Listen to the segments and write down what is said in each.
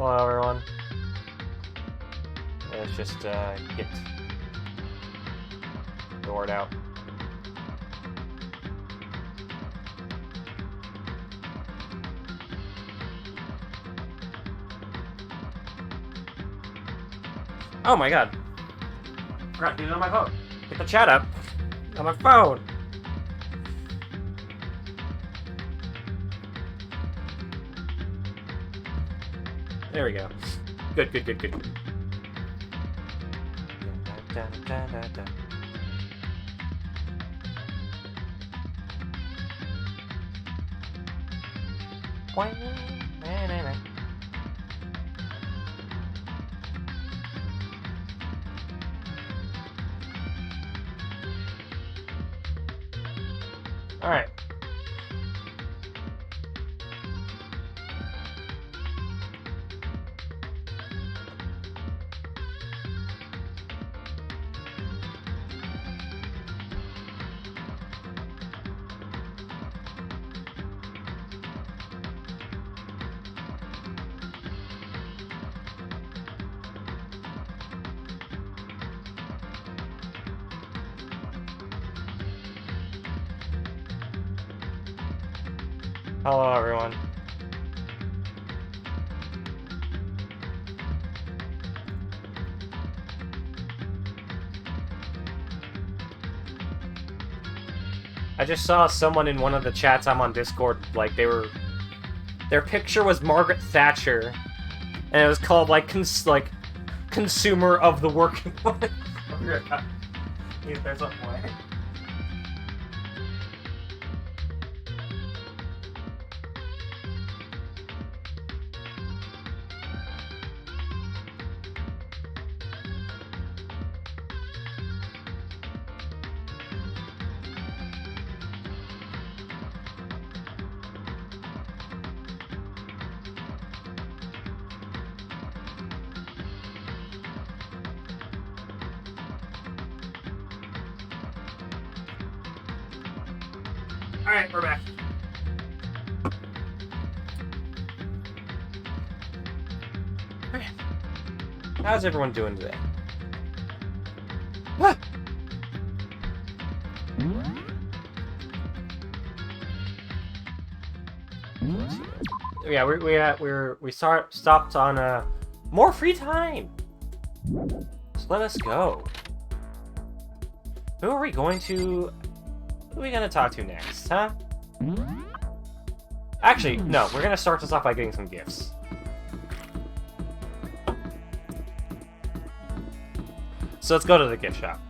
Hello, everyone. Let's just get the word out. Oh my god. Forgot to do it on my phone. Get the chat up on my phone. There we go. Good, good, good, good. All right. Hello, everyone. I just saw someone in one of the chats I'm on Discord, like, their picture was Margaret Thatcher, and it was called, like, consumer of the working woman. There's a point. Alright, we're back. Okay. How's everyone doing today? Ah! Yeah, we stopped on more free time. So let us go. Who are we going to? Who are we gonna talk to next, huh? Actually, no, we're gonna start this off by getting some gifts. So let's go to the gift shop.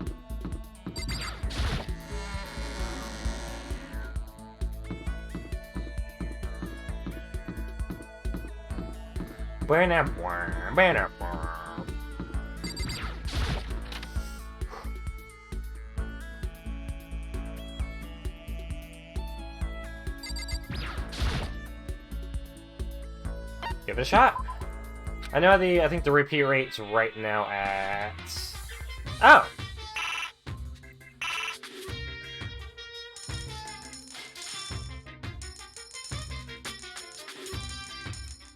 Give it a shot. I think the repeat rate's right now at... Oh!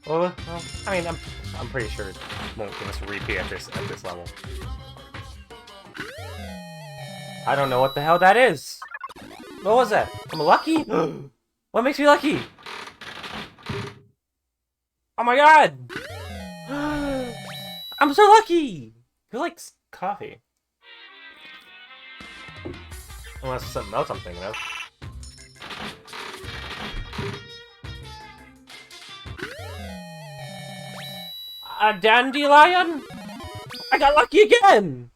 Well, I mean, I'm pretty sure it won't give us a repeat at this level. I don't know what the hell that is. What was that? I'm lucky? What makes me lucky? Oh my god! I'm so lucky! Who likes coffee? Unless it's something else I'm thinking of. A dandelion? I got lucky again!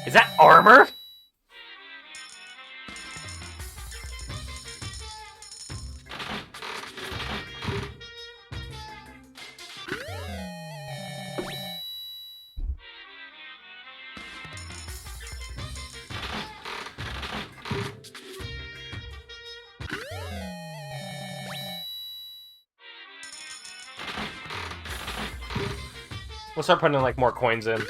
Is that armor? We'll start putting like more coins in.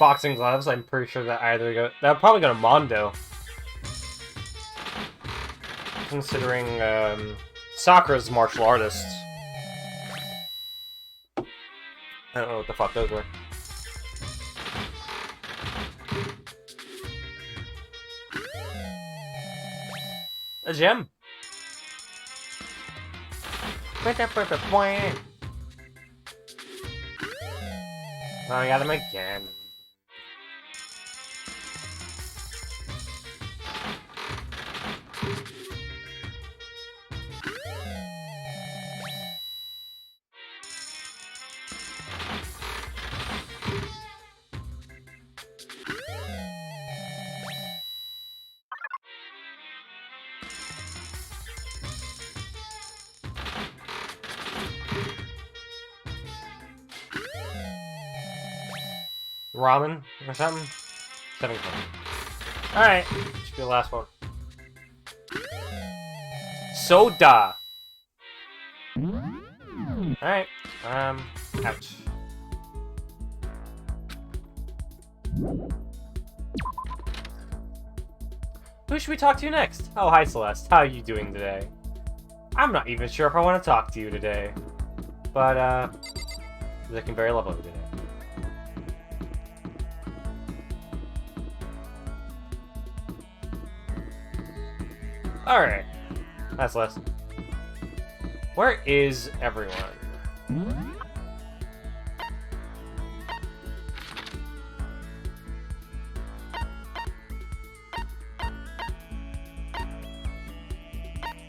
boxing gloves. I'm pretty sure that that'll probably go to Mondo. Considering Sakura's martial artists. I don't know what the fuck those were. A gem. Oh, I got him again. Ramen or something? 7 o'clock. Alright, should be the last one. Soda! Alright, ouch. Who should we talk to next? Oh, hi Celeste, how are you doing today? I'm not even sure if I want to talk to you today. But, you're looking very lovely today. Alright. That's less. Where is everyone?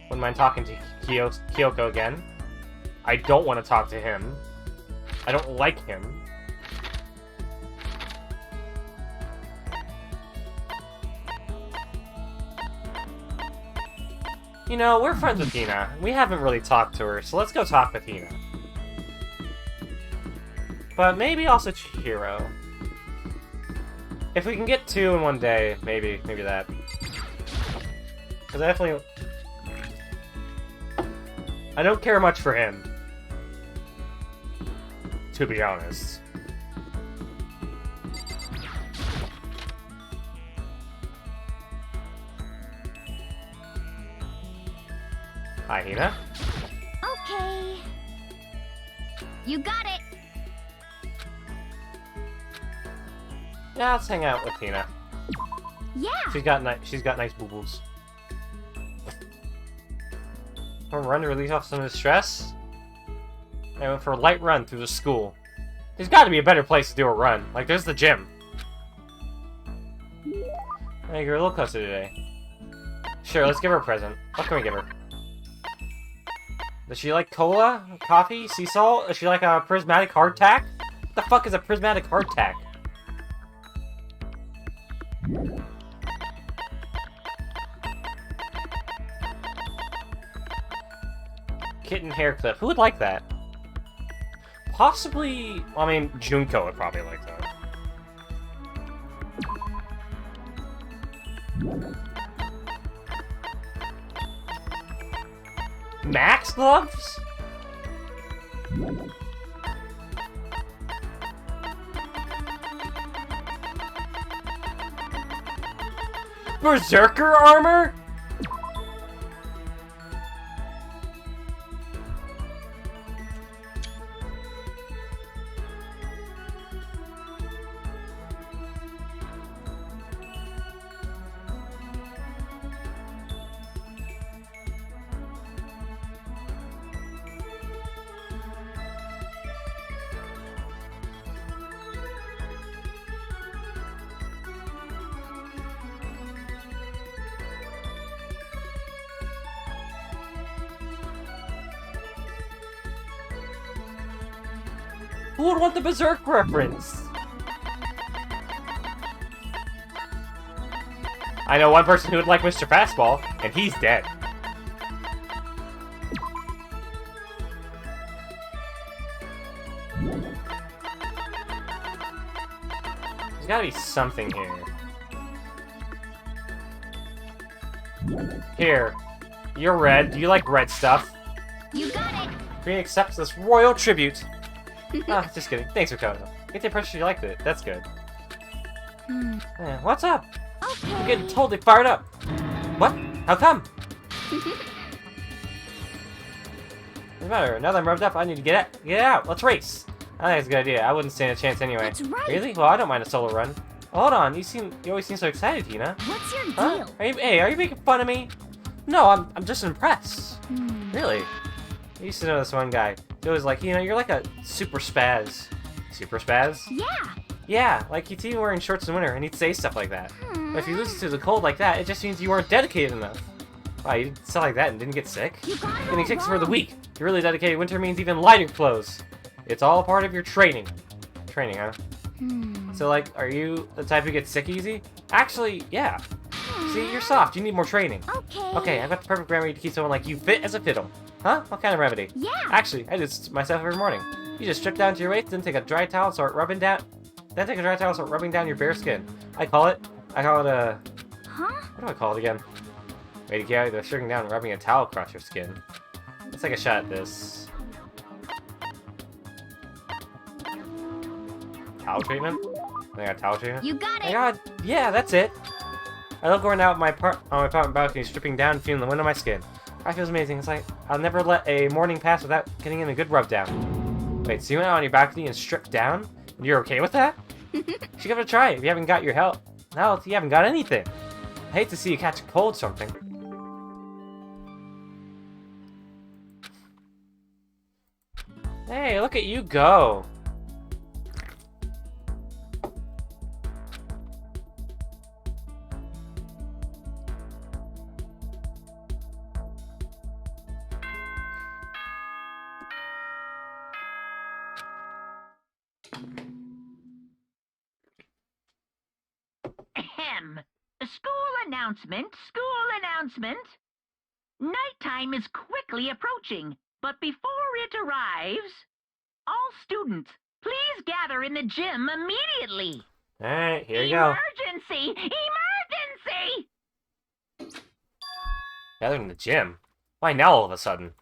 Wouldn't mind talking to Kyoko again. I don't want to talk to him. I don't like him. You know, we're friends with Hina. We haven't really talked to her, so let's go talk with Hina. But maybe also Chihiro. If we can get 2 in one day, maybe that. Because I definitely... I don't care much for him. To be honest. Hi, Hina. Okay. You got it. Yeah, let's hang out with Hina. Yeah. She's got nice boo-boos. A run to release off some of the stress. I went for a light run through the school. There's got to be a better place to do a run. Like, there's the gym. Hey, you're a little closer today. Sure, let's give her a present. What can we give her? Does she like cola? Coffee? Sea salt? Does she like a prismatic hardtack? What the fuck is a prismatic hardtack? Kitten hair clip. Who would like that? Possibly... Well, I mean, Junko would probably like that. Max gloves? Berserker armor? Who would want the Berserk reference? I know one person who would like Mr. Fastball, and he's dead. There's gotta be something here. Here. You're red. Do you like red stuff? You got it. Green accepts this royal tribute. Ah, just kidding. Thanks for coming. Get the impression you liked it. That's good. What's up? Okay. I'm getting totally fired up. What? How come? What's the matter? Now that I'm revved up, I need to get out. Let's race. I think it's a good idea. I wouldn't stand a chance anyway. That's right. Really? Well, I don't mind a solo run. Hold on. You always seem so excited, Tina. What's your Huh? deal? Are you making fun of me? No, I'm just impressed. Really? I used to know this one guy. He was like, you're like a super spaz. Super spaz? Yeah. Yeah, like he'd see you wearing shorts in winter, and he'd say stuff like that. But if you lose to the cold like that, it just means you weren't dedicated enough. Wow, you did stuff like that and didn't get sick? You got it Getting all sick for the wrong. week. You're really dedicated. Winter means even lighter clothes. It's all part of your training. Training, huh? So, like, are you the type who gets sick easy? Actually, yeah. See, you're soft. You need more training. Okay. Okay, I've got the perfect remedy to keep someone like you fit as a fiddle. Huh? What kind of remedy? Yeah. Actually, I do this myself every morning. You just strip down to your waist, then take a dry towel and start rubbing down. Then take a dry towel and start rubbing down your bare skin. I call it a... Huh? What do I call it again? Wait to get out of stripping down and rubbing a towel across your skin. Let's take a shot at this. Towel treatment? I got towel treatment? You got My it. god, yeah, that's it. I love going out on my apartment balcony, stripping down and feeling the wind on my skin. That feels amazing. It's like I'll never let a morning pass without getting in a good rub down. Wait, so you went out on your balcony and stripped down? And you're okay with that? You should give it a try. If you haven't got your health, you haven't got anything. I hate to see you catch a cold or something. Hey, look at you go. Ahem. School announcement, school announcement. Nighttime is quickly approaching, but before it arrives, all students, please gather in the gym immediately. Alright, here you go. Emergency! Emergency! Gathered in the gym? Why now all of a sudden?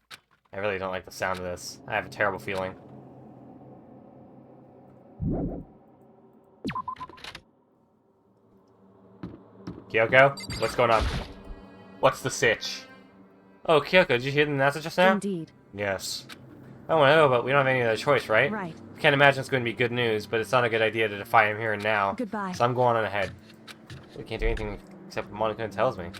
I really don't like the sound of this. I have a terrible feeling. Kyoko? What's going on? What's the sitch? Oh, Kyoko, did you hear the announcement just now? Indeed. Yes. I want to know, but we don't have any other choice, right? Right. Can't imagine it's going to be good news, but it's not a good idea to defy him here and now. Goodbye. So I'm going on ahead. We can't do anything except what Monica tells me.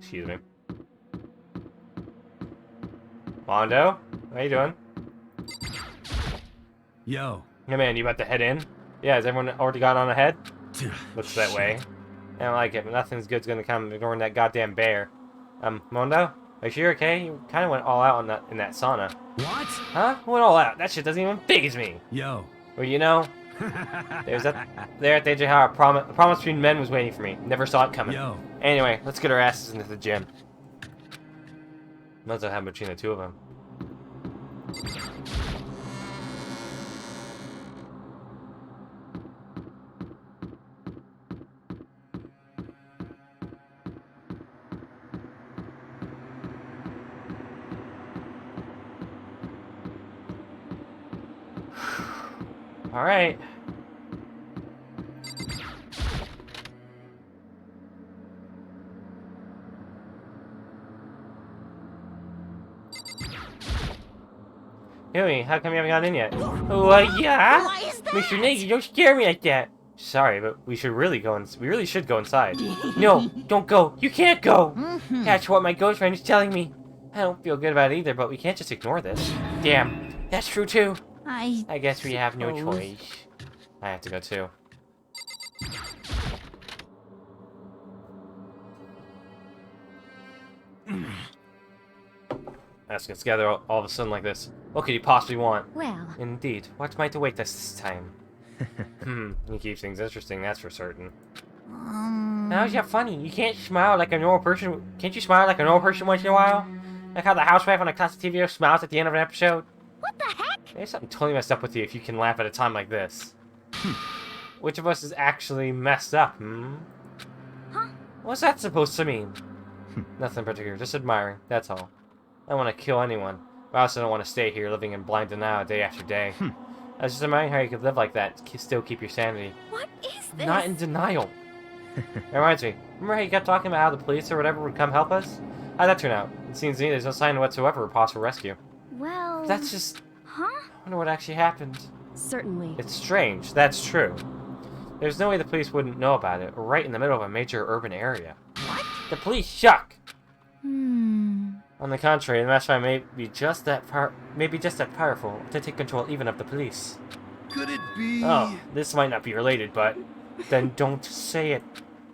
Excuse me. Mondo? How you doing? Yo. Hey man, you about to head in? Yeah, has everyone already got on ahead? Looks that way. I don't like it, but nothing's good's gonna come ignoring that goddamn bear. Mondo? Are you sure you're okay? You kinda went all out in that sauna. What? Huh? Went all out? That shit doesn't even faze me! Yo. Well, you know, there's that there at the edge of how a promise between men was waiting for me. Never saw it coming. Yo. Anyway, let's get our asses into the gym. Must have happened between the two of them. All right. Huey, how come you haven't gotten in yet? Yeah? Why is that? Mr. Nagy, don't scare me like that. Sorry, but we really should go inside. No, don't go. You can't go. That's what my ghost friend is telling me. I don't feel good about it either, but we can't just ignore this. Damn, that's true too. I guess we have no suppose. choice. I have to go too. Us get together all of a sudden like this. What could you possibly want? Well, Indeed. What might await us this time? You keep things interesting, that's for certain. How's that funny? You can't smile like a normal person. Can't you smile like a normal person once in a while? Like how the housewife on a classic TV show smiles at the end of an episode? what the heck? There's something totally messed up with you if you can laugh at a time like this. Which of us is actually messed up, Huh? What's that supposed to mean? Nothing particular, just admiring, that's all. I don't want to kill anyone, but I also don't want to stay here living in blind denial day after day. I was just admiring how you could live like that and still keep your sanity. What is this? Not in denial. It reminds me, remember how you kept talking about how the police or whatever would come help us? How'd that turn out? It seems to me there's no sign whatsoever of possible rescue. Well... That's just... Huh? I wonder what actually happened. Certainly. It's strange, that's true. There's no way the police wouldn't know about it. We're right in the middle of a major urban area. What? The police suck! Hmm... On the contrary, the mastermind may be just that powerful to take control even of the police. Could it be... Oh, this might not be related, but then don't say it.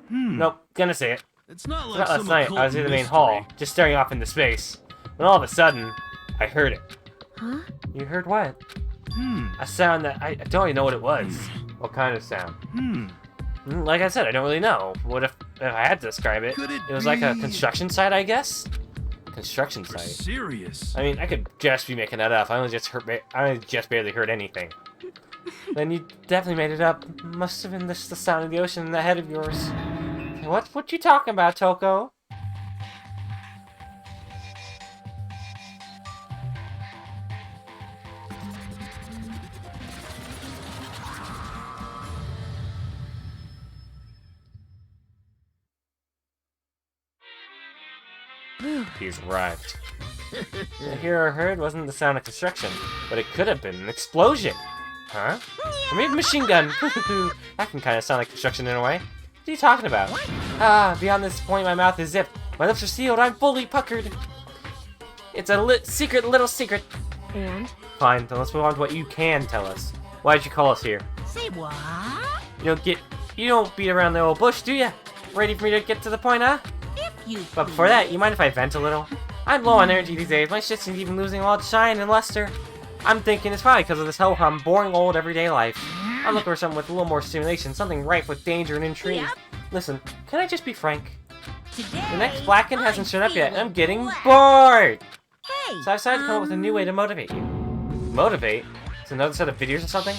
Nope, gonna say it. It's not like Last some night, occult I was in the main mystery. hall, just staring off into space, when all of a sudden, I heard it. Huh? You heard what? A sound that I don't even know what it was. What kind of sound? Like I said, I don't really know. What if I had to describe it? Could it was like a be- construction site, I guess? Construction You're site. serious. I mean, I could just be making that up. I only just barely heard anything. Then you definitely made it up. Must have been just the sound of the ocean in the head of yours. What you talking about, Toko? He's arrived. The hear I heard wasn't the sound of construction, but it could have been an explosion. Huh? Or maybe a machine gun. That can kind of sound like construction in a way. What are you talking about? Ah, beyond this point, my mouth is zipped. My lips are sealed. I'm fully puckered. It's a secret, little secret. And? Fine, then let's move on to what you can tell us. Why did you call us here? Say what? You don't beat around the old bush, do ya? Ready for me to get to the point, huh? If you But before that, you mind if I vent a little? I'm low on energy these days. My shit seems even losing all its shine and luster. I'm thinking it's probably because of this ho-hum, boring old everyday life. I'm looking for something with a little more stimulation, something rife with danger and intrigue. Yep. Listen, can I just be frank? Today, The next Blacken hasn't shown up yet, and I'm feeling getting black. bored! Hey, So I decided to come up with a new way to motivate you. Motivate? It's another set of videos or something?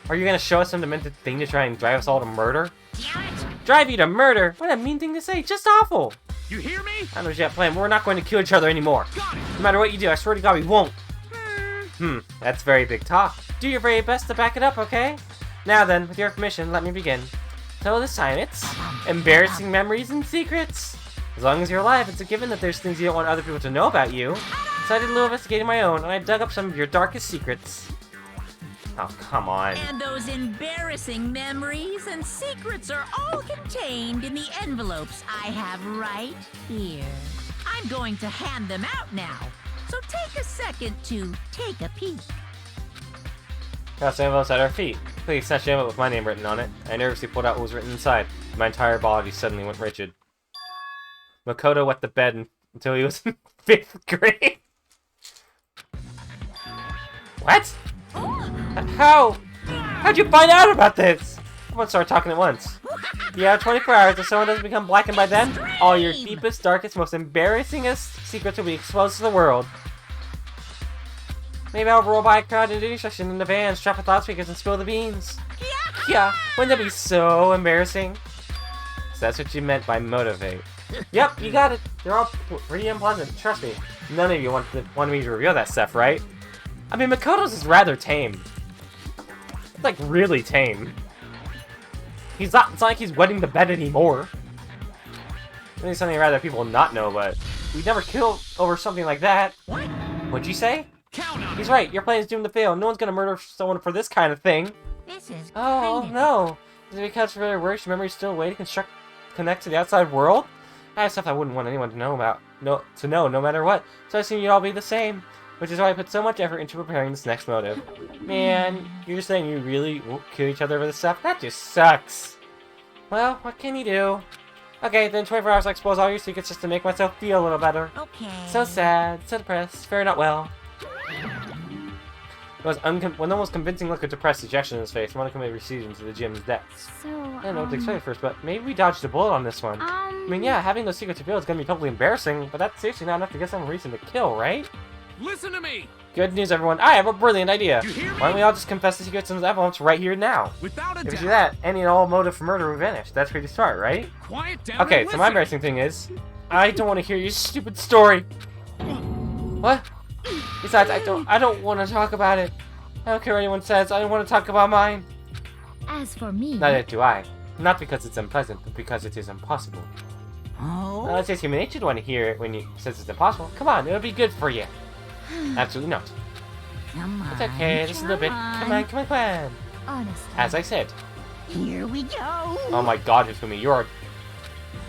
Are you gonna show us some demented thing to try and drive us all to murder? Damn it. Drive you to murder? What a mean thing to say, just awful! You hear me? I know yet plan, but we're not going to kill each other anymore. Got it. No matter what you do, I swear to God we won't. That's very big talk. Do your very best to back it up, okay? Now then, with your permission, let me begin. So this time it's embarrassing memories and secrets. As long as you're alive, it's a given that there's things you don't want other people to know about you. So I did a little investigating my own, and I dug up some of your darkest secrets. Oh, come on. And those embarrassing memories and secrets are all contained in the envelopes I have right here. I'm going to hand them out now, so take a second to take a peek. Got some envelopes at our feet. Please snatch the envelope with my name written on it. I nervously pulled out what was written inside. My entire body suddenly went rigid. Makoto wet the bed until he was in 5th grade. What? How? How'd you find out about this? Everyone started talking at once. You have 24 hours. If someone doesn't become blackened by then, all your deepest, darkest, most embarrassingest secrets will be exposed to the world. Maybe I'll roll by a crowded intersection in the van, strap with loudspeakers, and spill the beans. Yeah, wouldn't that be so embarrassing? So that's what you meant by motivate. Yep, you got it. They're all pretty unpleasant. Trust me. None of you wanted me to reveal that stuff, right? I mean, Makoto's is rather tame. It's like really tame. It's not like he's wetting the bed anymore. Maybe something I'd rather people not know, but we'd never kill over something like that. What? What'd you say? Count on He's it. right. Your plan is doomed to fail. No one's gonna murder someone for this kind of thing. This is Oh kind of... no! Is it because for their worst memories still a way to connect to the outside world? I have stuff I wouldn't want anyone to know about. No matter what. So I assume you'd all be the same. Which is why I put so much effort into preparing this next motive. Man, you're just saying you really won't kill each other over this stuff? That just sucks. Well, what can you do? Okay, then 24 hours I expose all your secrets just to make myself feel a little better. Okay. So sad, so depressed, fare not well. It was when the most convincing look of depressed dejection in his face, Monica may recede into the gym's depths. So, I don't know what to expect at first, but maybe we dodged a bullet on this one. I mean, yeah, having those secrets revealed is gonna be totally embarrassing, but that's seriously not enough to get some reason to kill, right? Listen to me. Good news, everyone. I have a brilliant idea. You hear me? Why don't we all just confess the secrets in those envelopes right here now? Without a If we doubt. do that, any and all motive for murder will vanish. That's pretty smart, right? Quiet down. Okay, and so my listen. embarrassing thing is, I don't want to hear your stupid story. What? Besides, I don't want to talk about it. I don't care what anyone says. I don't want to talk about mine. As for me, Neither do I. Not because it's unpleasant, but because it is impossible. Oh? It's just human nature to want to hear it when you says it's impossible. Come on, it'll be good for you. Absolutely not. Come on. It's okay, just a little bit. Come on, come on. honestly, As I said. Here we go. Oh my god, Hifumi, you're...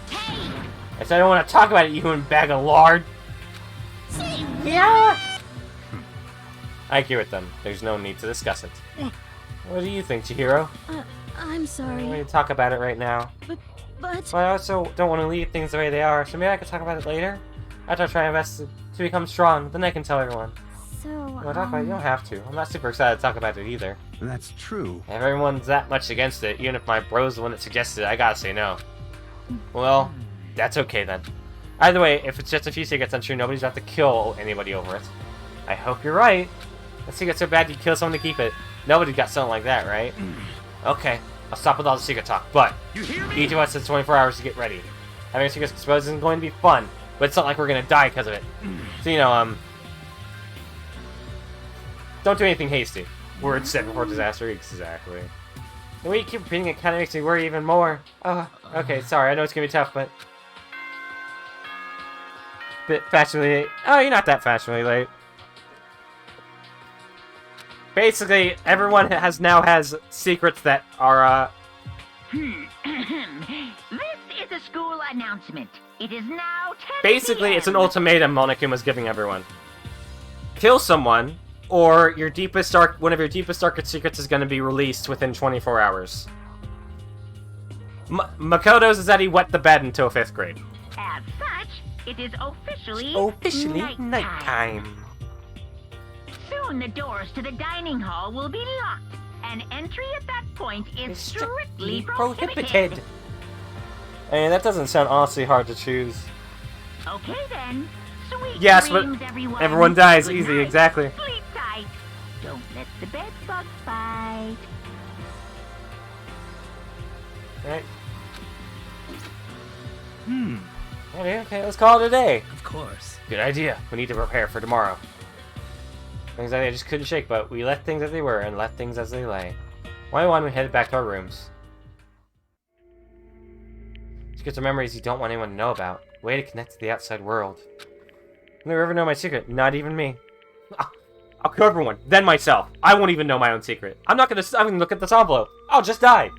Hey! I said I don't want to talk about it, you human bag of lard. Say Yeah! I agree with them. There's no need to discuss it. What do you think, Chihiro? I'm We sorry, need to talk about it right now. but But I also don't want to leave things the way they are, so maybe I can talk about it later? After I try my best to become strong, then I can tell everyone. so, Well, talk about it, you don't have to. I'm not super excited to talk about it either. That's true. If everyone's that much against it, even if my bro's the one that suggested it, I gotta say no. Well, that's okay then. Either way, if it's just a few secrets, I'm sure nobody's about to kill anybody over it. I hope you're right. The secret's so bad you kill someone to keep it. Nobody's got something like that, right? Okay, I'll stop with all the secret talk, but You hear me? each of us has 24 hours to get ready. Having secrets exposed isn't going to be fun, but it's not like we're gonna die because of it. So, you know, don't do anything hasty. Word set before disaster, exactly. The way you keep repeating it kind of makes me worry even more. Oh, okay, sorry, I know it's gonna be tough, but... Bit fashionably late. Oh, you're not that fashionably late. Basically, everyone now has secrets that are, This is a school announcement. It is now 10 Basically, it's an PM. ultimatum Monakuma's giving everyone. Kill someone, or one of your deepest, darkest secrets is going to be released within 24 hours. Makoto's is that he wet the bed until 5th grade. As such, it is officially nighttime. Soon the doors to the dining hall will be locked, and entry at that point is It's strictly prohibited. I mean, that doesn't sound honestly hard to choose. Okay then. Sweet Yes, but dreams, everyone dies Good easy, night. exactly. Sleep tight. Don't let the bed bug bite. Right? Okay, let's call it a day. Of course. Good idea. We need to prepare for tomorrow. Things that I just couldn't shake, but we left things as they were and left things as they lay. One by one, we headed back to our rooms. Secrets are memories you don't want anyone to know about. Way to connect to the outside world. You'll never ever know my secret, not even me. I'll kill everyone, then myself. I won't even know my own secret. I'm not gonna look at this envelope. I'll just die.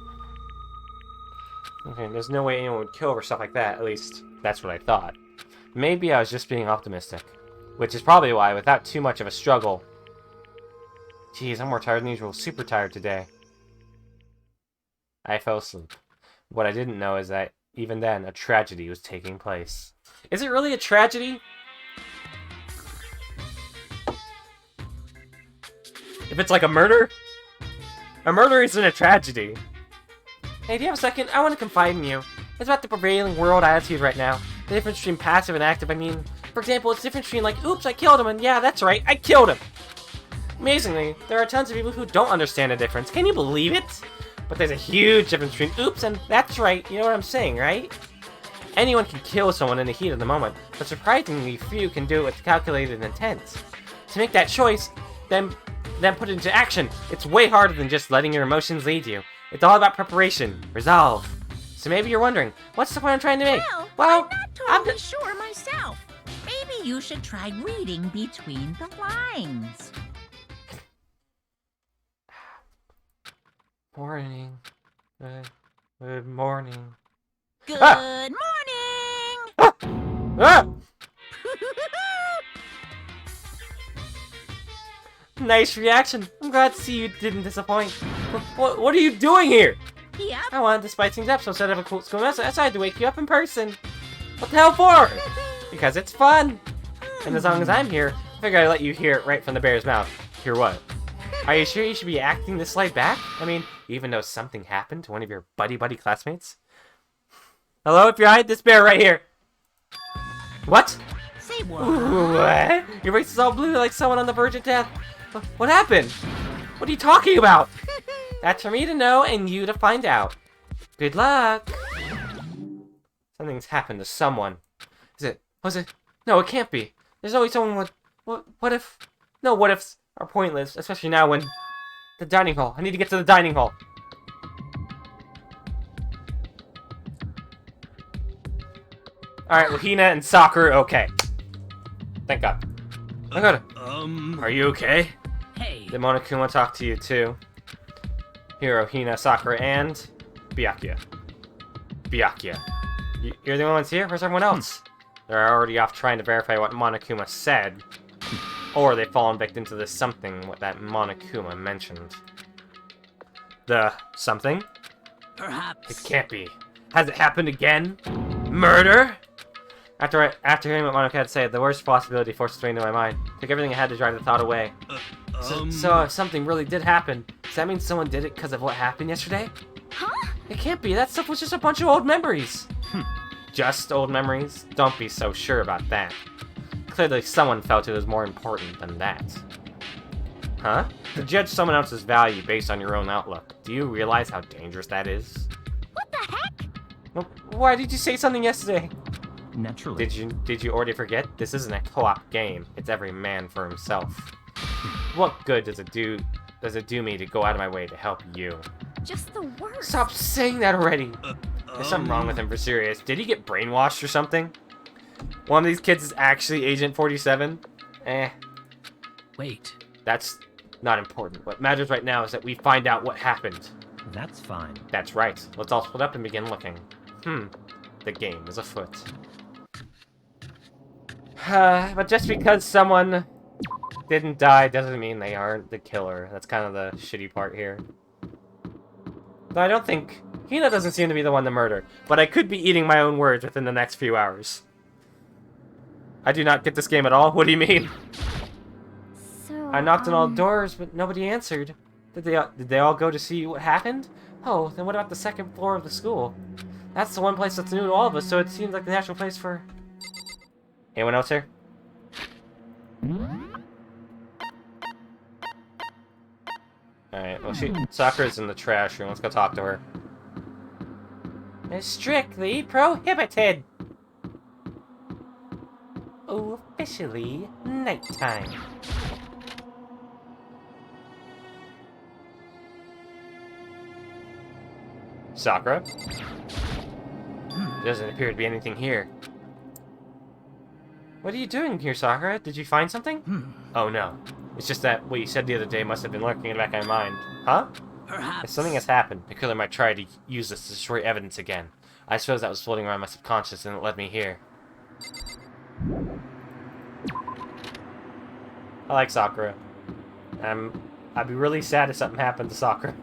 Okay, there's no way anyone would kill over stuff like that. At least, that's what I thought. Maybe I was just being optimistic. Which is probably why, without too much of a struggle... Jeez, I'm more tired than usual. Super tired today. I fell asleep. What I didn't know is that, even then, a tragedy was taking place. Is it really a tragedy? If it's like a murder? A murder isn't a tragedy. Hey, do you have a second? I want to confide in you. It's about the prevailing world attitude right now. The difference between passive and active, I mean... For example, it's the difference between like, oops, I killed him, and yeah, that's right, I killed him! Amazingly, there are tons of people who don't understand the difference. Can you believe it? But there's a huge difference between oops and that's right, you know what I'm saying, right? Anyone can kill someone in the heat of the moment, but surprisingly few can do it with calculated intent. To make that choice, then put it into action, it's way harder than just letting your emotions lead you. It's all about preparation, resolve. So maybe you're wondering, what's the point I'm trying to make? Well, I'm not totally sure myself. Maybe you should try reading between the lines. Morning. Good morning. Good Ah! morning! Ah! Nice reaction. I'm glad to see you didn't disappoint. What are you doing here? Yep. I wanted to spice things up, so instead of a cool school message, I decided to wake you up in person. What the hell for? Because it's fun. And as long as I'm here, I figure I'd let you hear it right from the bear's mouth. Hear what? Are you sure you should be acting this light back? I mean, even though something happened to one of your buddy classmates? Hello, if you're hiding, this bear right here. What? Say what? What? Your face is all blue like someone on the verge of death. What happened? What are you talking about? That's for me to know and you to find out. Good luck. Something's happened to someone. Is it? Was it? No, it can't be. There's always someone with... What if... No what-ifs are pointless, especially now when... The dining hall. I need to get to the dining hall. Alright, well, Hina and Sakura, okay. Thank God. I got it. Are you okay? Hey. Did Monokuma talk to you too? Hiro, Hina, Sakura, and... Byakuya. Byakuya. You're the only ones here? Where's everyone else? They're already off trying to verify what Monokuma said. Or they've fallen victim to the something what that Monokuma mentioned. The something? Perhaps. It can't be. Has it happened again? Murder? After hearing what Monica had to say, the worst possibility forced its way into my mind. Took everything I had to drive the thought away. So if something really did happen, does that mean someone did it because of what happened yesterday? Huh? It can't be. That stuff was just a bunch of old memories. Just old memories? Don't be so sure about that. Clearly someone felt it was more important than that. Huh? To judge someone else's value based on your own outlook, do you realize how dangerous that is? What the heck? Well, why did you say something yesterday? Naturally. Did you already forget? This isn't a co-op game. It's every man for himself. What good does it do me to go out of my way to help you? Just the worst. Stop saying that already! There's something wrong with him for serious. Did he get brainwashed or something? One of these kids is actually Agent 47? Wait, That's not important. What matters right now is that we find out what happened. that's fine. That's right. Let's all split up and begin looking. The game is afoot. But just because someone didn't die doesn't mean they aren't the killer. That's kind of the shitty part here. Though I don't think... Hina doesn't seem to be the one to murder, but I could be eating my own words within the next few hours. I do not get this game at all? What do you mean? So, I knocked on all doors, but nobody answered. Did they all go to see what happened? Oh, then what about the second floor of the school? That's the one place that's new to all of us, so it seems like the natural place for... Anyone else here? Alright, well, Sakura's in the trash room. Let's go talk to her. It's strictly prohibited! Officially nighttime. Sakura? Doesn't appear to be anything here. What are you doing here, Sakura? Did you find something? Oh no. It's just that what you said the other day must have been lurking in the back of my mind. Huh? Perhaps. If something has happened, the killer might try to use this to destroy evidence again. I suppose that was floating around my subconscious and it led me here. I like Sakura. I'd be really sad if something happened to Sakura.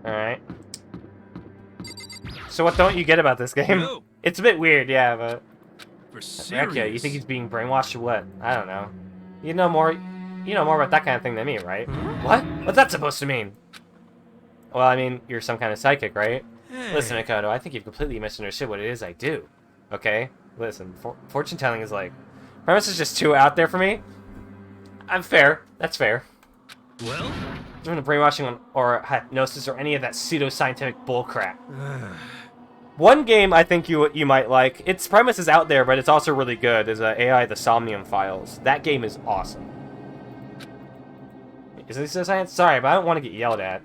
Alright. So what don't you get about this game? No. It's a bit weird, yeah, but... For Heck yeah, you serious. think he's being brainwashed or what? I don't know. You know more about that kind of thing than me, right? What? What's that supposed to mean? Well, I mean, you're some kind of psychic, right? Hey. Listen, Mikoto, I think you've completely misunderstood what it is I do. Okay? Listen, fortune telling is like... Premise is just too out there for me. I'm fair. That's fair. Well? Doing brainwashing or hypnosis or any of that pseudoscientific bullcrap. One game I think you might like. Its premise is out there, but it's also really good. Is AI The Somnium Files. That game is awesome. Is this science? Sorry, but I don't want to get yelled at.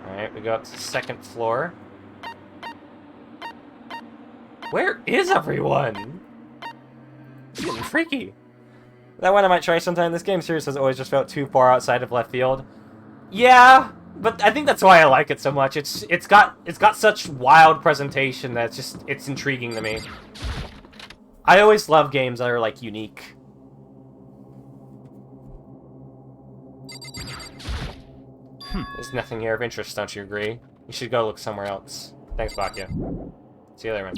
Alright, we go up to the second floor. Where is everyone? It's getting freaky. That one I might try sometime. This game series has always just felt too far outside of left field. Yeah, but I think that's why I like it so much. It's got such wild presentation that it's intriguing to me. I always love games that are like unique. There's nothing here of interest, don't you agree? You should go look somewhere else. Thanks, Bakya. See you later, man.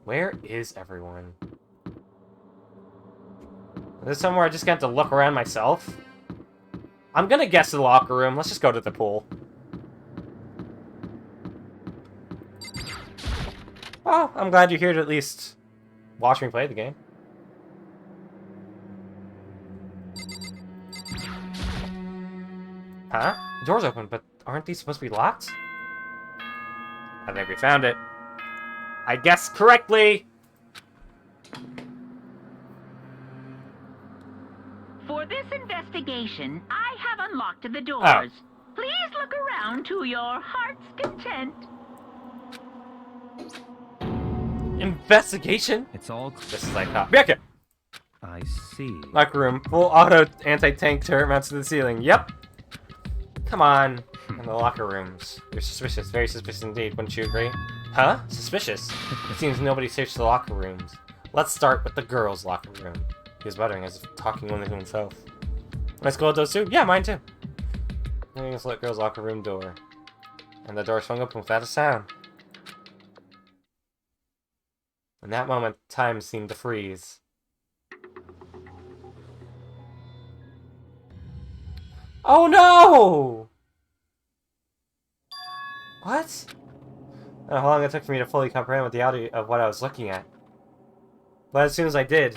Where is everyone? Is this somewhere I just got to look around myself? I'm gonna guess the locker room. Let's just go to the pool. Oh, I'm glad you're here to at least watch me play the game. Huh? The door's open, but aren't these supposed to be locked? I think we found it. I guessed correctly! For this investigation, I have unlocked the doors. Oh. Please look around to your heart's content. Investigation? It's all This is like Bakya! I see. Locker room. Full auto anti-tank turret mounts to the ceiling. Yep. Come on. In the locker rooms. You're suspicious. Very suspicious indeed. Wouldn't you agree? Huh? Suspicious? It seems nobody searched the locker rooms. Let's start with the girls' locker room. He was muttering as if talking only to himself. Nice gold those too? Yeah, mine too. Ringing the girls' locker room door. And the door swung open without a sound. In that moment, time seemed to freeze. Oh no! What? I don't know how long it took for me to fully comprehend what the audio of what I was looking at. But as soon as I did,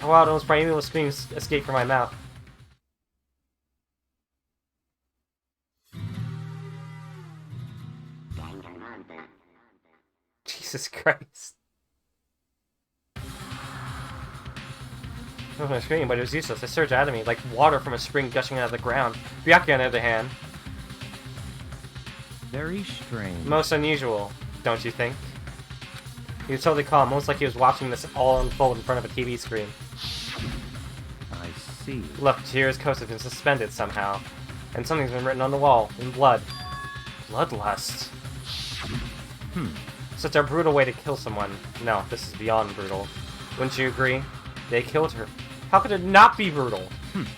a wild, almost primeval scream escaped from my mouth. Jesus Christ. I was going to scream, but it was useless. It surged out of me, like water from a spring gushing out of the ground. Byakuya, on the other hand, Very strange. most unusual, don't you think? He was totally calm, almost like he was watching this all unfold in front of a TV screen. I see. Look, Chihira's coat has been suspended somehow, and something's been written on the wall, in blood. Bloodlust. Such a brutal way to kill someone. No, this is beyond brutal. Wouldn't you agree? They killed her. How could it not be brutal?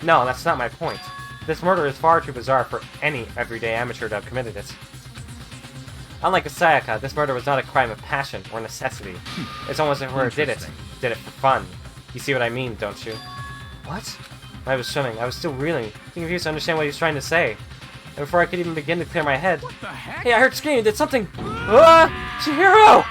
No, that's not my point. This murder is far too bizarre for any everyday amateur to have committed it. Unlike Sayaka, this murder was not a crime of passion or necessity. It's almost as if whoever did it for fun. You see what I mean, don't you? What? I was swimming. I was still reeling, too confused to understand what he was trying to say. And before I could even begin to clear my head... What the heck? Hey, I heard screaming! Did something... Ah! Chihiro!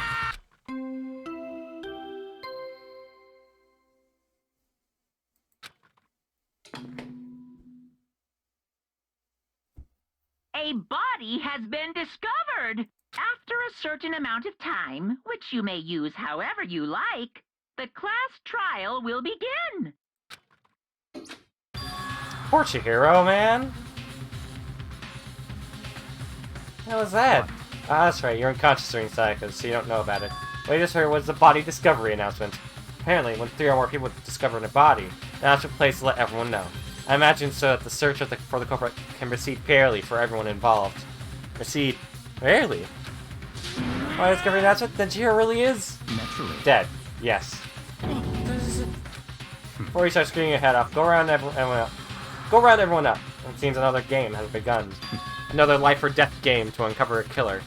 A body has been discovered. After a certain amount of time, which you may use however you like, the class trial will begin. Poor Chihiro, man. What was that? Ah, that's right, you're unconscious during Sayaka, so you don't know about it. What you just heard was the body discovery announcement. Apparently, when 3 or more people discover a body, the announcement plays to let everyone know. I imagine so that the search for the culprit can proceed fairly for everyone involved. Proceed fairly? Why discovery announcement? Then Chihiro really is Naturally. dead. Yes. Before you start screaming your head off, go around everyone up. Go around everyone up. It seems another game has begun. Another life or death game to uncover a killer.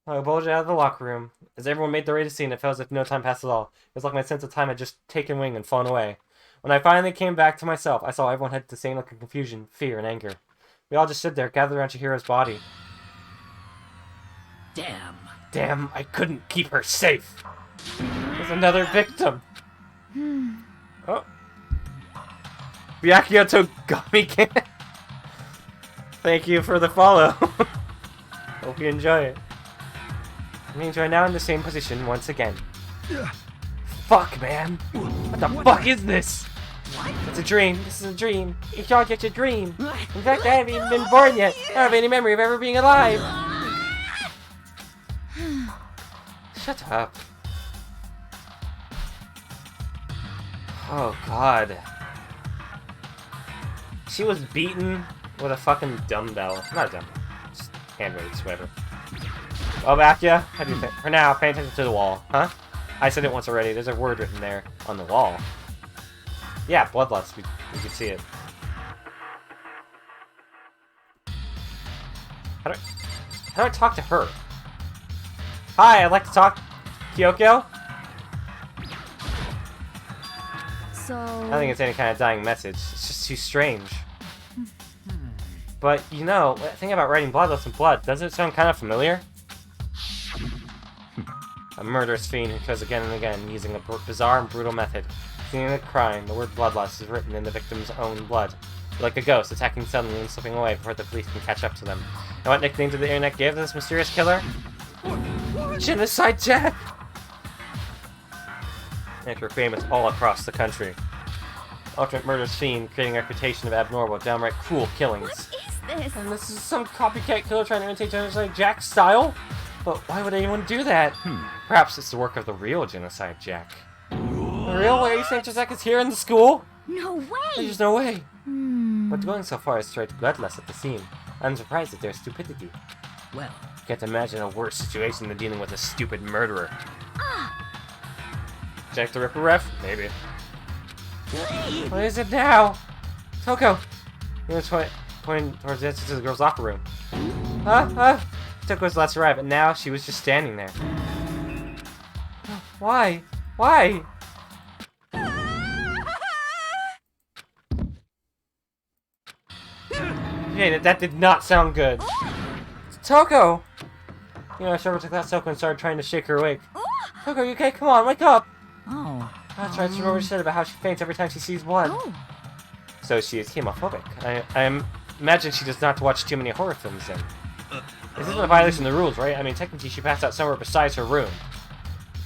I bulged out of the locker room. As everyone made their way to the scene, it felt as if no time passed at all. It was like my sense of time had just taken wing and flown away. When I finally came back to myself, I saw everyone had the same look of confusion, fear, and anger. We all just stood there, gathered around Chihiro's body. Damn, I couldn't keep her safe. There's another victim. Oh. Byakuya Togami can. Thank you for the follow. Hope you enjoy it. It means we're now in the same position once again. Fuck, man. What the fuck is this? What? It's a dream. This is a dream. It's all just a dream. In fact, I haven't even been born yet. I don't have any memory of ever being alive. Shut up. Oh, God. She was beaten with a fucking dumbbell. Not a dumbbell. Just hand weights, whatever. Oh, back ya? How do you think? For now, pay attention to the wall. Huh? I said it once already. There's a word written there on the wall. Yeah, bloodlust. We can see it. How do I talk to her? Hi, I'd like to talk. Kyoko? So... I don't think it's any kind of dying message. It's just too strange. But, you know, think about writing bloodlust in blood. Doesn't it sound kind of familiar? A murderous fiend who kills again and again using a bizarre and brutal method. Seeing the crime, the word bloodlust is written in the victim's own blood. Like a ghost, attacking suddenly and slipping away before the police can catch up to them. And what nickname did the internet give this mysterious killer? Genocide Jack! And her famous all across the country. Ultimate murderous fiend, creating a reputation of abnormal, downright cruel killings. What is this? And this is some copycat killer trying to imitate Genocide Jack's style? But why would anyone do that? Perhaps it's the work of the real Genocide Jack. The real? What are you saying Jack is here in the school? No way! There's no way. Hmm. But going so far as to write bloodlust at the scene, I'm surprised at their stupidity. Well, You can't imagine a worse situation than dealing with a stupid murderer. Jack the Ripper ref? Maybe. What is it now? Toko! He was pointing towards the entrance to the girl's locker room. Toko was the last to arrive, and now she was just standing there. Why? Why? Okay, that did not sound good. Toko! You know, I struggled to class Toko and started trying to shake her awake. Toko, you okay? Come on, wake up! oh. That's right, she remember what she said about how she faints every time she sees blood. Oh. So she is chemophobic. I imagine she does not watch too many horror films then. This isn't a violation of the rules, right? I mean, technically she passed out somewhere besides her room.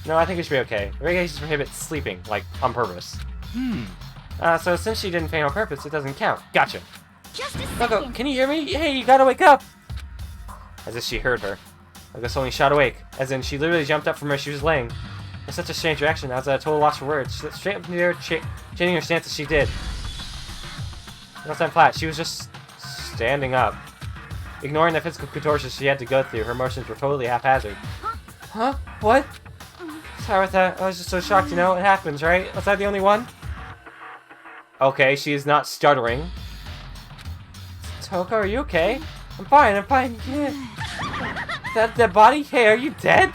No, I think it should be okay. The regulations prohibit sleeping, like, on purpose. So since she didn't faint on purpose, it doesn't count. Gotcha. Just a Toko, second. can you hear me? Hey, you gotta wake up! As if she heard her. I guess only shot awake. As in, she literally jumped up from where she was laying. It's such a strange reaction. I was at a total loss for words. She straight up in the air, changing her stance as she did. No time flat. She was just standing up. Ignoring the physical contortions she had to go through, her motions were totally haphazard. Huh? What? Sorry about that. I was just so shocked, you know? It happens, right? Was I the only one? Okay, she is not stuttering. Toko, are you okay? I'm fine, yeah. That body? Hey, are you dead?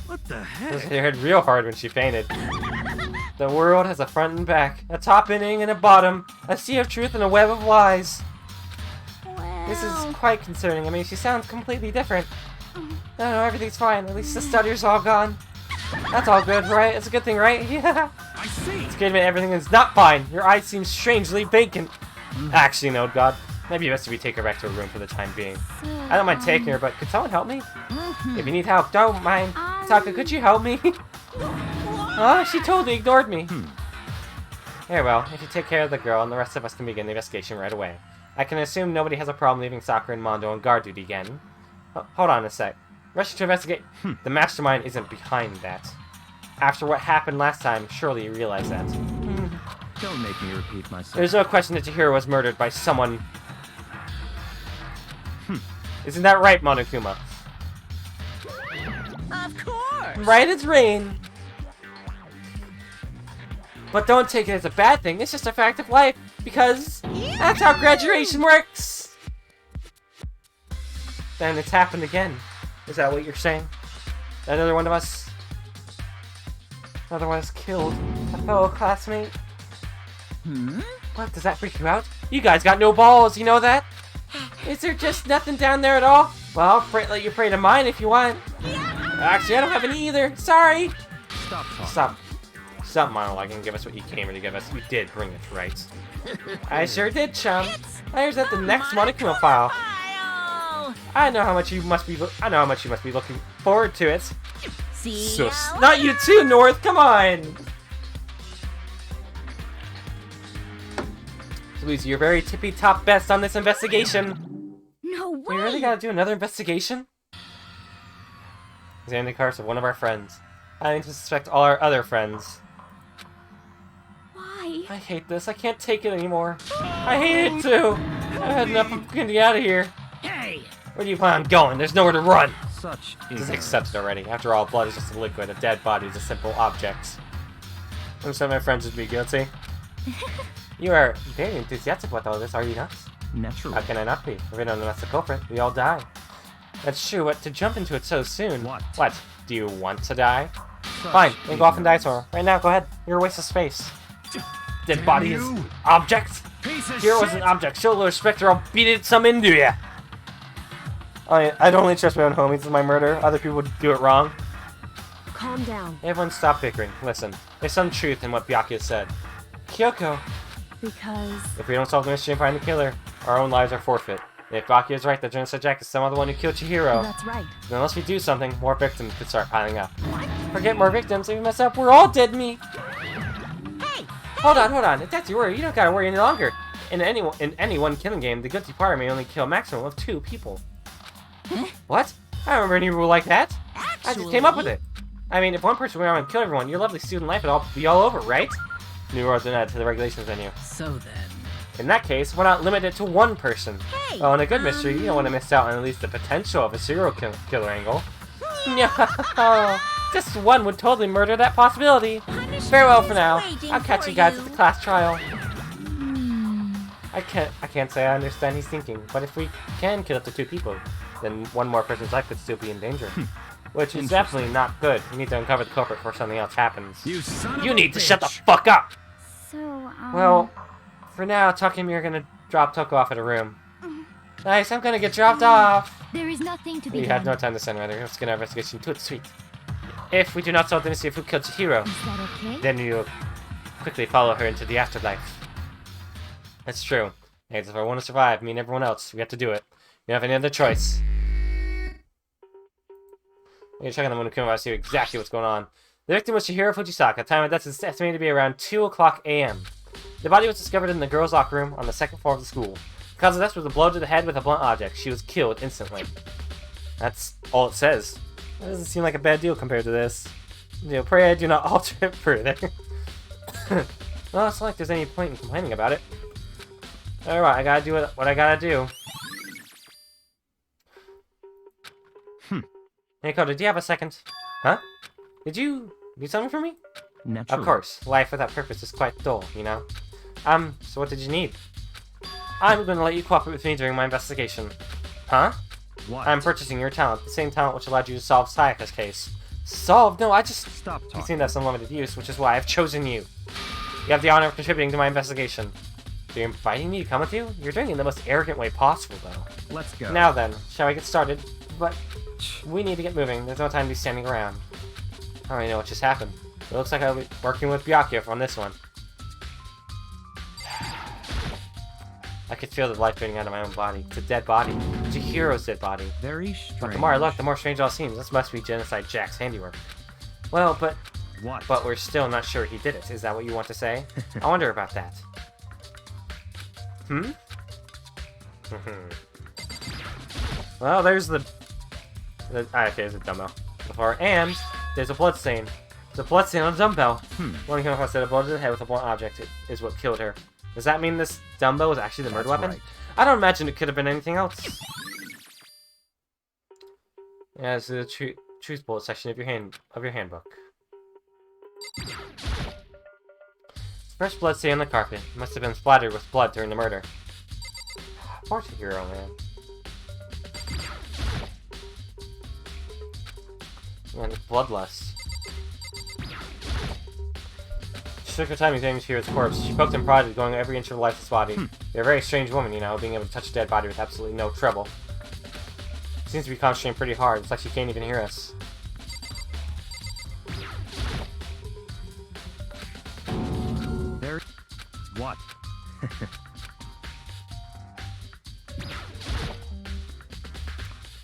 What the It heck? hit real hard when she fainted. The world has a front and back, a top ending and a bottom, a sea of truth and a web of lies. This is quite concerning. I mean, she sounds completely different. No, everything's fine. At least the stutter's all gone. That's all good, right? It's a good thing, right? Yeah. I see. It's good to admit everything is not fine. Your eyes seem strangely vacant. Actually, no, God. Maybe best if we take her back to her room for the time being. I don't mind taking her, but could someone help me? If you need help, don't mind. Taka, could you help me? Huh? She totally ignored me. Very well. If you take care of the girl, and the rest of us can begin the investigation right away. I can assume nobody has a problem leaving Sakura and Mondo on guard duty again. Hold on a sec. Rushing to investigate. The mastermind isn't behind that. After what happened last time, surely you realize that. Don't make me repeat myself. There's no question that Chihiro was murdered by someone. Isn't that right, Monokuma? Of course. Right as rain. But don't take it as a bad thing. It's just a fact of life. Because that's how graduation works. Then it's happened again. Is that what you're saying? Another one of us killed a fellow classmate? What, does that freak you out? You guys got no balls, you know that? Is there just nothing down there at all? Well, I'll let you pray to mine if you want. Actually, I don't have any either. Sorry. Stop talking. Stop monologuing. Give us what you came here to give us. You did bring it, right? I sure did, chum. Here's at the next Monokuma file. I know how much you must be. I know how much you must be looking forward to it. See So, ya not you too, North. Come on. So, Lucy, you're very tippy top best on this investigation. No way. We really gotta do another investigation? Examine the cards of one of our friends. I need to suspect all our other friends. Why? I hate this. I can't take it anymore. I hate it too. I've had enough of getting out of here. Hey! Where do you plan on going? There's nowhere to run. Such Just ignorance. accept it already. After all, blood is just a liquid. A dead body is a simple object. I'm sure my friends would be guilty. You are very enthusiastic about all this, are you not? Naturally. How can I not be? If we don't know that's the culprit, we all die. That's true, but to jump into it so soon... What? What? Do you want to die? Such Fine, then go off and die ignorance. somewhere. Right now, go ahead. You're a waste of space. Dead body is you. object? Piece of Hero was shit! an object. Show a little respect or I'll beat it some into ya. I don't only trust my own homies with my murder. Other people would do it wrong. Calm down. Everyone stop bickering. Listen, there's some truth in what Byakuya said. Kyoko, Because... if we don't solve the mystery and find the killer, our own lives are forfeit. And if Byakuya is right that Genocide Jack is somehow the one who killed Chihiro, That's right. then unless we do something, more victims could start piling up. Forget more victims, if we mess up, we're all dead meat! Hey! Hold on, if that's your worry, you don't gotta worry any longer. In any one killing game, the guilty party may only kill a maximum of 2 people. What? I don't remember any rule like that. I just came up with it. I mean, if one person went around and killed everyone, your lovely student life would all be all over, right? New rules are added to the regulations menu. So then... In that case, why not limit it to 1 person? Hey! Oh, in a good mystery, you don't want to miss out on at least the potential of a serial killer angle. No, just 1 would totally murder that possibility. Farewell for now. I'll catch you guys at the class trial. I can't say I understand he's thinking, but if we can kill up to 2 people, then 1 more person's life could still be in danger. Which is definitely not good. We need to uncover the culprit before something else happens. You son of You a need to shut the bitch. fuck up! So, Well, for now, Tuck and me are gonna drop Tuck off at a room. Nice, I'm gonna get dropped off! there is nothing to be We done. have no time to send rather. Let's get our investigation to its sweet. If we do not solve the mystery of who killed Chihiro, Is that okay? then we will quickly follow her into the afterlife. That's true. Hey, if I want to survive, me and everyone else, we have to do it. We don't have any other choice. I'm gonna check on the Monokuma to see exactly what's going on. The victim was Chihiro Fujisaka. Time of death is estimated to be around 2 o'clock a.m. The body was discovered in the girls' locker room on the 2nd floor of the school. The cause of death was a blow to the head with a blunt object. She was killed instantly. That's all it says. That doesn't seem like a bad deal compared to this. You know, pray I do not alter it further. Well, it's not like there's any point in complaining about it. Alright, I gotta do what I gotta do. Hey, Koda, do you have a second? Huh? Did you do something for me? Naturally. Of course. Life without purpose is quite dull, you know? So what did you need? I'm gonna let you cooperate with me during my investigation. Huh? What? I'm purchasing your talent, the same talent which allowed you to solve Sayaka's case. Solve? No, I just... Stop You talking. seem to have some limited use, which is why I've chosen you. You have the honor of contributing to my investigation. So you're inviting me to come with you? You're doing it in the most arrogant way possible, though. Let's go. Now then, shall we get started? But we need to get moving. There's no time to be standing around. I already know what just happened. It looks like I'll be working with Byakuya on this one. I could feel the life draining out of my own body. It's a dead body. It's a hero's dead body. Very strange. But the more I look, the more strange it all seems. This must be Genocide Jack's handiwork. Well, but What? we're still not sure he did it. Is that what you want to say? I wonder about that. Well, there's the okay, there's a dumbbell. Before, and there's a blood stain. There's a blood stain on a dumbbell. One came across a blow to the head with a blunt object is what killed her. Does that mean this dumbbell was actually the murder That's weapon? right. I don't imagine it could have been anything else. Yeah, this is the truth bullet section of your handbook. Fresh blood stain on the carpet. Must have been splattered with blood during the murder. Poor hero, man. Man, bloodlust. She took her time examining Chihiro's corpse. She poked and prodded, going every inch of the lifeless body. You're a very strange woman, you know, being able to touch a dead body with absolutely no trouble. She seems to be concentrating pretty hard. It's like she can't even hear us. Very... What?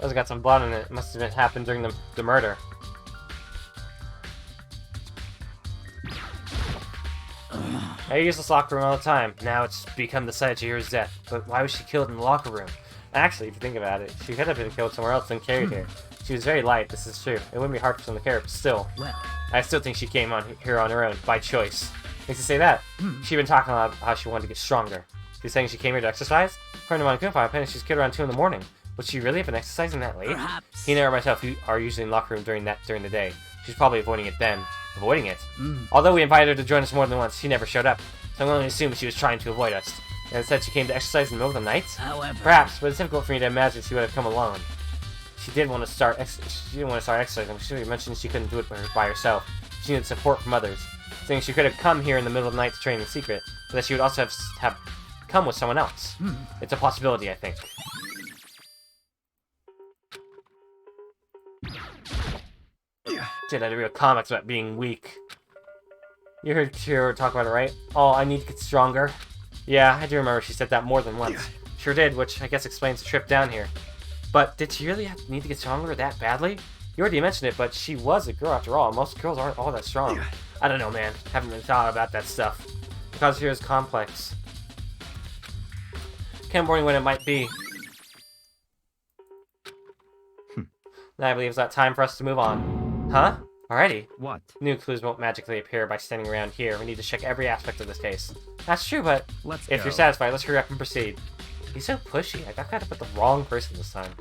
It's got some blood in it. It must have happened during the murder. I use this locker room all the time. Now it's become the site of Chihiro's death. But why was she killed in the locker room? Actually, if you think about it, she could have been killed somewhere else and carried here. She was very light, this is true. It wouldn't be hard for someone to care, but still. Well, I still think she came on here on her own, by choice. Makes you say that. She'd been talking about how she wanted to get stronger. She's saying she came here to exercise? According to Monokuma, apparently she's killed around 2 in the morning. Would she really have been exercising that late? perhaps. Hina or myself are usually in the locker room during the day. She's probably avoiding it then. Avoiding it? Although we invited her to join us more than once, she never showed up. So I'm going to assume she was trying to avoid us. And instead she came to exercise in the middle of the night? However, Perhaps, but it's difficult for me to imagine she would have come alone. She didn't want to start exercising. She mentioned she couldn't do it by herself. She needed support from others. Saying she could have come here in the middle of the night to train in secret, but that she would also have come with someone else. It's a possibility, I think. Dude, I had to read comics about being weak. You heard Chiro talk about it, right? Oh, I need to get stronger. Yeah, I do remember she said that more than once. Sure did, which I guess explains the trip down here. But did she really need to get stronger that badly? You already mentioned it, but she was a girl after all. Most girls aren't all that strong. I don't know, man. Haven't really thought about that stuff. Because here is complex. Can't warn you when it might be. Now I believe it's that time for us to move on. Huh? Alrighty. What? New clues won't magically appear by standing around here. We need to check every aspect of this case. That's true, but Let's if go. you're satisfied, let's hurry up and proceed. He's so pushy. I got to put the wrong person this time.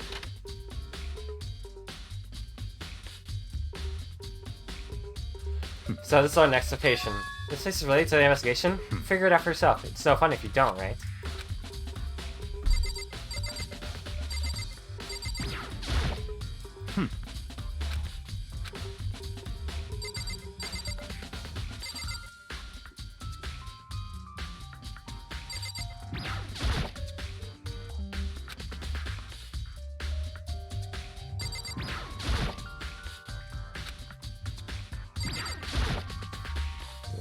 So this is our next location. This place is related to the investigation? Figure it out for yourself. It's no fun if you don't, right?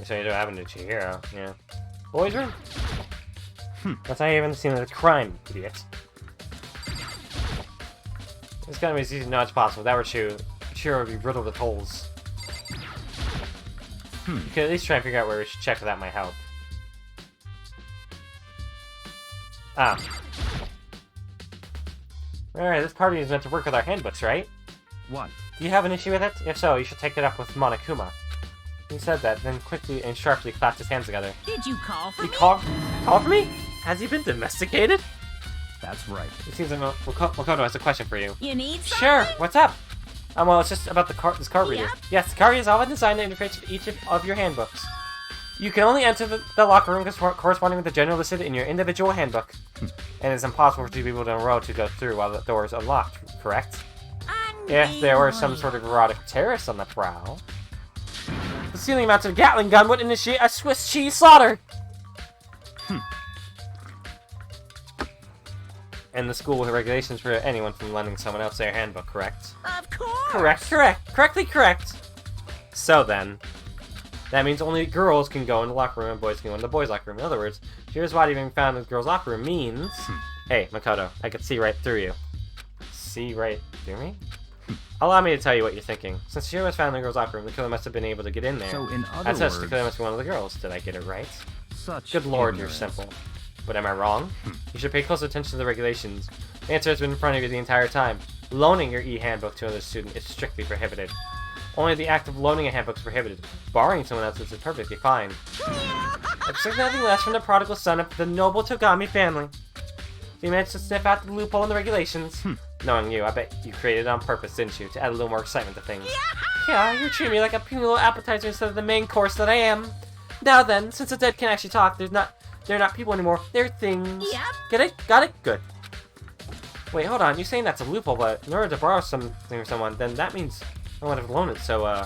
So you don't have a new Chihiro, yeah. Boys room? That's not even the scene of the crime, idiot. It's gonna be as easy to know as possible. If that were true, Chihiro would be riddled with holes. You could at least try and figure out where we should check, that might help. Ah. Alright, this party is meant to work with our handbooks, right? What? Do you have an issue with it? If so, you should take it up with Monokuma. He said that, then quickly and sharply clapped his hands together. Did you call for He me? called for me? Has he been domesticated? That's right. It seems like Makoto has a question for you. You need something? Sure, what's up? Well, it's just about this card reader. Yep. Yes, the card reader is all designed to interface with each of your handbooks. You can only enter the locker room corresponding with the general listed in your individual handbook. And it's impossible for two people in a row to go through while the door is unlocked, correct? If there were some sort of erotic terrorist on the prowl. The ceiling mounted Gatling gun would initiate a Swiss cheese slaughter! And the school regulations for anyone from lending someone else their handbook, correct? Of course. Correctly correct! So then, that means only girls can go in the locker room and boys can go in the boys' locker room. In other words, here's why being found in the girls' locker room means... Hey, Makoto, I can see right through you. See right through me? Allow me to tell you what you're thinking. Since Shiro was found in the girls' locker room, the killer must have been able to get in there. So in other As such, words, the killer must be one of the girls. Did I get it right? such Good lord, ignorance. you're simple. But am I wrong? You should pay close attention to the regulations. The answer has been in front of you the entire time. Loaning your e-handbook to another student is strictly prohibited. Only the act of loaning a handbook is prohibited. Borrowing someone else's is perfectly fine. Expect nothing less from the prodigal son of the noble Togami family. So you managed to sniff out the loophole in the regulations. Knowing you, I bet you created it on purpose, didn't you? To add a little more excitement to things. Yeah, you're treating me like a puny little appetizer instead of the main course that I am. Now then, since the dead can actually talk, they're not people anymore. They're things. Yep. Get it? Got it? Good. Wait, hold on. You're saying that's a loophole, but in order to borrow something from someone, then that means I would have loaned it, so,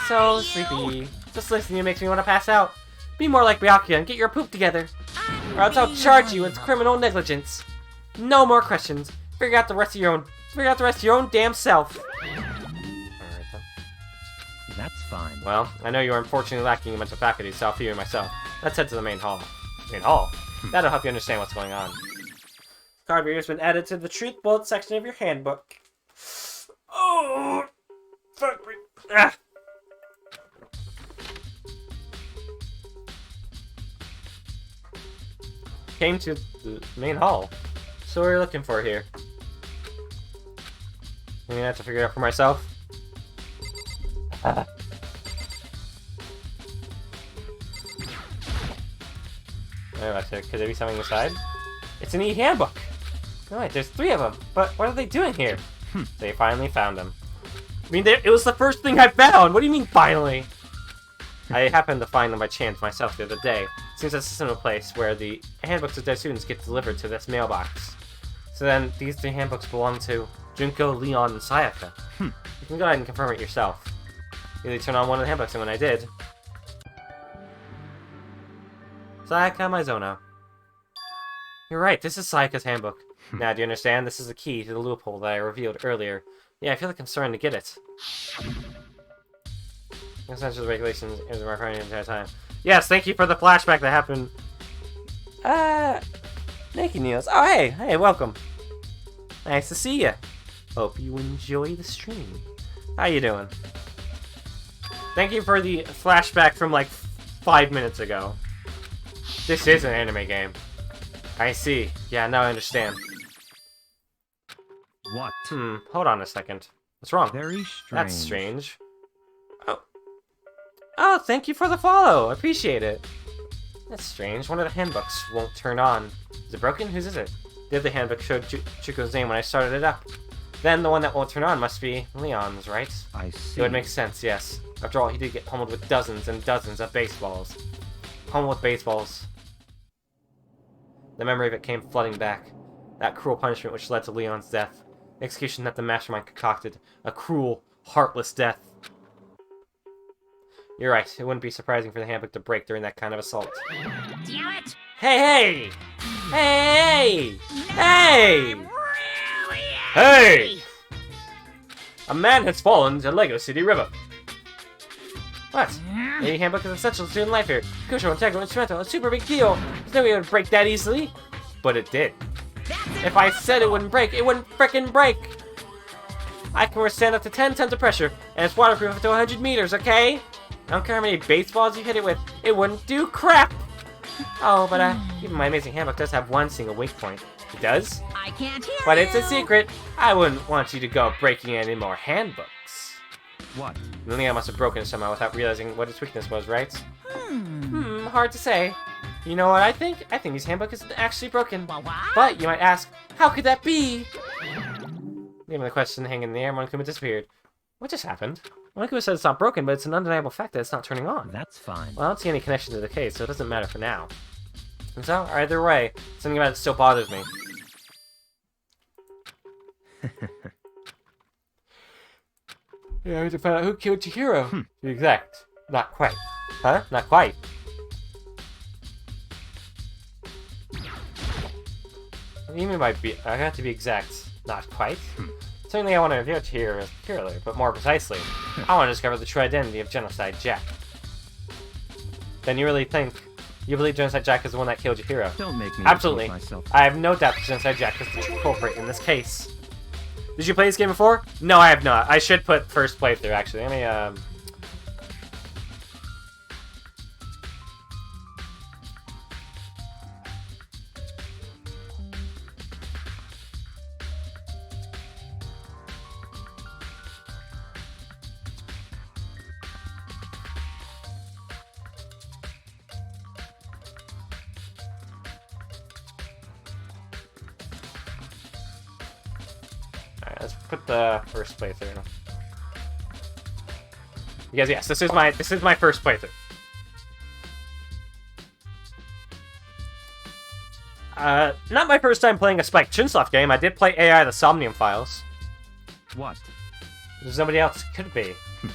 So sleepy. Just listening to you makes me want to pass out. Be more like Byakuya and get your poop together. Or else I'll charge you with criminal negligence. No more questions. Figure out the rest of your own damn self. Alright then. That's fine. Well, I know you are unfortunately lacking in mental faculty, so I'll figure myself. Let's head to the main hall. Main hall? That'll help you understand what's going on. Card reader's been added to the truth bullet section of your handbook. Oh! Fuck me. Ah! Came to the main hall. So what are you looking for here? I have to figure it out for myself. Could there be something inside? It's an e-handbook! No, wait, there's 3 of them. But what are they doing here? They finally found them. I mean, it was the first thing I found! What do you mean, finally? I happened to find them by chance myself the other day. Seems that's a similar place where the handbooks of dead students get delivered to this mailbox. So then, these 3 handbooks belong to Junko, Leon, and Sayaka. You can go ahead and confirm it yourself. You turn on one of the handbooks, and when I did... Sayaka Mizono. You're right, this is Sayaka's handbook. Now, do you understand? This is the key to the loophole that I revealed earlier. Yeah, I feel like I'm starting to get it. Essential the regulations is my primary the entire time. Yes, thank you for the flashback that happened. Naked News. Oh, hey, welcome. Nice to see you. Hope you enjoy the stream. How you doing? Thank you for the flashback from like 5 minutes ago. This is an anime game. I see. Yeah, now I understand. What? Hold on a second. What's wrong? Very strange. That's strange. Oh, thank you for the follow. I appreciate it. That's strange. One of the handbooks won't turn on. Is it broken? Whose is it? The other handbook showed Chuko's name when I started it up. Then the one that won't turn on must be Leon's, right? I see. It would make sense, yes. After all, he did get pummeled with dozens and dozens of baseballs. Pummeled with baseballs. The memory of it came flooding back. That cruel punishment which led to Leon's death. Execution that the mastermind concocted. A cruel, heartless death. You're right. It wouldn't be surprising for the handbook to break during that kind of assault. Damn it! Hey! Hey! Hey! I'm really Hey! angry. A man has fallen to Lego City River. What? The handbook is essential to student life here. Crucial, integral, instrumental, a super big deal. There's no way it would break that easily. But it did. If I said it wouldn't break, it wouldn't frickin' break. I can withstand up to 10 tons of pressure, and it's waterproof up to 100 meters, okay? I don't care how many baseballs you hit it with, it wouldn't do crap! Oh, but even my amazing handbook does have one single weak point. It does? I can't hear But it's a you. secret. I wouldn't want you to go breaking any more handbooks. What? Leon must have broken it somehow without realizing what its weakness was, right? Hard to say. You know what I think? I think his handbook is actually broken. What? But you might ask, how could that be? Leaving the question hanging in the air, Monokuma disappeared. What just happened? Monokuma said it's not broken, but it's an undeniable fact that it's not turning on. That's fine. Well, I don't see any connection to the case, so it doesn't matter for now. And so, either way, something about it still bothers me. Yeah, I have to find out who killed Chihiro. To be exact. Not quite. Huh? Not quite. What do you mean by I have to be exact? Not quite? Certainly I want to reveal Chihiro purely, but more precisely, I want to discover the true identity of Genocide Jack. Then you really think you believe Genocide Jack is the one that killed Chihiro? Don't make me Absolutely. repeat myself. I have no doubt that Genocide Jack is the true culprit in this case. Did you play this game before? No, I have not. I should put first playthrough, actually. Let me, Alright, let's put the first playthrough. Because yes, this is my first playthrough. Not my first time playing a Spike Chunsoft game. I did play AI the Somnium Files. What? There's nobody else. Could be.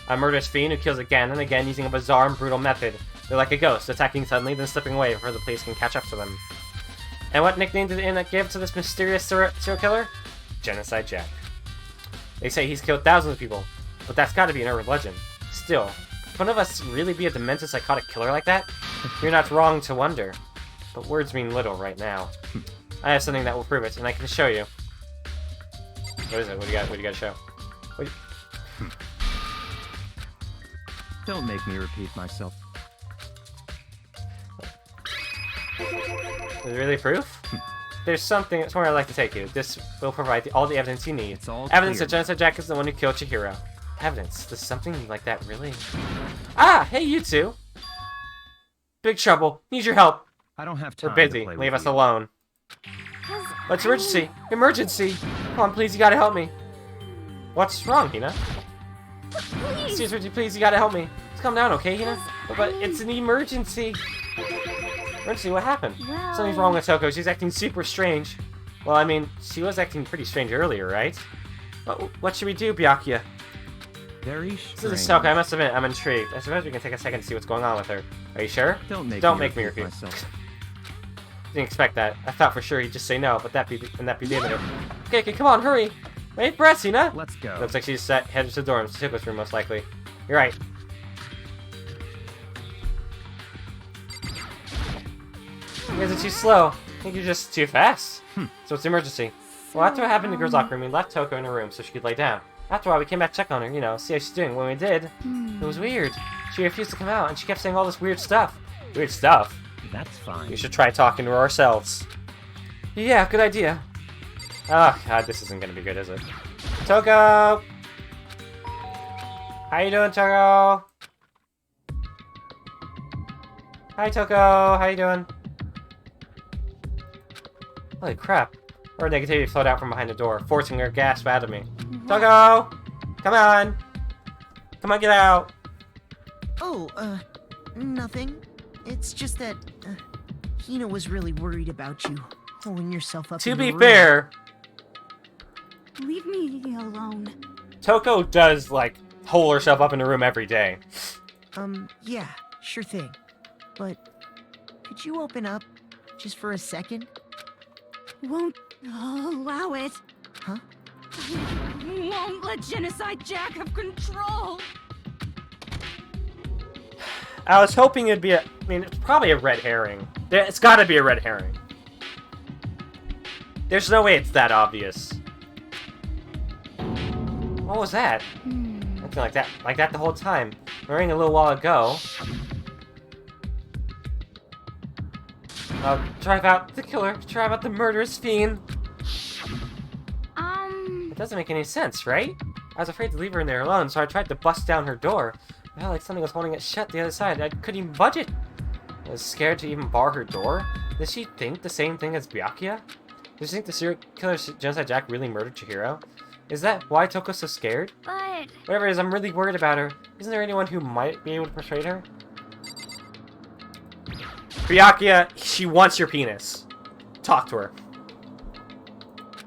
A murderous fiend who kills again and again using a bizarre and brutal method. They're like a ghost, attacking suddenly, then slipping away before the police can catch up to them. And what nickname did the internet give to this mysterious serial killer? Genocide Jack. They say he's killed thousands of people, but that's gotta be an urban legend. Still, could one of us really be a demented psychotic killer like that? You're not wrong to wonder. But words mean little right now. I have something that will prove it, and I can show you. What is it? What do you got to show? Don't make me repeat myself. Is it really proof? there's somewhere I'd like to take you. This will provide all the evidence you need. It's all Evidence clear. that Genocide Jack is the one who killed Chihiro. Evidence? Does something like that really... Ah! Hey, you two! Big trouble. Need your help. I don't have time We're to busy. play Leave with us you. alone. What's emergency? Emergency! Come on, please, you gotta help me. What's wrong, Hina? Please. Seriously, please, you gotta help me. Just calm down, okay, Hina? Yes, But I- it's an emergency. Emergency, what happened? Well- Something's wrong with Toko. She's acting super strange. Well, I mean, she was acting pretty strange earlier, right? What should we do, Byakuya? Very This strange. is Toko. I must admit, I'm intrigued. I suppose we can take a second to see what's going on with her. Are you sure? Don't make me repeat myself. Didn't expect that. I thought for sure he'd just say no, but that'd be the end of it. Okay, come on, hurry. Wait for us, Hina. Let's go. Looks like she's headed to the dorms. Toko's room, most likely. You're right. You guys are too slow. I think you're just too fast. So it's an emergency. Well, after what happened in the girls' locker room, we left Toko in her room so she could lay down. After a while, we came back to check on her, you know, see how she's doing. When we did, it was weird. She refused to come out, and she kept saying all this weird stuff. Weird stuff? That's fine. We should try talking to her ourselves. Yeah, good idea. Oh, God, this isn't gonna be good, is it? Toko! How you doing, Toko? Hi, Toko. How you doing? Holy crap. Her negativity flowed out from behind the door, forcing her to gasp out of me. Toko! Come on! Come on, get out! Oh, nothing. It's just that, Hina was really worried about you, holding yourself up To in be your room. fair, Leave me alone. Toko does, like, hole herself up in her room every day. Yeah, sure thing. But, could you open up, just for a second? Won't allow it. Huh? I won't let Genocide Jack have control. I was hoping it'd be I mean, it's probably a red herring. It's gotta be a red herring. There's no way it's that obvious. What was that? Something like that the whole time. Wearing a little while ago. Drive out the killer. Drive out the murderous fiend. It doesn't make any sense, right? I was afraid to leave her in there alone, so I tried to bust down her door. I felt like something was holding it shut the other side. I couldn't even budge it. I was scared to even bar her door. Does she think the same thing as Byakuya? Does she think the serial killer Genocide Jack really murdered Chihiro? Is that why Toko's so scared? But Whatever it is, I'm really worried about her. Isn't there anyone who might be able to persuade her? Byakuya, she wants your penis. Talk to her.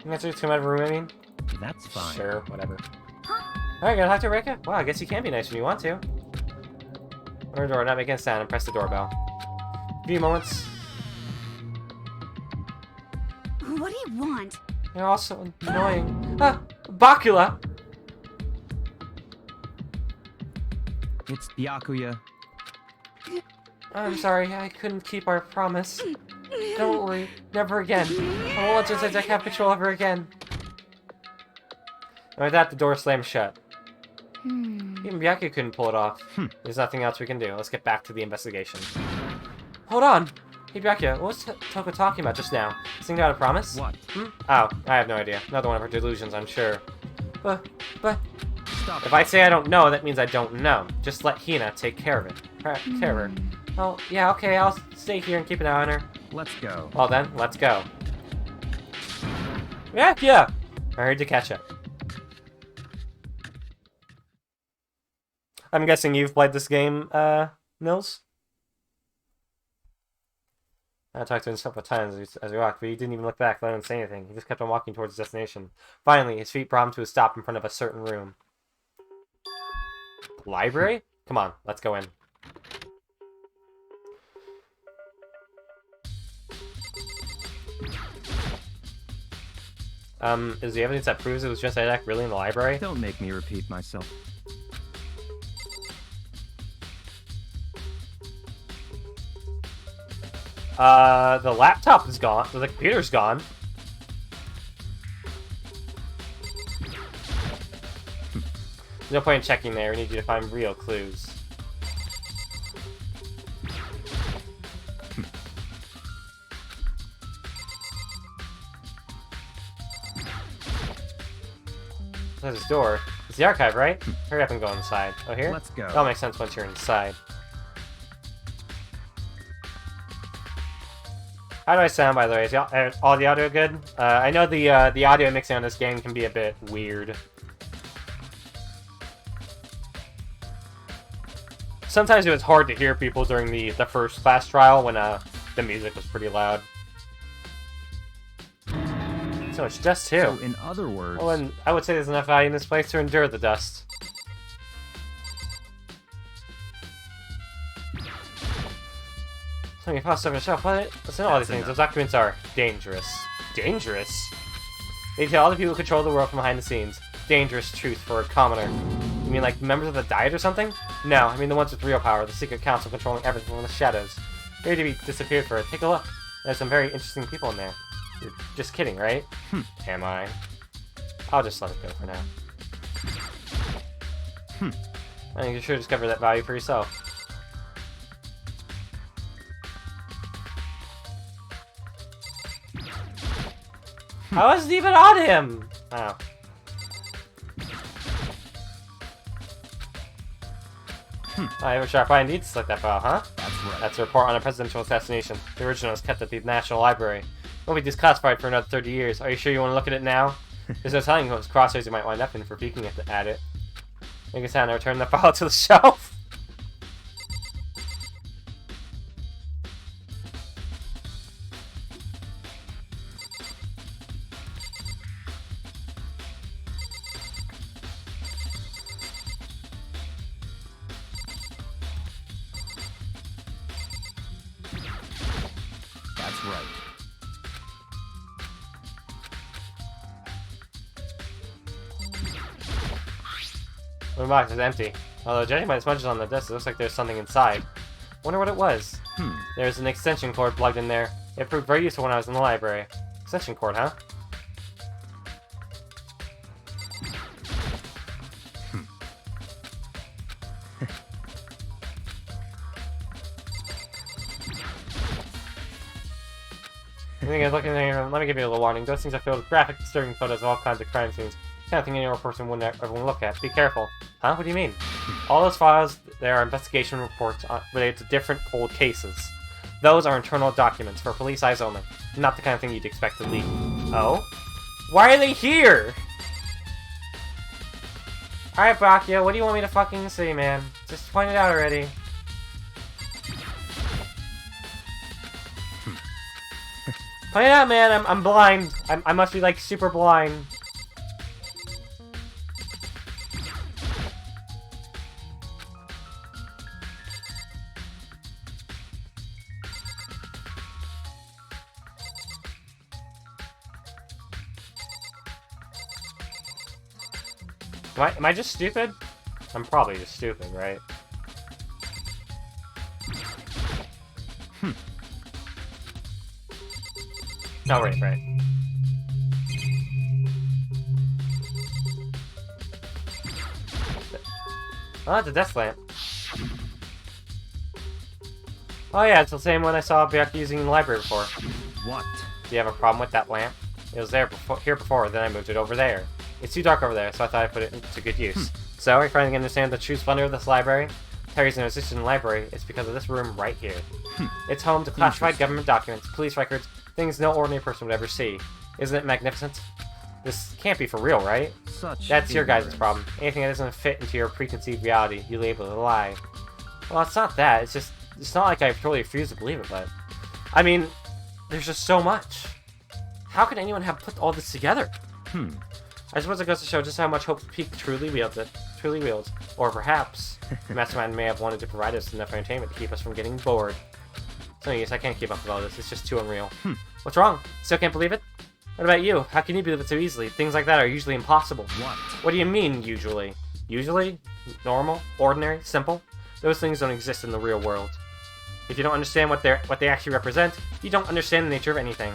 You want her to come out of her room, I mean? That's fine. Sure, whatever. Alright, gonna talk to Rika? Wow, I guess you can be nice when you want to. Open her door, not making a sound, and press the doorbell. A few moments. what do you want? You're also annoying. Ah! Bakula! It's Byakuya. I'm sorry, I couldn't keep our promise. Don't worry, never again. I won't let Genocide Jack have control of her again. And with that, the door slammed shut. Even Byakuya couldn't pull it off. There's nothing else we can do. Let's get back to the investigation. Hold on! Hey Byakuya, what was Toko talking about just now? Something about a promise? What? Oh, I have no idea. Another one of her delusions, I'm sure. But... Stop. If I say I don't know, that means I don't know. Just let Hina take care of it. Care of her. Oh, yeah, okay, I'll stay here and keep an eye on her. Let's go. Well then, let's go. Yeah! I heard you catch up. I'm guessing you've played this game, Nils? I talked to him several times as we walked, but he didn't even look back, let him say anything. He just kept on walking towards his destination. Finally, his feet brought him to a stop in front of a certain room. Library? Come on, let's go in. Is the evidence that proves it was just Isaac really in the library? Don't make me repeat myself. The laptop is gone. The computer's gone. No point in checking there. We need you to find real clues. There's this door. It's the archive, right? Hurry up and go inside. Oh, here? Let's go. That'll make sense once you're inside. How do I sound, by the way? Is all the audio good? I know the audio mixing on this game can be a bit weird. Sometimes it was hard to hear people during the first class trial when the music was pretty loud. So much dust, too. So, in other words... Oh, and I would say there's enough value in this place to endure the dust. Something you found stuff on the shelf. What's in all these things? Those documents are dangerous. Dangerous? They tell all the people who control the world from behind the scenes. Dangerous truth for a commoner. You mean like members of the Diet or something? No, I mean the ones with real power, the secret council controlling everything from the shadows. Ready to be disappeared for it. Take a look. There's some very interesting people in there. You're just kidding, right? Am I? I'll just let it go for now. I think you should discover that value for yourself. I wasn't even on him! Oh. I have a sharp eye indeed to select that file, huh? That's right. That's a report on a presidential assassination. The original is kept at the National Library. Won't be declassified for another 30 years. Are you sure you want to look at it now? There's no telling whose crossroads you might wind up in for peeking at it. Make a sound and return the file to the shelf. That's right. The box is empty. Although judging by the smudges on the desk, it looks like there's something inside. Wonder what it was. There's an extension cord plugged in there. It proved very useful when I was in the library. Extension cord, huh? Let me give you a little warning. Those things are filled with graphic, disturbing photos of all kinds of crime scenes. The kind of thing any other person wouldn't ever look at. Be careful. Huh? What do you mean? All those files, there are investigation reports related to different cold cases. Those are internal documents for police eyes only. Not the kind of thing you'd expect to leak. Oh? Why are they here? Alright, Bakio, what do you want me to fucking say, man? Just point it out already. Point it out, man. I'm blind. I must be, like, super blind. Am I just stupid? I'm probably just stupid, right? No, right. Oh, it's a desk lamp. Oh yeah, it's the same one I saw Byakuya using in the library before. What? Do you have a problem with that lamp? It was there here before, then I moved it over there. It's too dark over there, so I thought I'd put it to good use. So, are you finally understand the true splendor of this library? Terry's no existence in the library. It's because of this room right here. It's home to classified government documents, police records, things no ordinary person would ever see. Isn't it magnificent? This can't be for real, right? That's your guys' problem. Anything that doesn't fit into your preconceived reality, you label it a lie. Well, it's not that. It's just, it's not like I totally refuse to believe it, but... I mean, there's just so much. How could anyone have put all this together? I suppose it goes to show just how much Hope's Peak truly wields. Or perhaps, the Mastermind may have wanted to provide us enough entertainment to keep us from getting bored. So yes, I can't keep up with all this. It's just too unreal. What's wrong? Still can't believe it? What about you? How can you believe it so easily? Things like that are usually impossible. What do you mean, usually? Usually? Normal? Ordinary? Simple? Those things don't exist in the real world. If you don't understand what they actually represent, you don't understand the nature of anything.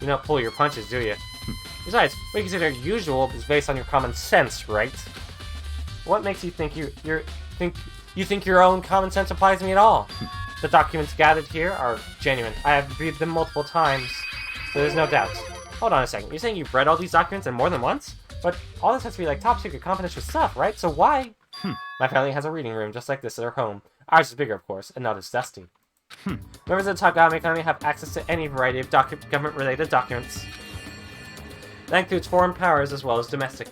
You don't pull your punches, do you? Besides, what you consider usual is based on your common sense, right? What makes you think you think your own common sense applies to me at all? The documents gathered here are genuine. I have read them multiple times, so there's no doubt. Hold on a second. You're saying you've read all these documents and more than once? But all this has to be like top secret confidential stuff, right? So why? My family has a reading room just like this at our home. Ours is bigger, of course, and not as dusty. Members of the Tagami family have access to any variety of government-related documents. That includes foreign powers as well as domestic.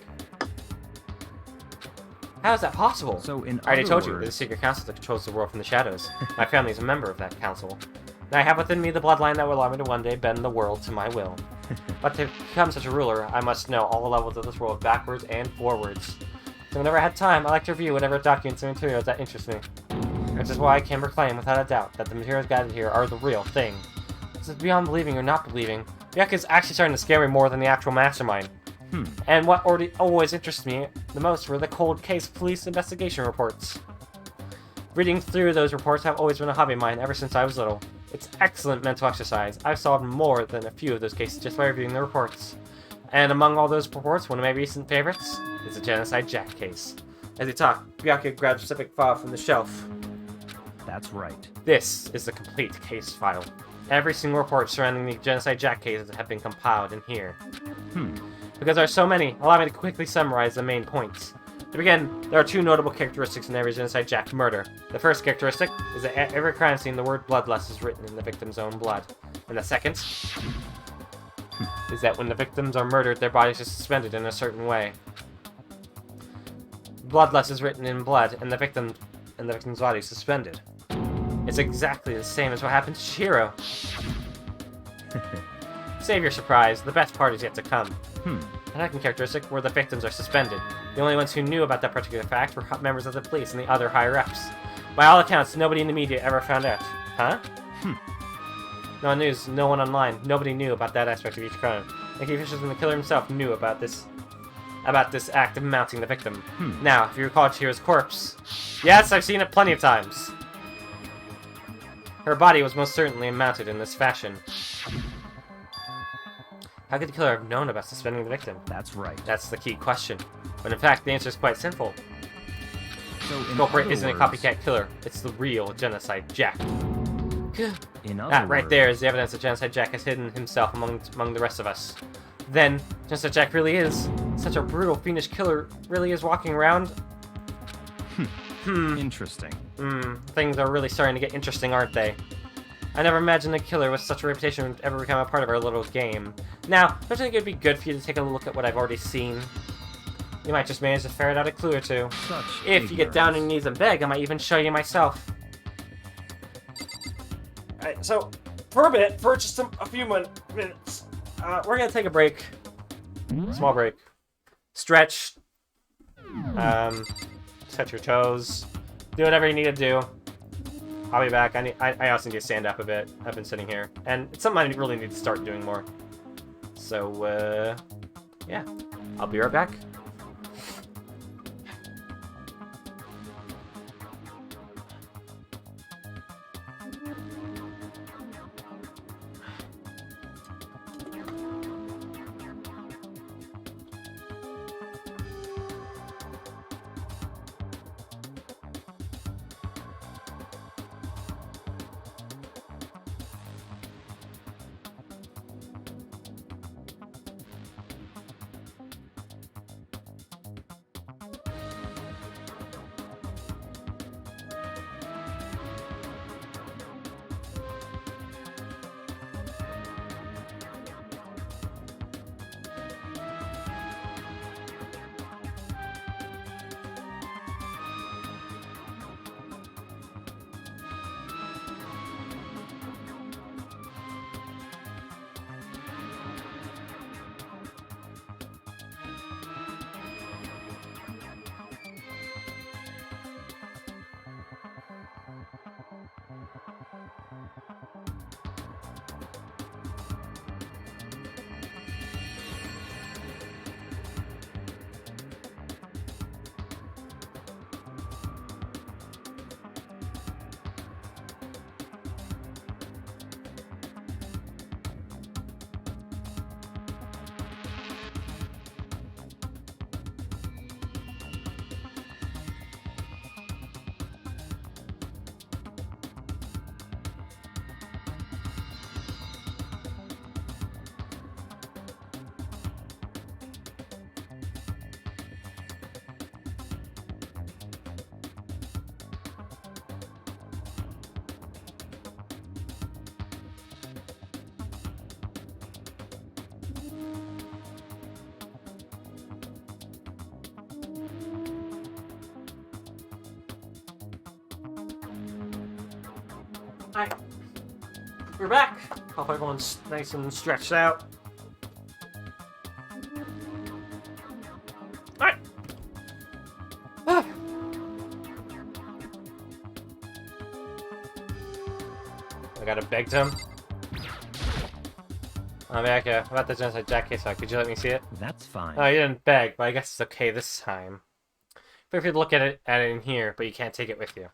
How is that possible? So in I already other told you, there's a words- secret council that controls the world from the shadows. My family is a member of that council. And I have within me the bloodline that will allow me to one day bend the world to my will. But to become such a ruler, I must know all the levels of this world backwards and forwards. So whenever I had time, I like to review whatever documents and materials that interest me. Which is why I can proclaim without a doubt that the materials gathered here are the real thing. This is beyond believing or not believing. Yuck is actually starting to scare me more than the actual mastermind. And what always interested me the most were the cold case police investigation reports. Reading through those reports have always been a hobby of mine ever since I was little. It's excellent mental exercise. I've solved more than a few of those cases just by reviewing the reports. And among all those reports, one of my recent favorites is the Genocide Jack case. As we talk, Byakuya grabs a specific file from the shelf. That's right. This is the complete case file. Every single report surrounding the Genocide Jack cases have been compiled in here. Because there are so many, allow me to quickly summarize the main points. To begin, there are two notable characteristics in every Genocide Jack murder. The first characteristic is that at every crime scene the word bloodlust is written in the victim's own blood. And the second is that when the victims are murdered, their bodies are suspended in a certain way. Bloodlust is written in blood, and the victim's body is suspended. It's exactly the same as what happened to Shiro. Save your surprise, the best part is yet to come. The second characteristic were the victims are suspended. The only ones who knew about that particular fact were members of the police and the other higher-ups. By all accounts, nobody in the media ever found out. Huh? No one news, no one online, nobody knew about that aspect of each crime. And key officials and the killer himself knew about this act of mounting the victim. Now, if you recall Chihiro's corpse... Yes, I've seen it plenty of times! Her body was most certainly mounted in this fashion. How could the killer have known about suspending the victim? That's right. That's the key question. When in fact, the answer is quite simple. So in Culprit other isn't a words- copycat killer, it's the real Genocide Jack. In other That right there words- is the evidence that Genocide Jack has hidden himself among the rest of us. Then, Genocide Jack really is such a brutal, fiendish killer, really is walking around. Interesting. Things are really starting to get interesting, aren't they? I never imagined a killer with such a reputation would ever become a part of our little game. Now, don't you think it'd be good for you to take a look at what I've already seen? You might just manage to ferret out a clue or two. Such If you get down on your ignorance. knees and beg, I might even show you myself. Alright, so, for a bit, for just a few minutes, we're gonna take a break. Small break. Stretch. Touch your toes. Do whatever you need to do. I'll be back. I also need to stand up a bit. I've been sitting here. And it's something I really need to start doing more. So, yeah. I'll be right back. Alright. We're back. Hope everyone's nice and stretched out. Alright. I gotta beg him. I'm back about the Genocide Jack case. Could you let me see it? That's fine. Oh, you didn't beg, but I guess it's okay this time. Feel free to look at it in here, but you can't take it with you.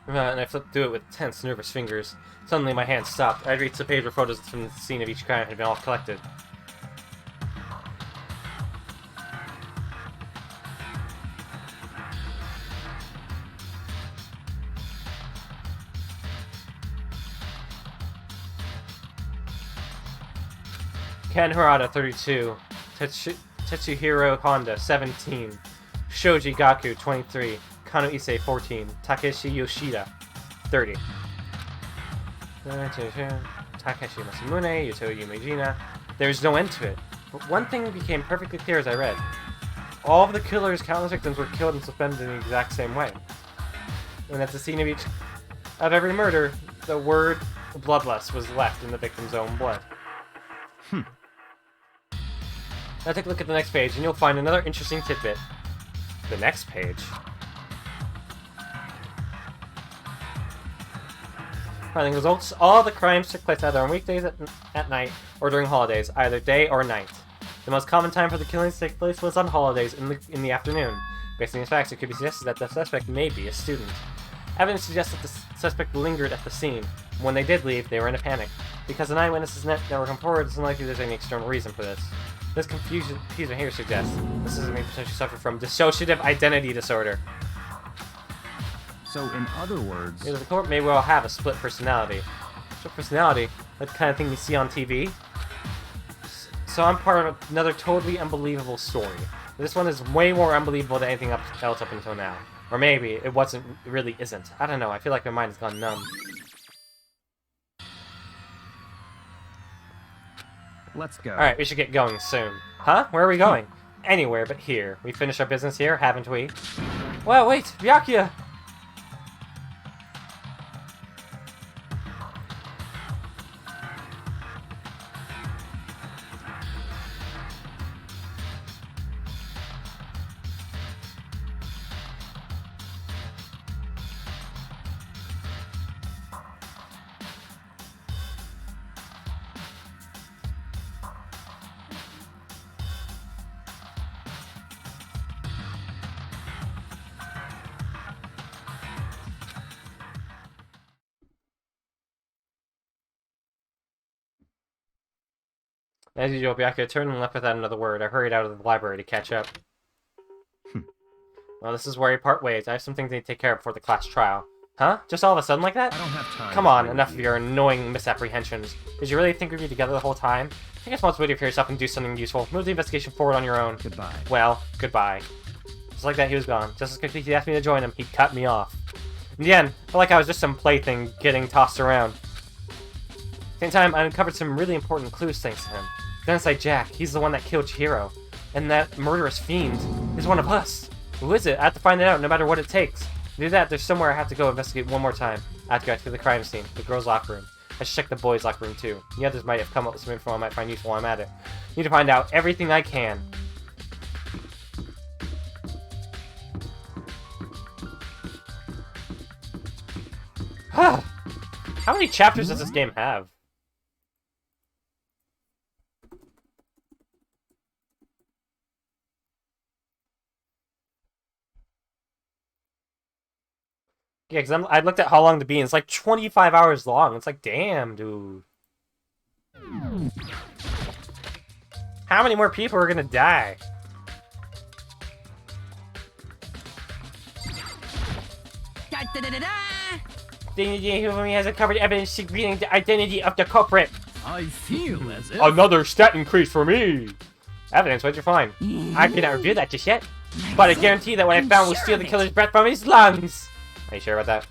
And I flipped through it with tense, nervous fingers. Suddenly, my hand stopped. I'd reached the page where photos from the scene of each crime had been all collected. Ken Harada, 32. Tetsuhiro Honda, 17. Shoji Gaku, 23. Kano Issei, 14. Takeshi Yoshida, 30. Takeshi Masamune, Yuto Yumejina. There's no end to it. But one thing became perfectly clear as I read. All of the killer's countless victims were killed and suspended in the exact same way. And at the scene of every murder, the word bloodlust was left in the victim's own blood. Now take a look at the next page, and you'll find another interesting tidbit. The next page. Finding results, all the crimes took place either on weekdays at night or during holidays, either day or night. The most common time for the killings to take place was on holidays in the afternoon. Based on these facts, it could be suggested that the suspect may be a student. Evidence suggests that the suspect lingered at the scene. When they did leave, they were in a panic. Because an eyewitness's network come forward, it's unlikely there's any external reason for this. This confusion here suggests this is may potentially suffer from dissociative identity disorder. So, in other words... The court may well have a split personality. Split personality? That kind of thing you see on TV? So I'm part of another totally unbelievable story. This one is way more unbelievable than anything else up until now. Or maybe it really isn't. I don't know, I feel like my mind has gone numb. Let's go. Alright, we should get going soon. Huh? Where are we going? Anywhere but here. We finished our business here, haven't we? Well, wait! Byakuya! As usual, Byakuya turned and left without another word. I hurried out of the library to catch up. Well, this is where we part ways. I have some things I need to take care of before the class trial. Huh? Just all of a sudden like that? I don't have time. Come on, enough of your annoying misapprehensions. Did you really think we'd be together the whole time? Take responsibility for yourself and do something useful. Move the investigation forward on your own. Goodbye. Well, goodbye. Just like that, he was gone. Just as quickly as he asked me to join him, he cut me off. In the end, I felt like I was just some plaything getting tossed around. At the same time, I uncovered some really important clues thanks to him. Genocide Jack, he's the one that killed Chihiro. And that murderous fiend is one of us. Who is it? I have to find it out no matter what it takes. To do that, there's somewhere I have to go investigate one more time. I have to go to the crime scene, the girls' locker room. I should check the boys' locker room too. The others might have come up with some info I might find useful while I'm at it. I need to find out everything I can. How many chapters does this game have? Yeah, because I looked at how long to be, and it's like 25 hours long. It's like, damn, dude. How many more people are gonna die? Da, da, da, da, da. He has uncovered evidence secreting the identity of the culprit. I feel as if... Another stat increase for me! Evidence, what'd you find? I cannot reveal that just yet, but I guarantee that what I found will steal the killer's breath from his lungs! Are you sure about that?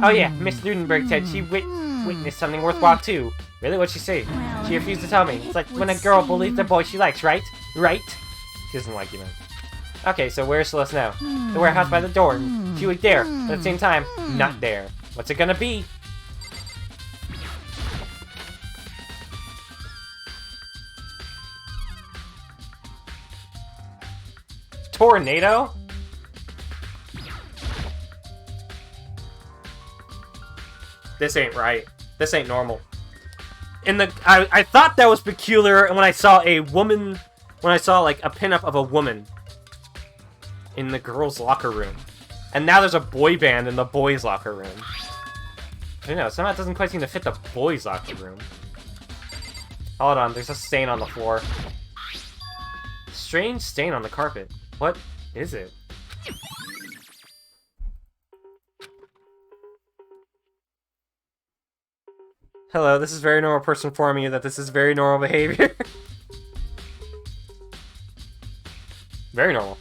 Oh yeah, Miss Ludenberg said she witnessed something worthwhile too. Really? What'd she say? Well, She refused to tell me. It's like when a girl bullies the boy she likes, right? Right? She doesn't like you, man. Okay, so where's Celeste now? The warehouse by the door. Huey there. At the same time, not there. What's it gonna be? Tornado? This ain't right. This ain't normal. I thought that was peculiar when I saw a woman, when I saw like a pinup of a woman in the girls' locker room. And now there's a boy band in the boys' locker room. I don't know, somehow it doesn't quite seem to fit the boys' locker room. Hold on, there's a stain on the floor. Strange stain on the carpet. What is it? Hello, this is very normal person informing you that this is very normal behavior. Very normal.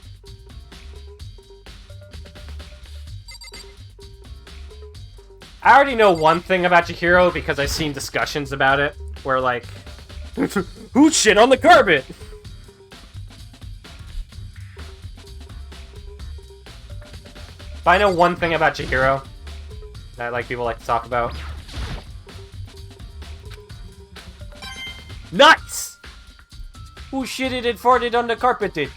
I already know one thing about Chihiro because I've seen discussions about it, where like, who shit on the carpet? But I know one thing about Chihiro that like people like to talk about. Nuts! Who shitted and farted on the carpeted?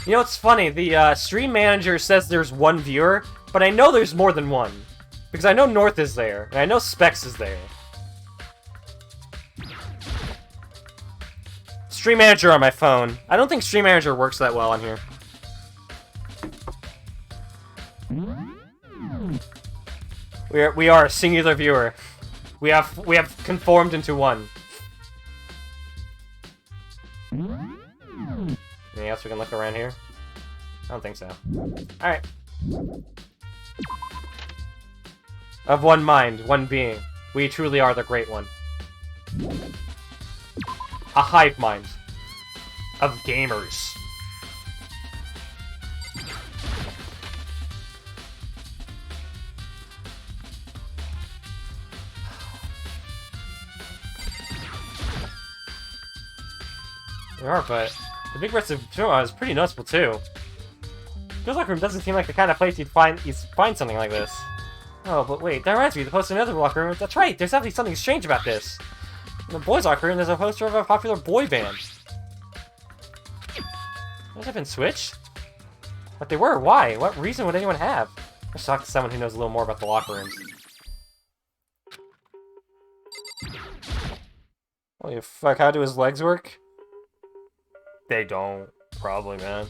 You know, it's funny, the stream manager says there's one viewer, but I know there's more than one. Because I know North is there, and I know Specs is there. Stream manager on my phone. I don't think stream manager works that well on here. We are a singular viewer. We have conformed into one. Anything else we can look around here? I don't think so. Alright. Of one mind, one being. We truly are the Great One. A hive mind. Of gamers. There are, but the big rest of Showa is pretty noticeable too. Girls' locker room doesn't seem like the kind of place you'd find something like this. Oh, but wait, that reminds me, the poster in the other locker room. That's right, there's definitely something strange about this. In the boys' locker room, there's a poster of a popular boy band. Those have been switched? But they were, why? What reason would anyone have? Let's talk to someone who knows a little more about the locker rooms. Holy fuck, how do his legs work? They don't. Probably, man.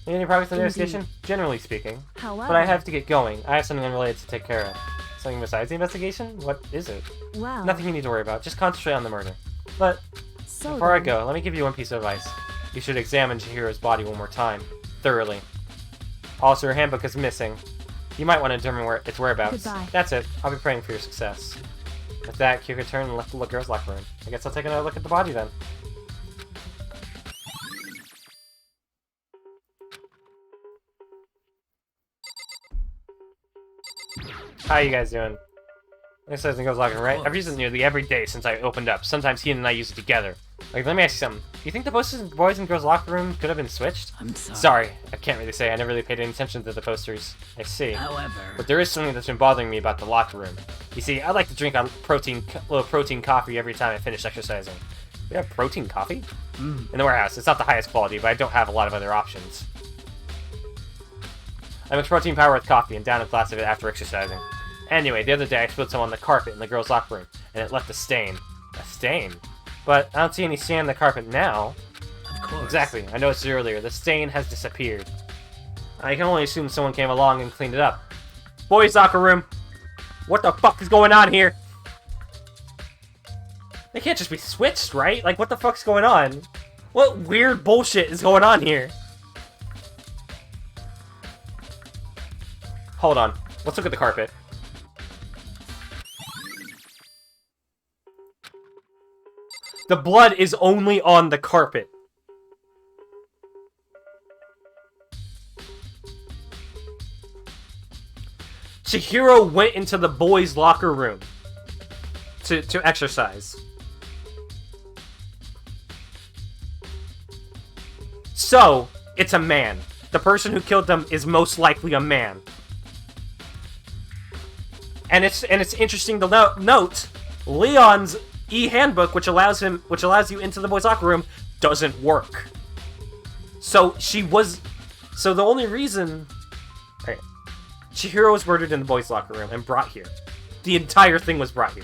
Any progress in the investigation? Generally speaking. However, But I have to get going. I have something unrelated to take care of. Something besides the investigation? What is it? well, Nothing you need to worry about. Just concentrate on the murder. But so before I then- go, let me give you one piece of advice. You should examine Chihiro's body one more time. Thoroughly. Also, her handbook is missing. You might want to determine its whereabouts. Goodbye. That's it. I'll be praying for your success. With that, Kyoko turned and left the girls' locker room. I guess I'll take another look at the body then. How you guys doing? This says in girls' locker room, right? I've used it nearly every day since I opened up. Sometimes he and I use it together. Like, let me ask you something. Do you think the posters in boys and girls' locker room could have been switched? I'm sorry. Sorry, I can't really say. I never really paid any attention to the posters. I see. However, But there is something that's been bothering me about the locker room. You see, I like to drink a little protein coffee every time I finish exercising. We have protein coffee? In the warehouse. It's not the highest quality, but I don't have a lot of other options. I mix protein powder with coffee and down a glass of it after exercising. Anyway, the other day I spilled some on the carpet in the girls' locker room, and it left a stain. A stain? But I don't see any stain on the carpet now. of course. Exactly, I noticed it earlier. The stain has disappeared. I can only assume someone came along and cleaned it up. Boys' locker room! What the fuck is going on here? They can't just be switched, right? Like, what the fuck's going on? What weird bullshit is going on here? Hold on. Let's look at the carpet. The blood is only on the carpet. Chihiro went into the boys' locker room to exercise. So, it's a man. The person who killed them is most likely a man. And it's interesting to note Leon's e-handbook, which allows you into the boys' locker room, doesn't work. So so the only reason, right, Chihiro was murdered in the boys' locker room and brought here. The entire thing was brought here.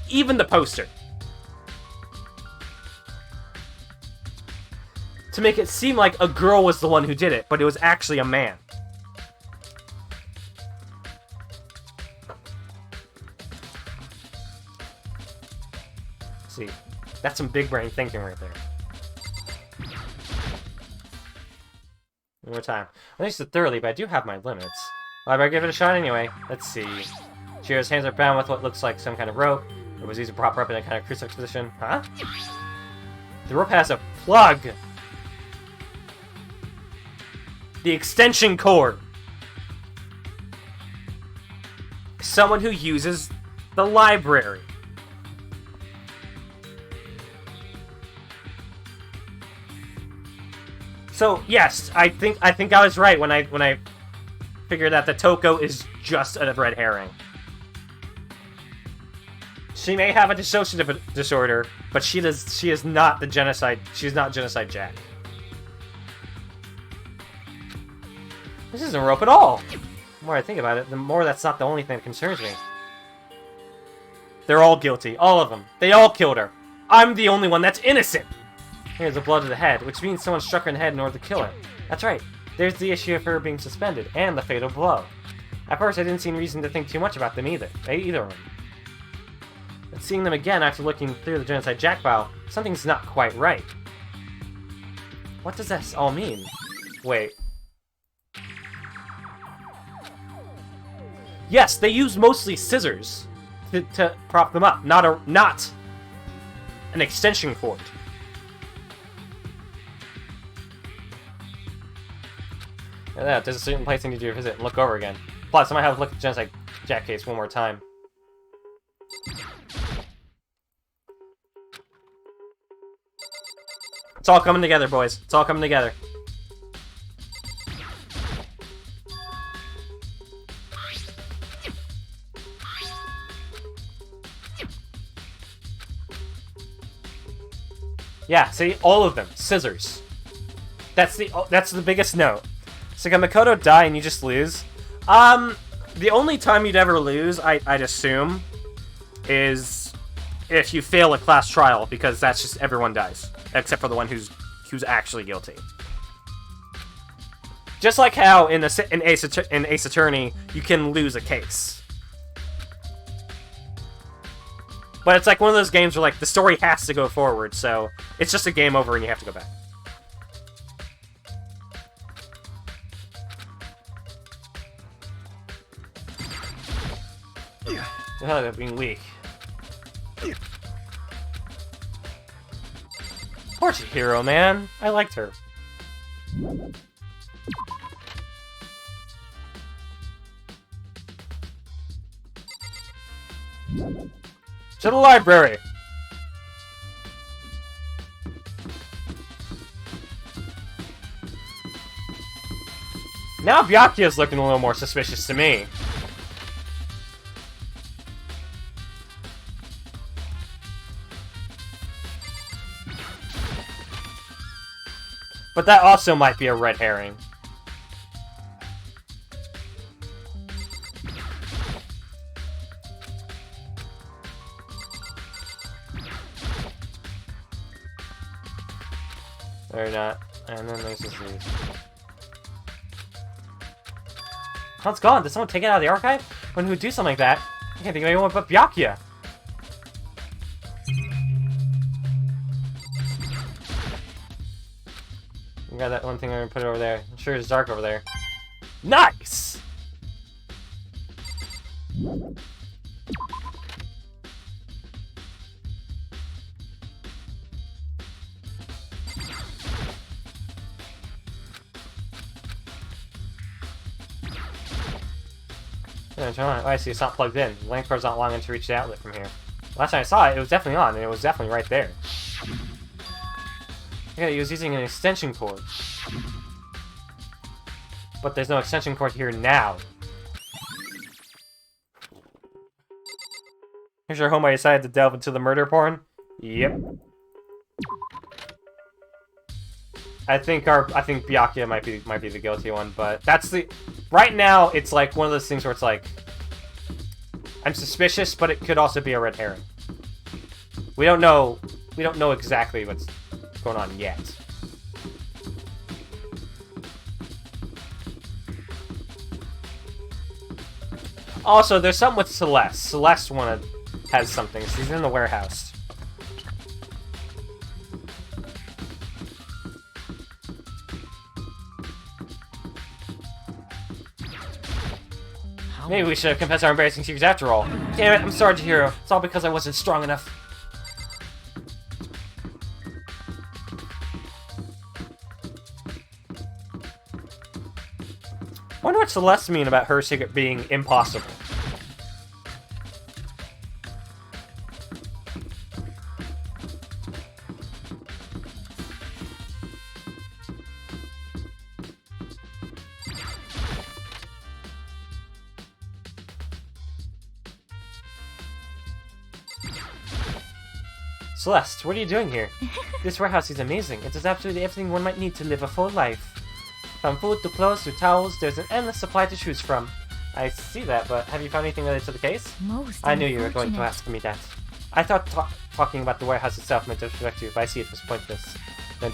Even the poster. To make it seem like a girl was the one who did it, but it was actually a man. See, that's some big brain thinking right there. One more time. I used it thoroughly, but I do have my limits. Well, I better give it a shot anyway. Let's see. Chihiro's hands are bound with what looks like some kind of rope. It was used to prop her up in a kind of crucifix position. Huh? The rope has a plug! The extension cord! Someone who uses the library. So yes, I think I was right when I figured that the Toko is just a red herring. She may have a dissociative disorder, but she is not the genocide. She's not Genocide Jack. This isn't a rope at all. The more I think about it, the more that's not the only thing that concerns me. They're all guilty, all of them. They all killed her. I'm the only one that's innocent. Here's the blood to the head, which means someone struck her in the head in order to kill her. That's right. There's the issue of her being suspended, and the fatal blow. At first, I didn't see any reason to think too much about them either of them. But seeing them again after looking through the Genocide Jack file, something's not quite right. What does this all mean? Wait. Yes, they use mostly scissors to prop them up, not an extension cord. Yeah, there's a certain place I need to visit and look over again. Plus, I might have to look at the Genocide Jack case one more time. It's all coming together, boys. It's all coming together. Yeah, see? All of them. Scissors. That's the biggest note. So can Makoto die and you just lose? The only time you'd ever lose, I'd assume, is if you fail a class trial, because that's just everyone dies. Except for the one who's actually guilty. Just like how in Ace Attorney, you can lose a case. But it's like one of those games where like the story has to go forward, so it's just a game over and you have to go back. Oh, they're being weak. Poor Chihiro, man. I liked her. To the library! Now Byakuya's looking a little more suspicious to me. But that also might be a red herring. Or not. And then there's this leaf. Oh, it's gone. Did someone take it out of the archive? When who would do something like that? I can't think of anyone but Byakuya. You got that one thing I'm gonna put it over there. I'm sure it's dark over there. Nice! Oh, I see. It's not plugged in. The link cord's not long enough to reach the outlet from here. Last time I saw it, it was definitely on, and it was definitely right there. Yeah, he was using an extension cord. But there's no extension cord here now. Here's your home. I decided to delve into the murder porn. Yep. I think Byakuya might be the guilty one, but that's the right now. It's like one of those things where it's like I'm suspicious, but it could also be a red herring. We don't know exactly what's going on yet. Also, there's something with Celeste. Celeste has something. She's in the warehouse. Maybe we should confess our embarrassing secrets after all. Damn it, I'm sorry, Chihiro. It's all because I wasn't strong enough. Wonder what Celeste mean about her secret being impossible. Celeste, what are you doing here? This warehouse is amazing. It has absolutely everything one might need to live a full life. From food to clothes to towels, there's an endless supply to choose from. I see that, but have you found anything related to the case? I knew you were going to ask me that. I thought talking about the warehouse itself meant to distract you, but I see it was pointless. Then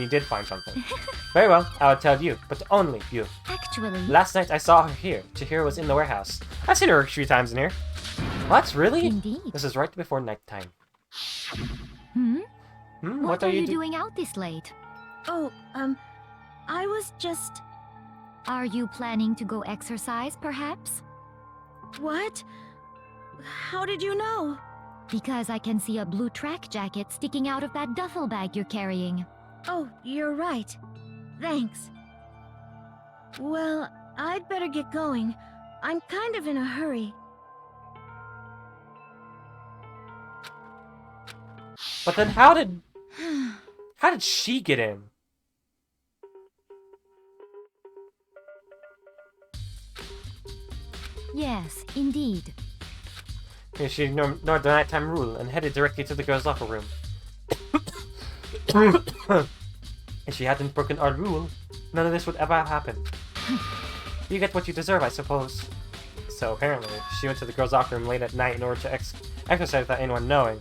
you did find something. Very well, I will tell you, but only you. Actually... Last night I saw her here. Chihiro was in the warehouse. I've seen her a few times in here. What? Really? Indeed. This is right before nighttime. What are you doing out this late? Oh, I was just... Are you planning to go exercise, perhaps? What? How did you know? Because I can see a blue track jacket sticking out of that duffel bag you're carrying. Oh, you're right. Thanks. Well, I'd better get going. I'm kind of in a hurry. But then how did she get in? Yes, indeed. She ignored the nighttime rule and headed directly to the girls' locker room. If she hadn't broken our rule, none of this would ever have happened. You get what you deserve, I suppose. So apparently, she went to the girls' locker room late at night in order to exercise without anyone knowing.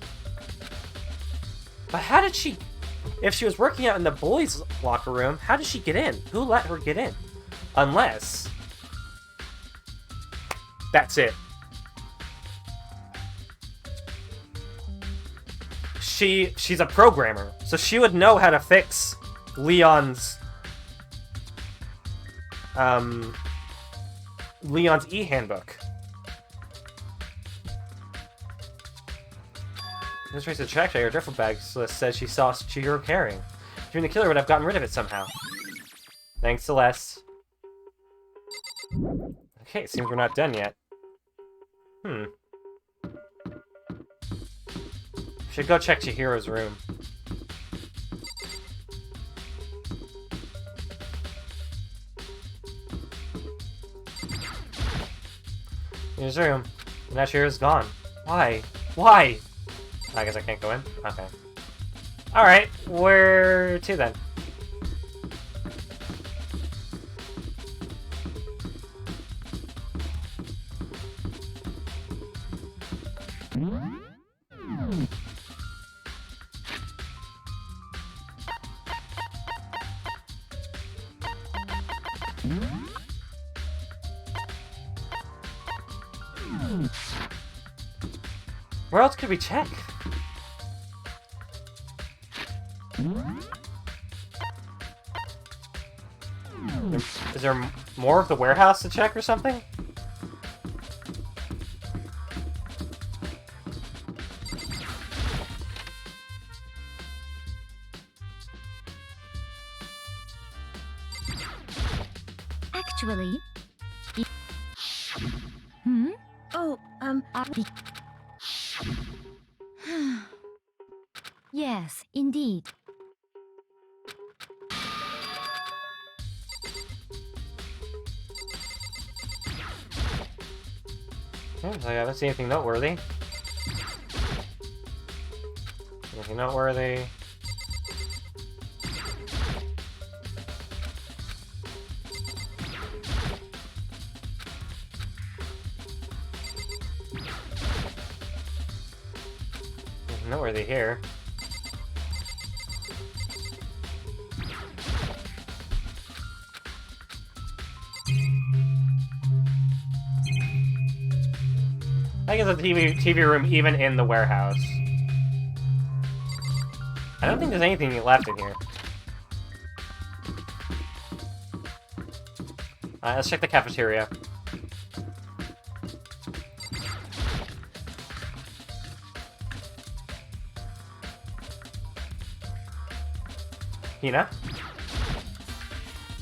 But how did she... If she was working out in the boys' locker room, how did she get in? Who let her get in? Unless... That's it. She's a programmer, so she would know how to fix Leon's e-handbook. This trace of track your duffel bag says she saw Chihiro carrying. Even the killer would have gotten rid of it somehow. Thanks, Celeste. Okay, seems we're not done yet. Should go check Chihiro's room. In his room. And now Chihiro's gone. Why? Why? I guess I can't go in? Okay. Alright, where to then? Where else could we check? Is there more of the warehouse to check or something? Actually... Oh, Yes, indeed. Seems like I haven't seen anything noteworthy. Anything noteworthy? Nothing noteworthy here. I think it's a TV room even in the warehouse. I don't think there's anything left in here. Alright, let's check the cafeteria. Hina?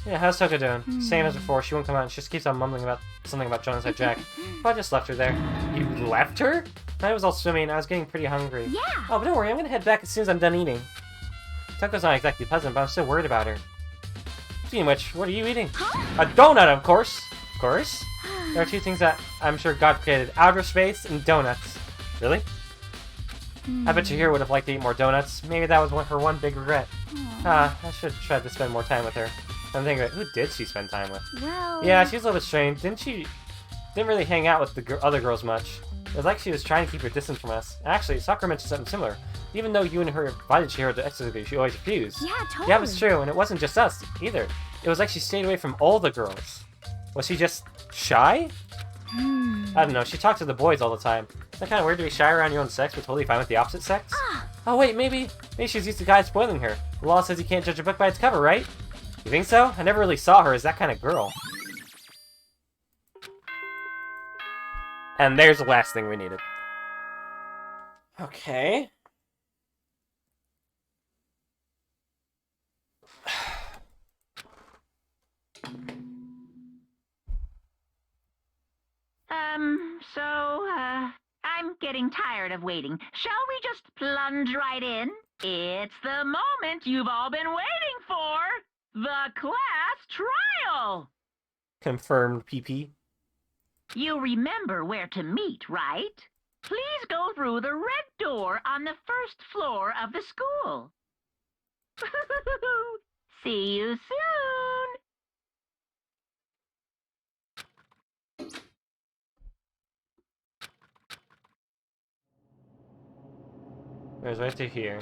Yeah, how's Toka doing? Same as before, she won't come out and she just keeps on mumbling about something about Genocide Jack. I just left her there. You left her? I was all swimming and I was getting pretty hungry. Yeah. Oh, but don't worry, I'm gonna head back as soon as I'm done eating. Toko's not exactly pleasant, but I'm still worried about her. Speaking of which, what are you eating? A donut, of course! Of course? There are two things that I'm sure God created. Outer space and donuts. Really? I bet Chihiro would have liked to eat more donuts. Maybe that was her one big regret. I should have tried to spend more time with her. I'm thinking, who did she spend time with? Well... Yeah, she's a little bit strange. Didn't really hang out with the other girls much. It was like she was trying to keep her distance from us. Actually, Sakura mentioned something similar. Even though you and her invited Chihiro to exercise with you, she always refused. Yeah, totally. Yeah, it's true, and it wasn't just us, either. It was like she stayed away from all the girls. Was she just shy? I don't know, she talked to the boys all the time. Is that kind of weird to be shy around your own sex, but totally fine with the opposite sex? Oh wait, maybe she's used to guys spoiling her. The law says you can't judge a book by its cover, right? You think so? I never really saw her as that kind of girl. And there's the last thing we needed. Okay. I'm getting tired of waiting. Shall we just plunge right in? It's the moment you've all been waiting for! The class trial! Confirmed, PP. You remember where to meet, right? Please go through the red door on the first floor of the school. See you soon! There's right to here.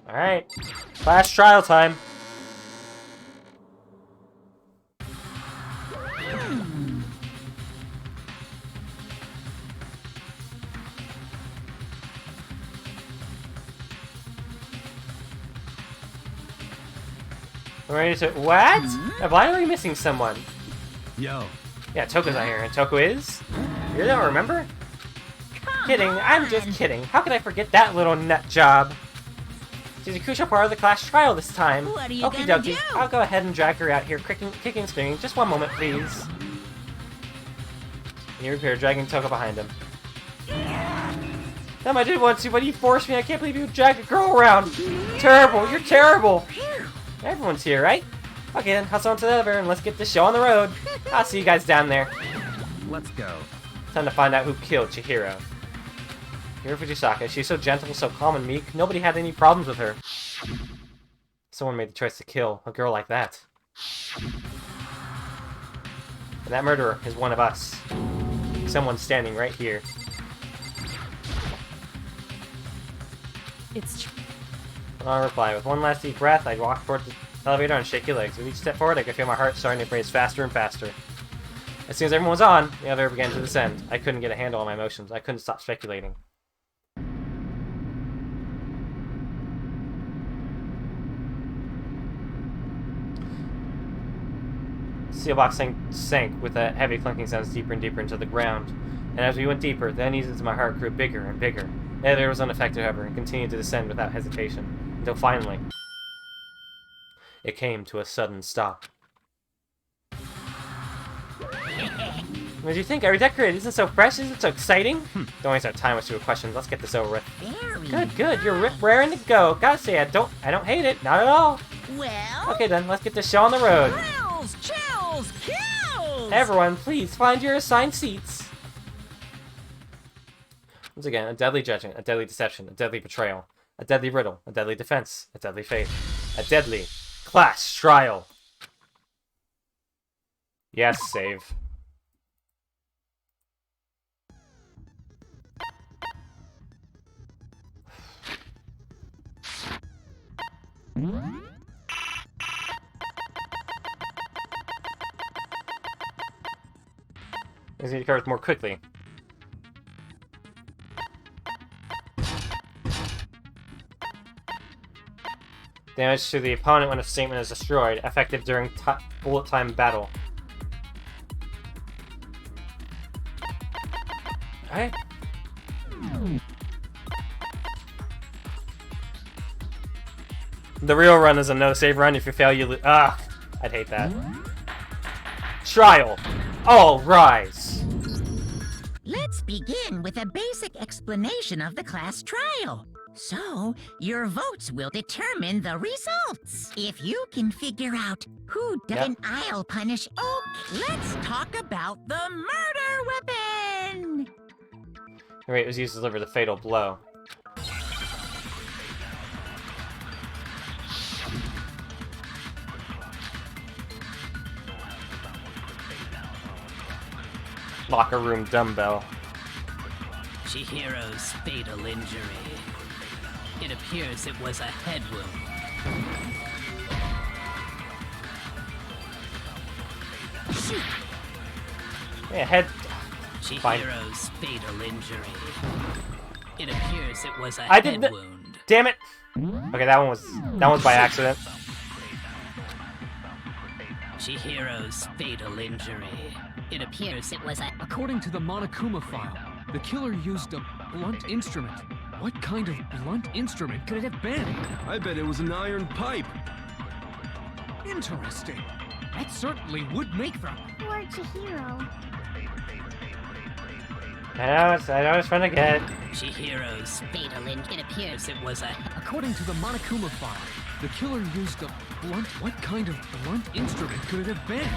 Alright. Class trial time. We're ready to... What? Why are we missing someone? Yo. Yeah, Toko's not here. And Toko is? You don't remember? Kidding. I'm just kidding. How could I forget that little nut job? She's a crucial part of the class trial this time. What are you Okie gonna dokie. do? I'll go ahead and drag her out here, kicking and screaming. Just one moment, please. You appear, dragging Toko behind him. Damn, I did want to, but he forced me. I can't believe you dragged a girl around. Terrible. You're terrible. Everyone's here, right? Okay, then hustle onto the elevator and let's get this show on the road. I'll see you guys down there. Let's go. Time to find out who killed Chihiro. Chihiro Fujisaka. She's so gentle, so calm and meek. Nobody had any problems with her. Someone made the choice to kill a girl like that. And that murderer is one of us. Someone standing right here. It's true. I'll reply. With one last deep breath, I'd walk toward the elevator and shake your legs. With each step forward, I could feel my heart starting to race faster and faster. As soon as everyone was on, the elevator began to descend. I couldn't get a handle on my emotions. I couldn't stop speculating. The steel box sank with a heavy clunking sounds deeper and deeper into the ground. And as we went deeper, the unease in my heart grew bigger and bigger. The elevator was unaffected, however, and continued to descend without hesitation. Until finally, it came to a sudden stop. What do you think? I redecorated. Isn't it so fresh? Isn't it so exciting? Don't waste our time with stupid questions. Let's get this over with. Very Good. You're raring to go. Gotta say, I don't hate it. Not at all. well. Okay then, let's get this show on the road. Thrills, chills, kills. Everyone, please find your assigned seats. Once again, a deadly judgment, a deadly deception, a deadly betrayal, a deadly riddle, a deadly defense, a deadly fate, a deadly class trial. Yes, save. These need cards more quickly. Damage to the opponent when a statement is destroyed, effective during bullet time battle. Alright. The real run is a no-save run. If you fail, you lose. Ah, I'd hate that. Trial. All rise. Let's begin with a basic explanation of the class trial. So, your votes will determine the results. If you can figure out who done, I'll punish. Okay, let's talk about the murder weapon. Right, it was used to deliver the fatal blow. Locker room dumbbell. Chihiro's fatal injury. It appears it was a head wound. Yeah, head. Chihiro's fatal injury. It appears it was a I head did wound. Damn it! Okay, that one's by accident. Chihiro's fatal injury. It appears it was a... According to the Monokuma file, the killer used a blunt instrument. What kind of blunt instrument could it have been? I bet it was an iron pipe. Interesting. That certainly would make for... Poor Chihiro. I know it's fun to get. Chihiro's fatal injury. It appears it was a... According to the Monokuma file, the killer used a blunt... What kind of blunt instrument could it have been?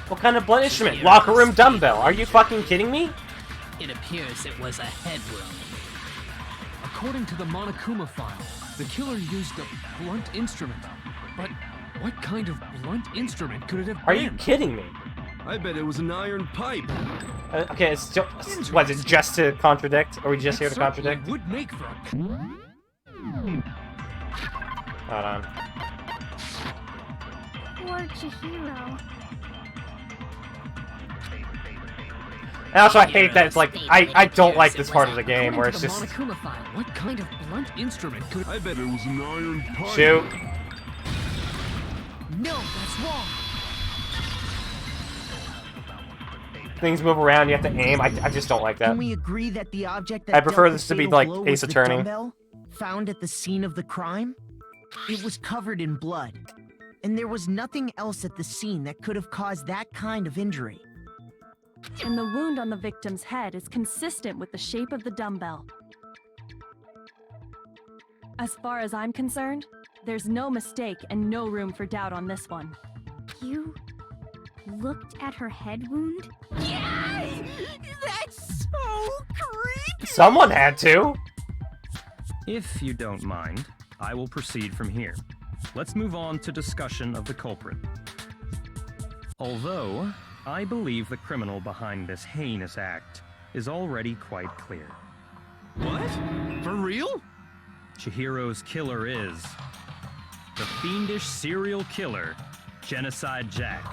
What kind of blunt instrument? Locker room dumbbell. Are you fucking kidding me? It appears it was a head wound. According to the Monokuma file, the killer used a blunt instrument. But what kind of blunt instrument could it have been? Are you kidding me? I bet it was an iron pipe. Okay, it's just, was it just to contradict? Or are we just here to contradict? Would make for a... Hold on. Poor Chihiro. And also, I hate that it's like, I don't like this part of the game where it's just... Monokuma file, what kind of blunt instrument could... I bet it was an iron pipe. Shoot. No, that's wrong. Things move around, you have to aim. I just don't like that. Can we agree that the object that I prefer dealt this the to be fatal like blow Ace was the Attorney. dumbbell found at the scene of the crime? It was covered in blood, and there was nothing else at the scene that could have caused that kind of injury. And the wound on the victim's head is consistent with the shape of the dumbbell. As far as I'm concerned, there's no mistake and no room for doubt on this one. You looked at her head wound? Yay! That's so creepy! Someone had to! If you don't mind, I will proceed from here. Let's move on to discussion of the culprit. Although, I believe the criminal behind this heinous act is already quite clear. What? For real? Chihiro's killer is the fiendish serial killer, Genocide Jack.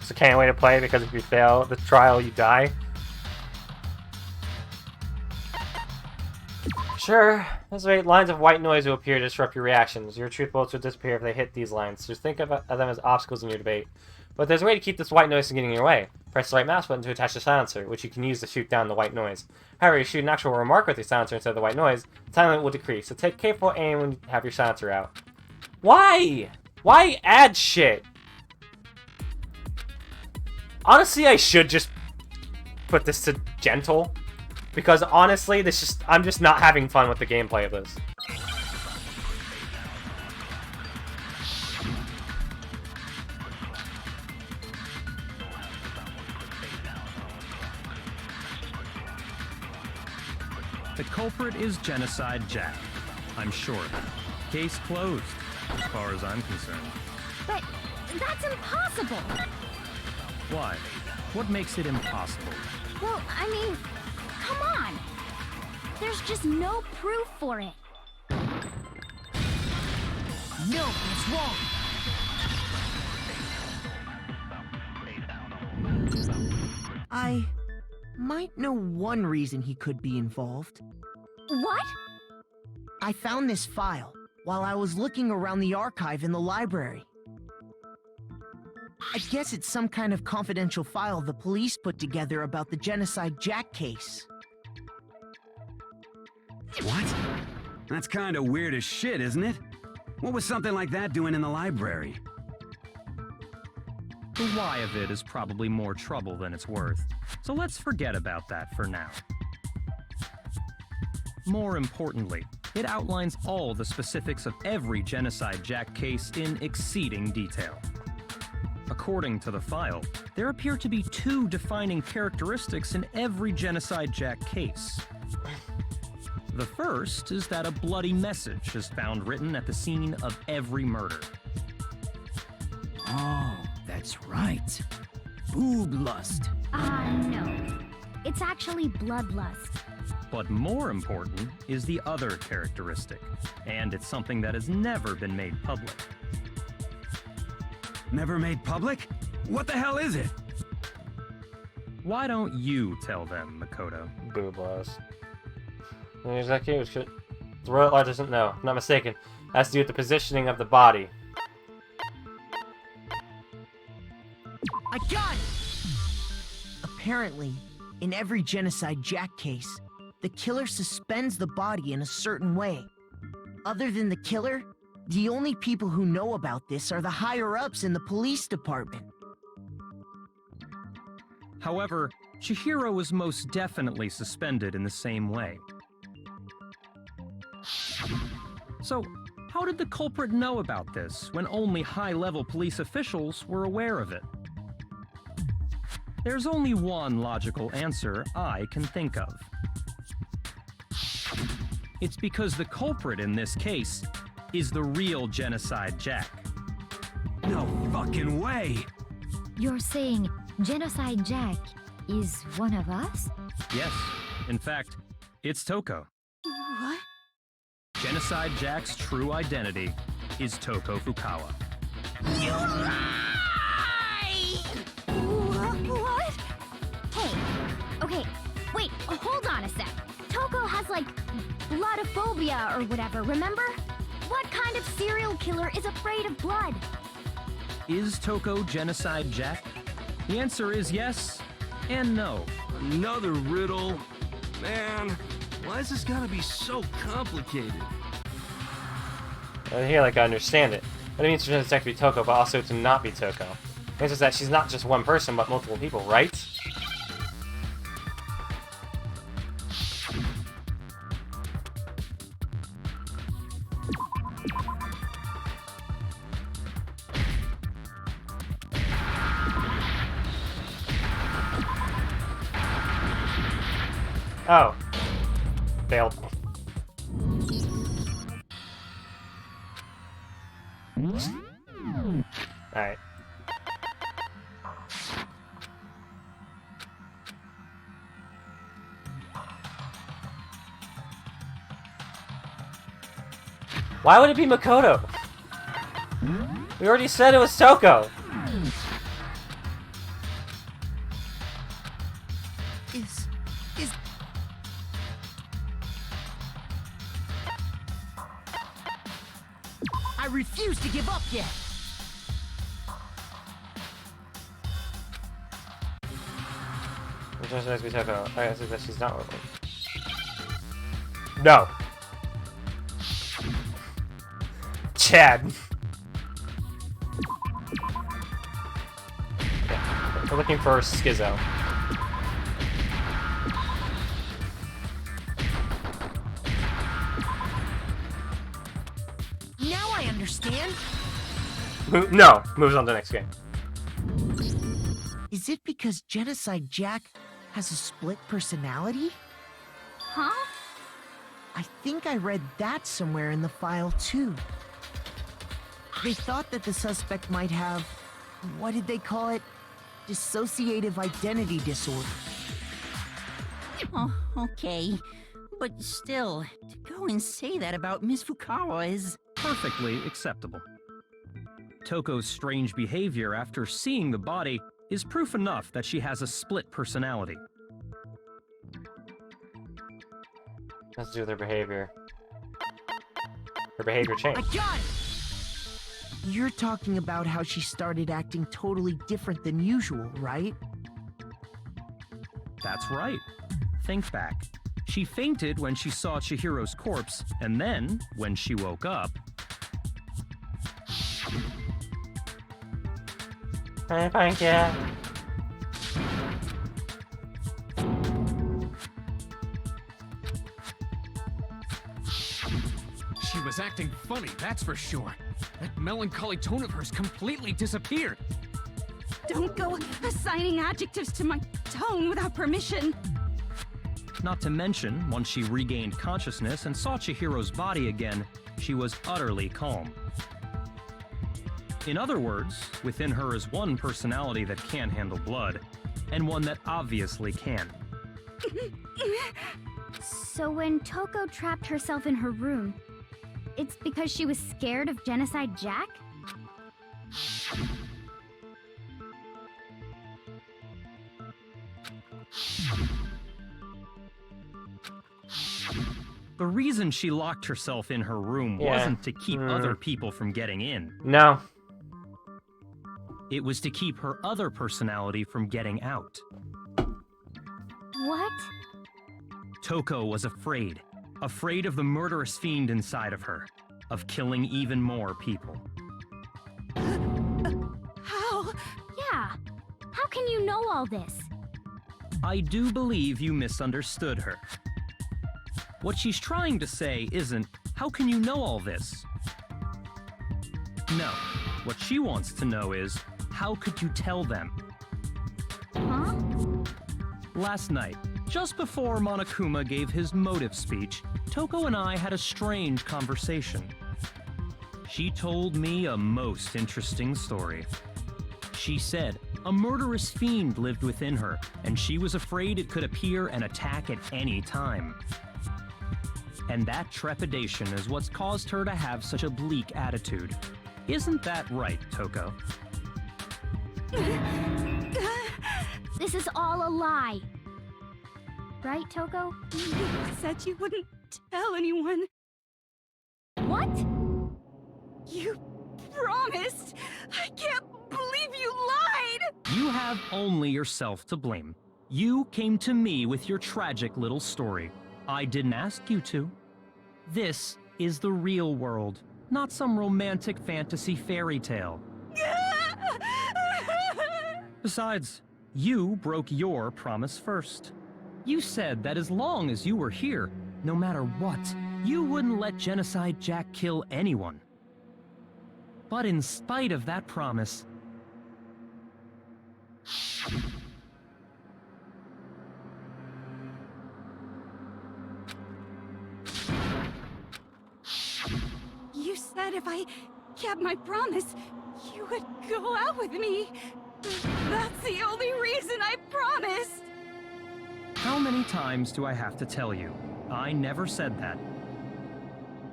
So can't wait to play because if you fail the trial, you die. Sure. Those 8 lines of white noise will appear to disrupt your reactions. Your truth bullets will disappear if they hit these lines. Just think of them as obstacles in your debate. But there's a way to keep this white noise from getting in your way. Press the right mouse button to attach the silencer, which you can use to shoot down the white noise. However, if you shoot an actual remark with your silencer instead of the white noise, the time limit will decrease. So take careful aim when you have your silencer out. Why? Why add shit? Honestly, I should just put this to gentle. Because honestly, I'm just not having fun with the gameplay of this. The culprit is Genocide Jack. I'm sure of it. Case closed, as far as I'm concerned. But that's impossible. Why? What makes it impossible? Well, I mean, come on. There's just no proof for it. No, it's wrong. I might know one reason he could be involved. What? I found this file while I was looking around the archive in the library. I guess it's some kind of confidential file the police put together about the Genocide Jack case. What? That's kind of weird as shit, isn't it? What was something like that doing in the library? The why of it is probably more trouble than it's worth, so let's forget about that for now. More importantly, it outlines all the specifics of every Genocide Jack case in exceeding detail. According to the file, there appear to be 2 defining characteristics in every Genocide Jack case. The first is that a bloody message is found written at the scene of every murder. Oh, that's right. Boob lust. No. It's actually bloodlust. But more important is the other characteristic, and it's something that has never been made public. Never made public? What the hell is it? Why don't you tell them, Makoto? Boob lust. Is that cute? The royal art doesn't know. If I'm not mistaken. It has to do with the positioning of the body. I got it! Apparently, in every Genocide Jack case, the killer suspends the body in a certain way. Other than the killer, the only people who know about this are the higher-ups in the police department. However, Chihiro was most definitely suspended in the same way. So, how did the culprit know about this when only high-level police officials were aware of it? There's only one logical answer I can think of. It's because the culprit in this case is the real Genocide Jack. No fucking way! You're saying Genocide Jack is one of us? Yes, in fact, it's Toko. What? Genocide Jack's true identity is Toko Fukawa. You lie! What? Hey, okay, wait, hold on a sec. Toko has, like, bloodophobia or whatever, remember? What kind of serial killer is afraid of blood? Is Toko Genocide Jack? The answer is yes and no. Another riddle. Man, why is this gotta be so complicated? Here, like, I understand it. But it means for Genocide to be Toko, but also to not be Toko. It means that she's not just one person, but multiple people, right? Oh. Failed. Alright. Why would it be Makoto? We already said it was Toko. Is... I refuse to give up yet! It just makes me Toko. I guess that she's not working. No. Chad. Yeah, we're looking for Schizo. No, moves on to the next game. Is it because Genocide Jack has a split personality? Huh? I think I read that somewhere in the file, too. They thought that the suspect might have, what did they call it? Dissociative identity disorder. Oh, okay. But still, to go and say that about Miss Fukawa is... Perfectly acceptable. Toko's strange behavior after seeing the body is proof enough that she has a split personality. Let's do their behavior. Her behavior changed. I got it! You're talking about how she started acting totally different than usual, right? That's right. Think back. She fainted when she saw Chihiro's corpse, and then, when she woke up... Thank you. She was acting funny, that's for sure. That melancholy tone of hers completely disappeared. Don't go assigning adjectives to my tone without permission. Not to mention, once she regained consciousness and saw Chihiro's body again, she was utterly calm. In other words, within her is one personality that can't handle blood, and one that obviously can. So when Toko trapped herself in her room, it's because she was scared of Genocide Jack? The reason she locked herself in her room wasn't to keep other people from getting in. No. It was to keep her other personality from getting out. What? Toko was afraid. Afraid of the murderous fiend inside of her. Of killing even more people. How? Yeah. How can you know all this? I do believe you misunderstood her. What she's trying to say isn't, how can you know all this? No. What she wants to know is, how could you tell them? Huh? Last night, just before Monokuma gave his motive speech, Toko and I had a strange conversation. She told me a most interesting story. She said a murderous fiend lived within her, and she was afraid it could appear and attack at any time. And that trepidation is what's caused her to have such a bleak attitude. Isn't that right, Toko? This is all a lie. Right, Toko? You said you wouldn't tell anyone. What? You promised! I can't believe you lied! You have only yourself to blame. You came to me with your tragic little story. I didn't ask you to. This is the real world, not some romantic fantasy fairy tale. Besides, you broke your promise first. You said that as long as you were here, no matter what, you wouldn't let Genocide Jack kill anyone. But in spite of that promise, You said if I kept my promise, you would go out with me. That's the only reason I promised. how many times do I have to tell you? I never said that.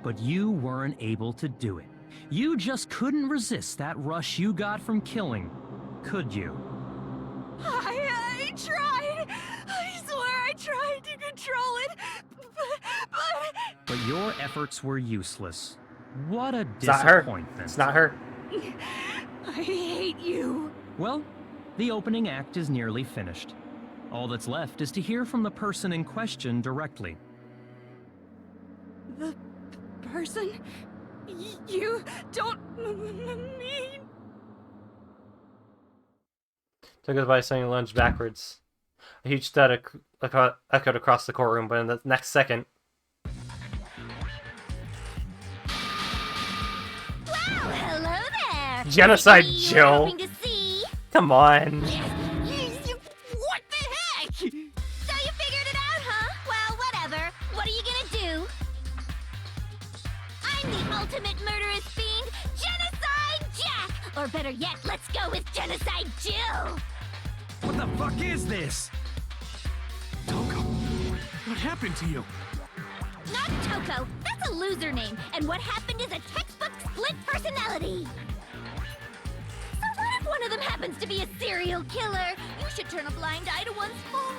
But you weren't able to do it. You just couldn't resist that rush you got from killing, could you? I tried. I swear I tried to control it, But your efforts were useless. What a It's not her. disappointment. It's not her. I hate you. Well, the opening act is nearly finished. All that's left is to hear from the person in question directly. The person you don't mean. Took us by saying lunge backwards. A huge stud echoed across the courtroom, but in the next second... Well, hello there! Genocide You were Jill. hoping to see. Come on. What the heck? So you figured it out, huh? Well, whatever. What are you gonna do? I'm the ultimate murderous fiend, Genocide Jack! Or better yet, let's go with Genocide Jill! What the fuck is this? Toko, what happened to you? Not Toko, that's a loser name, and what happened is a textbook split personality! So what if one of them happens to be a serial killer? You should turn a blind eye to one's faults.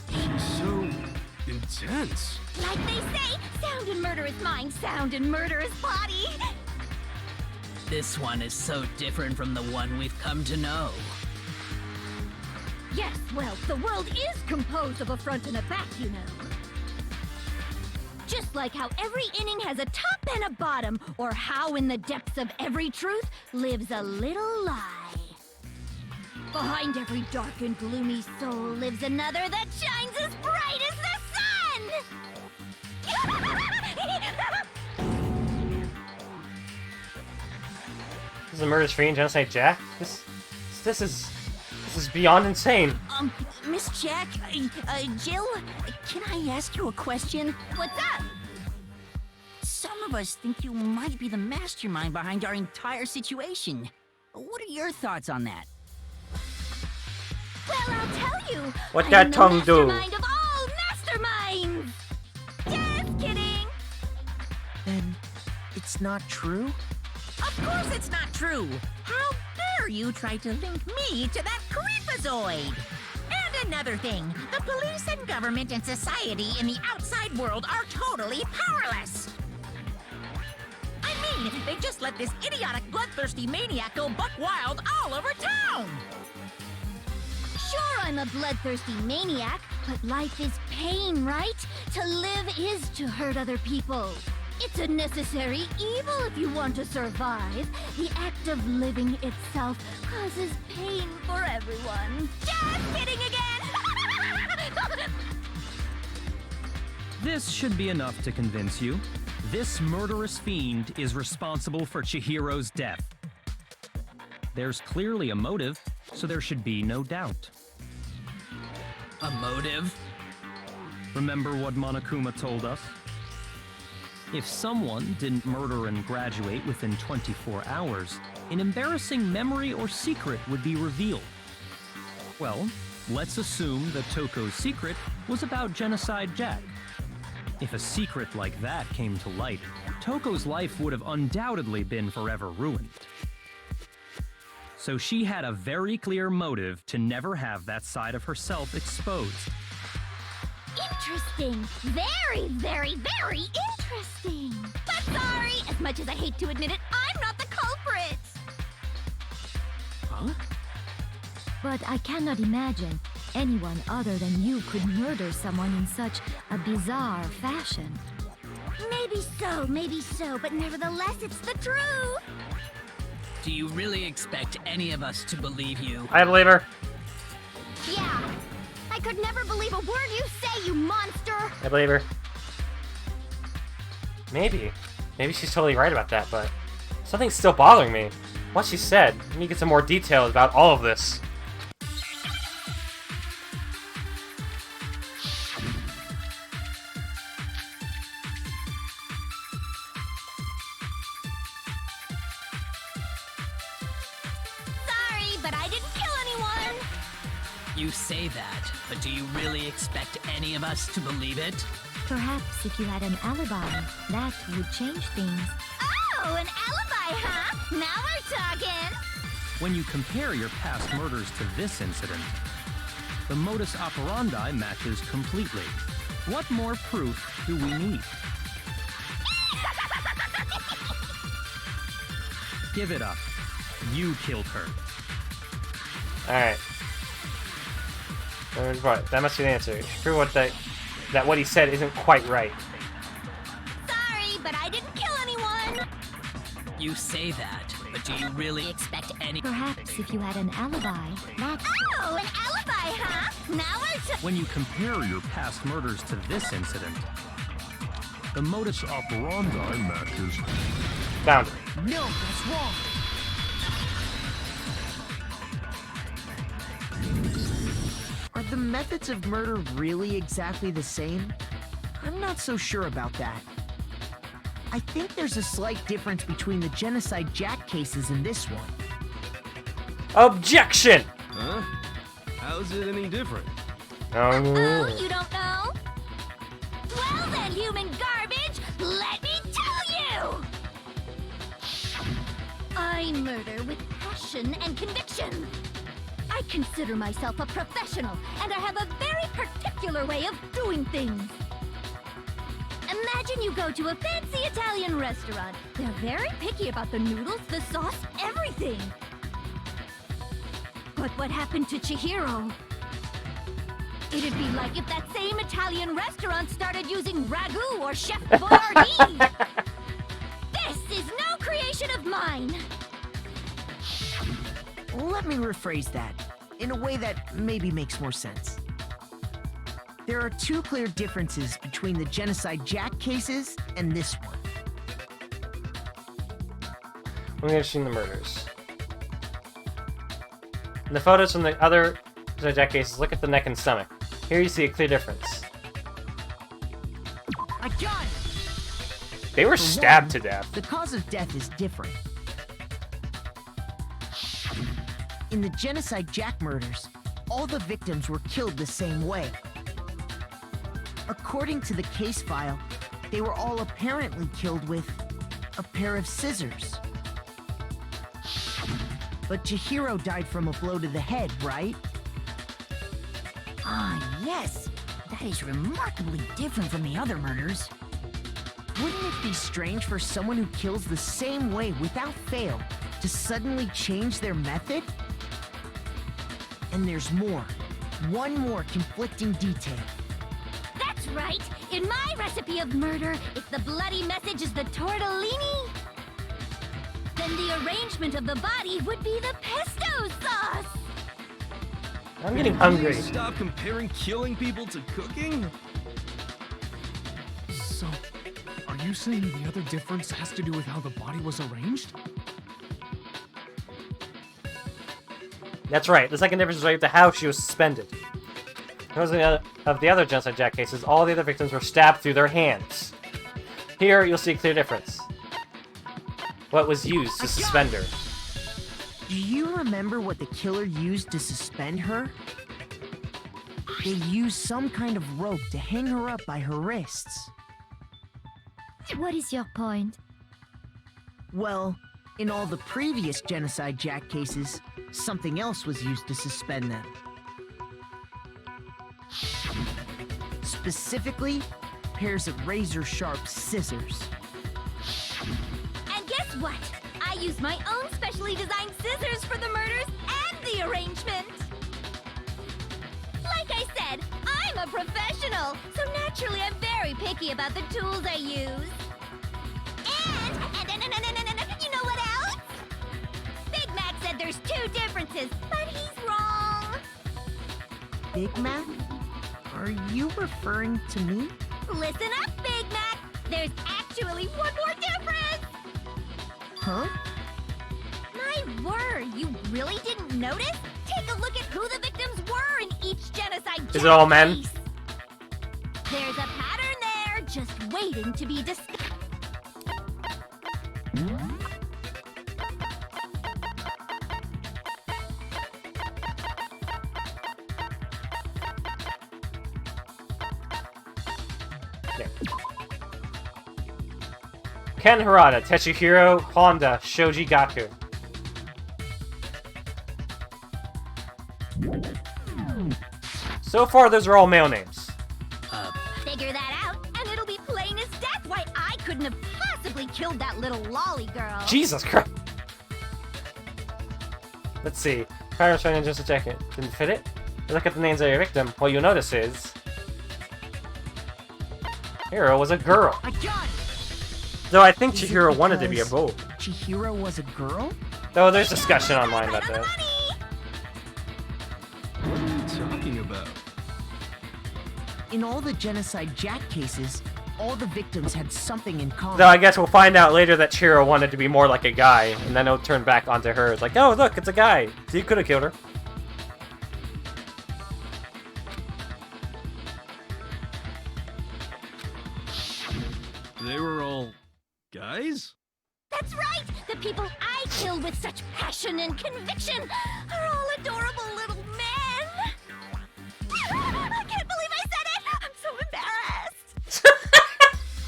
She's so intense. Like they say, sound in murderous mind, sound in murderous body. This one is so different from the one we've come to know. Yes, well, the world is composed of a front and a back, you know. Just like how every inning has a top and a bottom, or how in the depths of every truth lives a little lie. Behind every dark and gloomy soul lives another that shines as bright as the sun! This is a murderous fiend, Genocide Jack? This is beyond insane. Miss Jack, Jill, can I ask you a question? What's up? Some of us think you might be the mastermind behind our entire situation. What are your thoughts on that? Well, I'll tell you. What I'm that the tongue do? mastermind of all masterminds. Just kidding. Then it's not true? Of course it's not true! How dare you try to link me to that creepazoid! And another thing, the police and government and society in the outside world are totally powerless! I mean, they just let this idiotic, bloodthirsty maniac go buck wild all over town! Sure, I'm a bloodthirsty maniac, but life is pain, right? To live is to hurt other people. It's a necessary evil if you want to survive. The act of living itself causes pain for everyone. Just kidding again! This should be enough to convince you. This murderous fiend is responsible for Chihiro's death. There's clearly a motive, so there should be no doubt. A motive? Remember what Monokuma told us? If someone didn't murder and graduate within 24 hours, an embarrassing memory or secret would be revealed. Well, let's assume that Toko's secret was about Genocide Jack. If a secret like that came to light, Toko's life would have undoubtedly been forever ruined. So she had a very clear motive to never have that side of herself exposed. Interesting. Very, very, very interesting. But sorry, as much as I hate to admit it, I'm not the culprit. Huh? But I cannot imagine anyone other than you could murder someone in such a bizarre fashion. Maybe so, but nevertheless, it's the truth. Do you really expect any of us to believe you? I believe her. Yeah. I could never believe a word you say, you monster! I believe her. Maybe she's totally right about that, but something's still bothering me. What she said, let me get some more details about all of this. Sorry, but I didn't kill anyone! You say that, but do you really expect any of us to believe it? Perhaps if you had an alibi, that would change things. Oh, an alibi, huh? Now we're talking! When you compare your past murders to this incident, the modus operandi matches completely. What more proof do we need? Give it up. You killed her. Alright. That must be the answer. Prove that what he said isn't quite right. Sorry, but I didn't kill anyone! You say that, but do you really expect any... Perhaps if you had an alibi, that... Oh, an alibi, huh? Now we're When you compare your past murders to this incident, the modus operandi matches. Boundary. No, that's wrong. Are the methods of murder really exactly the same? I'm not so sure about that. I think there's a slight difference between the Genocide Jack cases and this one. Objection! Huh? How's it any different? Oh, you don't know? Well then, human garbage, let me tell you! I murder with passion and conviction. I consider myself a professional, and I have a very particular way of doing things. Imagine you go to a fancy Italian restaurant. They're very picky about the noodles, the sauce, everything. But what happened to Chihiro? It'd be like if that same Italian restaurant started using ragu or Chef Boyardee. This is no creation of mine. Let me rephrase that, in a way that maybe makes more sense. There are two clear differences between the Genocide Jack cases and this one. I'm gonna see the murders. In the photos from the other Jack cases, look at the neck and stomach. Here you see a clear difference. I got it! They were For stabbed one, to death. The cause of death is different. In the Genocide Jack murders, all the victims were killed the same way. According to the case file, they were all apparently killed with a pair of scissors. But Chihiro died from a blow to the head, right? Ah, yes. That is remarkably different from the other murders. Wouldn't it be strange for someone who kills the same way without fail to suddenly change their method? And there's more. One more conflicting detail. That's right. In my recipe of murder, if the bloody message is the tortellini, then the arrangement of the body would be the pesto sauce. I'm getting hungry. Please stop comparing killing people to cooking? So, are you saying the other difference has to do with how the body was arranged? That's right. The second difference is related to how she was suspended. Because of the other Genocide Jack cases, all the other victims were stabbed through their hands. Here, you'll see a clear difference. What was used to suspend her? Do you remember what the killer used to suspend her? They used some kind of rope to hang her up by her wrists. What is your point? Well, in all the previous Genocide Jack cases, something else was used to suspend them. Specifically, pairs of razor-sharp scissors. And guess what? I used my own specially designed scissors for the murders and the arrangement. Like I said, I'm a professional, so naturally I'm very picky about the tools I use. And you know what else? Big Mac said there's two differences, but he's wrong. Big Mac? Are you referring to me? Listen up, Big Mac. There's actually one more difference. Huh? My word, you really didn't notice? Take a look at who the victims were in each genocide. Is it all men? Case. There's a pattern there, just waiting to be discovered. There. Ken Harada, Tetsuhiro Honda, Shoji Gaku. So far, those are all male names. Figure that out, and it'll be plain as death why I couldn't have possibly killed that little lolly girl. Jesus Christ. Let's see. Prior trying in just a second. Didn't fit it? Look at the names of your victim. What you'll notice is... Chihiro was a girl. I got it! Though I think Is it Chihiro wanted to be a because bull. Chihiro was a girl? Though there's discussion online about that. What are you talking about? In all the Genocide Jack cases, all the victims had something in common. Though I guess we'll find out later that Chiro wanted to be more like a guy, and then it'll turn back onto her. It's like, oh, look, it's a guy. So you could have killed her. They were all guys? That's right! The people I kill with such passion and conviction are all adorable little men! I can't believe I said it! I'm so embarrassed!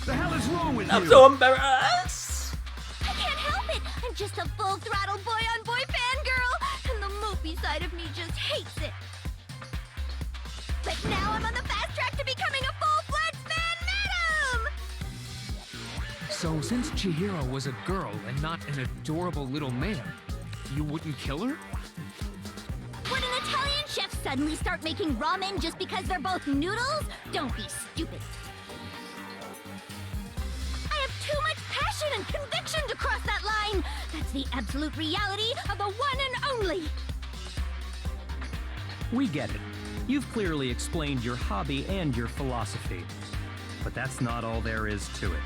The hell is wrong with you? I'm so embarrassed! I can't help it! I'm just a full-throttle boy-on-boy fangirl, and the mopey side of me just hates it. But now I'm on the fast track to becoming a full-fledged man-madam! So, since Chihiro was a girl and not an adorable little man, you wouldn't kill her? Would an Italian chef suddenly start making ramen just because they're both noodles? Don't be stupid. I have too much passion and conviction to cross that line. That's the absolute reality of the one and only. We get it. You've clearly explained your hobby and your philosophy. But that's not all there is to it.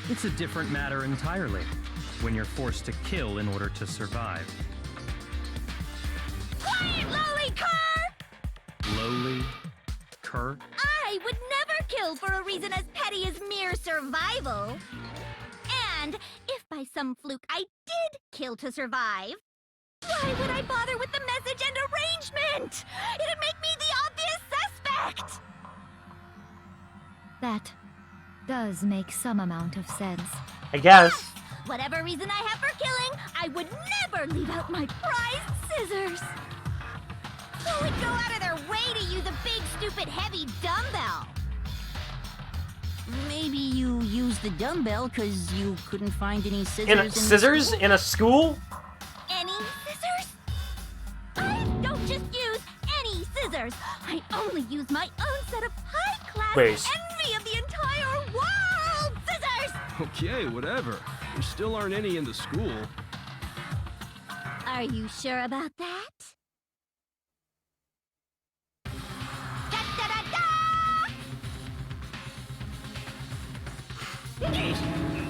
It's a different matter entirely, when you're forced to kill in order to survive. Quiet, lowly cur! Lowly? Cur? I would never kill for a reason as petty as mere survival. And if by some fluke I did kill to survive, why would I bother with the message and arrangement? It'd make me the obvious suspect! That does make some amount of sense. I guess. Whatever reason I have for killing, I would never leave out my prized scissors. Who would go out of their way to use a big, stupid, heavy dumbbell? Maybe you used the dumbbell because you couldn't find any scissors Scissors in a school? Any scissors? I don't just use any scissors. I only use my own set of high-class envy of the entire world scissors! Okay, whatever. There still aren't any in the school. Are you sure about that?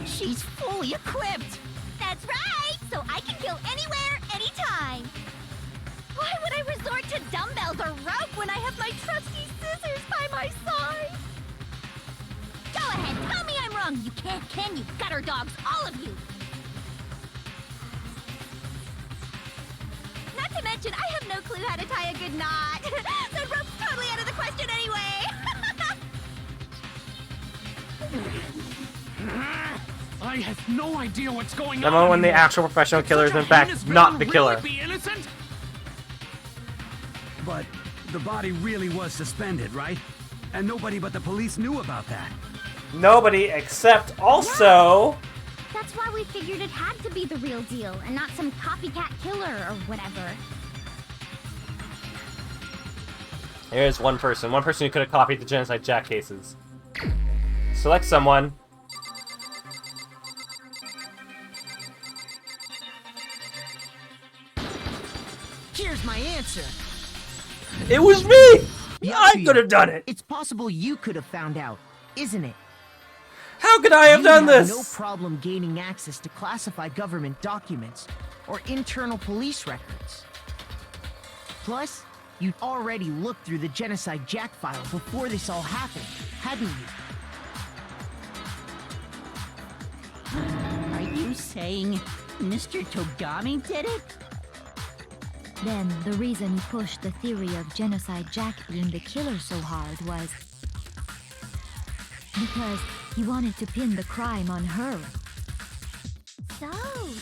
She's fully equipped! That's right! So I can kill anywhere, anytime! Why would I resort to dumbbells or rope when I have my trusty scissors by my side? Go ahead, tell me I'm wrong! You can't, can you, gutter dogs, all of you! Not to mention, I have no clue how to tie a good knot! So rope's totally out of the question anyway! I have no idea what's going The on. moment when the anymore. actual professional killer is Such a in fact heinous not villain the would killer. really be innocent? But the body really was suspended, right? And nobody but the police knew about that. Nobody except also... That's why we figured it had to be the real deal, and not some copycat killer or whatever. Here's one person who could have copied the Genocide Jack cases. Select someone. Here's my answer. It was me! I could have done it! It's possible you could have found out, isn't it? How could I have done this? No problem gaining access to classified government documents or internal police records. Plus, you'd already looked through the Genocide Jack file before this all happened, hadn't you? Are you saying Mr. Togami did it? Then the reason he pushed the theory of Genocide Jack being the killer so hard was because he wanted to pin the crime on her. So,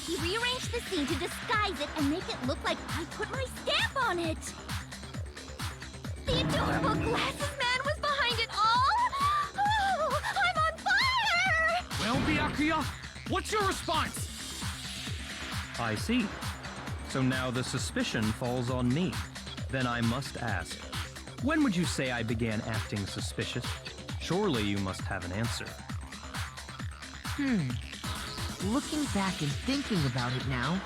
he rearranged the scene to disguise it and make it look like I put my stamp on it. The adorable glasses man was behind it all? Oh, I'm on fire! Well, Byakuya, what's your response? I see. So now the suspicion falls on me. Then I must ask, when would you say I began acting suspicious? Surely you must have an answer. Looking back and thinking about it now,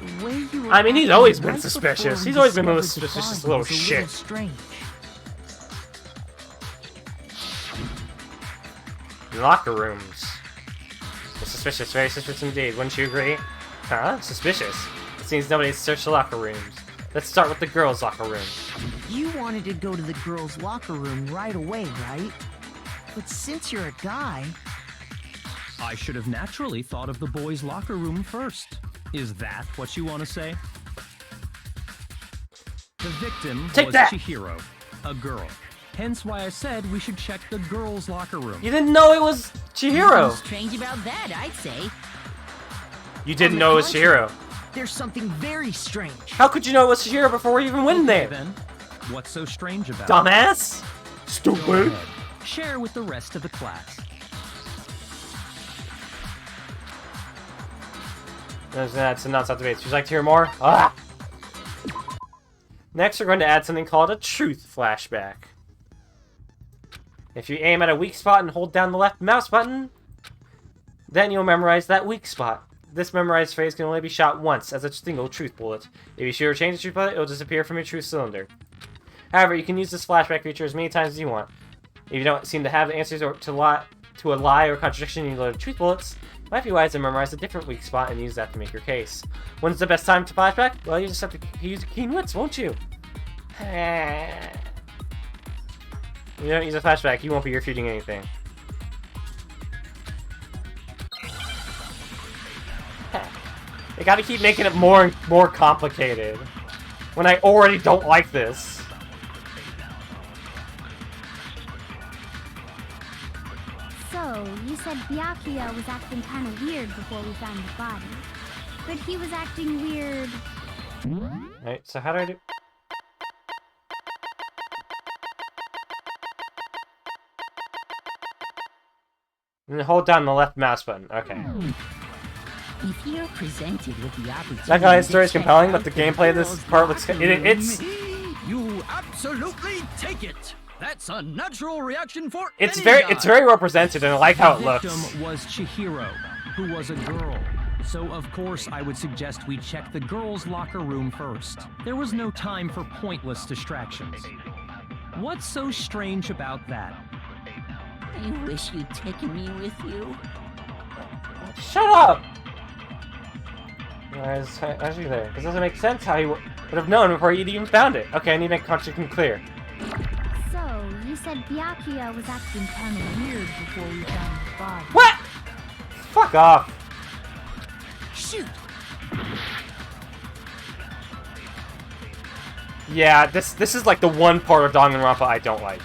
the way you were I mean, he's acting always been right suspicious. before we He's always been a little discovered the suspicious body little was shit. strange. locker rooms. It's suspicious, very suspicious indeed, wouldn't you agree? Huh? Suspicious? It seems nobody's searched the locker rooms. Let's start with the girls' locker room. You wanted to go to the girls' locker room right away, right? But since you're a guy... I should have naturally thought of the boys' locker room first. Is that what you want to say? The victim was Chihiro, a girl. Hence why I said we should check the girls' locker room. You didn't know it was Chihiro! Nothing strange about that, I'd say. You didn't know it was Chihiro. There's something very strange. How could you know it was Chihiro before we even went in there? Then, what's so strange about Dumbass? it? Stupid. Share with the rest of the class. That's a non-stop debate. Would you like to hear more? Ah! Next, we're going to add something called a truth flashback. If you aim at a weak spot and hold down the left mouse button, then you'll memorize that weak spot. This memorized phrase can only be shot once as a single truth bullet. If you shoot or change the truth bullet, it will disappear from your truth cylinder. However, you can use this flashback feature as many times as you want. If you don't seem to have the answers to a lie or contradiction you load truth bullets, it might be wise to memorize a different weak spot and use that to make your case. When's the best time to flashback? Well, you just have to use keen wits, won't you? If you don't use a flashback, you won't be refuting anything. They gotta keep making it more and more complicated. When I already don't like this. So, you said Byakuya was acting kind of weird before we found the body. But he was acting weird... Alright, so how do I do... And then hold down the left mouse button. Okay. If you're presented with the opportunity... That guy's story is compelling, but the gameplay of this part looks... It's... You absolutely take it! That's a natural reaction for It's very represented, and I like how it looks. The victim was Chihiro, who was a girl. So, of course, I would suggest we check the girls' locker room first. There was no time for pointless distractions. What's so strange about that? I wish you'd taken me with you. Shut up! How's you there? This doesn't make sense how you would have known before you'd even found it. Okay, I need to make contradiction clear. So, you said Byakuya was acting kind of weird before we found the body. What? Fuck off. Shoot! Yeah, this is like the one part of Danganronpa I don't like.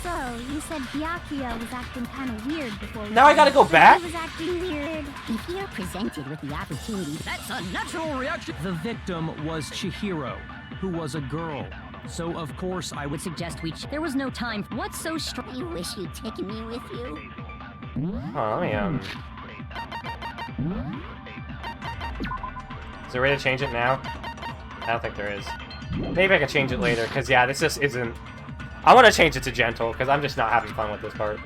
So, you said Byakuya was acting kind of weird before we Now I gotta go back? He was acting weird. If you're presented with the opportunity, that's a natural reaction. The victim was Chihiro, who was a girl. So, of course, I would suggest we... There was no time... What's so strange? I wish you'd taken me with you. Oh, yeah. Is there a way to change it now? I don't think there is. Maybe I can change it later, because yeah, this just isn't... I want to change it to gentle, because I'm just not having fun with this part.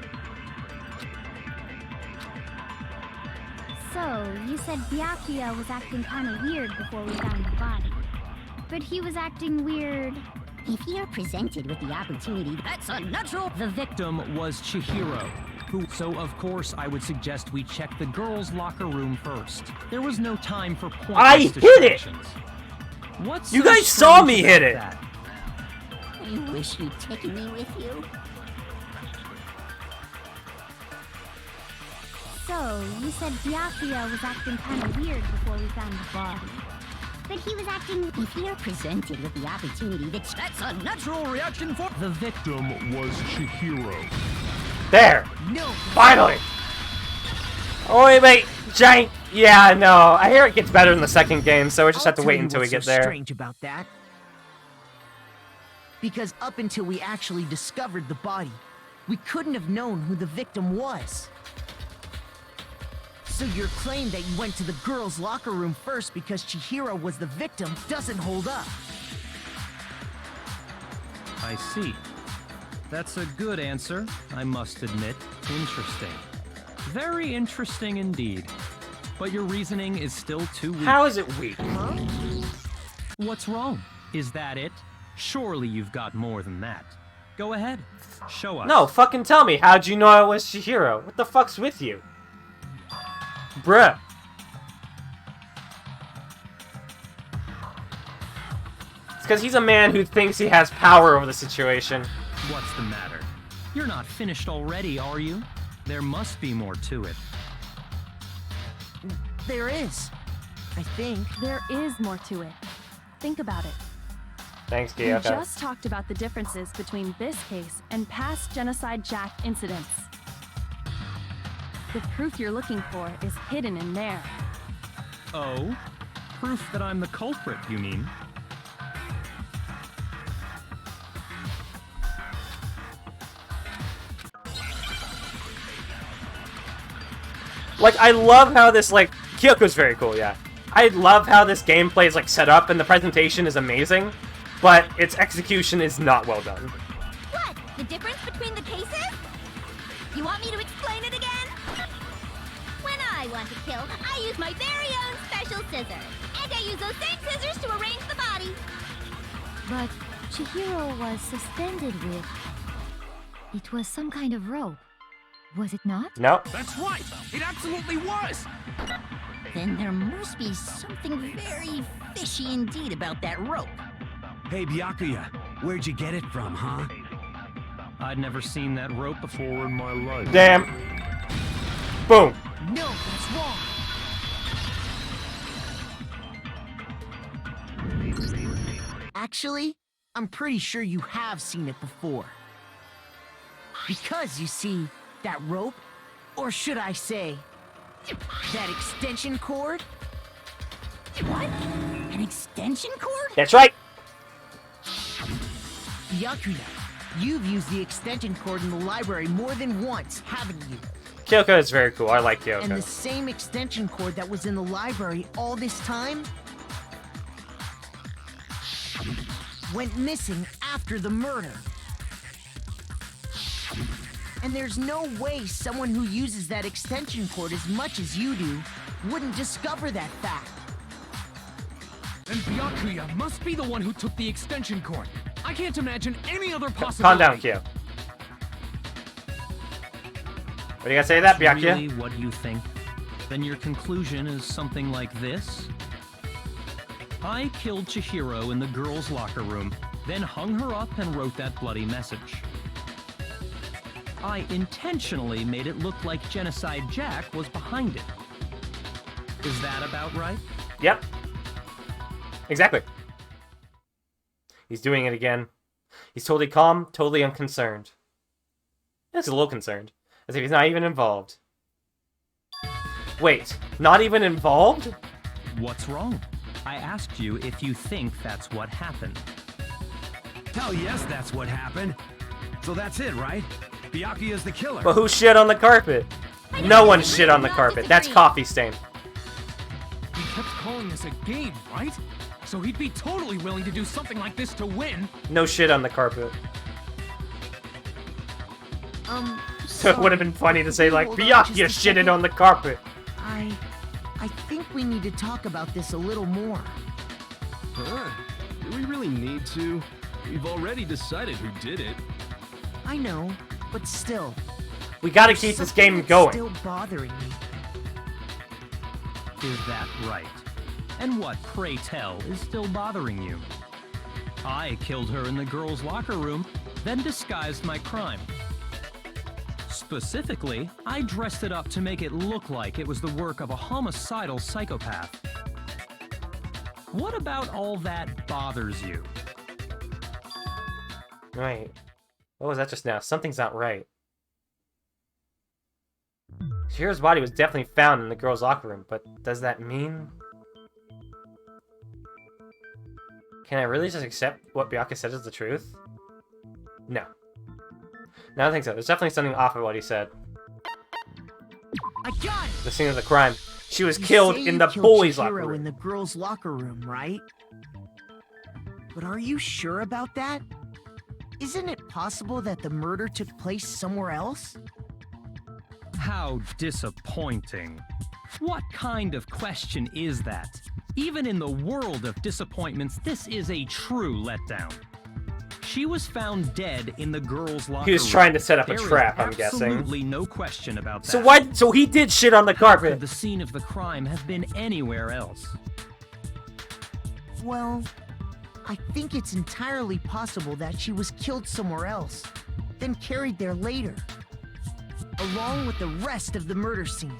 So, you said Byakuya was acting kind of weird before we found the body. But he was acting weird... If you're presented with the opportunity, that's a natural... The victim was Chihiro, who... So, of course, I would suggest we check the girls' locker room first. There was no time for pointless distractions. What's you so guys saw me hit it! That? I wish you'd taken me with you. So, you said Byakuya was acting kind of weird before we found the body. But he was acting... If you're presented with the opportunity, that's a natural reaction for... The victim was Chihiro. There! No! Finally! Oh, wait, giant... Yeah, no, I hear it gets better in the second game, so we just have to wait until we get there. What's so strange about that? Because up until we actually discovered the body, we couldn't have known who the victim was. So your claim that you went to the girls' locker room first because Chihiro was the victim doesn't hold up. I see. That's a good answer, I must admit. Interesting. Very interesting indeed. But your reasoning is still too weak. How is it weak? Huh? What's wrong? Is that it? Surely you've got more than that. Go ahead. Show us. No, fucking tell me. How'd you know I was Chihiro? What the fuck's with you? Bruh. It's because he's a man who thinks he has power over the situation. What's the matter? You're not finished already, are you? There must be more to it. There is. I think. There is more to it. Think about it. Thanks, We Gyoko. just talked about the differences between this case and past Genocide Jack incidents. The proof you're looking for is hidden in there. Oh? Proof that I'm the culprit, you mean? Like, I love how this, like, Kyoko's very cool, yeah. I love how this gameplay is, like, set up and the presentation is amazing, but its execution is not well done. What? The difference between the cases? You want me to explain it again? When I want to kill, I use my very own special scissors. And I use those same scissors to arrange the body. But Chihiro was suspended with... It was some kind of rope. Was it not? No. That's right! It absolutely was! Then there must be something very fishy indeed about that rope. Hey, Byakuya, where'd you get it from, huh? I'd never seen that rope before in my life. Damn. Boom. No, that's wrong. Actually, I'm pretty sure you have seen it before. Because, you see, that rope, or should I say, that extension cord? What? An extension cord? That's right. Byakuya, you've used the extension cord in the library more than once, haven't you? Kyoko is very cool. I like And the Kyoko. same extension cord that was in the library all this time went missing after the murder. And there's no way someone who uses that extension cord as much as you do wouldn't discover that fact. Then Byakuya must be the one who took the extension cord. I can't imagine any other Calm possibility. down, Kyo. What do you gotta say to that, That's Byakuya? really what you think? Then your conclusion is something like this? I killed Chihiro in the girls' locker room, then hung her up and wrote that bloody message. I intentionally made it look like Genocide Jack was behind it. Is that about right? Yep. Exactly. He's doing it again. He's totally calm, totally unconcerned. He's a little concerned. As if he's not even involved. Wait, not even involved? What's wrong? I asked you if you think that's what happened. Hell yes, that's what happened. So that's it, right? Byakuya's the killer. But who shit on the carpet? No one shit on the carpet. That's coffee stain. He kept calling this a game, right? So he'd be totally willing to do something like this to win. No shit on the carpet. So it would have been funny to say, like, Hold on just Byakuya a shitted second. on the carpet. I think we need to talk about this a little more. Huh? Do we really need to? We've already decided who did it. I know, but still. We gotta there's keep this something game that's going. Still bothering me. Is that right? And what, pray tell, is still bothering you? I killed her in the girls' locker room, then disguised my crime. Specifically, I dressed it up to make it look like it was the work of a homicidal psychopath. What about all that bothers you? Right. What was that just now? Something's not right. Shihiro's body was definitely found in the girls' locker room, but does that mean... Can I really just accept what Byakuya said is the truth? No. No, I don't think so. There's definitely something off of what he said. I got it! The scene of the crime. She was You killed say in you the killed boys' Chihiro locker room. in the girls' locker room, right? But are you sure about that? Isn't it possible that the murder took place somewhere else? How disappointing. What kind of question is that? Even in the world of disappointments, this is a true letdown. She was found dead in the girls' locker room. He was trying to set up a There is trap, I'm guessing. Absolutely no question about that. So why? So he did shit on the carpet. Could the scene of the crime have been anywhere else? Well, I think it's entirely possible that she was killed somewhere else, then carried there later, along with the rest of the murder scene.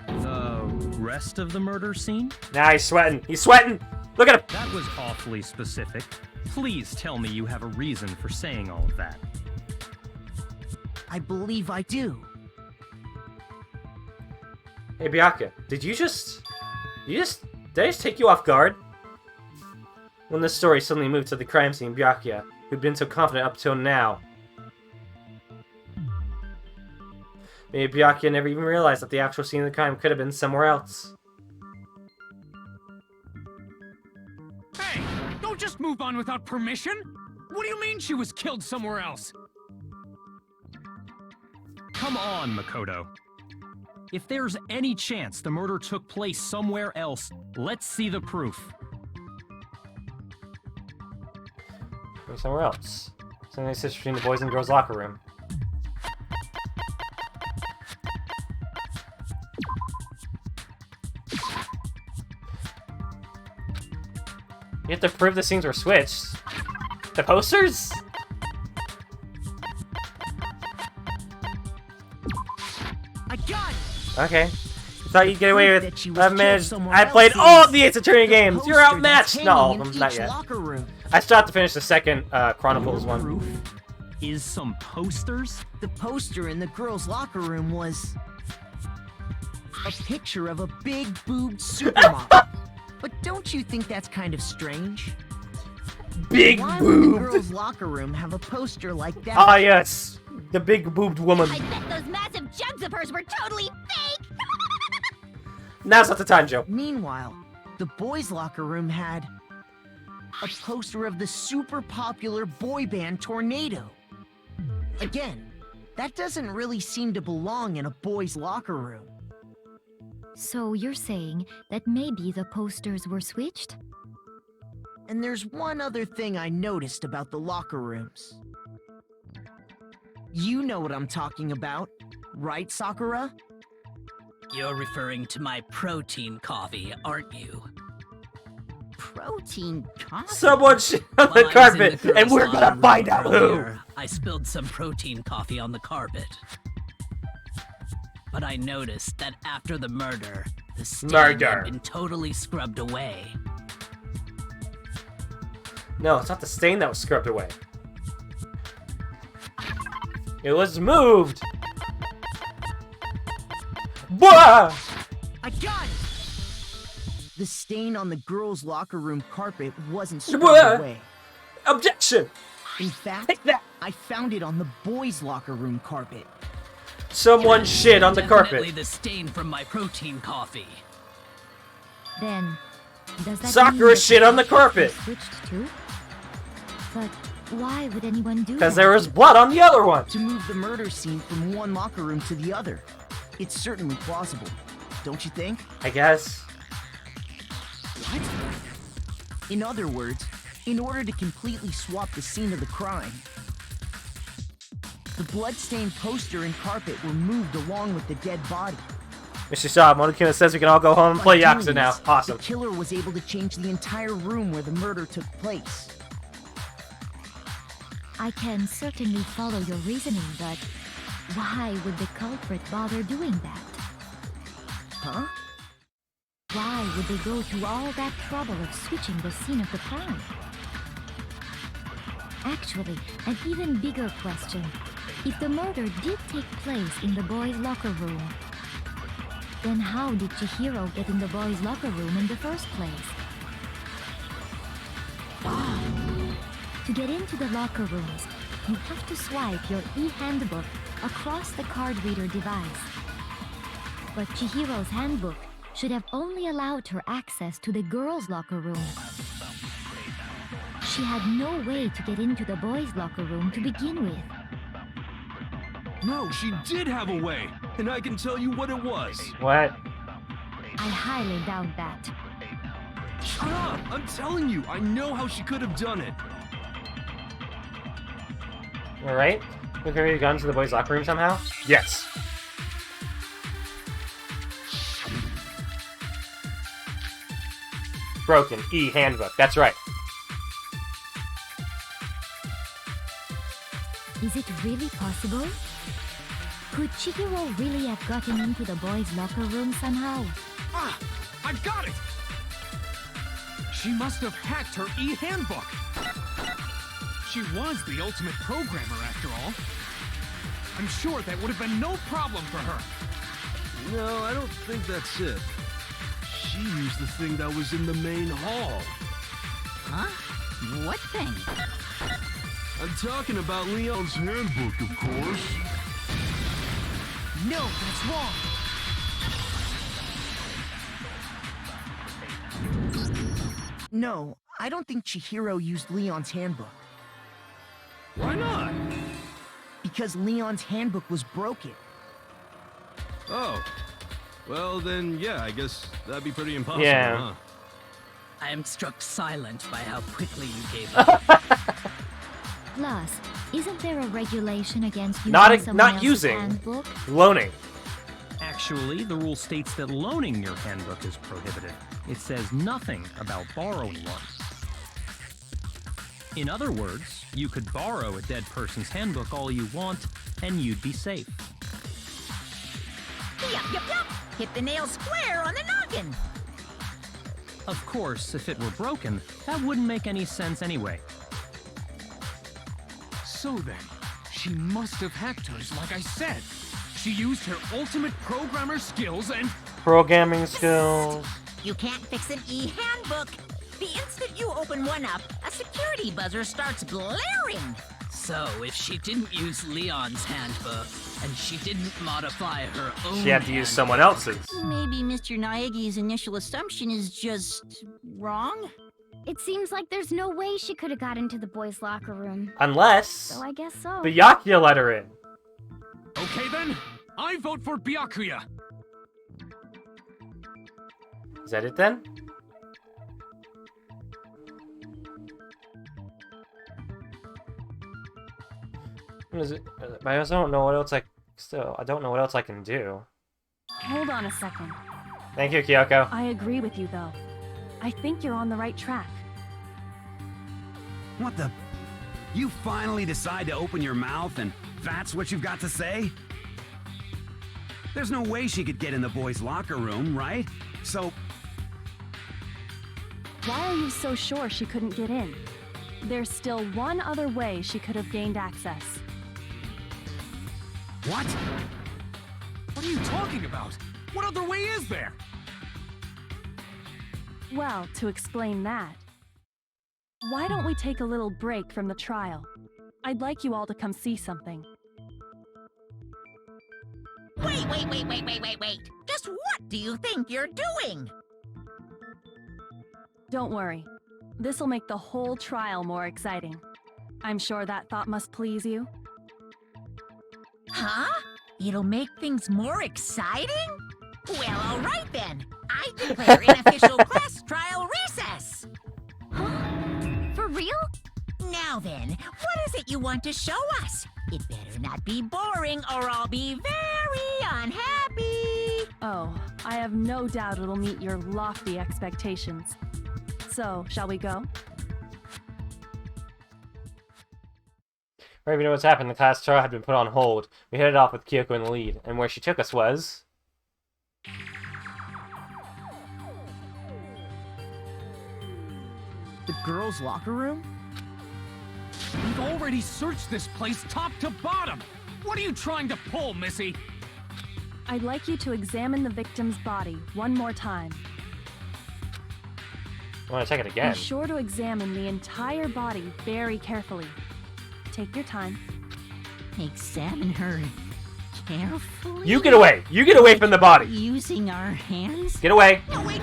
The rest of the murder scene? Nah, he's sweating. He's sweating. Look at him. That was awfully specific. Please tell me you have a reason for saying all of that. I believe I do. Hey, Byakuya, did I just take you off guard? When the story suddenly moved to the crime scene, Byakuya, who'd been so confident up till now. Maybe Byakuya never even realized that the actual scene of the crime could have been somewhere else. Hey, don't just move on without permission! What do you mean she was killed somewhere else? Come on, Makoto. If there's any chance the murder took place somewhere else, let's see the proof. Somewhere else. Something sits between the boys and girls' locker room. You have to prove the scenes were switched. The posters? I got it! Okay. Thought you'd get away with That she was 11 killed minutes. somewhere I played else all is of the Ace Attorney games. You're poster that's outmatched. No, hanging in not each yet. locker room. I still have to finish the second Chronicles one. Proof is some posters? The poster in the girls' locker room was a picture of a big-boobed supermodel. But don't you think that's kind of strange? Big Why would the boobed. girls' locker room have a poster like that? Ah, yes. The big boobed woman. I bet those massive jugs of hers were totally fake! Now's not the time, Joe. Meanwhile, the boys' locker room had a poster of the super popular boy band Tornado. Again, that doesn't really seem to belong in a boys' locker room. So you're saying that maybe the posters were switched? And there's one other thing I noticed about the locker rooms. You know what I'm talking about, right, Sakura? You're referring to my protein coffee, aren't you? Protein coffee? Someone shit on the While I was in carpet, the and girls' we're gonna locker find room out who. earlier, I spilled some protein coffee on the carpet. But I noticed that after the murder, the stain had been totally scrubbed away. No, it's not the stain that was scrubbed away. It was moved. Blah! I got it! The stain on the girls' locker room carpet wasn't Blah! scrubbed away. Objection! In fact, Take that. I found it on the boys' locker room carpet. Someone shit on the Definitely carpet. the stain from my protein coffee. Then, does that Sakura mean that shit on the posters carpet. were switched too? But why would anyone do that? Because there was blood on the other one. To move the murder scene from one locker room to the other. It's certainly plausible, don't you think? I guess. What? In other words, in order to completely swap the scene of the crime, the bloodstained poster and carpet were moved along with the dead body. Mr. Shaw, Monokuma says we can all go home and By play doing Yakuza now. this, Awesome. The killer was able to change the entire room where the murder took place. I can certainly follow your reasoning, but why would the culprit bother doing that? Huh? Why would they go to all that trouble of switching the scene of the crime? Actually, an even bigger question. If the murder did take place in the boys' locker room, then how did Chihiro get in the boys' locker room in the first place? To get into the locker rooms, you have to swipe your e-handbook across the card reader device. But Chihiro's handbook should have only allowed her access to the girls' locker room. She had no way to get into the boys' locker room to begin with. No, she did have a way, and I can tell you what it was. What? I highly doubt that. Shut up! I'm telling you, I know how she could have done it. Alright? We carry the gun to the boys' locker room somehow? Yes! Broken. E. Handbook. That's right. Is it really possible? Could Chihiro really have gotten into the boys' locker room somehow? Ah! I got it! She must have hacked her e-handbook. She was the ultimate programmer, after all. I'm sure that would have been no problem for her. No, I don't think that's it. She used the thing that was in the main hall. Huh? What thing? I'm talking about Leon's handbook, of course. No, that's wrong. No, I don't think Chihiro used Leon's handbook. Why not? Because Leon's handbook was broken. Oh. Well, then, yeah, I guess that'd be pretty impossible, Yeah. huh? I am struck silent by how quickly you gave up. Plus, isn't there a regulation against using Not someone else's using. handbook? Loaning. Actually, the rule states that loaning your handbook is prohibited. It says nothing about borrowing one. In other words, you could borrow a dead person's handbook all you want, and you'd be safe. Yup. Hit the nail square on the noggin. Of course, if it were broken, that wouldn't make any sense anyway. So then, she must have hacked hers like I said. She used her ultimate programmer skills and... Programming skills. You can't fix an e-handbook. The instant you open one up, a security buzzer starts blaring. So, if she didn't use Leon's handbook, and she didn't modify her own She had to use someone else's. Maybe Mr. Naegi's initial assumption is just wrong? It seems like there's no way she could have got into the boys' locker room. Unless So I guess so. Byakuya let her in. Okay then, I vote for Byakuya. Is that it then? What is it? But I also don't know what else I don't know what else I can do. Hold on a second. Thank you, Kyoko. I agree with you, though. I think you're on the right track. What the? You finally decide to open your mouth and that's what you've got to say? There's no way she could get in the boys' locker room, right? So... Why are you so sure she couldn't get in? There's still one other way she could have gained access. What? What are you talking about? What other way is there? Well, to explain that, why don't we take a little break from the trial? I'd like you all to come see something. Wait. Just what do you think you're doing? Don't worry. This'll make the whole trial more exciting. I'm sure that thought must please you. Huh? It'll make things more exciting? Well, all right then. I declare an official class trial recess. For real? Now then, what is it you want to show us? It better not be boring or I'll be very unhappy. Oh, I have no doubt it'll meet your lofty expectations. So, shall we go? Right, we know what's happened. The class trial had been put on hold. We headed off with Kyoko in the lead, and where she took us was... The girls' locker room? We've already searched this place top to bottom. What are you trying to pull, Missy? I'd like you to examine the victim's body one more time. I want to check it again. Be sure to examine the entire body very carefully. Take your time. Examine her carefully. You get away! You get away from the body! Using our hands? Get away! No way!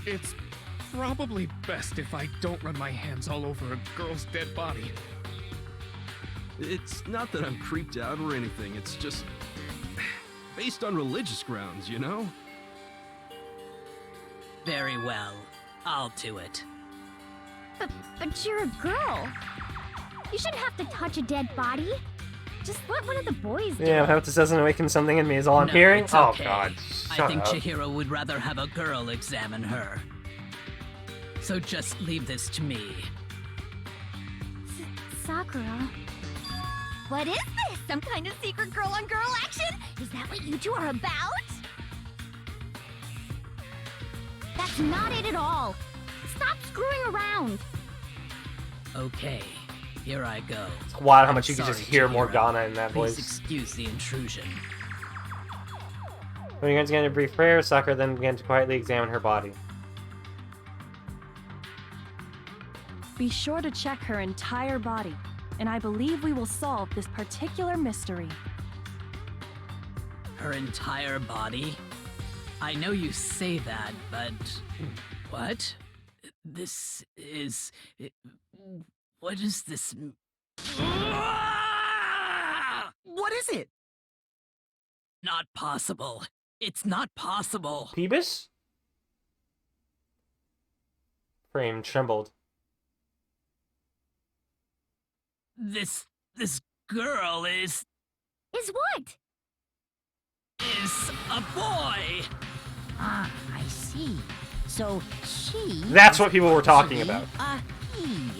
It's probably best if I don't run my hands all over a girl's dead body. It's not that I'm creeped out or anything, it's just... based on religious grounds, you know? Very well. I'll do it. But you're a girl. You shouldn't have to touch a dead body. Just let one of the boys do Yeah, I it. hope this doesn't awaken something in me is all I'm No, hearing. it's Oh okay. god, I shut think up. Chihiro would rather have a girl examine her. So just leave this to me. Sakura. What is this? Some kind of secret girl-on-girl action? Is that what you two are about? That's not it at all. Stop screwing around. Okay, here I go. It's wild how much you can Sorry, just hear Chihiro. Morgana in that Please voice. excuse the intrusion. When you guys began a brief prayer, Sakura then began to quietly examine her body. Be sure to check her entire body, and I believe we will solve this particular mystery. Her entire body? I know you say that, but... What? This is... What is this... What is it? Not possible. It's not possible. Phoebus? Frame trembled. This girl is what? Is a boy. Ah, I see. So she... That's what people were talking actually about. A he.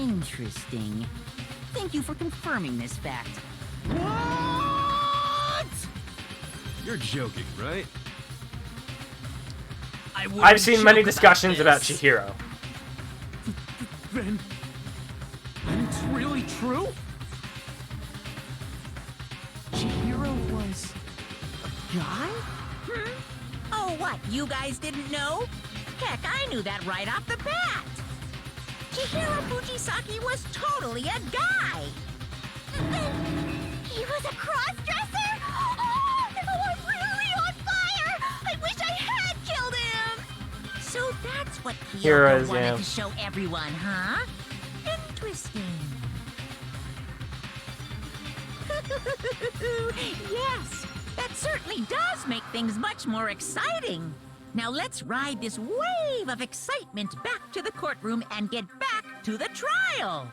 Interesting. Thank you for confirming this fact. What? You're joking, right? I've seen many discussions about Chihiro. Then it's really true? Chihiro was a guy? Oh, what? You guys didn't know? Heck, I knew that right off the bat. Chihiro Fujisaki was totally a guy. He was a cross-dresser? Oh, I'm really on fire! I wish I had killed him! So that's what Here Kyoko is, wanted yeah. to show everyone, huh? Interesting. Yes, that certainly does make things much more exciting. Now let's ride this wave of excitement back to the courtroom and get back to the trial.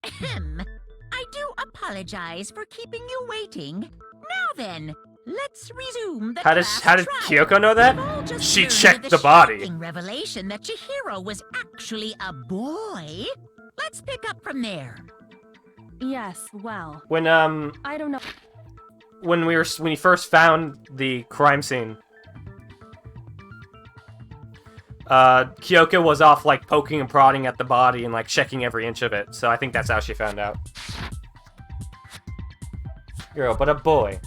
Ahem. I do apologize for keeping you waiting. Now then, let's resume the How did class trial. Kyoko know that? We've all just She learned checked of the body. shocking revelation that Chihiro was actually a boy. Let's pick up from there. Yes, well, When I don't know. when he first found the crime scene, Kyoko was off like poking and prodding at the body and like checking every inch of it. So I think that's how she found out. Girl, but a boy.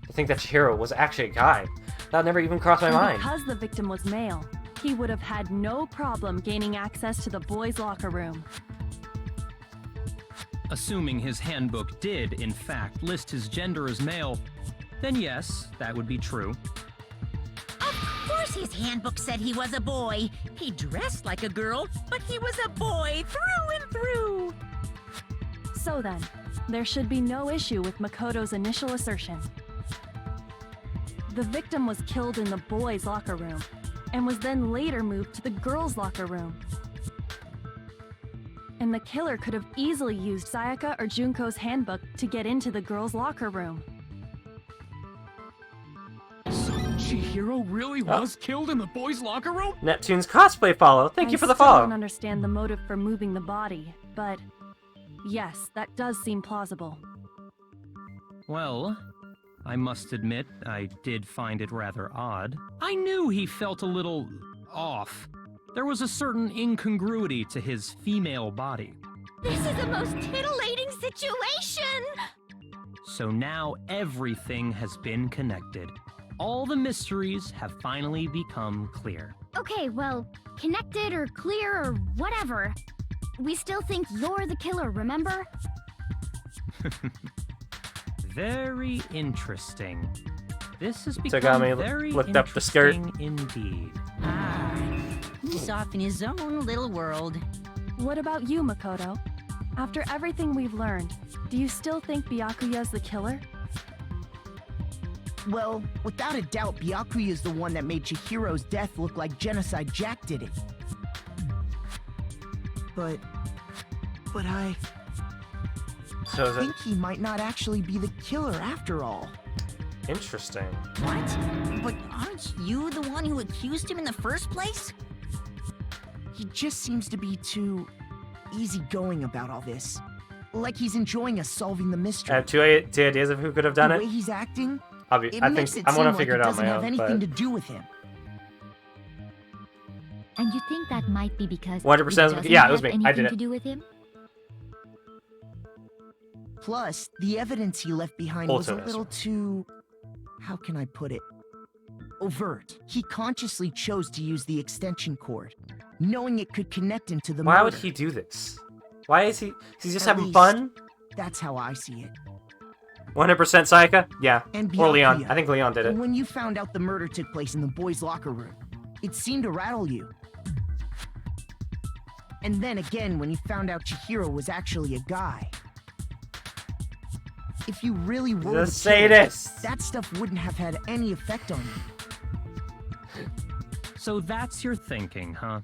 I think that Chihiro was actually a guy. That never even crossed my And mind. because the victim was male, he would have had no problem gaining access to the boys' locker room. Assuming his handbook did, in fact, list his gender as male, then yes, that would be true. Of course his handbook said he was a boy. He dressed like a girl, but he was a boy through and through. So then, there should be no issue with Makoto's initial assertion. The victim was killed in the boys' locker room, and was then later moved to the girls' locker room. And the killer could have easily used Sayaka or Junko's handbook to get into the girls' locker room. So Chihiro really was killed in the boys' locker room? Neptune's cosplay follow. Thank you for the I still follow. don't understand the motive for moving the body, but yes, that does seem plausible. Well, I must admit, I did find it rather odd. I knew he felt a little off. There was a certain incongruity to his female body. This is the most titillating situation! So now everything has been connected. All the mysteries have finally become clear. Okay, well, connected or clear or whatever. We still think you're the killer, remember? Very interesting. This has become Tagami very looked up the skirt. interesting indeed. He's off in his own little world. What about you, Makoto? After everything we've learned, do you still think Byakuya's the killer? Well, without a doubt, Byakuya is the one that made Chihiro's death look like Genocide Jack did it. But I So think he might not actually be the killer after all. interesting. What? But aren't you the one who accused him in the first place? He just seems to be too easygoing about all this. Like he's enjoying us solving the mystery. I have two ideas of who could have done the it. way he's acting, I makes think it I'm gonna seem figure like it out doesn't my have own. anything But to do with him. And you think that might be because 100% doesn't yeah, it was have me. I did anything it. to do with him? Plus, the evidence he left behind was a little too... how can I put it? Overt. He consciously chose to use the extension cord, knowing it could connect him to the Why would murder. he do this? Why is he just At having least, fun? That's how I see it. 100% Sayaka? Yeah. And Or Leon. Byakuya. I think Leon did it. When you found out the murder took place in the boys' locker room, it seemed to rattle you. And then again, when you found out Chihiro was actually a guy. If you really were The the killer, sadist. that stuff wouldn't have had any effect on you. So that's your thinking, huh?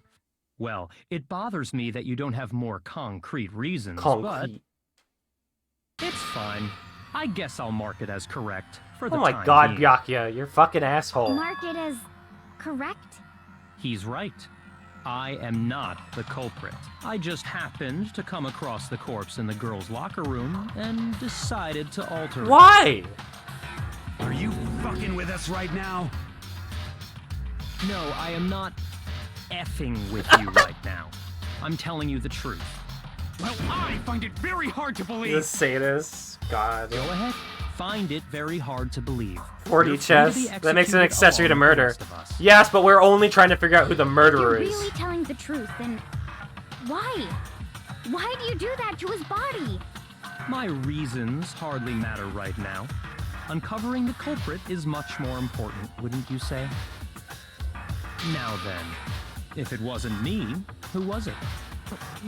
Well, it bothers me that you don't have more concrete reasons, Concrete. but it's fine. I guess I'll mark it as correct for the Oh my time god, being. Byakuya, you're fucking asshole. Mark it as correct? He's right. I am not the culprit. I just happened to come across the corpse in the girls' locker room and decided to alter it. Why? Are you fucking with us right now? No, I am not effing with you right now. I'm telling you the truth. Well, I find it very hard to The believe. sadist. God. Go ahead. Find it very hard to believe. 4D You're free to chess. be That makes it an executed accessory to along with the murder. rest of us. Yes, but we're only trying to figure out who the If murderer you're is. really telling the truth, then why? Why do you do that to his body? My reasons hardly matter right now. Uncovering the culprit is much more important, wouldn't you say? Now then, if it wasn't me, who was it?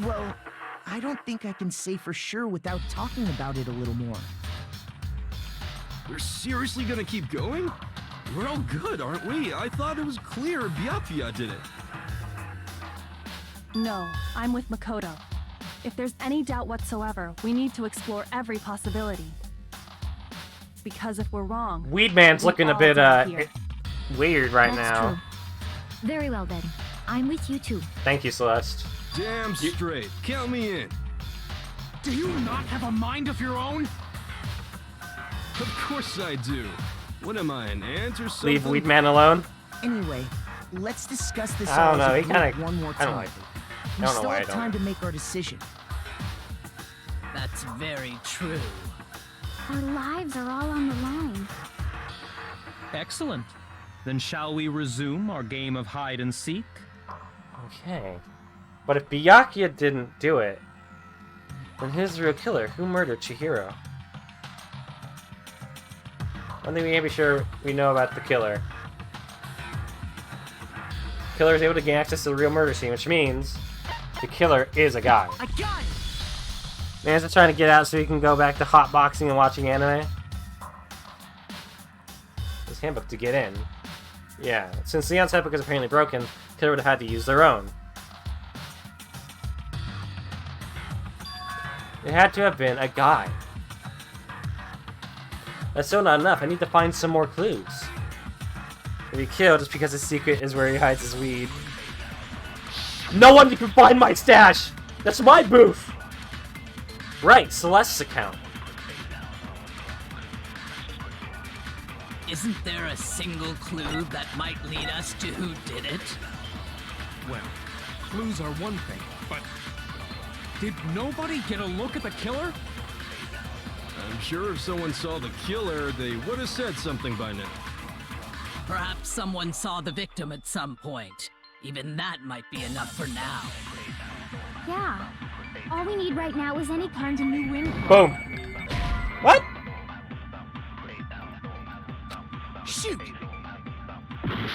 Well, I don't think I can say for sure without talking about it a little more. We're seriously gonna keep going? We're all good, aren't we? I thought it was clear Byakuya did it. No, I'm with Makoto. If there's any doubt whatsoever, we need to explore every possibility. Because if we're wrong, Weedman's we looking a all bit die here. weird right That's now. true. Very well then. I'm with you too. Thank you, Celeste. Damn straight. Count me in. Do you not have a mind of your own? Of course I do. What am I, an ant or something? Leave Weedman alone. Anyway, let's discuss this I don't all know. as He a kind group of. one more I time. don't like him. I We don't know still why I have time don't. to make our decision. That's very true. Our lives are all on the line. Excellent. Then shall we resume our game of hide and seek? Okay. But if Byakuya didn't do it, then who's the real killer? Who murdered Chihiro? One thing we can't be sure we know about the killer. Killer is able to gain access to the real murder scene, which means the killer is a guy. I got it! Man's just trying to get out so he can go back to hotboxing and watching anime. His handbook to get in. Yeah, since Leon's handbook is apparently broken, killer would have had to use their own. It had to have been a guy. That's still not enough. I need to find some more clues. Maybe killed just because his secret is where he hides his weed. No one can find my stash! That's my booth! Right, Celeste's account. Isn't there a single clue that might lead us to who did it? Well, clues are one thing, but did nobody get a look at the killer? I'm sure if someone saw the killer, they would have said something by now. Perhaps someone saw the victim at some point. Even that might be enough for now. Yeah. All we need right now is any kind of new window. Boom. What? Shoot!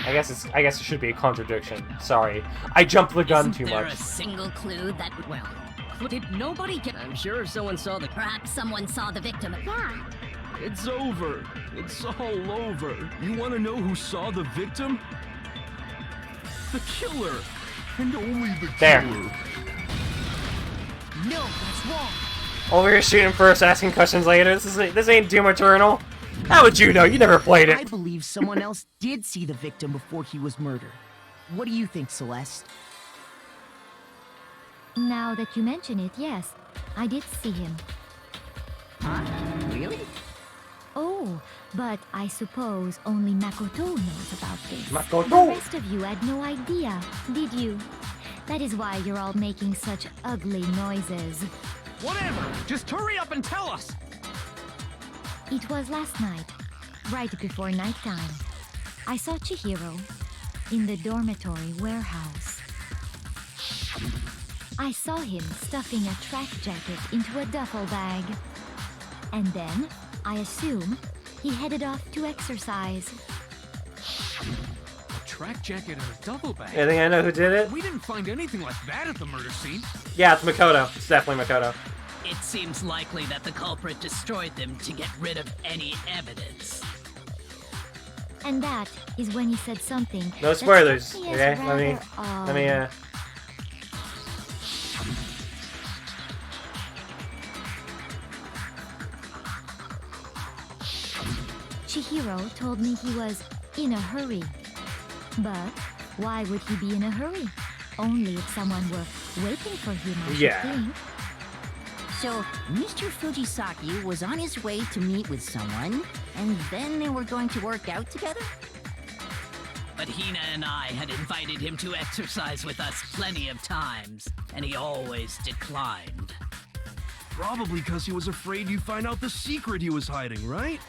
I guess it should be a contradiction. Sorry. I jumped the gun too Isn't there much. a single clue that, well, did nobody get... I'm sure if someone saw the... Perhaps someone saw the victim. Yeah. It's over. It's all over. You want to know who saw the victim? The killer. And only the There. killer. No, that's wrong. Over here shooting first, asking questions later. This ain't Doom Eternal. How would you know? You never played I it. believe someone else did see the victim before he was murdered. What do you think, Celeste? Now that you mention it, yes, I did see him. Huh? Really? Oh, but I suppose only Makoto knows about this. Makoto! The rest of you had no idea, did you? That is why you're all making such ugly noises. Whatever! Just hurry up and tell us! It was last night, right before nighttime. I saw Chihiro in the dormitory warehouse. I saw him stuffing a track jacket into a duffel bag. And then, I assume, he headed off to exercise. A track jacket and a duffel bag. You think I know who did it? We didn't find anything like that at the murder scene. Yeah, it's Makoto. It's definitely Makoto. It seems likely that the culprit destroyed them to get rid of any evidence. And that is when he said something. No that spoilers, struck me as okay? Let me Chihiro told me he was in a hurry. But why would he be in a hurry? Only if someone were waiting for him, I should think. So, Mr. Fujisaki was on his way to meet with someone, and then they were going to work out together? But Hina and I had invited him to exercise with us plenty of times, and he always declined. Probably because he was afraid you'd find out the secret he was hiding, right?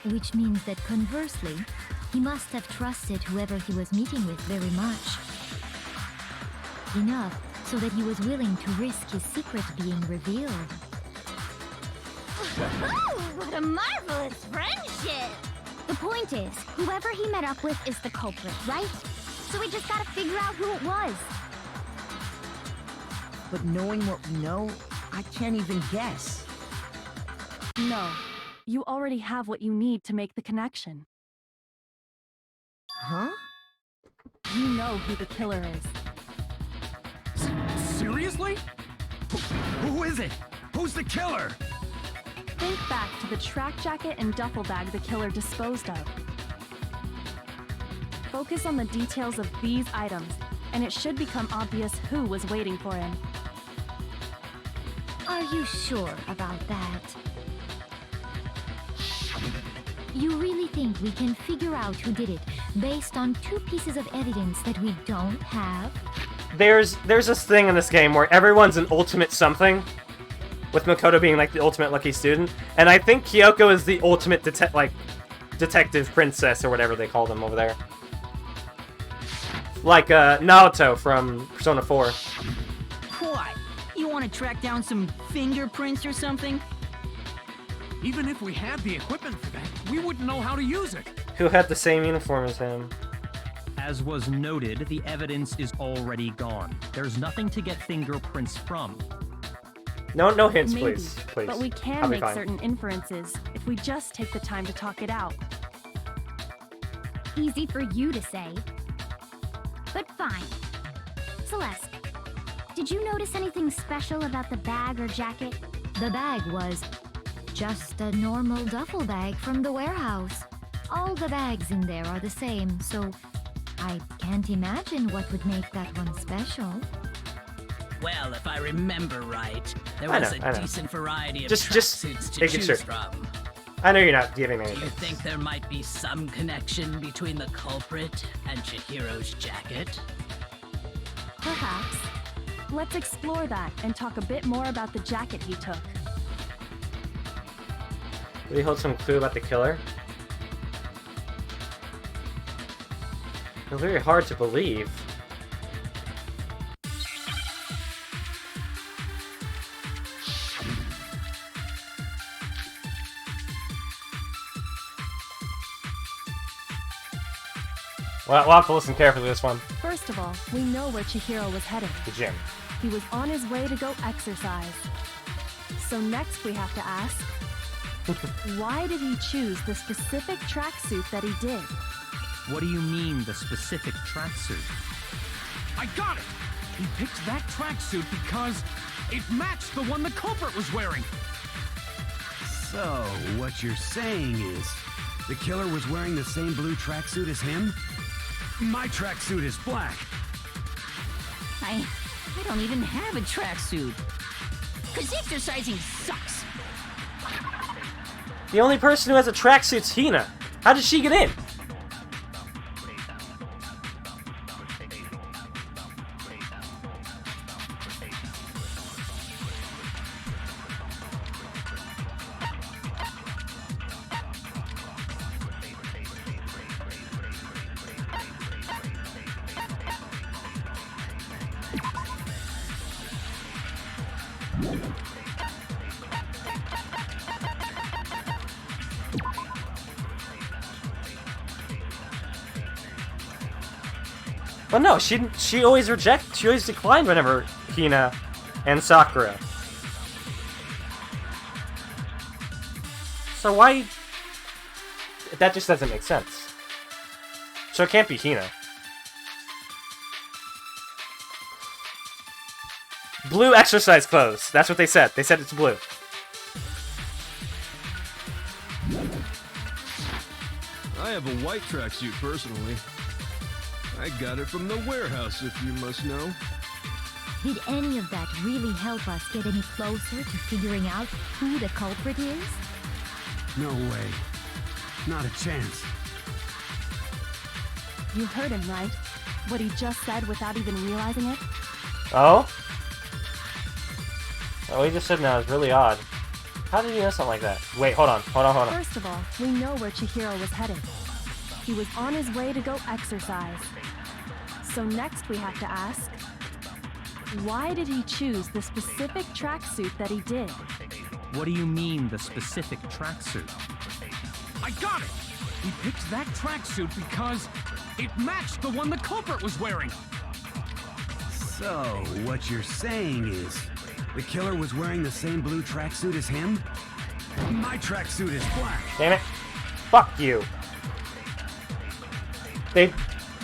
Which means that conversely, he must have trusted whoever he was meeting with very much. Enough so that he was willing to risk his secret being revealed. What a marvelous friendship! The point is, whoever he met up with is the culprit, right? So we just gotta figure out who it was. But knowing what we know, I can't even guess. No, you already have what you need to make the connection. Huh? You know who the killer is. Seriously? Who is it? Who's the killer? Think back to the track jacket and duffel bag the killer disposed of. Focus on the details of these items, and it should become obvious who was waiting for him. Are you sure about that? You really think we can figure out who did it based on two pieces of evidence that we don't have? There's this thing in this game where everyone's an ultimate something, with Makoto being like the ultimate lucky student, and I think Kyoko is the ultimate detective princess or whatever they call them over there. Like Naoto from Persona 4. What? You want to track down some fingerprints or something? Even if we had the equipment for that, we wouldn't know how to use it. Who had the same uniform as him? As was noted, the evidence is already gone. There's nothing to get fingerprints from. No hints, Maybe, please. Please. but we I'll can be make fine. certain inferences if we just take the time to talk it out. Easy for you to say. But fine. Celeste, did you notice anything special about the bag or jacket? The bag was just a normal duffel bag from the warehouse. All the bags in there are the same, so I can't imagine what would make that one special. Well, if I remember right, there I was know. a decent variety of Just tracksuits to making choose sure. from. I know you're not giving me Do you anything. think there might be some connection between the culprit and Chihiro's jacket? Perhaps. Let's explore that and talk a bit more about the jacket he took. Did he hold some clue about the killer? It's very hard to believe. Well, we'll have to listen carefully to this one. First of all, we know where Chihiro was headed. The gym. He was on his way to go exercise. So next we have to ask, why did he choose the specific tracksuit that he did? What do you mean, the specific tracksuit? I got it! He picked that tracksuit because it matched the one the culprit was wearing. So, what you're saying is, the killer was wearing the same blue tracksuit as him? My tracksuit is black. I don't even have a tracksuit. 'Cause exercising sucks. The only person who has a tracksuit's Hina. How did she get in? Well, no, she always declined whenever Hina and Sakura. So why? That just doesn't make sense. So it can't be Hina. Blue exercise clothes. That's what they said. They said it's blue. I have a white tracksuit personally. I got it from the warehouse, if you must know. Did any of that really help us get any closer to figuring out who the culprit is? No way. Not a chance. You heard him, right? What he just said without even realizing it? Oh? What he just said now is really odd. How did he know something like that? Wait, hold on. First of all, we know where Chihiro was headed. He was on his way to go exercise. So next we have to ask, why did he choose the specific tracksuit that he did? What do you mean, the specific tracksuit? I got it! He picked that tracksuit because it matched the one the culprit was wearing. So, what you're saying is, the killer was wearing the same blue tracksuit as him? My tracksuit is black. Damn it. Fuck you.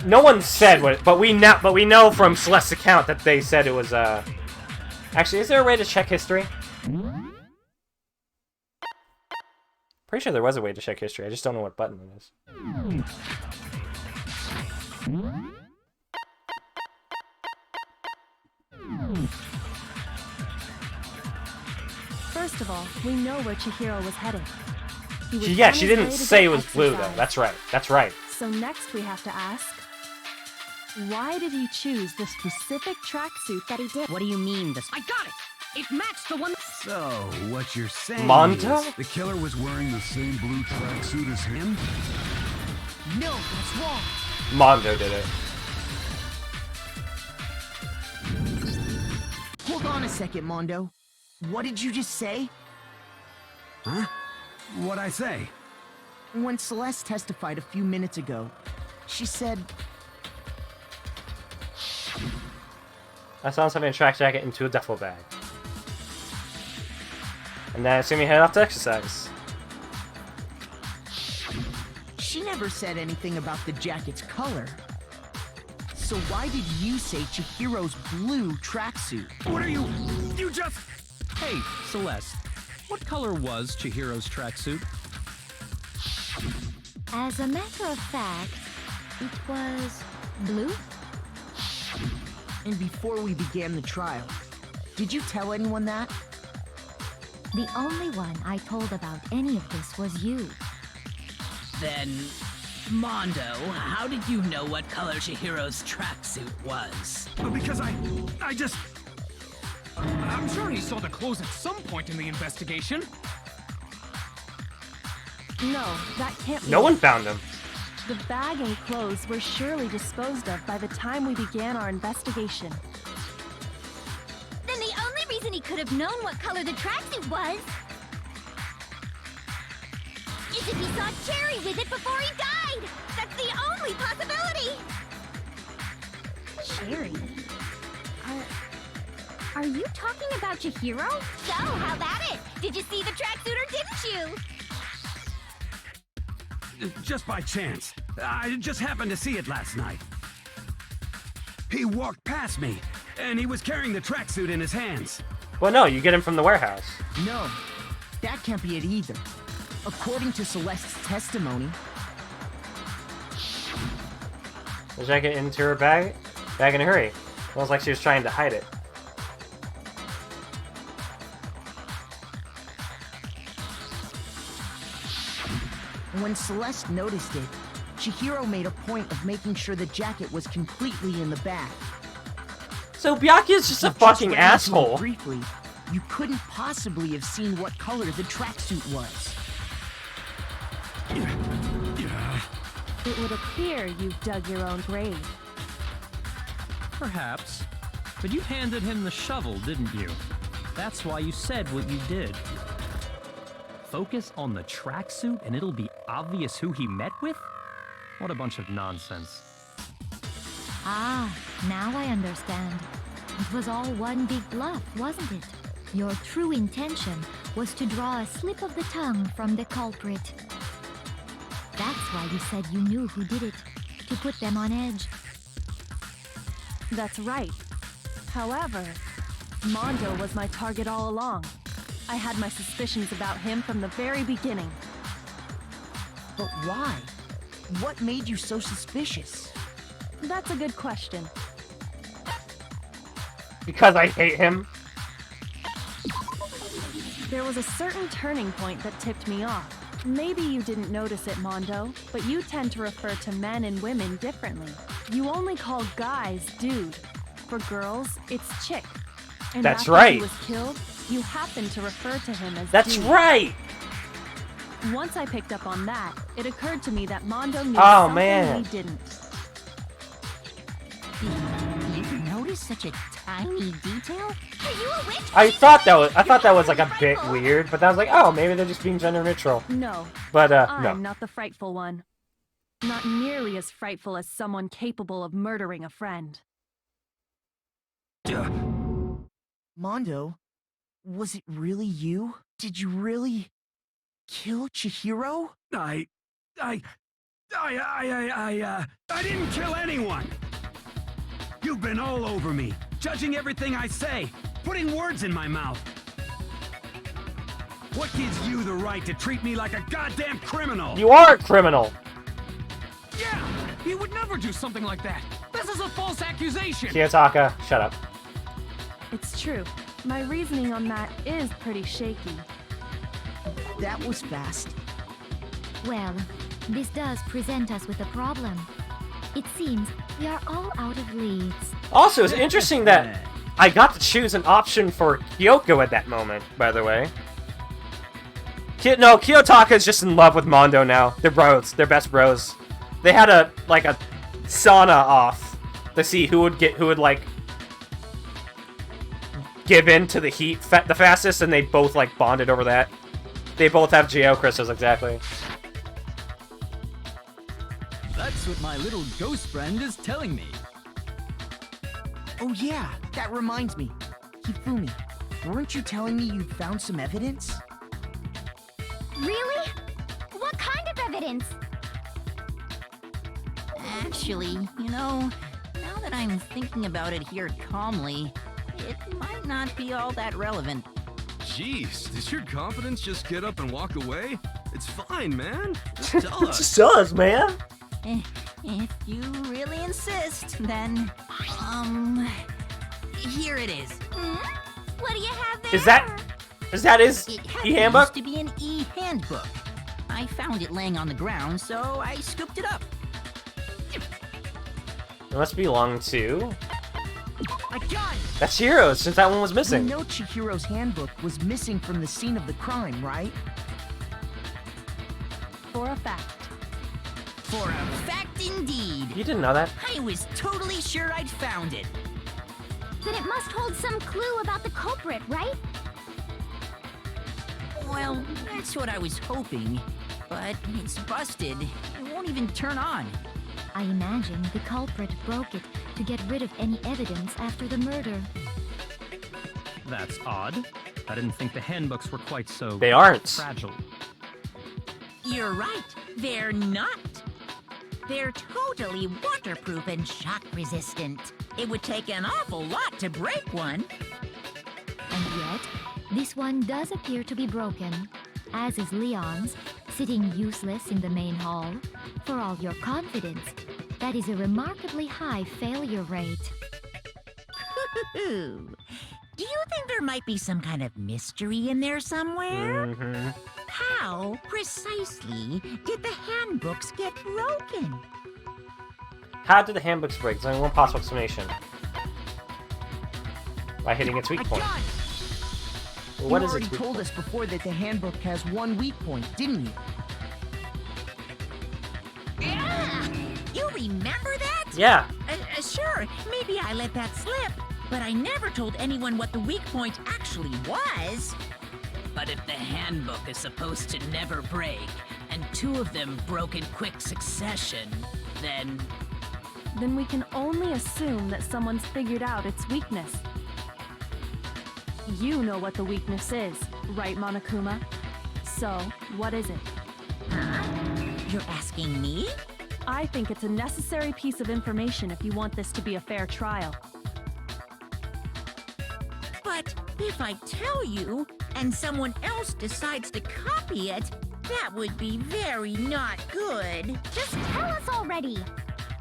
No one said what, but we know from Celeste's account that they said it was, Actually, is there a way to check history? Pretty sure there was a way to check history, I just don't know what button it is. First of all, we know where Chihiro was headed. She didn't say it was blue, though. That's right. So next we have to ask, why did he choose the specific tracksuit that he did? What do you mean, I got it! It matched the one... So, what you're saying Mondo? is, the killer was wearing the same blue tracksuit as him? No, that's wrong. Mondo did it. Hold on a second, Mondo. What did you just say? Huh? What'd I say? When Celeste testified a few minutes ago, she said... I saw him stuffing a track jacket into a duffel bag. And then I assume he headed off to exercise. She never said anything about the jacket's color. So why did you say Chihiro's blue tracksuit? What are you... You just... Hey, Celeste. What color was Chihiro's tracksuit? As a matter of fact, it was blue. And before we began the trial, did you tell anyone that? The only one I told about any of this was you. Then, Mondo, how did you know what color Chihiro's tracksuit was? Because I just... I'm sure he saw the clothes at some point in the investigation. No, that can't be. No one found him. The bag and clothes were surely disposed of by the time we began our investigation. Then the only reason he could have known what color the tracksuit was is if he saw Cherry with it before he died! That's the only possibility! Cherry? Are you talking about Chihiro? So, how about it? Did you see the tracksuit or didn't you? Just by chance. I just happened to see it last night. He walked past me, and he was carrying the tracksuit in his hands. Well, no, you get him from the warehouse. No, that can't be it either. According to Celeste's testimony... The jacket into her bag in a hurry. Almost like she was trying to hide it. When Celeste noticed it, Chihiro made a point of making sure the jacket was completely in the bag. So Byakuya's just a fucking asshole. Briefly, you couldn't possibly have seen what color the tracksuit was. It would appear you've dug your own grave. Perhaps. But you handed him the shovel, didn't you? That's why you said what you did. Focus on the tracksuit and it'll be obvious who he met with? What a bunch of nonsense. Ah, now I understand. It was all one big bluff, wasn't it? Your true intention was to draw a slip of the tongue from the culprit. That's why you said you knew who did it, to put them on edge. That's right. However, Mondo was my target all along. I had my suspicions about him from the very beginning. But why? What made you so suspicious? That's a good question. Because I hate him. There was a certain turning point that tipped me off. Maybe you didn't notice it, Mondo, but you tend to refer to men and women differently. You only call guys dude. For girls, it's chick. And That's after right. he was killed, you happen to refer to him as That's dude. right! Once I picked up on that, it occurred to me that Mondo knew Oh, something man. we didn't. You noticed such a tiny detail? Are you a witch? I thought that was like a bit weird, but I was like, oh, maybe they're just being gender neutral. No. But I'm no. not the frightful one. Not nearly as frightful as someone capable of murdering a friend. Mondo, was it really you? Did you really kill Chihiro? I didn't kill anyone! You've been all over me, judging everything I say, putting words in my mouth. What gives you the right to treat me like a goddamn criminal? You are a criminal! Yeah! He would never do something like that! This is a false accusation! Kiyotaka, shut up. It's true. My reasoning on that is pretty shaky. That was fast. Well, this does present us with a problem. It seems we are all out of leads. Also, it's interesting that I got to choose an option for Kyoko at that moment, by the way. No, Kiyotaka is just in love with Mondo now. They're bros. They're best bros. They had a sauna off to see who would give in to the heat the fastest, and they both bonded over that. They both have Geo crystals, exactly. That's what my little ghost friend is telling me. Oh yeah, that reminds me. Hifumi, weren't you telling me you'd found some evidence? Really? What kind of evidence? Actually, now that I'm thinking about it here calmly, it might not be all that relevant. Jeez, does your confidence just get up and walk away? It's fine, man. Just tell us. Just tell us, man. If you really insist, then, here it is. What do you have there? Is that his e-handbook? It used to be an e-handbook. I found it laying on the ground, so I scooped it up. It must belong to... I got it! That's Chihiro's, since that one was missing. You know Chihiro's handbook was missing from the scene of the crime, right? For a fact. For a fact indeed. You didn't know that? I was totally sure I'd found it. Then it must hold some clue about the culprit, right? Well, that's what I was hoping. But it's busted. It won't even turn on. I imagine the culprit broke it to get rid of any evidence after the murder. That's odd. I didn't think the handbooks were quite so... They aren't. Fragile. You're right. They're not. They're totally waterproof and shock resistant. It would take an awful lot to break one. And yet, this one does appear to be broken, as is Leon's, sitting useless in the main hall. For all your confidence, that is a remarkably high failure rate. Do you think there might be some kind of mystery in there somewhere? Mm-hmm. How precisely did the handbooks get broken? How did the handbooks break? There's only one possible explanation. By hitting its weak point. Well, what you is already its weak told point? us before that the handbook has one weak point, didn't you? Yeah! You remember that? Yeah. Sure, maybe I let that slip, but I never told anyone what the weak point actually was. But if the handbook is supposed to never break, and two of them broke in quick succession, then... Then we can only assume that someone's figured out its weakness. You know what the weakness is, right, Monokuma? So, what is it? Huh? You're asking me? I think it's a necessary piece of information if you want this to be a fair trial. But if I tell you, and someone else decides to copy it, that would be very not good. Just tell us already.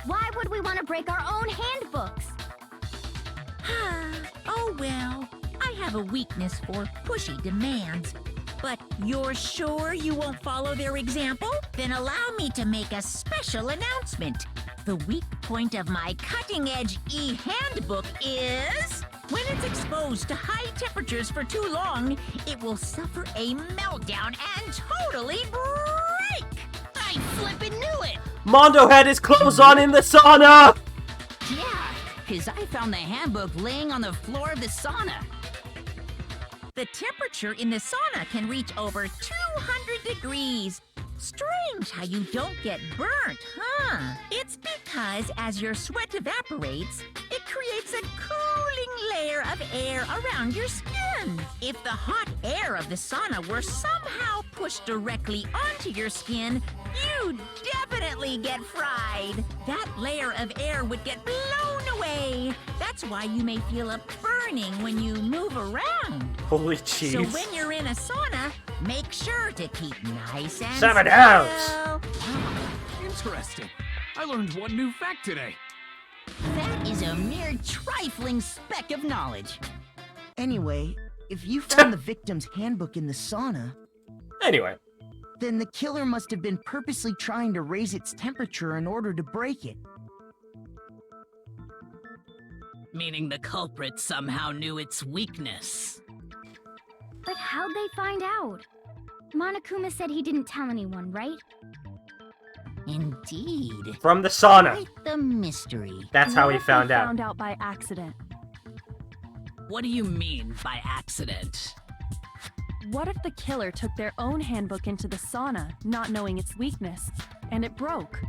Why would we want to break our own handbooks? Oh well, I have a weakness for pushy demands. But you're sure you won't follow their example? Then allow me to make a special announcement. The weak point of my cutting-edge e-handbook is... when it's exposed to high temperatures for too long, it will suffer a meltdown and totally break! I flippin' knew it! Mondo had his clothes on in the sauna! Yeah, because I found the handbook laying on the floor of the sauna. The temperature in the sauna can reach over 200 degrees. Strange how you don't get burnt, huh? It's because as your sweat evaporates, it creates a cooling layer of air around your skin. If the hot air of the sauna were somehow pushed directly onto your skin, you'd definitely get fried. That layer of air would get blown away. That's why you may feel a burning when you move around. Holy cheese. So when you're in a sauna, make sure to keep nice and Seven out. still. Interesting. I learned one new fact today. That is a mere trifling speck of knowledge. Anyway, if you found the victim's handbook in the sauna, Anyway. then the killer must have been purposely trying to raise its temperature in order to break it. Meaning the culprit somehow knew its weakness. But how'd they find out? Monokuma said he didn't tell anyone, right? Indeed. From the sauna. Quite the mystery. That's how What he if they found out. found out by accident? What do you mean by accident? What if the killer took their own handbook into the sauna, not knowing its weakness, and it broke?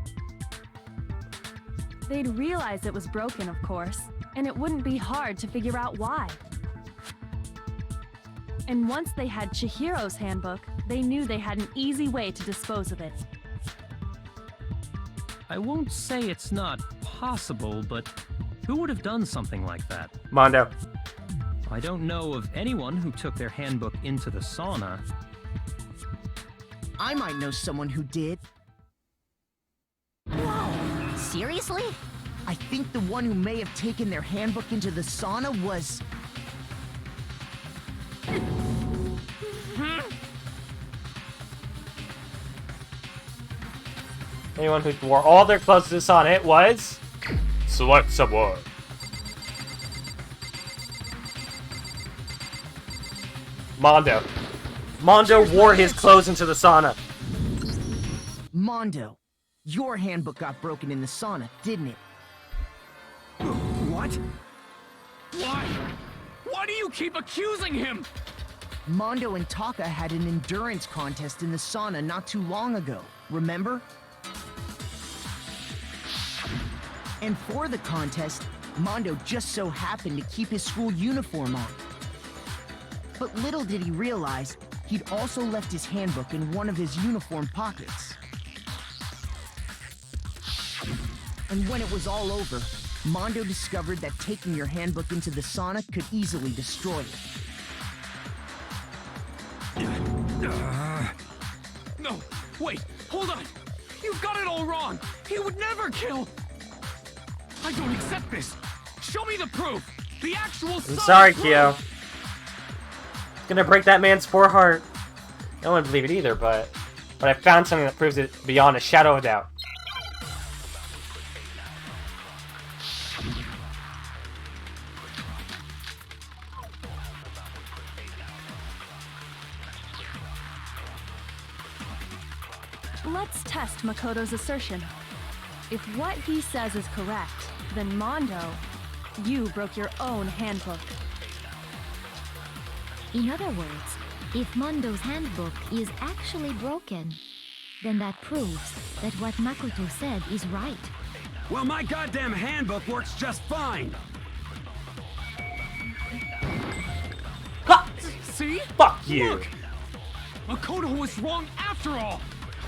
They'd realize it was broken, of course, and it wouldn't be hard to figure out why. And once they had Chihiro's handbook, they knew they had an easy way to dispose of it. I won't say it's not possible, but who would have done something like that? Mondo. I don't know of anyone who took their handbook into the sauna. I might know someone who did. Whoa! Seriously? I think the one who may have taken their handbook into the sauna was... Anyone who wore all their clothes to the sauna, it was... Select someone. Mondo. Mondo wore his clothes into the sauna. Mondo. Your handbook got broken in the sauna, didn't it? What? Why? Why do you keep accusing him? Mondo and Taka had an endurance contest in the sauna not too long ago, remember? And for the contest, Mondo just so happened to keep his school uniform on. But little did he realize, he'd also left his handbook in one of his uniform pockets. And when it was all over, Mondo discovered that taking your handbook into the sauna could easily destroy it. No, wait, hold on. You've got it all wrong. He would never kill. I don't accept this. Show me the proof. The actual. I'm sorry, Kyo. It's gonna break that man's poor heart. I don't want to believe it either, but I found something that proves it beyond a shadow of doubt. Let's test Makoto's assertion. If what he says is correct, then Mondo, you broke your own handbook. In other words, if Mondo's handbook is actually broken, then that proves that what Makoto said is right. Well, my goddamn handbook works just fine. Ha! See? Fuck you. Look! Makoto was wrong after all.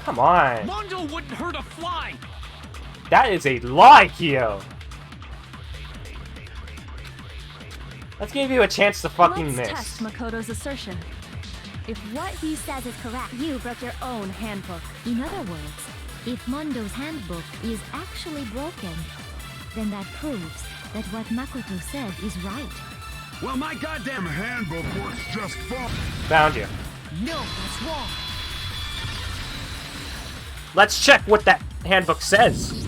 Come on. Mondo wouldn't hurt a fly. That is a lie, Kyo. Let's give you a chance to fucking Let's miss. test Makoto's assertion. If what he says is correct, you broke your own handbook. In other words, if Mondo's handbook is actually broken, then that proves that what Makoto said is right. Well, my goddamn handbook works just fine. Found you. No, that's wrong. Let's check what that handbook says.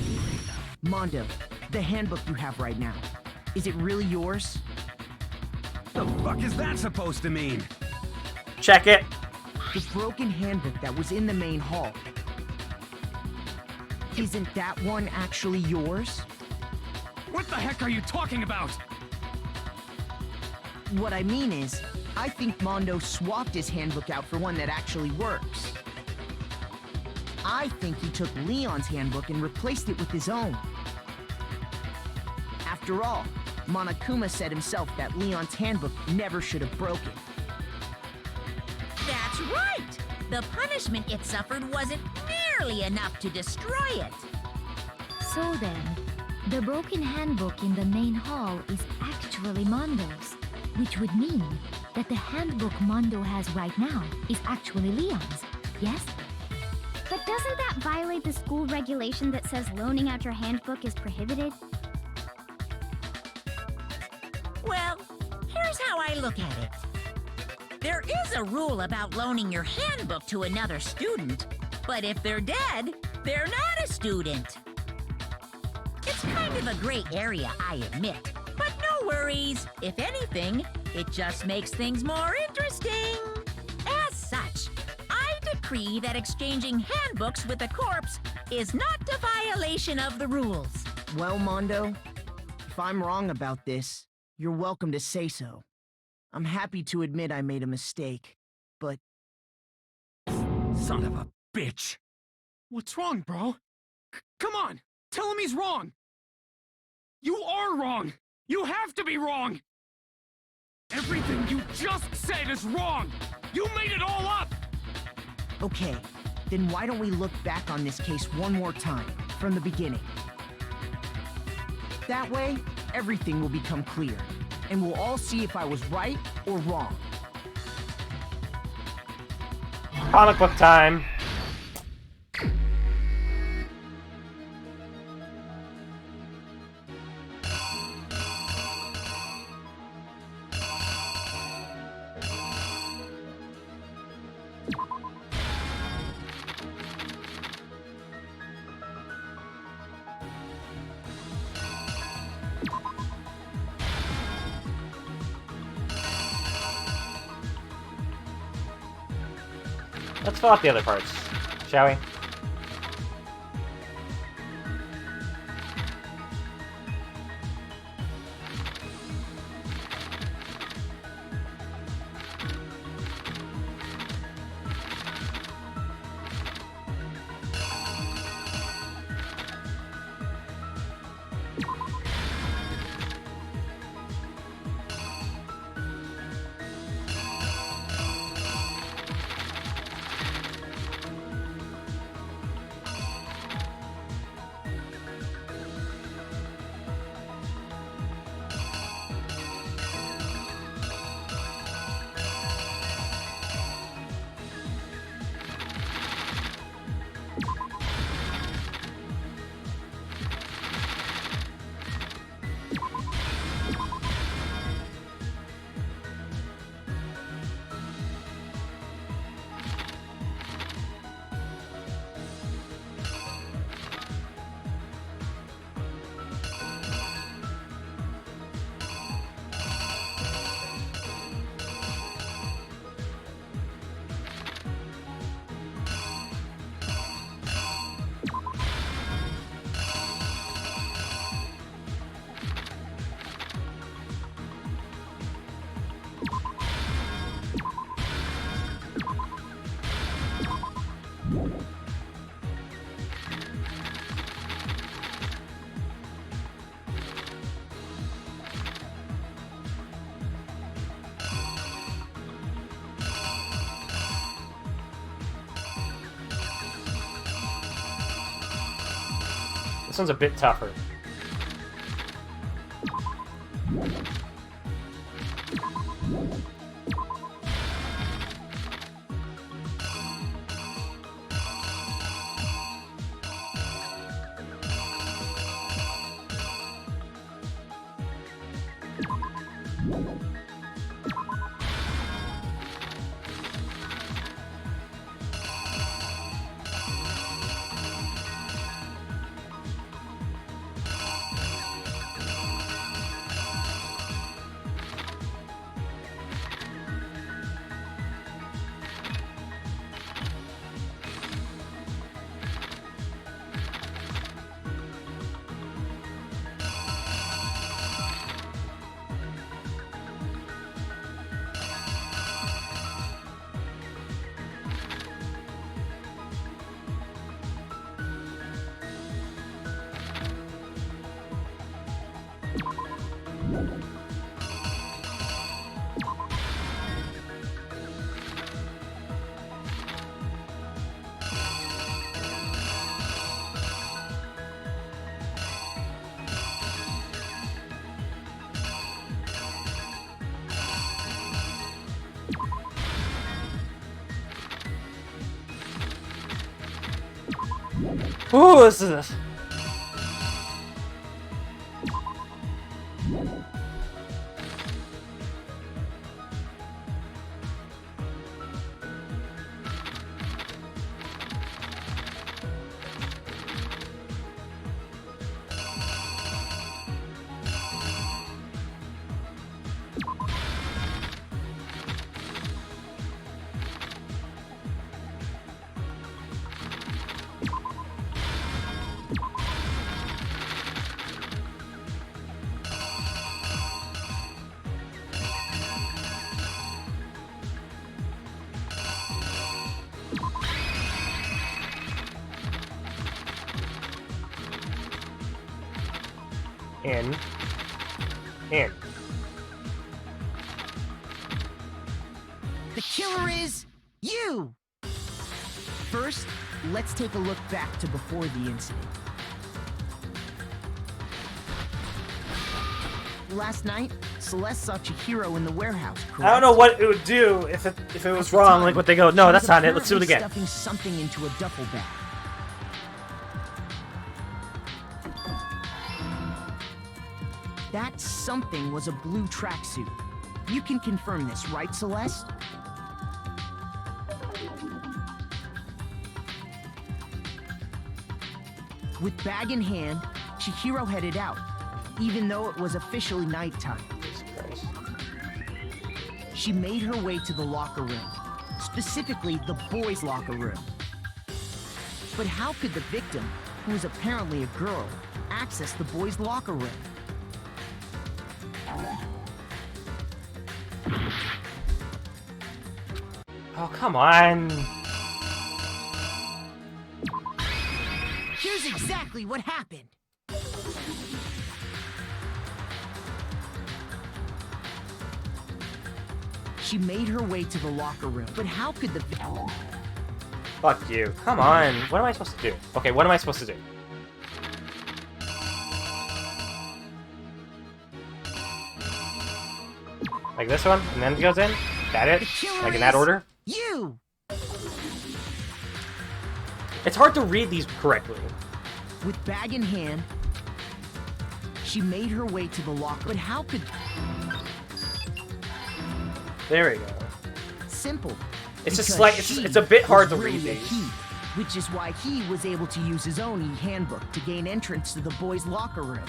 Mondo, the handbook you have right now, is it really yours? The fuck is that supposed to mean? Check it. The broken handbook that was in the main hall. Isn't that one actually yours? What the heck are you talking about? What I mean is, I think Mondo swapped his handbook out for one that actually works. I think he took Leon's handbook and replaced it with his own. After all, Monokuma said himself that Leon's handbook never should have broken. That's right! The punishment it suffered wasn't nearly enough to destroy it. So then, the broken handbook in the main hall is actually Mondo's, which would mean that the handbook Mondo has right now is actually Leon's, yes? But doesn't that violate the school regulation that says loaning out your handbook is prohibited? Well, here's how I look at it. There is a rule about loaning your handbook to another student, but if they're dead, they're not a student. It's kind of a gray area, I admit, but no worries. If anything, it just makes things more interesting. As such, I decree that exchanging handbooks with a corpse is not a violation of the rules. Well, Mondo, if I'm wrong about this, you're welcome to say so. I'm happy to admit I made a mistake, but... Son of a bitch. What's wrong, bro? Come on, tell him he's wrong. You are wrong. You have to be wrong. Everything you just said is wrong. You made it all up. Okay, then why don't we look back on this case one more time, from the beginning? That way, everything will become clear, and we'll all see if I was right or wrong. Comic book time. Let's fill out the other parts, shall we? This one's a bit tougher. Ooh, this is... In. The killer is you! First, let's take a look back to before the incident. Last night, Celeste saw Chihiro in the warehouse, correct? I don't know what it would do if it was wrong. Like, what they go, no, that's not it. Let's do it again. Stuffing something into a duffel bag. That something was a blue tracksuit. You can confirm this, right, Celeste? With bag in hand, Chihiro headed out, even though it was officially nighttime. She made her way to the locker room, specifically the boys' locker room. But how could the victim, who was apparently a girl, access the boys' locker room? Oh, come on. Here's exactly what happened. She made her way to the locker room, but how could the... Fuck you. Come on. What am I supposed to do? Okay, what am I supposed to do? Like this one, and then it goes in? That it? Like in that order? You! It's hard to read these correctly. With bag in hand, she made her way to the locker, but how could... There we go. Simple. It's just Because like, she it's a bit hard to was read really a these. he, which is why he was able to use his own e-handbook to gain entrance to the boys' locker room.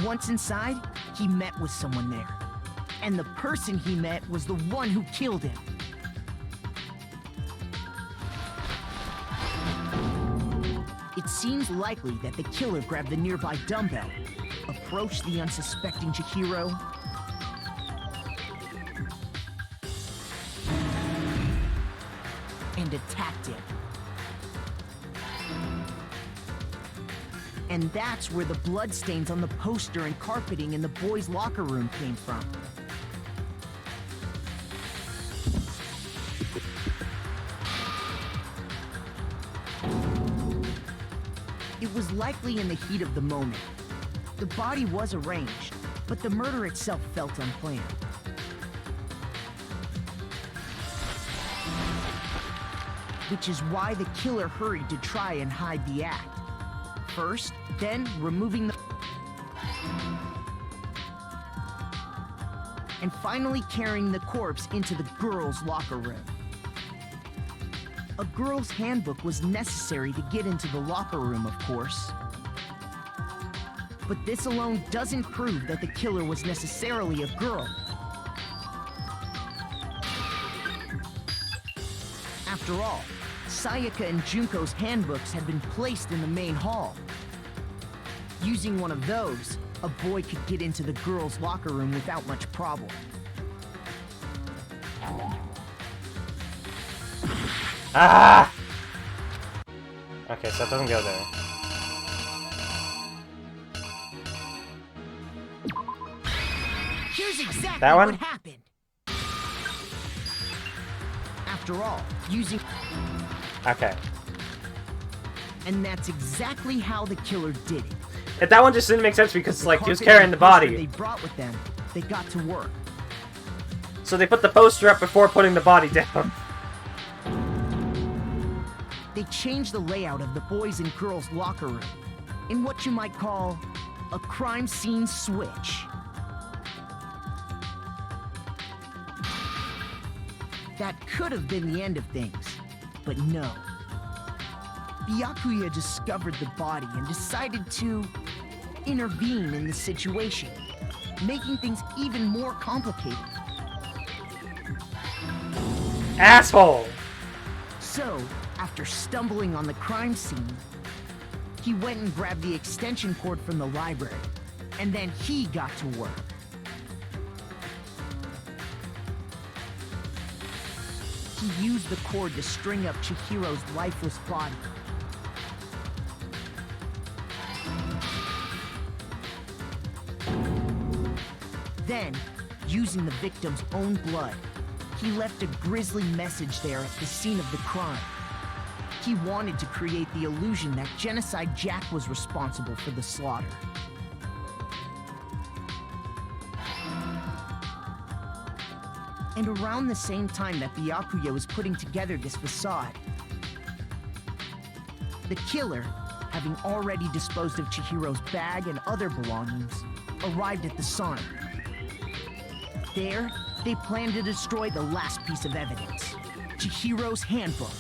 Once inside, he met with someone there. And the person he met was the one who killed him. It seems likely that the killer grabbed the nearby dumbbell, approached the unsuspecting Chihiro, and attacked him. And that's where the bloodstains on the poster and carpeting in the boys' locker room came from. It was likely in the heat of the moment. The body was arranged, but the murder itself felt unplanned. Which is why the killer hurried to try and hide the act. First, then removing the... and finally carrying the corpse into the girls' locker room. A girl's handbook was necessary to get into the locker room, of course. But this alone doesn't prove that the killer was necessarily a girl. After all, Sayaka and Junko's handbooks had been placed in the main hall. Using one of those, a boy could get into the girls' locker room without much problem. Ah! Okay, so it doesn't go there. Here's exactly That one? what happened. After all, using... Okay. And that's exactly how the killer did it. If that one just didn't make sense because, like, he was Carpet carrying and the poster body. they brought with them, they got to work. So they put the poster up before putting the body down. They changed the layout of the boys' and girls' locker room in what you might call a crime scene switch. That could have been the end of things, but no. Byakuya discovered the body and decided to intervene in the situation, making things even more complicated. Asshole! So, after stumbling on the crime scene, he went and grabbed the extension cord from the library, and then he got to work. He used the cord to string up Chihiro's lifeless body. Then, using the victim's own blood, he left a grisly message there at the scene of the crime. He wanted to create the illusion that Genocide Jack was responsible for the slaughter. And around the same time that Byakuya was putting together this facade, the killer, having already disposed of Chihiro's bag and other belongings, arrived at the sauna. There, they planned to destroy the last piece of evidence, Chihiro's handbook.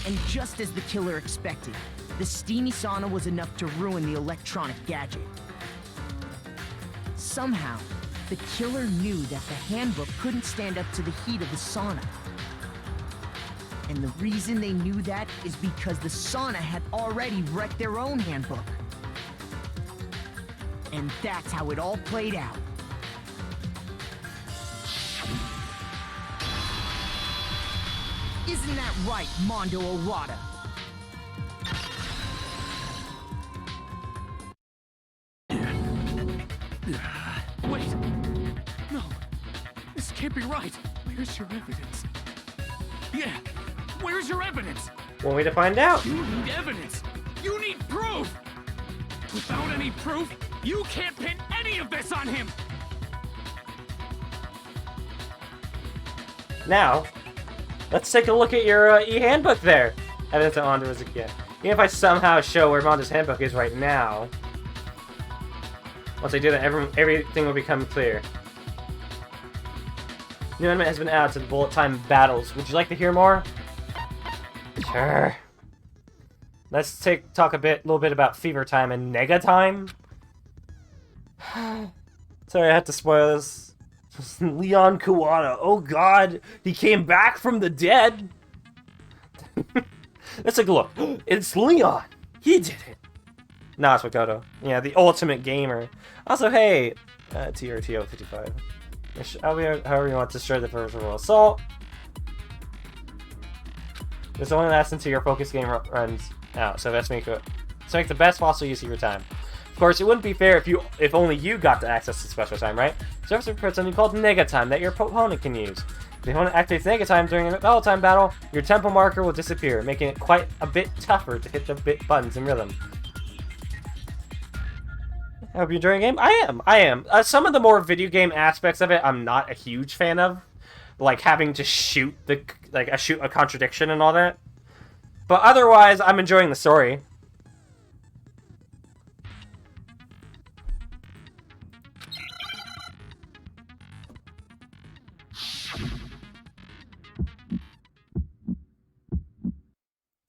And just as the killer expected, the steamy sauna was enough to ruin the electronic gadget. Somehow, the killer knew that the handbook couldn't stand up to the heat of the sauna. And the reason they knew that is because the sauna had already wrecked their own handbook. And that's how it all played out. Isn't that right, Mondo Orada? Wait! No! This can't be right! Where's your evidence? Yeah! Where's your evidence? Want me to find out? You need evidence! You need proof! Without any proof, you can't pin any of this on him! Now, let's take a look at your e-handbook there. Evidence that Mondo was a kid. Even if I somehow show where Mondo's handbook is right now, once I do that, everything will become clear. New element has been added to the bullet time battles. Would you like to hear more? Sure. Let's talk a little bit about Fever Time and Nega Time. Sorry, I had to spoil this. Leon Kawada. Oh God, he came back from the dead. Let's take a look. It's Leon. He did it. No, it's Makoto. Yeah, the ultimate gamer. Also, hey, TRTO55. However you want to destroy the virtual assault. This only lasts until your focus game runs out, so let's make the best possible use of your time. Of course, it wouldn't be fair if only you got to access the special time, right? So there's something called Nega Time that your opponent can use. If you want to activate Snake Time during an all-time battle, your tempo marker will disappear, making it quite a bit tougher to hit the buttons in rhythm. I hope you're enjoying the game. I am. Some of the more video game aspects of it, I'm not a huge fan of, like having to shoot a contradiction and all that. But otherwise, I'm enjoying the story.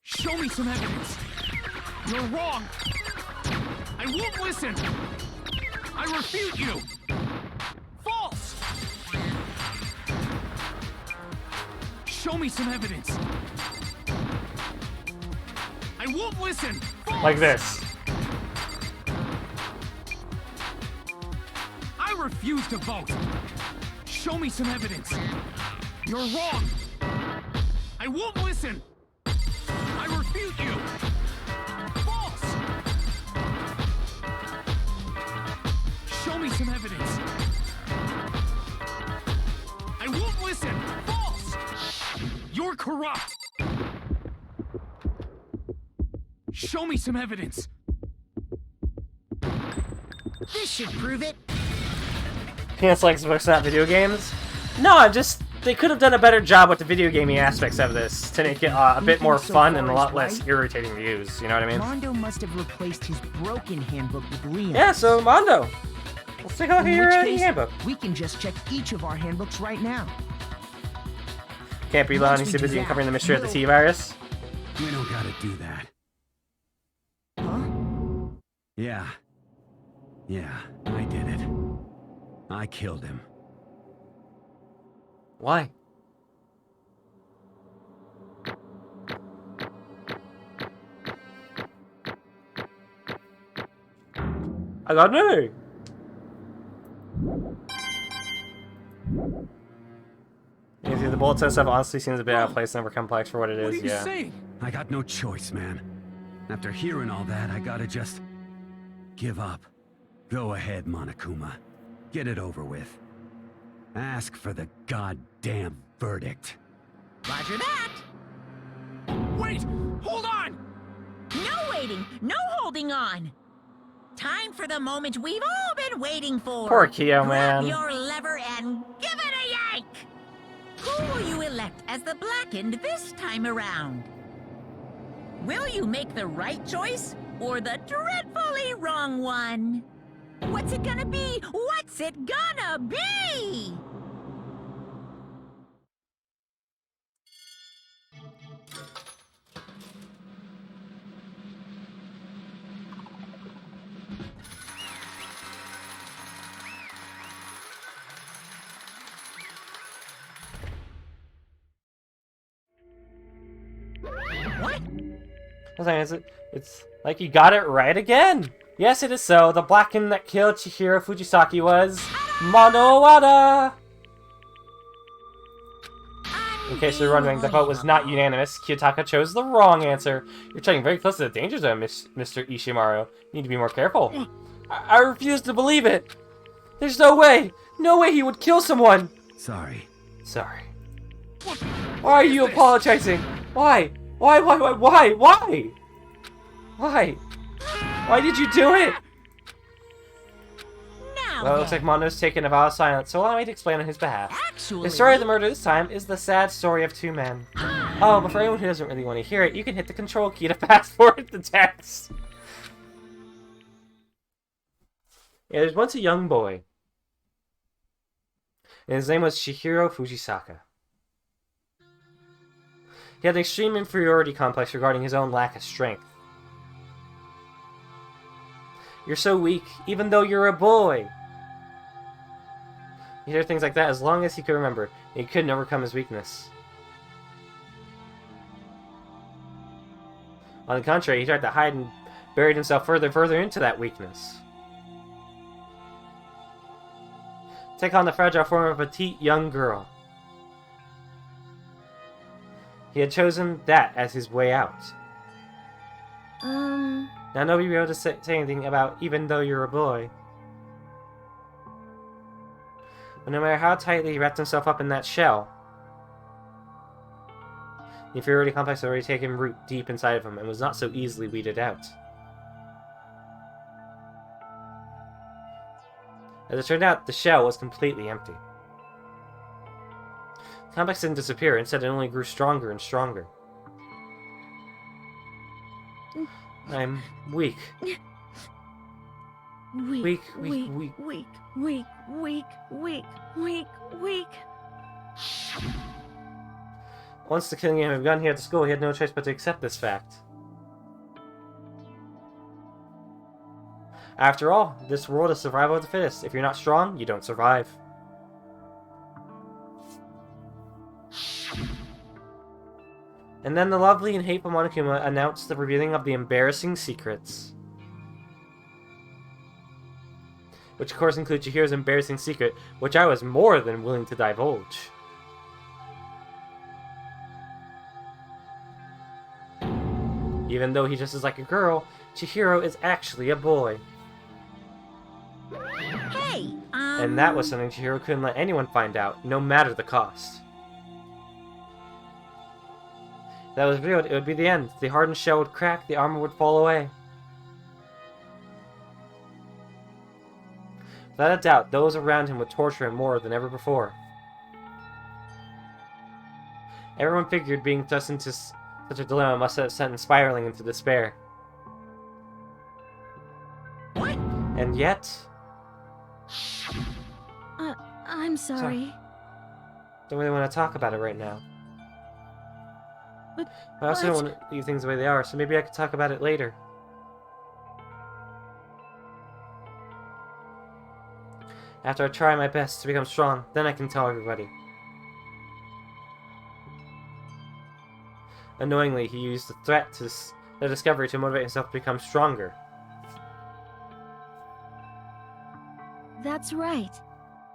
Show me some evidence. You're wrong. I won't listen. I refute you. False. Show me some evidence. I won't listen. False. Like this. I refuse to vote. Show me some evidence. You're wrong. I won't listen. I refute you. False. Show me some evidence. I won't listen. False. You're corrupt. Show me some evidence. This should prove it. Peanuts likes books, not video games. No, they could have done a better job with the video gaming aspects of this to make it a bit more fun and a lot less irritating to use. You know what I mean? Mondo must have replaced his broken handbook with Leon's. Yeah, so Mondo, let's take a look at your handbook. We can just check each of our handbooks right now. Can't be Leon, he's too busy uncovering the mystery of the T-virus. We don't gotta do that. Huh? Yeah, I did it. I killed him. Why? I got no. The bullet test stuff honestly seems a bit out of place and over complex for what it is. What are you saying? I got no choice, man. After hearing all that, I gotta just give up. Go ahead, Monokuma. Get it over with. Ask for the goddamn verdict. Roger that. Wait! Hold on! No waiting, no holding on. Time for the moment we've all been waiting for. Poor Kyo, Grab man. your lever and give it a yank. Who will you elect as the Blackened this time around? Will you make the right choice or the dreadfully wrong one? What's it gonna be? What's it gonna be? What? It's like you got it right again. Yes, it is so. The Blackened that killed Chihiro Fujisaki was Mondo Owada. In case you're wondering, the vote was not unanimous. Kiyotaka chose the wrong answer. You're treading very close to the danger zone, Mr. Ishimaru. You need to be more careful. I refuse to believe it. There's no way. No way he would kill someone. Sorry. Sorry. Why are you apologizing? Why? Why? Why did you do it? Now Well, it looks like Mondo's taken a vow of silence, so allow me to explain on his behalf. Actually, The story of the murder this time is the sad story of two men. Oh, but for anyone who doesn't really want to hear it, you can hit the control key to fast forward the text. Yeah, there's once a young boy. And his name was Chihiro Fujisaka. He had an extreme inferiority complex regarding his own lack of strength. You're so weak, even though you're a boy. You hear things like that as long as he could remember. He couldn't overcome his weakness. On the contrary, he tried to hide and buried himself further into that weakness. Take on the fragile form of a petite young girl. He had chosen that as his way out. Now nobody will be able to say anything about even though you're a boy. But no matter how tightly he wrapped himself up in that shell, The inferiority complex had already taken root deep inside of him and was not so easily weeded out. As it turned out, the shell was completely empty. The complex didn't disappear, instead it only grew stronger and stronger. I'm weak. Weak. Once the killing game had begun here at the school, he had no choice but to accept this fact. After all, this world is survival of the fittest. If you're not strong, you don't survive. And then the lovely and hateful Monokuma announced the revealing of the embarrassing secrets. Which of course includes Chihiro's embarrassing secret, which I was more than willing to divulge. Even though he dresses like a girl, Chihiro is actually a boy. Hey, And that was something Chihiro couldn't let anyone find out, no matter the cost. If that was revealed, it would be the end. The hardened shell would crack, the armor would fall away. Without a doubt, those around him would torture him more than ever before. Everyone figured being thrust into such a dilemma must have sent him spiraling into despair. What? And yet... I'm sorry. Don't really want to talk about it right now. But I also don't want to leave things the way they are, so maybe I could talk about it later. After I try my best to become strong, then I can tell everybody. Annoyingly, he used the threat to the discovery to motivate himself to become stronger. That's right.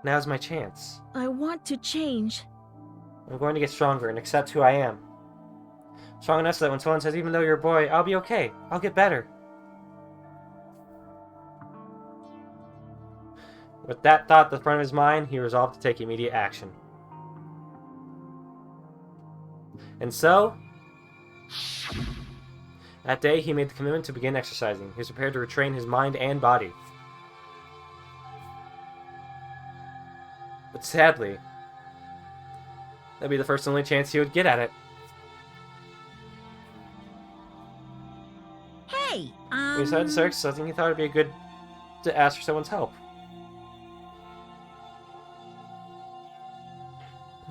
Now's my chance. I want to change. I'm going to get stronger and accept who I am. Strong enough so that when someone says, even though you're a boy, I'll be okay. I'll get better. With that thought at the front of his mind, he resolved to take immediate action. And so, that day he made the commitment to begin exercising. He was prepared to retrain his mind and body. But sadly, that'd be the first and only chance he would get at it. Hey, When he decided to start exercising, he thought it'd be good to ask for someone's help.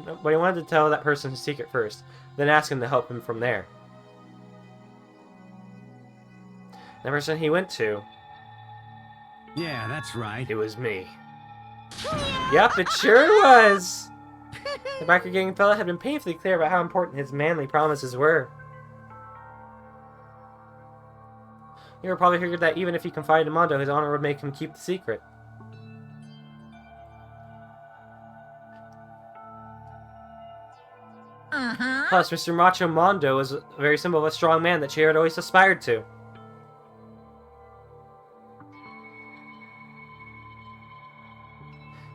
But he wanted to tell that person his secret first, then ask him to help him from there. The person he went to... Yeah, that's right. It was me. Yep, it sure was! The biker gang fella had been painfully clear about how important his manly promises were. You probably figured that even if he confided in Mondo, his honor would make him keep the secret. Plus, Mr. Macho Mondo was a very symbol of a strong man that Chihiro had always aspired to.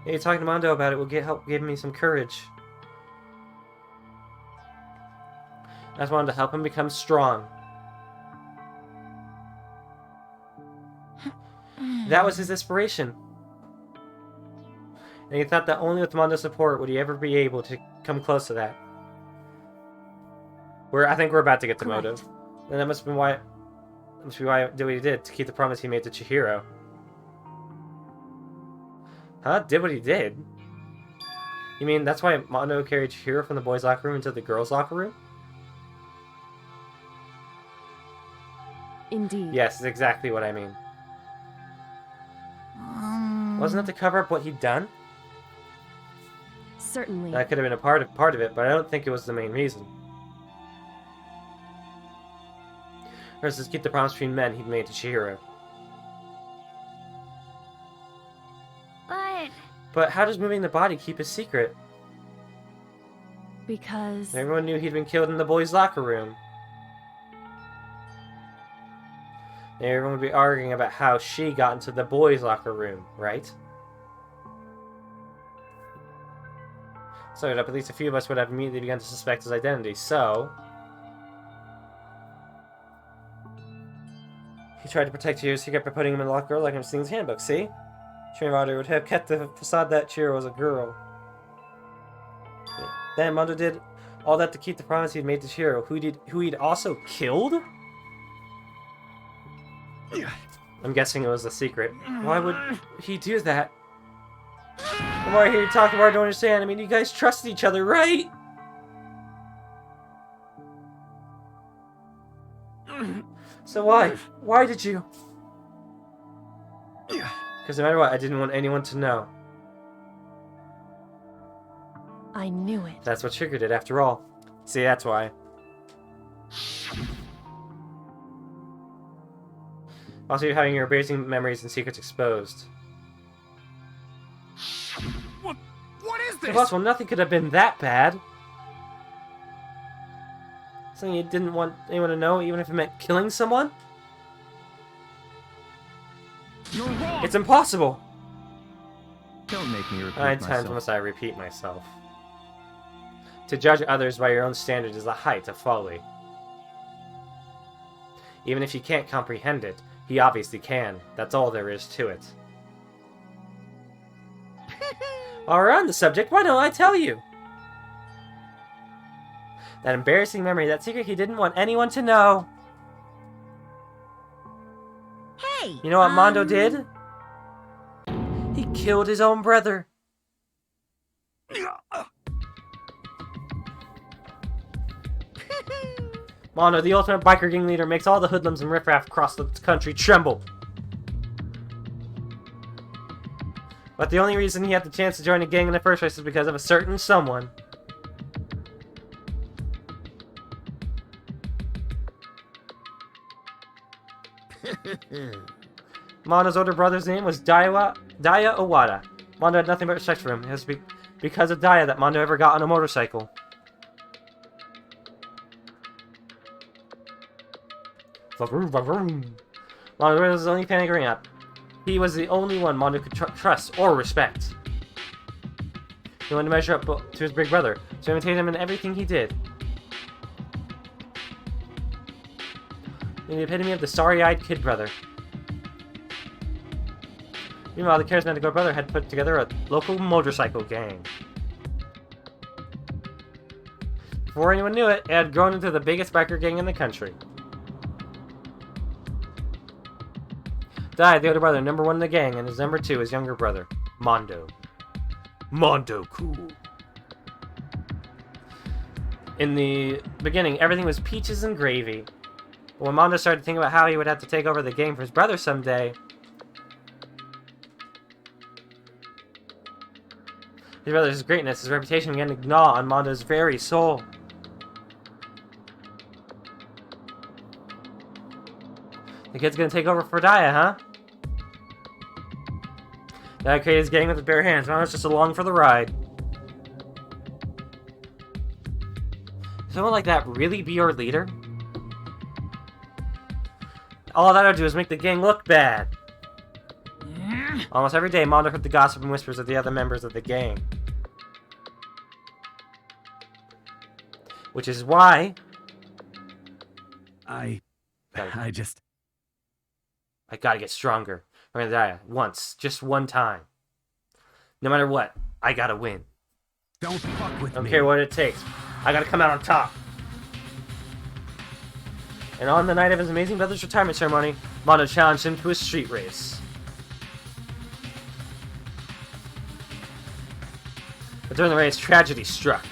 Maybe talking to Mondo about it will help give me some courage. I just wanted to help him become strong. That was his inspiration. And he thought that only with Mondo's support would he ever be able to come close to that. I think we're about to get to motive. And that must be why he did what he did, to keep the promise he made to Chihiro. Huh? Did what he did? You mean that's why Mondo carried Chihiro from the boys' locker room into the girls' locker room? Indeed. Yes, that's exactly what I mean. Wasn't that to cover up what he'd done? Certainly. That could have been a part of it, but I don't think it was the main reason. First, let's keep the promise between men he'd made to Chihiro. But how does moving the body keep his secret? Because... Everyone knew he'd been killed in the boys' locker room. Everyone would be arguing about how she got into the boys' locker room, right? So at least a few of us would have immediately begun to suspect his identity, so... He tried to protect Chihiro's secret by putting him in the locker like I'm seeing his handbook, see? Shinrader would have kept the facade that Chihiro was a girl. Then Mondo did all that to keep the promise he'd made to Chihiro, who he'd also killed? I'm guessing it was a secret. Why would he do that? The more I hear you talk, the more I don't understand. I mean, you guys trusted each other, right? So why? Why did you? Because no matter what, I didn't want anyone to know. I knew it. That's what triggered it, after all. See, that's why. Also, you're having your embarrassing memories and secrets exposed. What is this? Impossible, nothing could have been that bad. Something you didn't want anyone to know, even if it meant killing someone? You're wrong. It's impossible! Don't make me repeat 9 times myself. must I repeat myself. To judge others by your own standards is the height of folly. Even if you can't comprehend it, he obviously can. That's all there is to it. While we're on the subject, why don't I tell you? That embarrassing memory, that secret he didn't want anyone to know. Hey! You know what Mondo did? He killed his own brother. Mondo, the ultimate biker gang leader, makes all the hoodlums and riffraff across the country tremble. But the only reason he had the chance to join a gang in the first place is because of a certain someone. Mondo's older brother's name was Daya Owada. Mondo had nothing but respect for him. It was because of Daya that Mondo ever got on a motorcycle. Mondo was only panicking up. He was the only one Mondo could trust or respect. He wanted to measure up to his big brother, so imitate him in everything he did. The epitome of the sorry-eyed kid brother. Meanwhile, the charismatic older brother had put together a local motorcycle gang. Before anyone knew it, it had grown into the biggest biker gang in the country. Dai, the older brother, #1 in the gang, and his #2, his younger brother, Mondo. Mondo cool. In the beginning, everything was peaches and gravy. But when Mondo started thinking about how he would have to take over the game for his brother someday, his brother's greatness, his reputation began to gnaw on Mondo's very soul. The kid's gonna take over for Daya, huh? Daya created his gang with his bare hands. Mondo's just along for the ride. Someone like that really be your leader? All that would do is make the gang look bad. Almost every day, Mondo heard the gossip and whispers of the other members of the gang. Which is why... I I gotta get stronger. I'm gonna die once. Just one time. No matter what, I gotta win. Don't fuck with me. Don't care what it takes. I gotta come out on top. And on the night of his amazing brother's retirement ceremony, Mondo challenged him to a street race. But during the race, tragedy struck.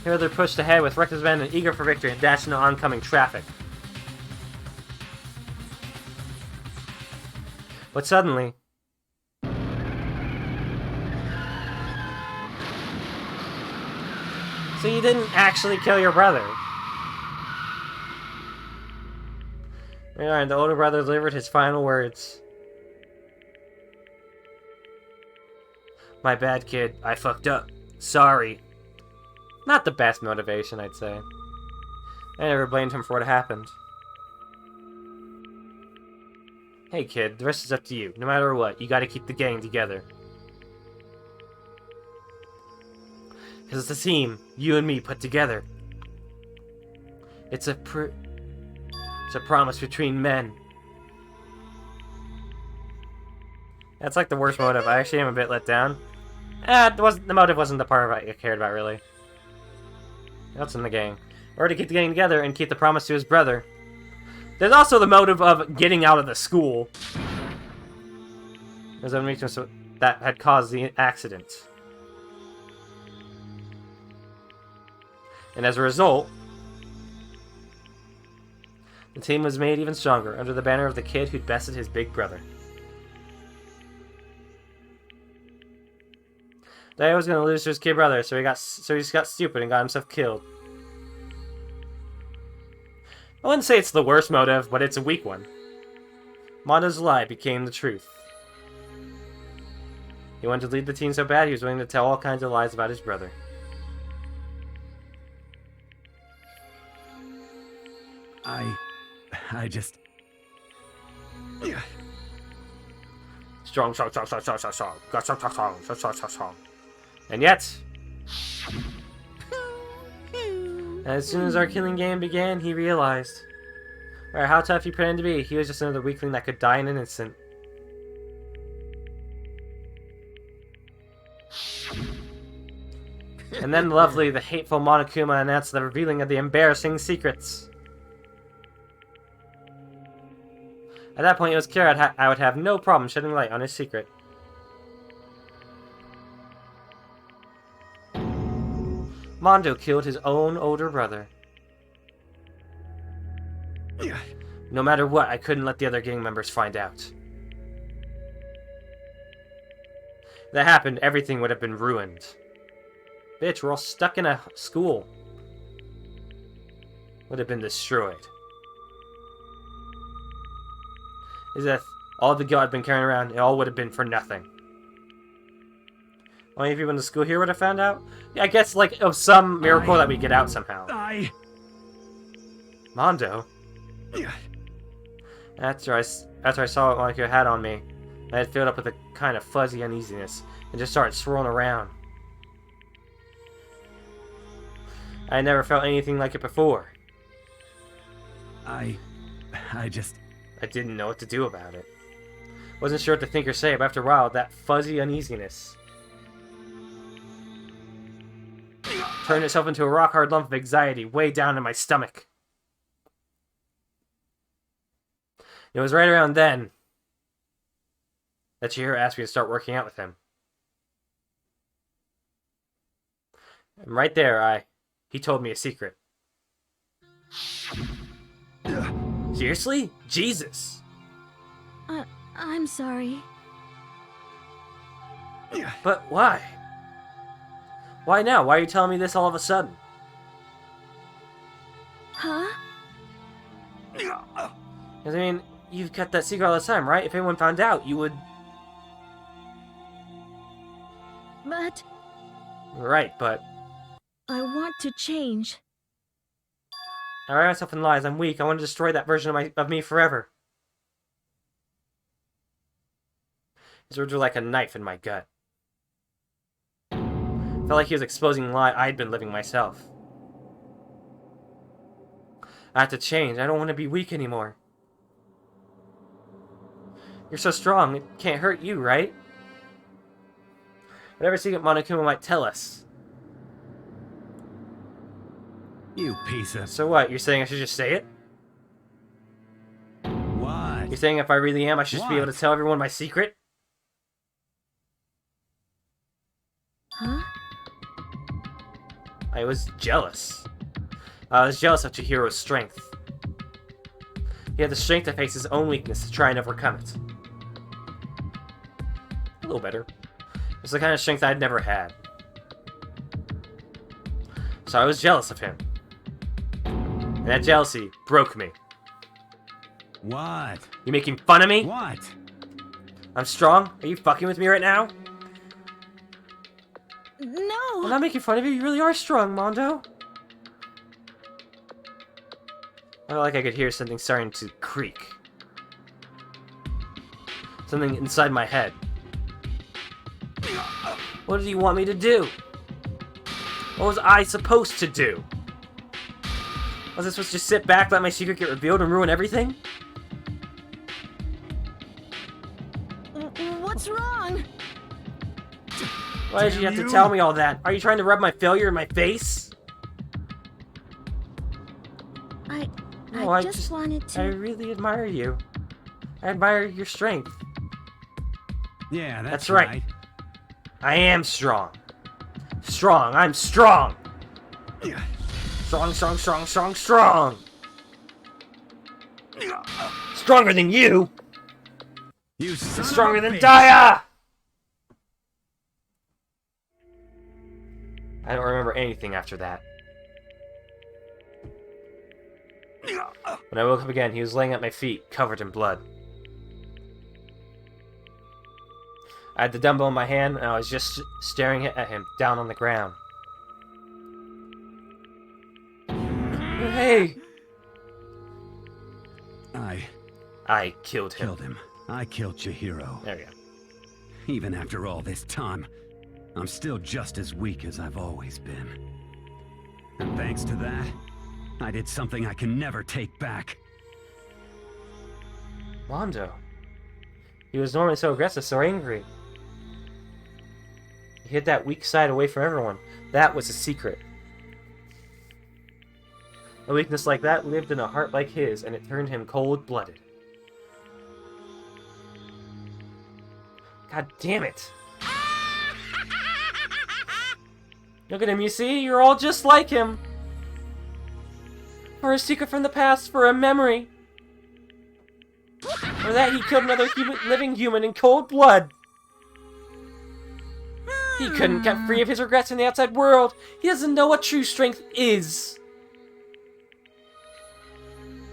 Here they're pushed ahead with reckless abandon, eager for victory, and dashed into oncoming traffic. But suddenly... So you didn't actually kill your brother. And the older brother delivered his final words. My bad, kid. I fucked up. Sorry. Not the best motivation, I'd say. I never blamed him for what happened. Hey, kid. The rest is up to you. No matter what, you gotta keep the gang together. Because it's a team, you and me put together. It's a promise between men. That's like the worst motive. I actually am a bit let down. The motive wasn't the part I cared about, really. What's in the gang? Or to keep the gang together and keep the promise to his brother. There's also the motive of getting out of the school. There's a reason that had caused the accident. And as a result, the team was made even stronger under the banner of the kid who'd bested his big brother. Dad was going to lose to his kid brother, so he just got stupid and got himself killed. I wouldn't say it's the worst motive, but it's a weak one. Mondo's lie became the truth. He wanted to lead the team so bad he was willing to tell all kinds of lies about his brother. I just... Strong. And yet... as soon as our killing game began, he realized... Alright, how tough he pretended to be, he was just another weakling that could die in an instant. And then the hateful Monokuma announced the revealing of the embarrassing secrets. At that point, it was clear I would have no problem shedding light on his secret. Mondo killed his own older brother. No matter what, I couldn't let the other gang members find out. If that happened, everything would have been ruined. Bitch, we're all stuck in a school. Would have been destroyed. As if all the guilt I'd been carrying around, it all would have been for nothing. Only if people in the school here would have found out? Yeah, I guess, like, of some miracle that we get out somehow. Mondo? After I saw what Monica had on me, I had filled up with a kind of fuzzy uneasiness, and just started swirling around. I had never felt anything like it before. I didn't know what to do about it. Wasn't sure what to think or say, but after a while, that fuzzy uneasiness turned itself into a rock-hard lump of anxiety way down in my stomach. It was right around then that Chihiro asked me to start working out with him. And right there, he told me a secret. Seriously? Jesus! I'm sorry. But why? Why now? Why are you telling me this all of a sudden? Huh? Because, I mean, you've kept that secret all the time, right? If anyone found out, you would... But... Right, but... I want to change. I write myself in lies. I'm weak. I want to destroy that version of me forever. His words were like a knife in my gut. Felt like he was exposing a lie I'd been living myself. I have to change. I don't want to be weak anymore. You're so strong. It can't hurt you, right? Whatever secret Monokuma might tell us. You piece of... So what? You're saying I should just say it? What? You're saying if I really am, I should just be able to tell everyone my secret? Huh? I was jealous. I was jealous of Chihiro's strength. He had the strength to face his own weakness to try and overcome it. A little better. It's the kind of strength I'd never had. So I was jealous of him. And that jealousy broke me. What? You making fun of me? What? I'm strong? Are you fucking with me right now? No! I'm not making fun of you. You really are strong, Mondo. I felt like I could hear something starting to creak. Something inside my head. What did you want me to do? What was I supposed to do? Was I supposed to just sit back, let my secret get revealed, and ruin everything? What's wrong? Why did you have to tell me all that? Are you trying to rub my failure in my face? I just wanted to... I really admire you. I admire your strength. Yeah, That's right. I am strong. Strong. I'm strong. Strong, strong, strong, strong, strong. Stronger than you. You son of Stronger a than bitch. Daya. I don't remember anything after that. When I woke up again, he was laying at my feet, covered in blood. I had the dumbbell in my hand, and I was just staring at him, down on the ground. Hey! I killed him. I killed Chihiro. There we go. Even after all this time, I'm still just as weak as I've always been. And thanks to that, I did something I can never take back. Mondo. He was normally so aggressive, so angry. He hid that weak side away from everyone. That was a secret. A weakness like that lived in a heart like his, and it turned him cold-blooded. God damn it. Look at him, you see? You're all just like him. For a secret from the past, for a memory. For that, he killed another living human in cold blood. He couldn't get free of his regrets in the outside world. He doesn't know what true strength is.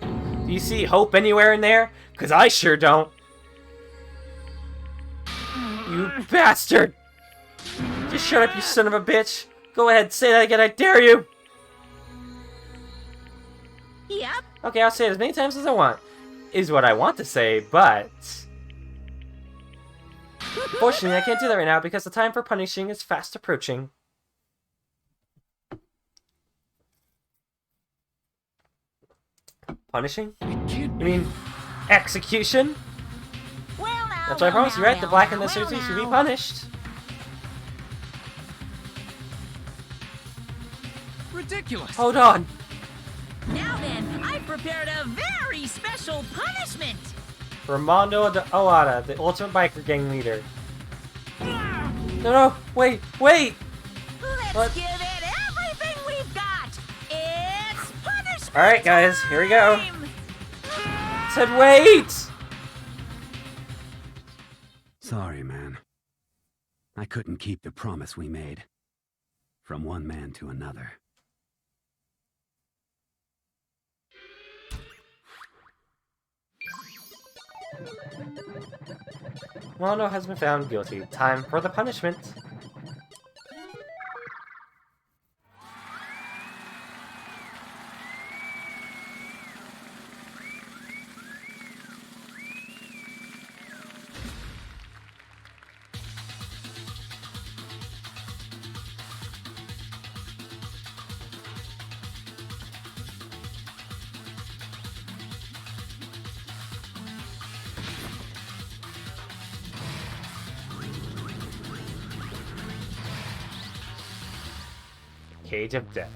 Do you see hope anywhere in there? 'Cause I sure don't. You bastard! Just shut up, you son of a bitch. Go ahead, say that again, I dare you! Yep. Okay, I'll say it as many times as I want. Is what I want to say, but... Fortunately, I can't do that right now because the time for punishing is fast approaching. Punishing? You mean execution? Well, now, That's what I promised you, right? The black and the Susie should be punished. Ridiculous. Hold on. Now then, I've prepared a very special punishment. Ramondo de Owada, the ultimate biker gang leader. No, wait! Let's What? give it everything we've got. It's punishment. Alright, guys, here we go. time. Said wait! Sorry, man. I couldn't keep the promise we made. From one man to another. Mondo has been found guilty. Time for the punishment. Cage of Death.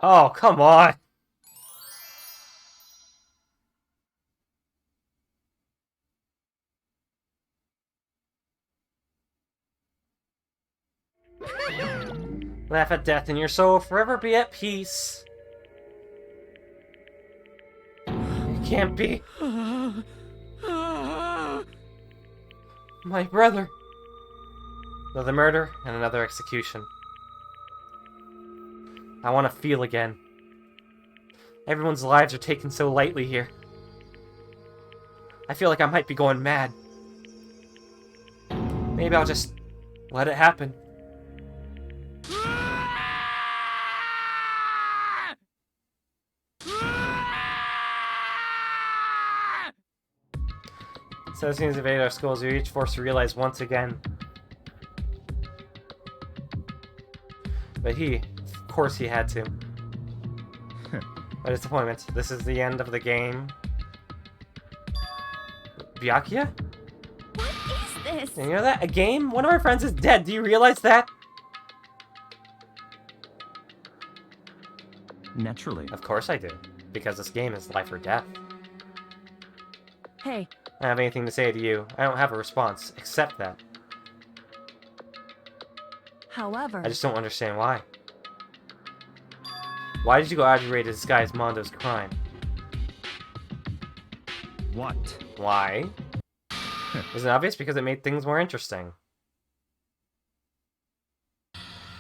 Oh, come on! Laugh at death, and your soul will forever be at peace. It can't be. My brother. Another murder and another execution. I want to feel again. Everyone's lives are taken so lightly here. I feel like I might be going mad. Maybe I'll just let it happen. So as soon as we evade our schools, we each forced to realize once again. But of course he had to. What a disappointment. This is the end of the game. Byakuya? What is this? You know that? A game? One of our friends is dead. Do you realize that? Naturally. Of course I do. Because this game is life or death. Hey. I don't have anything to say to you. I don't have a response, except that. However... I just don't understand why. Why did you go out of your way to disguise Mondo's crime? What? Why? Isn't it obvious? Because it made things more interesting.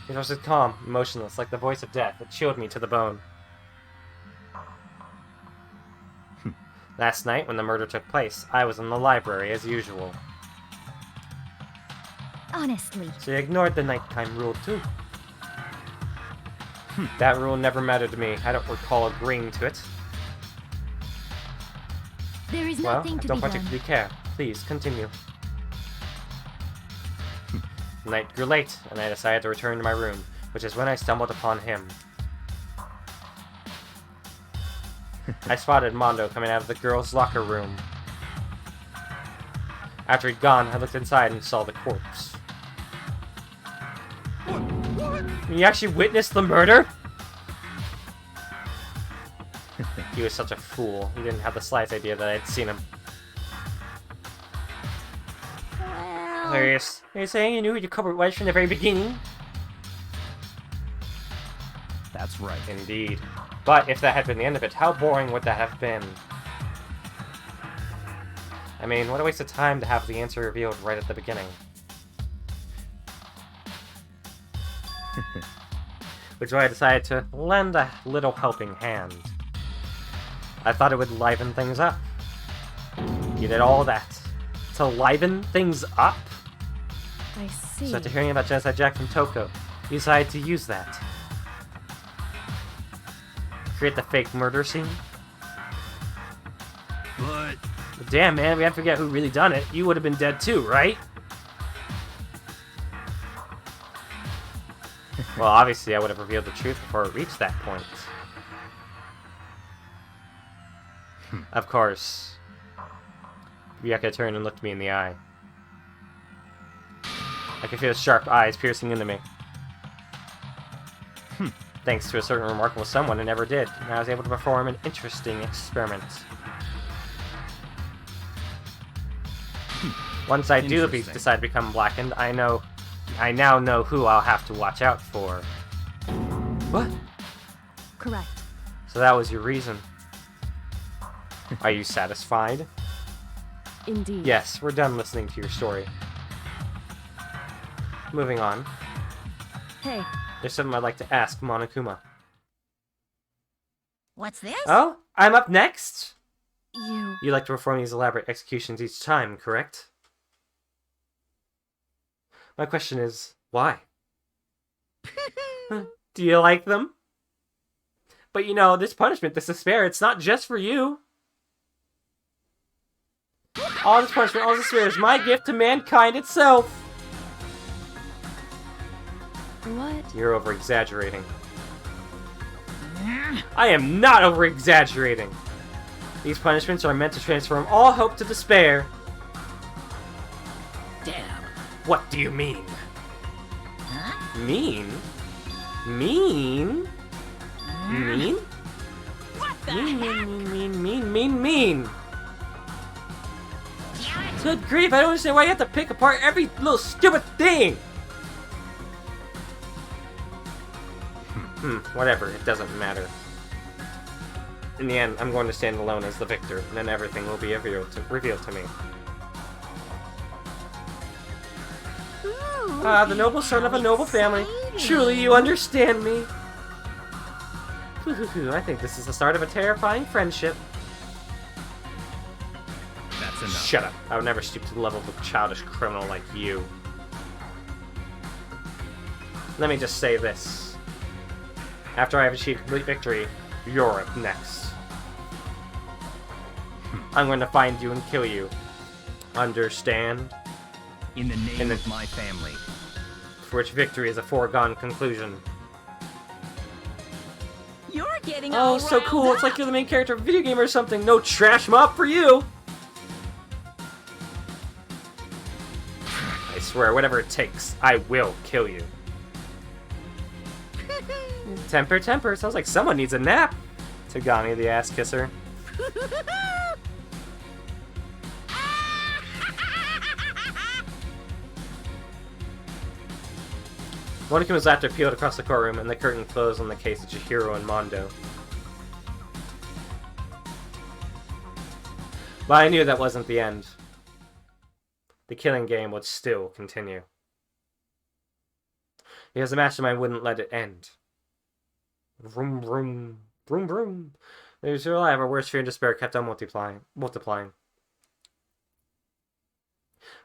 He was just calm, emotionless, like the voice of death. It chilled me to the bone. Last night, when the murder took place, I was in the library as usual. Honestly. So you ignored the nighttime rule too. That rule never mattered to me. I don't recall agreeing to it. There is Well, nothing I to don't be done. particularly care. Please, continue. The night grew late, and I decided to return to my room, which is when I stumbled upon him. I spotted Mondo coming out of the girls' locker room. After he'd gone, I looked inside and saw the corpse. You actually witnessed the murder? He was such a fool. He didn't have the slightest idea that I'd seen him. Well... Hilarious. Are you saying you knew who your culprit was from the very beginning? That's right. Indeed. But if that had been the end of it, how boring would that have been? I mean, what a waste of time to have the answer revealed right at the beginning. Which is why I decided to lend a little helping hand. I thought it would liven things up. You did all that to liven things up? I see. So after hearing about Genocide Jack from Toko, you decided to use that. Create the fake murder scene? But... Damn, man, we have to forget who really done it. You would have been dead too, right? Well, obviously I would have revealed the truth before it reached that point. Of course. Ryuka turned and looked me in the eye. I could feel his sharp eyes piercing into me. Thanks to a certain remarkable someone, I never did, and I was able to perform an interesting experiment. Once I do decide to become blackened, I now know who I'll have to watch out for. What? Correct. So that was your reason. Are you satisfied? Indeed. Yes, we're done listening to your story. Moving on. Hey. There's something I'd like to ask Monokuma. What's this? Oh, I'm up next? You like to perform these elaborate executions each time, correct? My question is, why? Do you like them? But you know, this punishment, this despair, it's not just for you. All this punishment, all this despair is my gift to mankind itself. What? You're over-exaggerating. I am not over-exaggerating. These punishments are meant to transform all hope to despair. Damn. What do you mean? Huh? Mean? Mean? Mean? What the Mean. Good grief, I don't understand why you have to pick apart every little stupid thing! Whatever, it doesn't matter. In the end, I'm going to stand alone as the victor, and then everything will be revealed to me. Ah, the noble son of a noble family. Truly, you understand me. I think this is the start of a terrifying friendship. That's enough. Shut up. I would never stoop to the level of a childish criminal like you. Let me just say this. After I have achieved complete victory, you're up next. I'm going to find you and kill you. Understand? In the name of my family. For which victory is a foregone conclusion. You're getting Oh, all so riled cool. It's like you're the main character of a video game or something. No trash mob for you! I swear, whatever it takes, I will kill you. Temper, temper. Sounds like someone needs a nap. Tagami, the ass kisser. Monikuma's laughter peeled across the courtroom, and the curtain closed on the case of Chihiro and Mondo. But I knew that wasn't the end. The killing game would still continue. Because the mastermind wouldn't let it end. Vroom, vroom, vroom, vroom. They were still alive, our worst fear and despair kept on multiplying.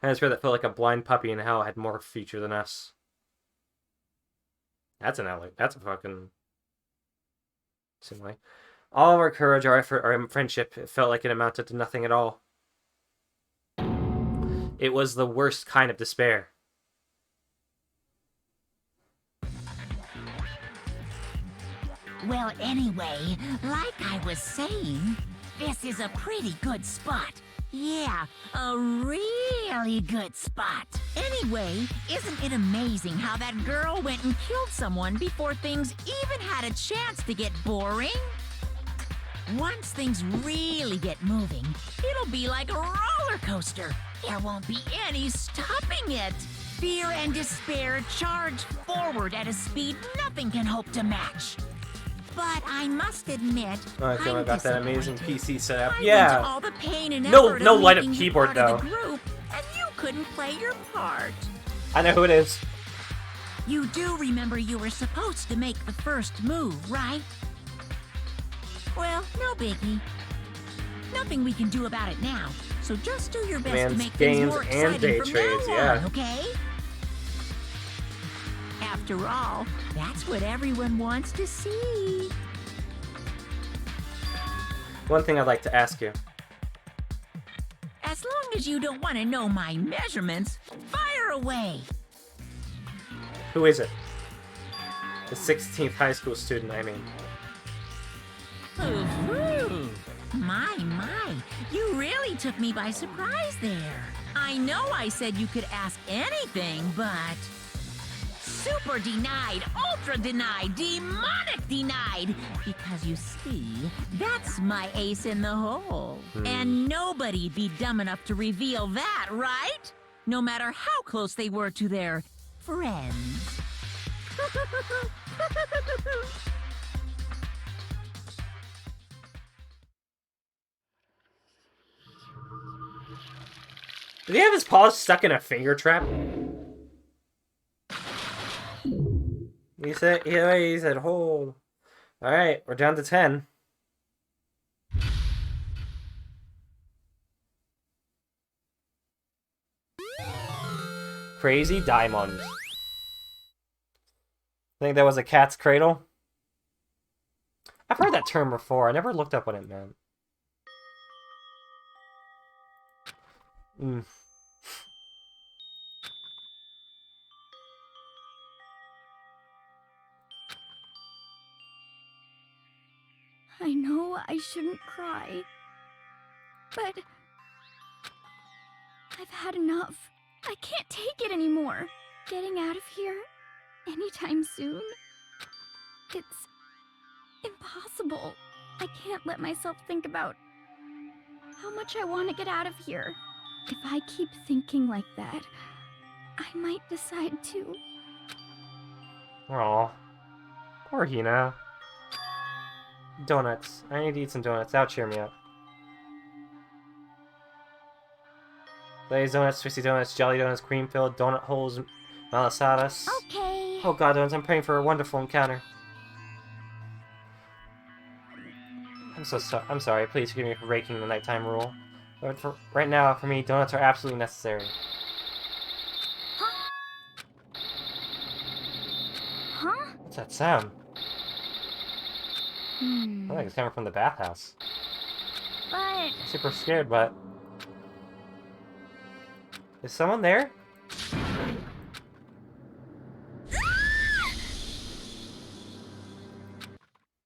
And a spirit that felt like a blind puppy in hell had more future than us. That's a fucking simile. All of our courage, our effort, our friendship, it felt like it amounted to nothing at all. It was the worst kind of despair. Well, anyway, like I was saying, this is a pretty good spot. Yeah, a really good spot. Anyway, isn't it amazing how that girl went and killed someone before things even had a chance to get boring? Once things really get moving, it'll be like a roller coaster. There won't be any stopping it. Fear and despair charge forward at a speed nothing can hope to match. But I must admit, I got that amazing PC setup. I went Yeah. to all the pain and No effort of light up making you keyboard part of though. the group, and you couldn't play your part. I know who it is. You do remember you were supposed to make the first move, right? Well, no biggie. Nothing we can do about it now. So just do your best to Man's make things games more and exciting day from trades, now yeah. on, okay? After all, that's what everyone wants to see. One thing I'd like to ask you. As long as you don't want to know my measurements, fire away. Who is it? The 16th high school student, I mean. Ooh, my, you really took me by surprise there. I know I said you could ask anything, but... Super denied, ultra denied, demonic denied! Because you see, that's my ace in the hole. And nobody'd be dumb enough to reveal that, right? No matter how close they were to their friends. Did he have his paws stuck in a finger trap? He said hold. Alright, we're down to 10. Crazy Diamond. I think that was a cat's cradle. I've heard that term before. I never looked up what it meant. I know I shouldn't cry, but I've had enough. I can't take it anymore. Getting out of here anytime soon, it's impossible. I can't let myself think about how much I want to get out of here. If I keep thinking like that, I might decide to. Aw. Poor Hina. Donuts. I need to eat some donuts. That'll cheer me up. Glazed donuts, twisty donuts, jelly donuts, cream-filled, donut holes, malasadas. Okay. Oh god, donuts, I'm praying for a wonderful encounter. I'm sorry. Please forgive me for breaking the nighttime rule. But for right now, for me, donuts are absolutely necessary. Huh? What's that sound? I Hmm. think it's coming from the bathhouse. But I'm super scared, but... Is someone there?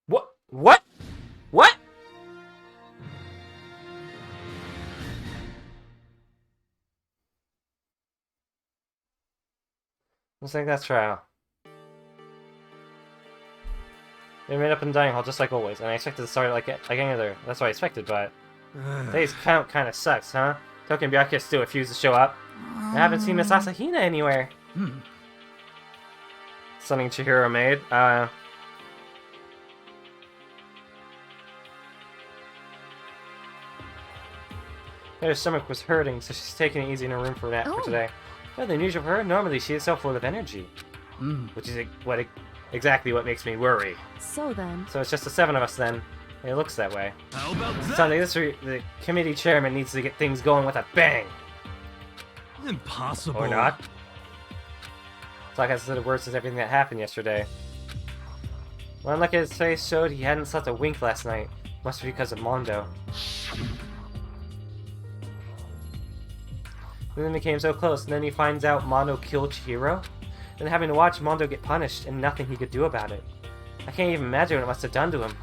What? What? What? Looks like that's trial. They made up in the dining hall just like always, and I expected to start like any other. That's what I expected, but today's count kind of sucks, huh? Toki and Byakuya still refuse to show up. I haven't seen Miss Asahina anywhere. Something Chihiro made. Her stomach was hurting, so she's taking it easy in her room for today. Better than usual for her. Normally, she is so full of energy, which is exactly what makes me worry. So then... So it's just the 7 of us then. It looks that way. How about that? Sounds like the committee chairman needs to get things going with a bang. Impossible. Or not. It's like I said the worst since everything that happened yesterday. One look at his face showed he hadn't slept a wink last night. Must be because of Mondo. And then he came so close, and then he finds out Mondo killed Chihiro, and having to watch Mondo get punished and nothing he could do about it. I can't even imagine what it must have done to him.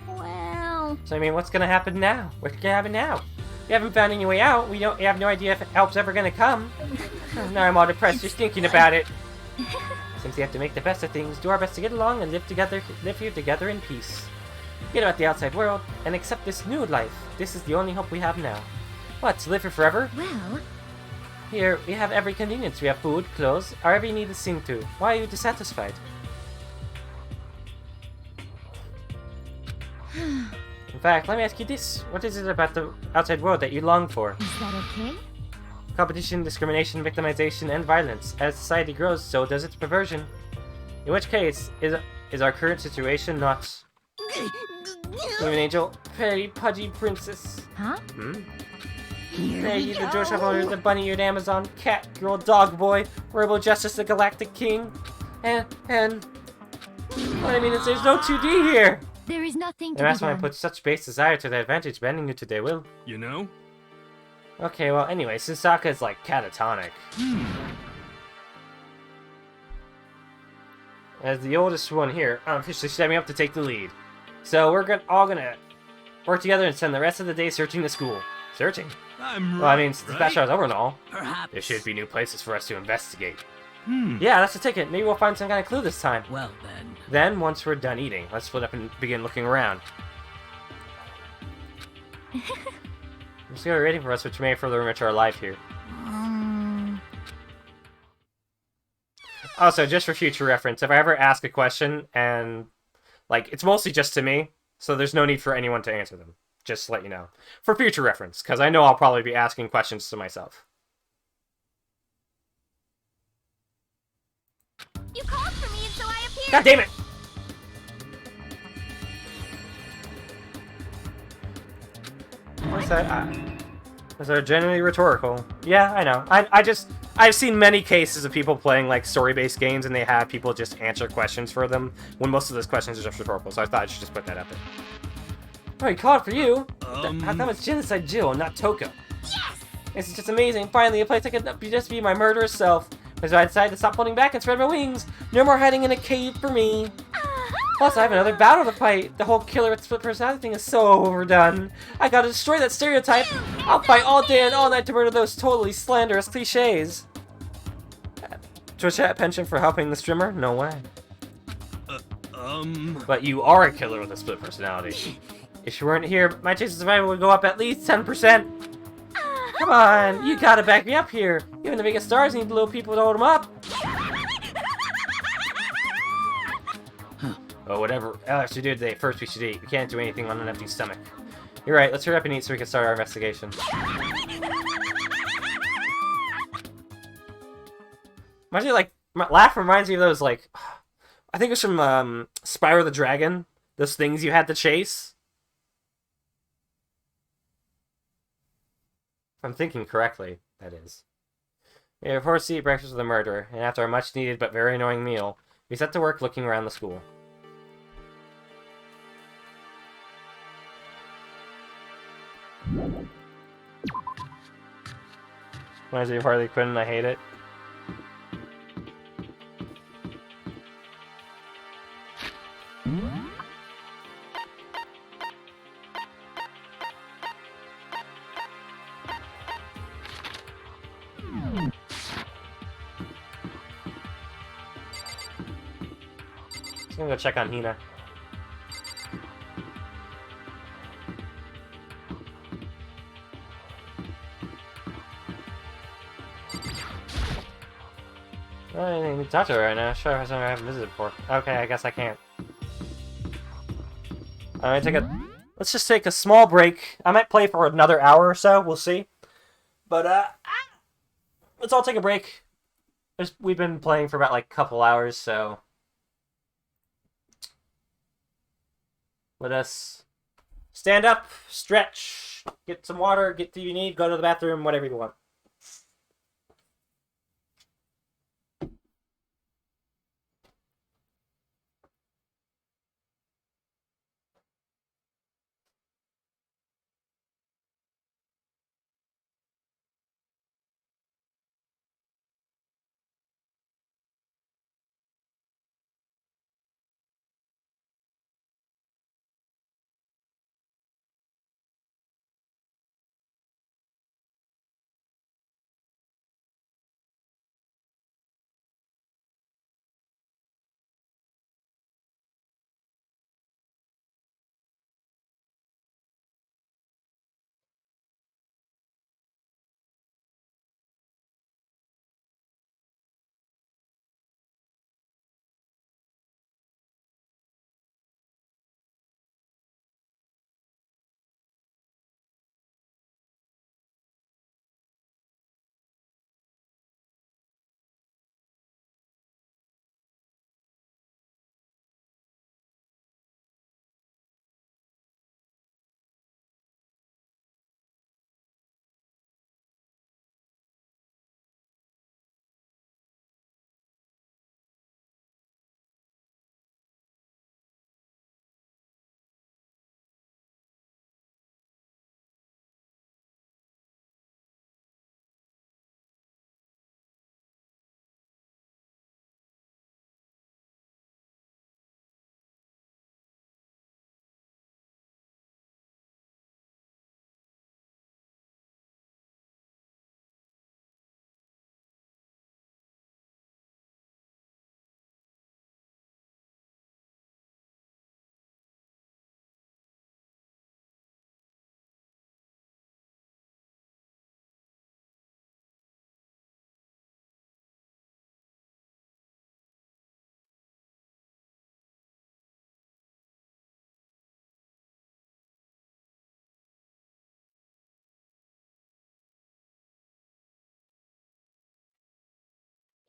well, So I mean, what's gonna happen now? What's gonna happen now? We haven't found any way out. We have no idea if help's ever gonna come. Now I'm all depressed just thinking about it. Since we have to make the best of things, do our best to get along and live here together in peace. Forget about the outside world and accept this new life. This is the only hope we have now. What, to live here forever? Well, Here, we have every convenience. We have food, clothes, our every need is seen to. Why are you dissatisfied? In fact, let me ask you this. What is it about the outside world that you long for? is that okay? Competition, discrimination, victimization, and violence. As society grows, so does its perversion. In which case, is our current situation not... Human angel, pretty pudgy princess. Huh? Hey, you the George Holder, the bunny-eared Amazon, cat, girl, dog boy, Robo Justice, the Galactic King, and what I mean is there's no 2D here! There is nothing And to that's be why I done. put such base desire to the advantage bending you today, Will. You know? Okay, well, anyway, Susaka is like catatonic. As the oldest one here, I'm officially stepping up to take the lead. So we're all gonna work together and spend the rest of the day searching the school. Searching? I'm Well, I mean, right, since the past hour's over and all, Perhaps. there should be new places for us to investigate. Yeah, that's the ticket. Maybe we'll find some kind of clue this time. Well then. Then, once we're done eating, let's split up and begin looking around. Let's go waiting for us, which may further enrich our life here. Also, just for future reference, if I ever ask a question and, like, it's mostly just to me, so there's no need for anyone to answer them. Just to let you know. For future reference, because I know I'll probably be asking questions to myself. You called for me, and so I appeared. God damn it! What's that? Those are genuinely rhetorical. Yeah, I know. I've seen many cases of people playing like story-based games and they have people just answer questions for them when most of those questions are just rhetorical, so I thought I should just put that up there. Oh, he called for you? How come it's Genocide Jill and not Toko? Yes! This is just amazing. Finally, a place I could just be my murderous self. So I decided to stop holding back and spread my wings. No more hiding in a cave for me. Plus, I have another battle to fight. The whole killer with split personality thing is so overdone. I gotta destroy that stereotype. I'll fight all day and all night to murder those totally slanderous cliches. Georgette pension for helping the streamer? No way. But you are a killer with a split personality. If you weren't here, my chance of survival would go up at least 10%. Come on, you gotta back me up here. Even the biggest stars need little people to hold them up. Oh, whatever else we do today, first we should eat. We can't do anything on an empty stomach. You're right, let's hurry up and eat so we can start our investigation. Reminds me, like, my laugh reminds me of those, like, I think it was from Spyro the Dragon. Those things you had to chase. If I'm thinking correctly, that is. We were forced to eat breakfast with a murderer, and after a much-needed but very annoying meal, we set to work looking around the school. Reminds me of Harley Quinn, and I hate it. I'm gonna go check on Hina. I need to talk to her right now. Sure, I haven't visited before. Okay, I guess I can't. I'm gonna let's just take a small break. I might play for another hour or so. We'll see. But let's all take a break. We've been playing for about like a couple hours, so let us stand up, stretch, get some water, get what you need, go to the bathroom, whatever you want.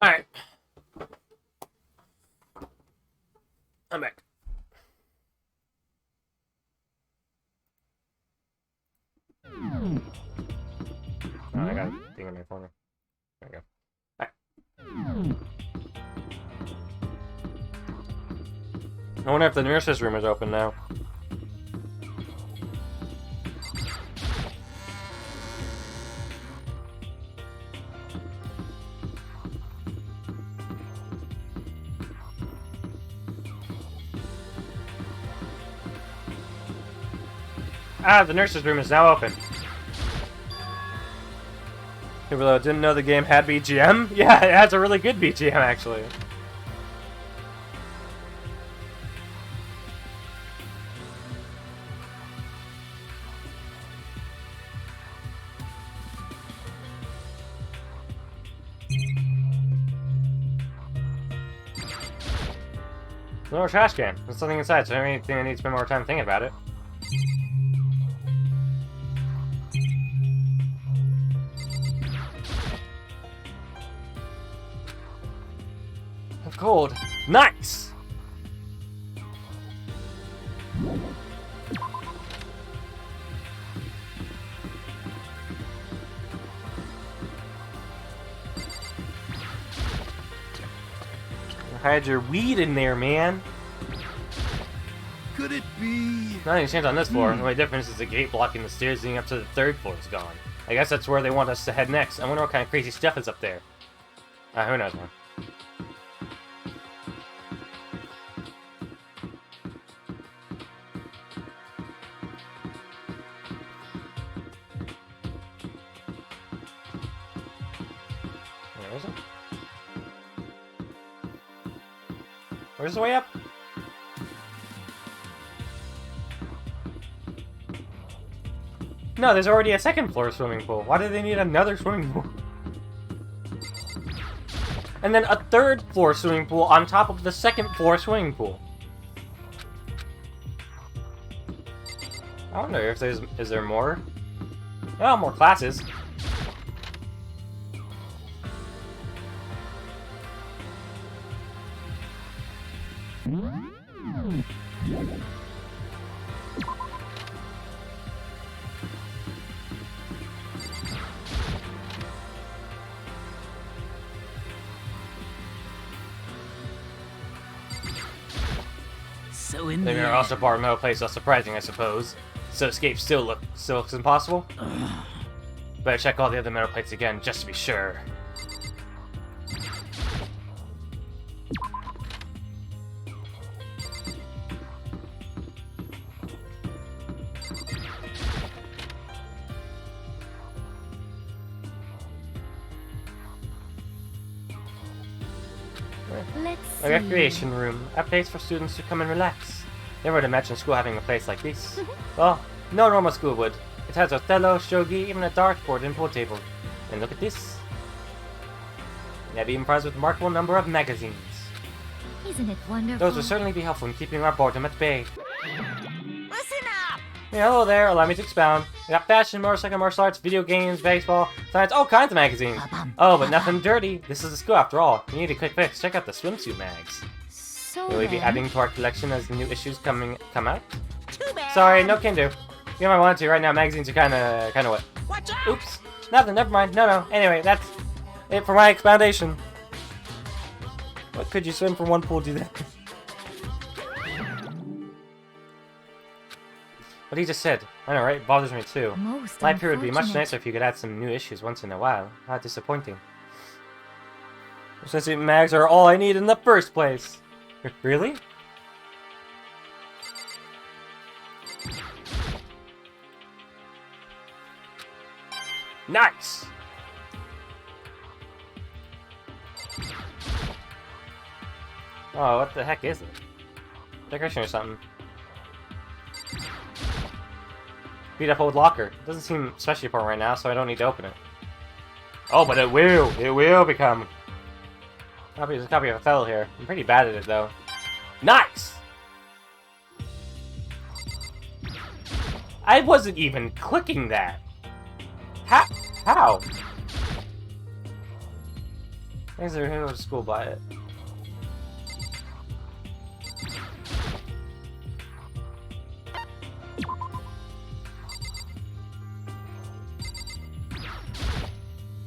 Alright. I'm back. Oh, I got a thing on my phone. There we go. Alright. I wonder if the nurse's room is open now. Ah, the nurse's room is now open. People though didn't know the game had BGM? Yeah, it has a really good BGM actually. Little trash can. There's something inside, so I think I need to spend more time thinking about it. Of gold. Nice! Hide your weed in there, man. Could it be? Nothing's changed on this floor. The only difference is the gate blocking the stairs leading up to the 3rd floor is gone. I guess that's where they want us to head next. I wonder what kind of crazy stuff is up there. Who knows, man. Where is it? Where's the way up? No, there's already a 2nd floor swimming pool. Why do they need another swimming pool? And then a 3rd floor swimming pool on top of the 2nd floor swimming pool. I wonder if is there more? Oh, more classes. So in They are also part of no place less surprising, I suppose. So escape still looks impossible. Better check all the other metal plates again, just to be sure. Let's A recreation room, a place for students to come and relax. Never would imagine school having a place like this. Well, no normal school would. It has Othello, shogi, even a dartboard and pool table. And look at this. They have even prized with a remarkable number of magazines. Isn't it wonderful? Those will certainly be helpful in keeping our boredom at bay. Listen up! Yeah, hello there, allow me to expound. We got fashion, motorcycle, martial arts, video games, baseball, science, all kinds of magazines. Oh, but nothing dirty. This is a school after all. You need a quick fix. Check out the swimsuit mags. So Will we be then- adding to our collection as the new issues come out? Too bad. Sorry, no can do. You might want to. Right now, magazines are kinda what? Watch out! Oops. Nothing, never mind. No. Anyway, that's it for my expoundation. What could you swim from one pool to that? What he just said. I know, right? It bothers me too. Most Life here would be much unfortunate. nicer if you could add some new issues once in a while. How disappointing. Since mags are all I need in the first place. Really? Nice! Oh, what the heck is it? Decoration or something. Beat up old locker. Doesn't seem especially important right now, so I don't need to open it. Oh, but it will! It will become! There's a copy of Othello here. I'm pretty bad at it, though. Nice! I wasn't even clicking that! How? Things are here to school by it.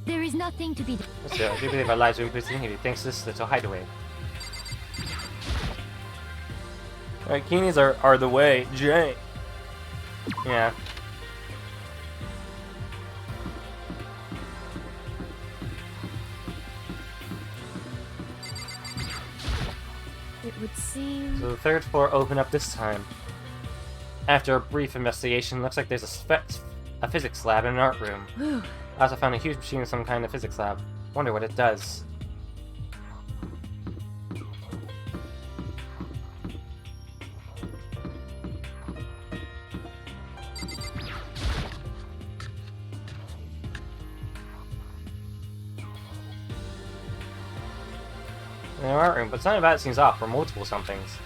There is nothing to be done. Still, I do believe our lives are increasing here thanks to this little hideaway. Alright, Keenies are the way. Jay. Yeah. It would seem. So the 3rd floor opened up this time. After a brief investigation, looks like there's a physics lab and an art room. Whew. I also found a huge machine in some kind of physics lab. Wonder what it does. In the art room, but something about it seems off for multiple somethings.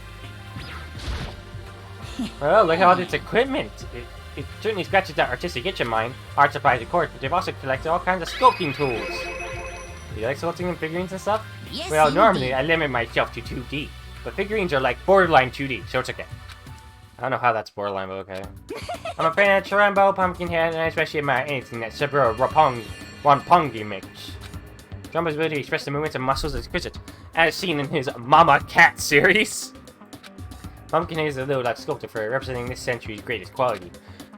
Oh, look at all this equipment. It certainly scratches that artistic itch of mine. Art supplies, of course, but they've also collected all kinds of sculpting tools. Do you like sculpting and figurines and stuff? Yes, well, indeed. normally I limit myself to 2D, but figurines are like borderline 2D, so it's okay. I don't know how that's borderline, but okay. I'm a fan of Chirambo, Pumpkinhead, and I especially admire anything that Saburo Ronpongi makes. Jumbo's ability to express the movements and muscles is exquisite, as seen in his Mama Cat series. Pumpkinhead is a little like sculpted for representing this century's greatest quality.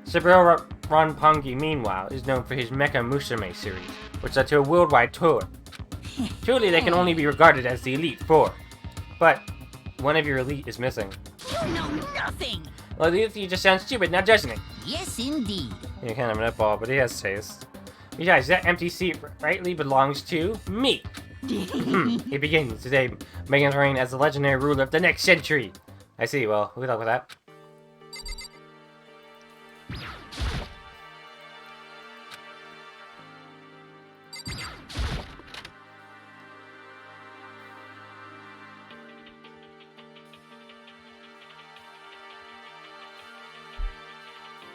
Saburo Ronpongi, meanwhile, is known for his Mecha Musume series, which led to a worldwide tour. Truly, they can only be regarded as the Elite Four. But one of your elite is missing. You know nothing! Well, you just sound stupid, now doesn't it? Yes, indeed. You're kind of an nutball, but he has taste. Besides, that empty seat rightly belongs to me. He begins today, making his reign as the legendary ruler of the next century. I see, well, good luck with that.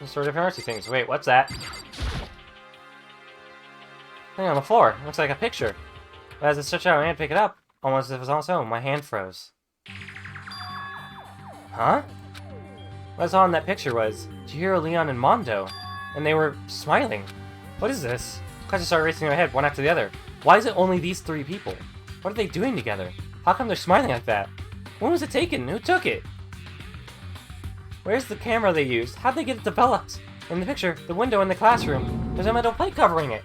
Sort of artsy things. Wait, what's that? Thing on the floor. Looks like a picture. But as I stretched out my hand to pick it up, almost as if it was on its own, my hand froze. Huh? What I saw in that picture was Chihiro, Leon, and Mondo, and they were smiling. What is this? Questions started racing in my head, one after the other. Why is it only these three people? What are they doing together? How come they're smiling like that? When was it taken? Who took it? Where's the camera they used? How'd they get it developed? In the picture, the window in the classroom, there's a metal plate covering it.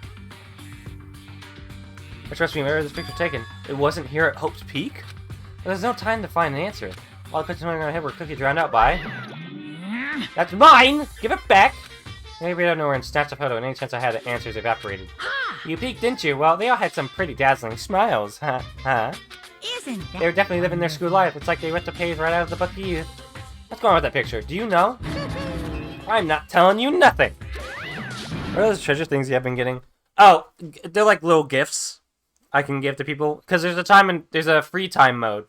But trust me, where was this picture taken? It wasn't here at Hope's Peak? But there's no time to find an answer. All the questions running around my head were quickly drowned out by... That's mine! Give it back! Maybe I don't know where and snatched a photo, and any chance I had the answers evaporated. You peeked, didn't you? Well, they all had some pretty dazzling smiles. Huh? Isn't that... They were definitely living their school life. It's like they ripped the page right out of the book of youth. What's going on with that picture? Do you know? I'm not telling you nothing! What are those treasure things you have been getting? Oh, they're like little gifts I can give to people. Because there's a free time mode,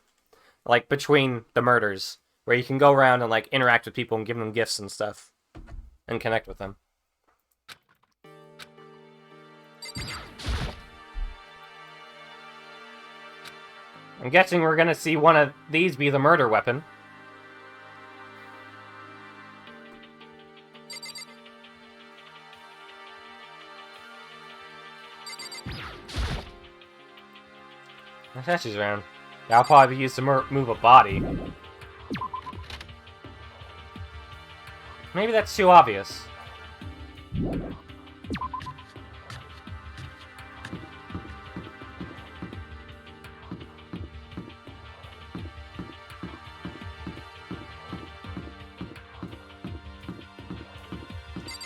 like between the murders, where you can go around and like interact with people and give them gifts and stuff. And connect with them. I'm guessing we're gonna see one of these be the murder weapon. The statue's around. That'll probably be used to move a body. Maybe that's too obvious.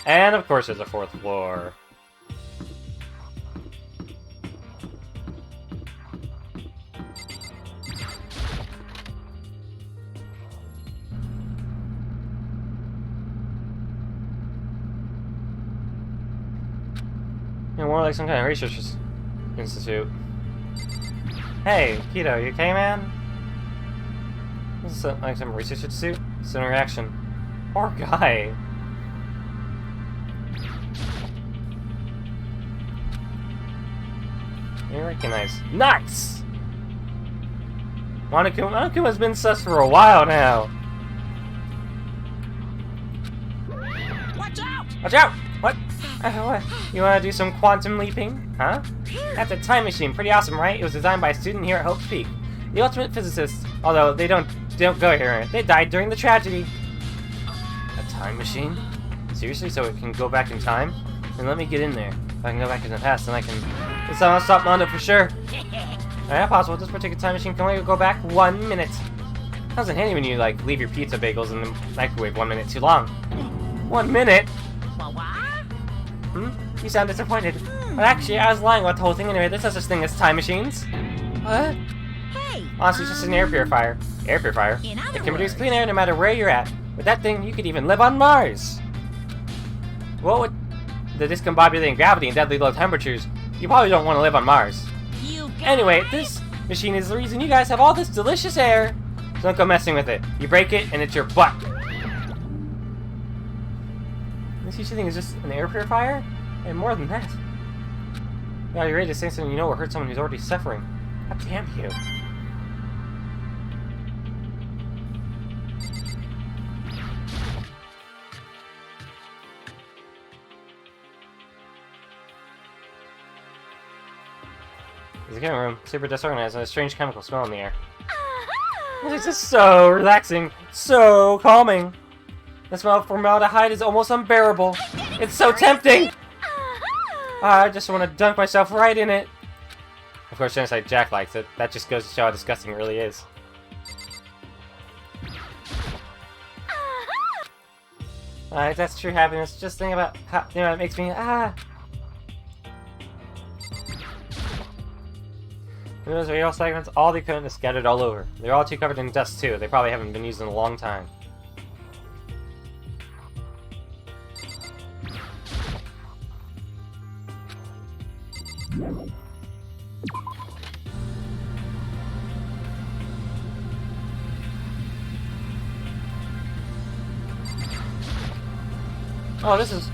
And of course there's a fourth floor. More like some kind of research institute. Hey, Keto, you okay, man? This is like some research institute? It's an reaction. Poor guy. You recognize. Nice! Monokuma's been sus for a while now. Watch out! Watch out! What? What? You wanna do some quantum leaping? Huh? That's a time machine. Pretty awesome, right? It was designed by a student here at Hope's Peak. The ultimate physicists, although they don't go here. They died during the tragedy. A time machine? Seriously? So it can go back in time? Then let me get in there. If I can go back in the past, then I can... This time I'll stop Mondo for sure. Alright, possible. This particular time machine can only go back 1 minute. Comes in handy when you, like, leave your pizza bagels in the microwave 1 minute too long. 1 minute? You sound disappointed. But actually, I was lying about the whole thing anyway. There's no such thing as time machines. What? Hey! Honestly, it's just an air purifier. Air purifier? It can produce clean air no matter where you're at. With that thing, you could even live on Mars. What would... The discombobulating gravity and deadly low temperatures, you probably don't want to live on Mars. Anyway, this machine is the reason you guys have all this delicious air. So don't go messing with it. You break it, and it's your butt. This usually thing is just an air purifier? And more than that. Yeah, you're ready to say something you know will hurt someone who's already suffering. God damn you. There's a game room, super disorganized, and a strange chemical smell in the air. It's just so relaxing, so calming. The smell of formaldehyde is almost unbearable. It's so tempting! I just want to dunk myself right in it. Of course, Genocide Jack likes it. That just goes to show how disgusting it really is. That's true happiness. Just think about how, it makes me, Those rail segments, all the equipment is scattered all over. They're all too covered in dust, too. They probably haven't been used in a long time. Oh, this is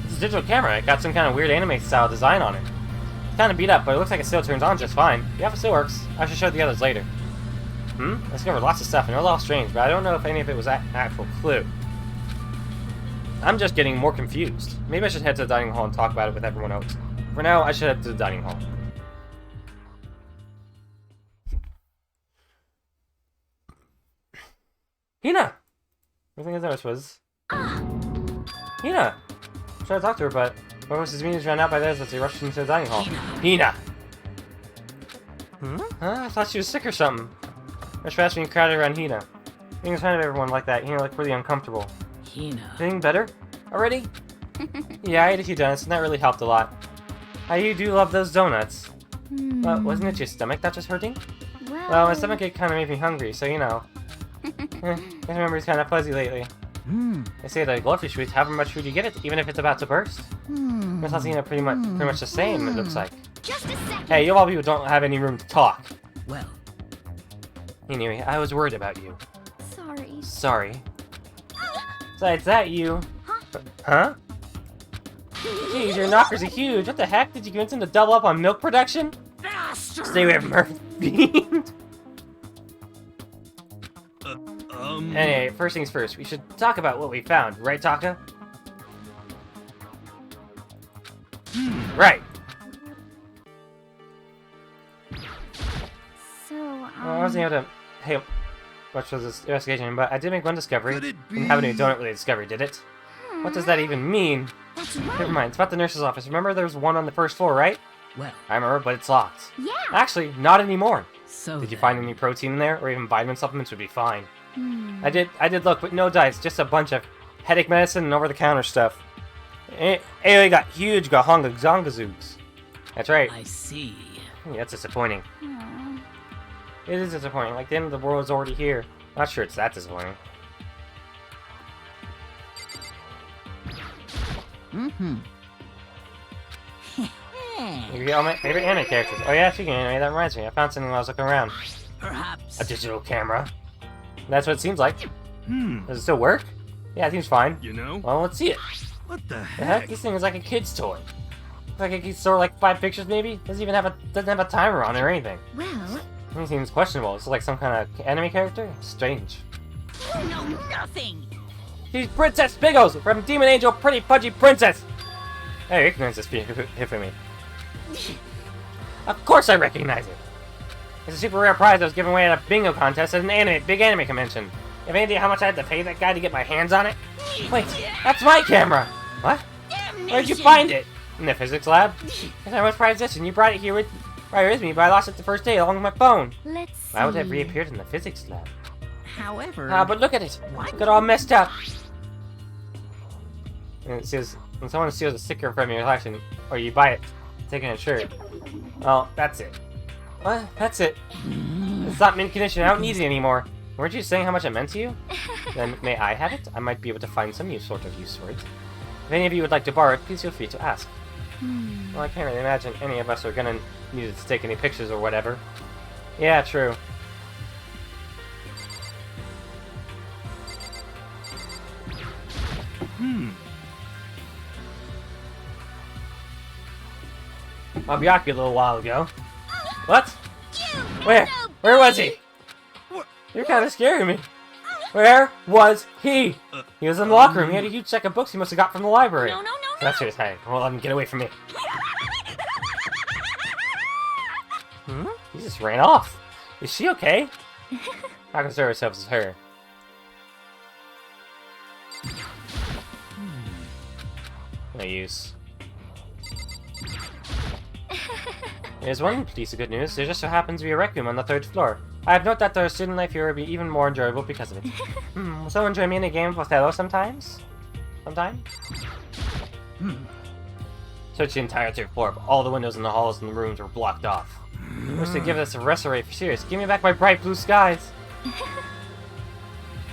a digital camera. It got some kind of weird anime-style design on it. It's kind of beat up, but it looks like it still turns on just fine. Yeah, it still works. I should show the others later. I discovered lots of stuff, and it was all strange, but I don't know if any of it was an actual clue. I'm just getting more confused. Maybe I should head to the dining hall and talk about it with everyone else. For now, I should head to the dining hall. Hina! Everything I noticed was... Hina! I tried to talk to her, but whoever his meetings ran out by this as he rushed into the dining hall. Hina! I thought she was sick or something. I was fast being crowded around Hina. Being in front of everyone like that, Hina looked really uncomfortable. Hina. Feeling better? Already? Yeah, I ate a few donuts, and that really helped a lot. You do love those donuts. But wasn't it your stomach that was hurting? Well, my stomach ache kind of made me hungry, so you know. My memory's kind of fuzzy lately. They say that glowfish sweets, however much food you get it, even if it's about to burst. It's not seeing it pretty much the same, it looks like. Just a second. Hey, you all people don't have any room to talk. Well. Anyway, I was worried about you. Sorry. Sorry. Besides that, you... Huh? Jeez, your knockers are huge. What the heck? Did you convince him to double up on milk production? Stay away from her, fiend. Anyway, first things first, we should talk about what we found, right, Taka? Right. So, Well, I wasn't able to... Hey, watch for this investigation, but I did make one discovery. Didn't have any donut-related discovery, did it? What does that even mean? That's right. Never mind, it's about the nurse's office. Remember there's one on the first floor, right? Well. I remember, but it's locked. Yeah. Actually, not anymore. So did you find any protein in there, or even vitamin supplements would be fine. I did look, but no diets, just a bunch of headache medicine and over-the-counter stuff. Anyway, got huge Gahonga Zongazoogs. That's right. I see. Yeah, that's disappointing. It is disappointing, like the end of the world is already here. Not sure it's that disappointing. Maybe anime characters. Oh yeah, speaking of anime, that reminds me. I found something while I was looking around. Perhaps. A digital camera. That's what it seems like. Does it still work? Yeah, it seems fine. You know? Well, let's see it. What the The heck? heck? This thing is like a kid's toy. Looks like it can store like 5 pictures, maybe. Doesn't have a timer on it or anything. Well, It seems questionable. Is it like some kind of anime character? Strange. You know nothing! She's Princess Biggles from Demon Angel Pretty Pudgy Princess! I recognize this hit for me. Of course I recognize it! It's a super rare prize that was given away at a bingo contest at an big anime convention. You have any idea how much I had to pay that guy to get my hands on it? Wait, that's my camera! What? Where'd you find it? In the physics lab? I was prized this and you brought it here with me, but I lost it the first day along with my phone. let's see. Why would it have reappeared in the physics lab? However... But look at it! Look at all messed up! And it says, when someone steals a sticker from your collection, or you buy it, taking a shirt. Well, that's it. What? That's it. It's not mint condition, I don't need it anymore. Weren't you saying how much it meant to you? Then may I have it? I might be able to find some sort of use for it. If any of you would like to borrow it, please feel free to ask. Well, I can't really imagine any of us are gonna need it to take any pictures or whatever. Yeah, true. Mabiaki a little while ago. What? Where? Where was he? You're kind of scaring me. Where was he? He was in the locker room. He had a huge stack of books he must have got from the library. No. That's what he's hiding. Well, let him get away from me. He just ran off. Is she okay? How concerned ourselves as her? No use. There's one piece of good news. There just so happens to be a rec room on the 3rd floor. I have noted that their student life here will be even more enjoyable because of it. Will someone join me in a game of Othello sometimes? Sometime? Search the entire 3rd floor, but all the windows in the halls and the rooms were blocked off. I wish they'd give us a rest array for serious. Give me back my bright blue skies!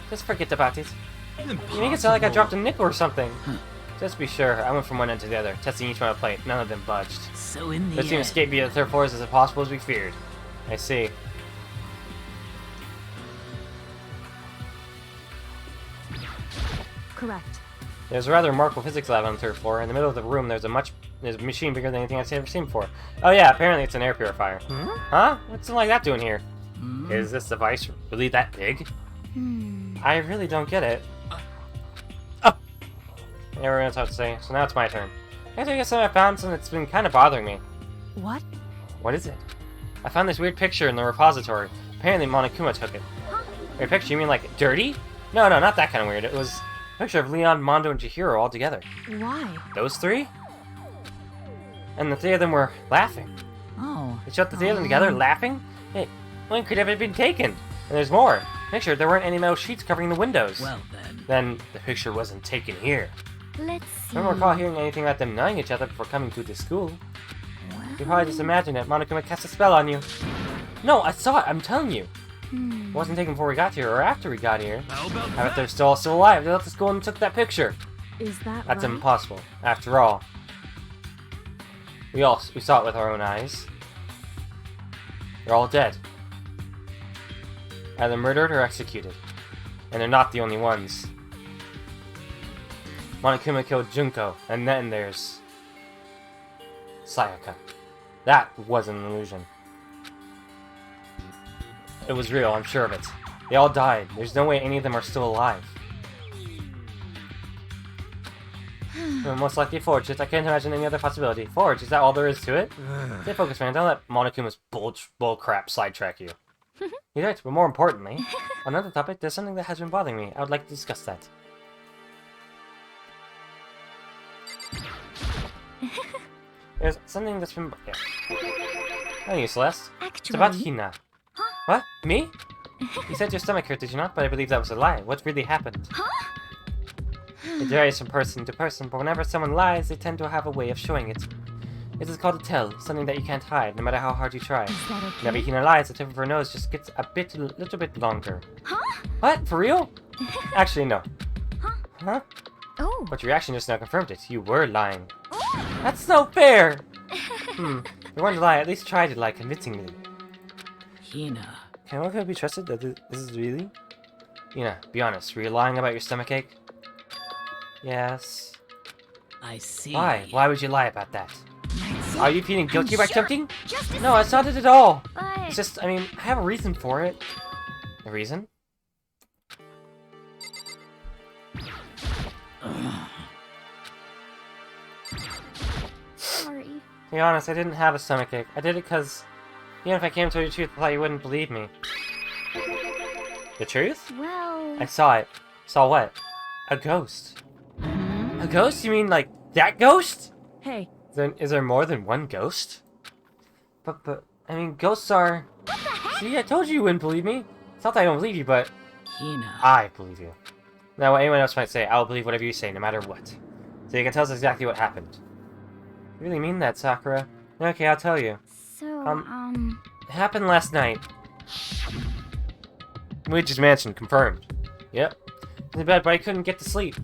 Just forget about it. You make it sound like I dropped a nickel or something. Just be sure, I went from one end to the other, testing each one I played. None of them budged. So in the Let's even escape via the 3rd floor is as impossible as we feared. I see. Correct. There's a rather remarkable physics lab on the 3rd floor. In the middle of the room, there's a machine bigger than anything I've ever seen before. Oh yeah, apparently it's an air purifier. Huh? What's something like that doing here? Is this device really that big? I really don't get it. Oh! Everyone knows what to say, so now it's my turn. I guess I found something that's been kind of bothering me. What? What is it? I found this weird picture in the repository. Apparently Monokuma took it. Weird picture? You mean like dirty? No, not that kind of weird. It was a picture of Leon, Mondo, and Chihiro all together. Why? Those 3? And the 3 of them were laughing. Oh. They shot the 3 of them together, laughing? Hey, when could it have been taken? And there's more. Make sure there weren't any metal sheets covering the windows. Well then. Then the picture wasn't taken here. Let's see. I don't recall hearing anything about them knowing each other before coming to this school. You probably just imagined it. Monokuma cast a spell on you. No, I saw it. I'm telling you. It wasn't taken before we got here or after we got here. How about I bet they're still alive. They left us go and took that picture. Is that That's right? impossible. After all, we saw it with our own eyes. They're all dead. Either murdered or executed. And they're not the only ones. Monokuma killed Junko, and then there's Sayaka. That was an illusion. It was real, I'm sure of it. They all died. There's no way any of them are still alive. Well, most likely Forge it. I can't imagine any other possibility. Forge, is that all there is to it? Stay focused, man. Don't let Monokuma's bullcrap sidetrack you. You're right, but more importantly, on another topic, there's something that has been bothering me. I would like to discuss that. There's something that's been... Yeah. Thank you, Celeste. It's about Hina. What? Me? You said your stomach hurt, did you not? But I believe that was a lie. What really happened? It varies from person to person, but whenever someone lies, they tend to have a way of showing it. It is called a tell, something that you can't hide, no matter how hard you try. Whenever Hina lies, the tip of her nose just gets a little bit longer. What? For real? Actually, no. Huh? Oh. But your reaction just now confirmed it. You were lying. That's so fair! You weren't to lie, at least try to lie convincingly. Hina. Can one be trusted that this is really? Hina, be honest, were you lying about your stomachache? Yes. I see. Why? Why would you lie about that? Are you feeling guilty by sure. tempting? No, it's not it at all. But... It's just, I mean, I have a reason for it. A reason? Sorry. To be honest, I didn't have a stomachache. I did it because, even if I came to tell you the truth, I thought you wouldn't believe me. The truth? Well... I saw it. Saw what? A ghost. A ghost? You mean like that ghost? Hey. Is there more than one ghost? But, I mean, ghosts are... See, I told you wouldn't believe me. It's not that I don't believe you, but... Hina. I believe you. Now, what anyone else might say, I will believe whatever you say, no matter what. So you can tell us exactly what happened. You really mean that, Sakura? Okay, I'll tell you. So, It happened last night. Luigi's Mansion, confirmed. Yep. In bed, but I couldn't get to sleep.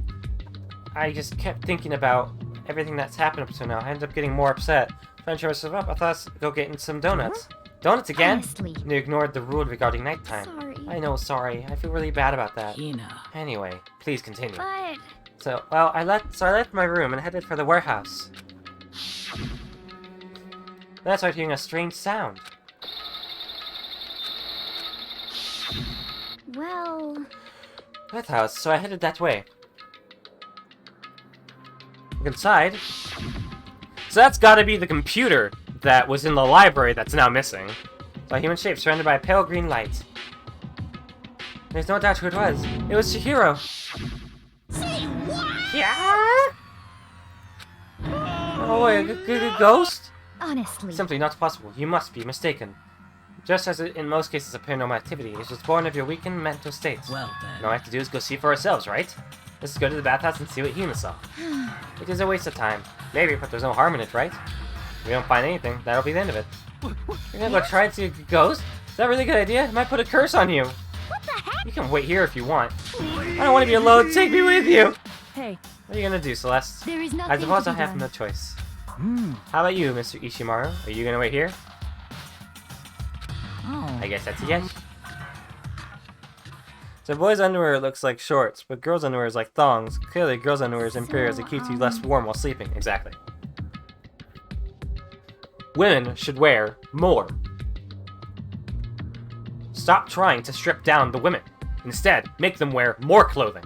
I just kept thinking about everything that's happened up to now. I ended up getting more upset. Trying to cheer myself up, I thought I'd go get some donuts. Donuts again? Honestly. You ignored the rule regarding nighttime. Sorry. I know, sorry. I feel really bad about that. Hina. Anyway, please continue. But... So, well, I left my room and headed for the warehouse. Then I started hearing a strange sound. Well... Bathhouse, so I headed that way. Look inside. So that's gotta be the computer that was in the library that's now missing. A human shape surrounded by a pale green light. There's no doubt who it was. It was Chihiro. Say what? Yeah? Oh, wait, a ghost? Honestly. Simply not possible. You must be mistaken. Just as in most cases of paranormal activity, it's just born of your weakened mental state. Well then. All I have to do is go see for ourselves, right? Let's go to the bathhouse and see what Hina saw. It is a waste of time. Maybe, but there's no harm in it, right? If we don't find anything, that'll be the end of it. You're gonna go try and see a ghost? Is that a really good idea? It might put a curse on you. What the heck? You can wait here if you want. I don't want to be alone. Take me with you. Hey. What are you gonna do, Celeste? There is nothing I suppose to I be have done. no choice. How about you, Mr. Ishimaru? Are you gonna wait here? Oh. I guess that's a yes. So boys' underwear looks like shorts, but girls' underwear is like thongs. Clearly, girls' underwear is inferior as it keeps you less warm while sleeping. Exactly. Women should wear more. Stop trying to strip down the women. Instead, make them wear more clothing.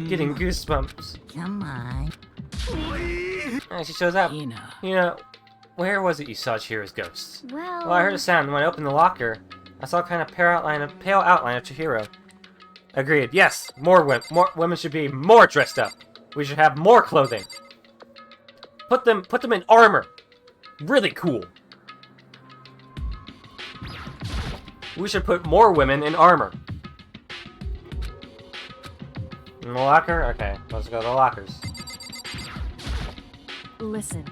Getting goosebumps. Come on. And she shows up. Hina. You know, where was it you saw Chihiro's ghost? Well... Well, I heard a sound, and when I opened the locker, I saw a kind of pale outline of Chihiro. Agreed. Yes, more women should be more dressed up. We should have more clothing. Put them in armor. Really cool. We should put more women in armor. In the locker? Okay, let's go to the lockers. Listen.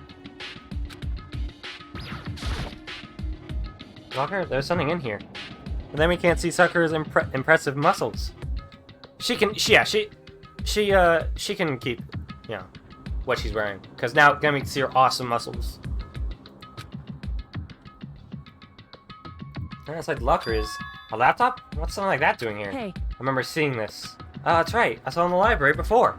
Locker? There's something in here. But then we can't see Sakura's impressive muscles. She can keep, you know, what she's wearing. Because now we can see her awesome muscles. And outside the locker is a laptop? What's something like that doing here? Hey. I remember seeing this. Oh, that's right. I saw it in the library before.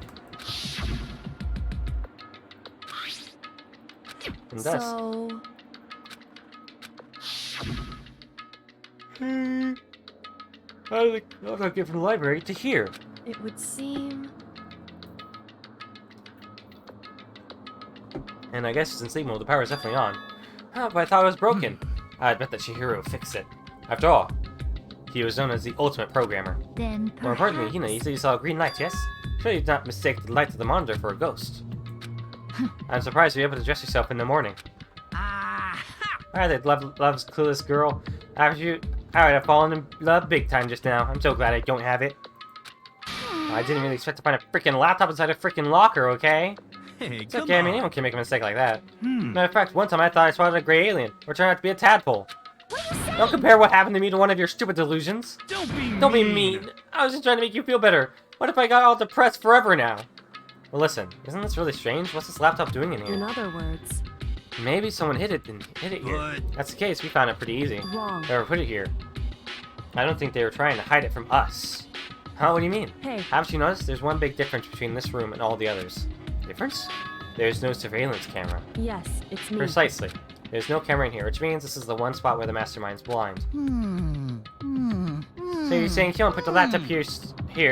And thus. So... How did I get from the library to here? It would seem... And I guess since sleep mode, the power is definitely on. Oh, but I thought it was broken. I'd bet that Chihiro fixed it. After all, he was known as the ultimate programmer. Then More importantly, Hina, you said you saw a green light, yes? Sure you did not mistake the light of the monitor for a ghost. I'm surprised you were able to dress yourself in the morning. Alright, love's clueless girl. Alright, I've fallen in love big time just now. I'm so glad I don't have it. I didn't really expect to find a freaking laptop inside a freaking locker, okay? Hey, It's come okay, I mean, on. anyone can make a mistake like that. Matter of fact, one time I thought I spotted a gray alien, which turned out to be a tadpole. Don't compare what happened to me to one of your stupid delusions. Don't be mean. I was just trying to make you feel better. What if I got all depressed forever now? Well, listen, isn't this really strange? What's this laptop doing in In here? other words, Maybe someone hid it here. But- That's the case, we found it pretty easy. wrong. Or put it here. I don't think they were trying to hide it from us. Huh? What do you mean? Hey. Haven't you noticed? There's one big difference between this room and all the others. Difference? There's no surveillance camera. Yes, it's me. Precisely. There's no camera in here, which means this is the one spot where the mastermind's blind. So you're saying Killen put the laptop here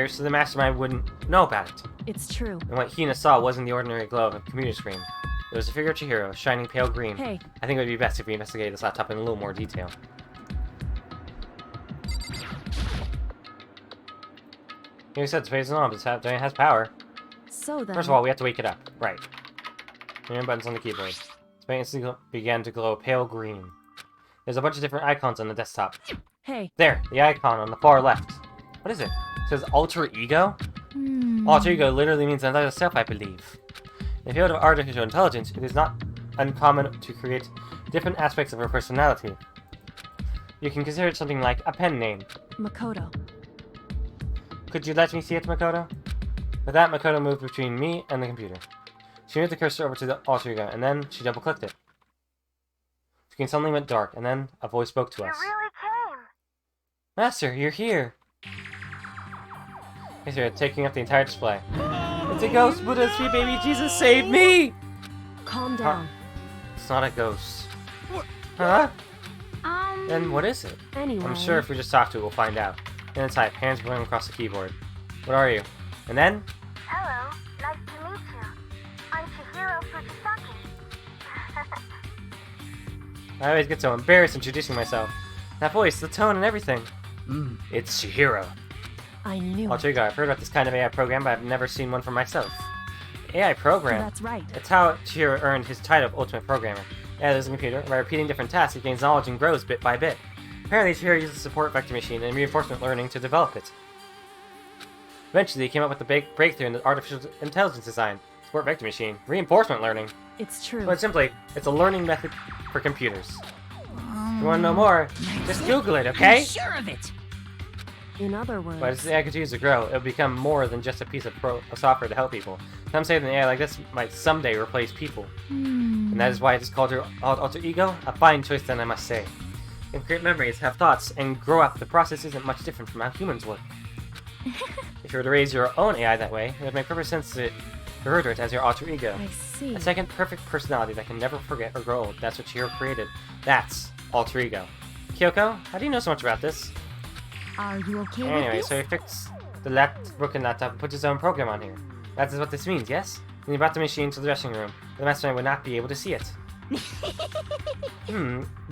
so the mastermind wouldn't know about it. It's true. And what Hina saw wasn't the ordinary glow of a computer screen. It was a figure of Chihiro, shining pale green. Hey. I think it would be best if we investigated this laptop in a little more detail. You said space is on, but it has power. So then... First of all, we have to wake it up. Right. Command buttons on the keyboard. Space began to glow pale green. There's a bunch of different icons on the desktop. Hey. There, the icon on the far left. What is it? It says alter ego? Alter ego literally means another self, I believe. In the field of artificial intelligence, it is not uncommon to create different aspects of our personality. You can consider it something like a pen name. Makoto. Could you let me see it, Makoto? With that, Makoto moved between me and the computer. She moved the cursor over to the alter ego, and then she double-clicked it. The screen suddenly went dark, and then a voice spoke to us. You really came. Master, you're here! Yes, sir, taking up the entire display. It's a ghost! Buddha, sweet baby Jesus, save me! Calm down. It's not a ghost. What? Huh? Then what is it? Anyway. I'm sure if we just talk to it, we'll find out. Then type, hands going across the keyboard. What are you? And then? Hello, nice to meet you. I'm Chihiro Fujisaki. I always get so embarrassed introducing myself. That voice, the tone, and everything. It's Chihiro. I knew Alter Ego, I've heard about this kind of AI program, but I've never seen one for myself. AI program? That's right. It's how Chihiro earned his title of Ultimate Programmer. AI lives in a computer, and by repeating different tasks, he gains knowledge and grows bit by bit. Apparently, Chihiro uses support vector machine and reinforcement learning to develop it. Eventually, he came up with the big breakthrough in artificial intelligence design. Support vector machine. Reinforcement learning. It's true. But simply, it's a learning method for computers. If you want to know more, just Google it, okay? I'm sure of it. In other words, But as the AI continues to grow, it'll become more than just a piece of software to help people. Some say that an AI like this might someday replace people. And that is why it is called Alter Ego. A fine choice then, I must say. It can create memories, have thoughts, and grow up. The process isn't much different from how humans work. If you were to raise your own AI that way, it would make perfect sense to refer to it as your alter ego. I see. A second perfect personality that can never forget or grow old. That's what Chihiro created. That's alter ego. Kyoko, how do you know so much about this? Are you okay Anyway, with this? so he fixed the broken laptop and put his own program on here. That is what this means, yes? Then he brought the machine to the dressing room. The mastermind would not be able to see it.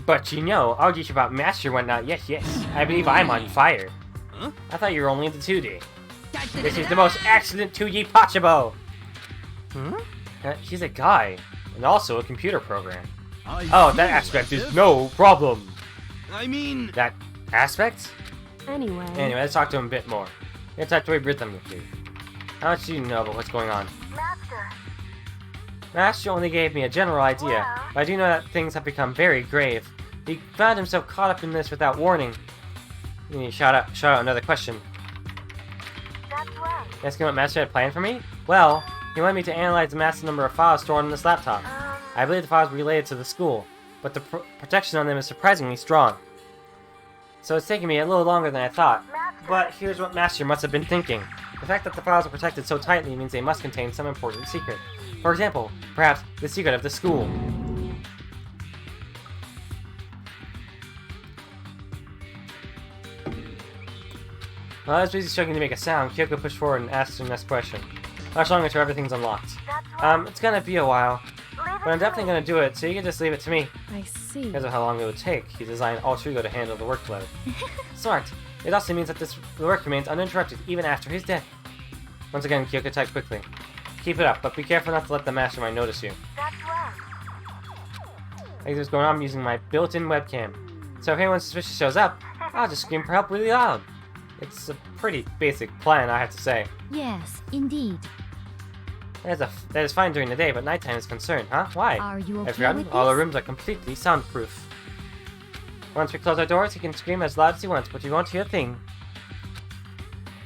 But you know, I'll teach you about master and whatnot. Yes, yes. I believe I'm on fire. Huh? I thought you were only into 2D. This is the most excellent 2D possible! Huh? He's a guy, and also a computer program. I Oh, that feel aspect as is if- no problem! I mean... That aspect? Anyway. Anyway, let's talk to him a bit more. Let's talk to a rhythm with you. How much do you know about what's going on? Master, Master only gave me a general idea, but I do know that things have become very grave. He found himself caught up in this without warning. And he shot out another question. that's right. Asking what Master had planned for me? Well, he wanted me to analyze the massive number of files stored on this laptop. I believe the files were related to the school, but the protection on them is surprisingly strong. So it's taken me a little longer than I thought. But here's what Master must have been thinking. The fact that the files are protected so tightly means they must contain some important secret. For example, perhaps the secret of the school. While I was busy struggling to make a sound, Kyoko pushed forward and asked her next question. How much longer until everything's unlocked? It's gonna be a while. But I'm definitely gonna do it, so you can just leave it to me. I see. Because of how long it would take, he designed Alter Ego to handle the workload. Smart. It also means that the work remains uninterrupted even after his death. Once again, Kyoko typed quickly. Keep it up, but be careful not to let the mastermind notice you. That's right. Like this going on, I'm using my built-in webcam. So if anyone suspicious shows up, I'll just scream for help really loud. It's a pretty basic plan, I have to say. Yes, indeed. That is fine during the day, but nighttime is concerned, huh? Why? Are you okay Have you forgotten? with All the this? rooms are completely soundproof. Once we close our doors, he can scream as loud as he wants, but you won't hear a thing.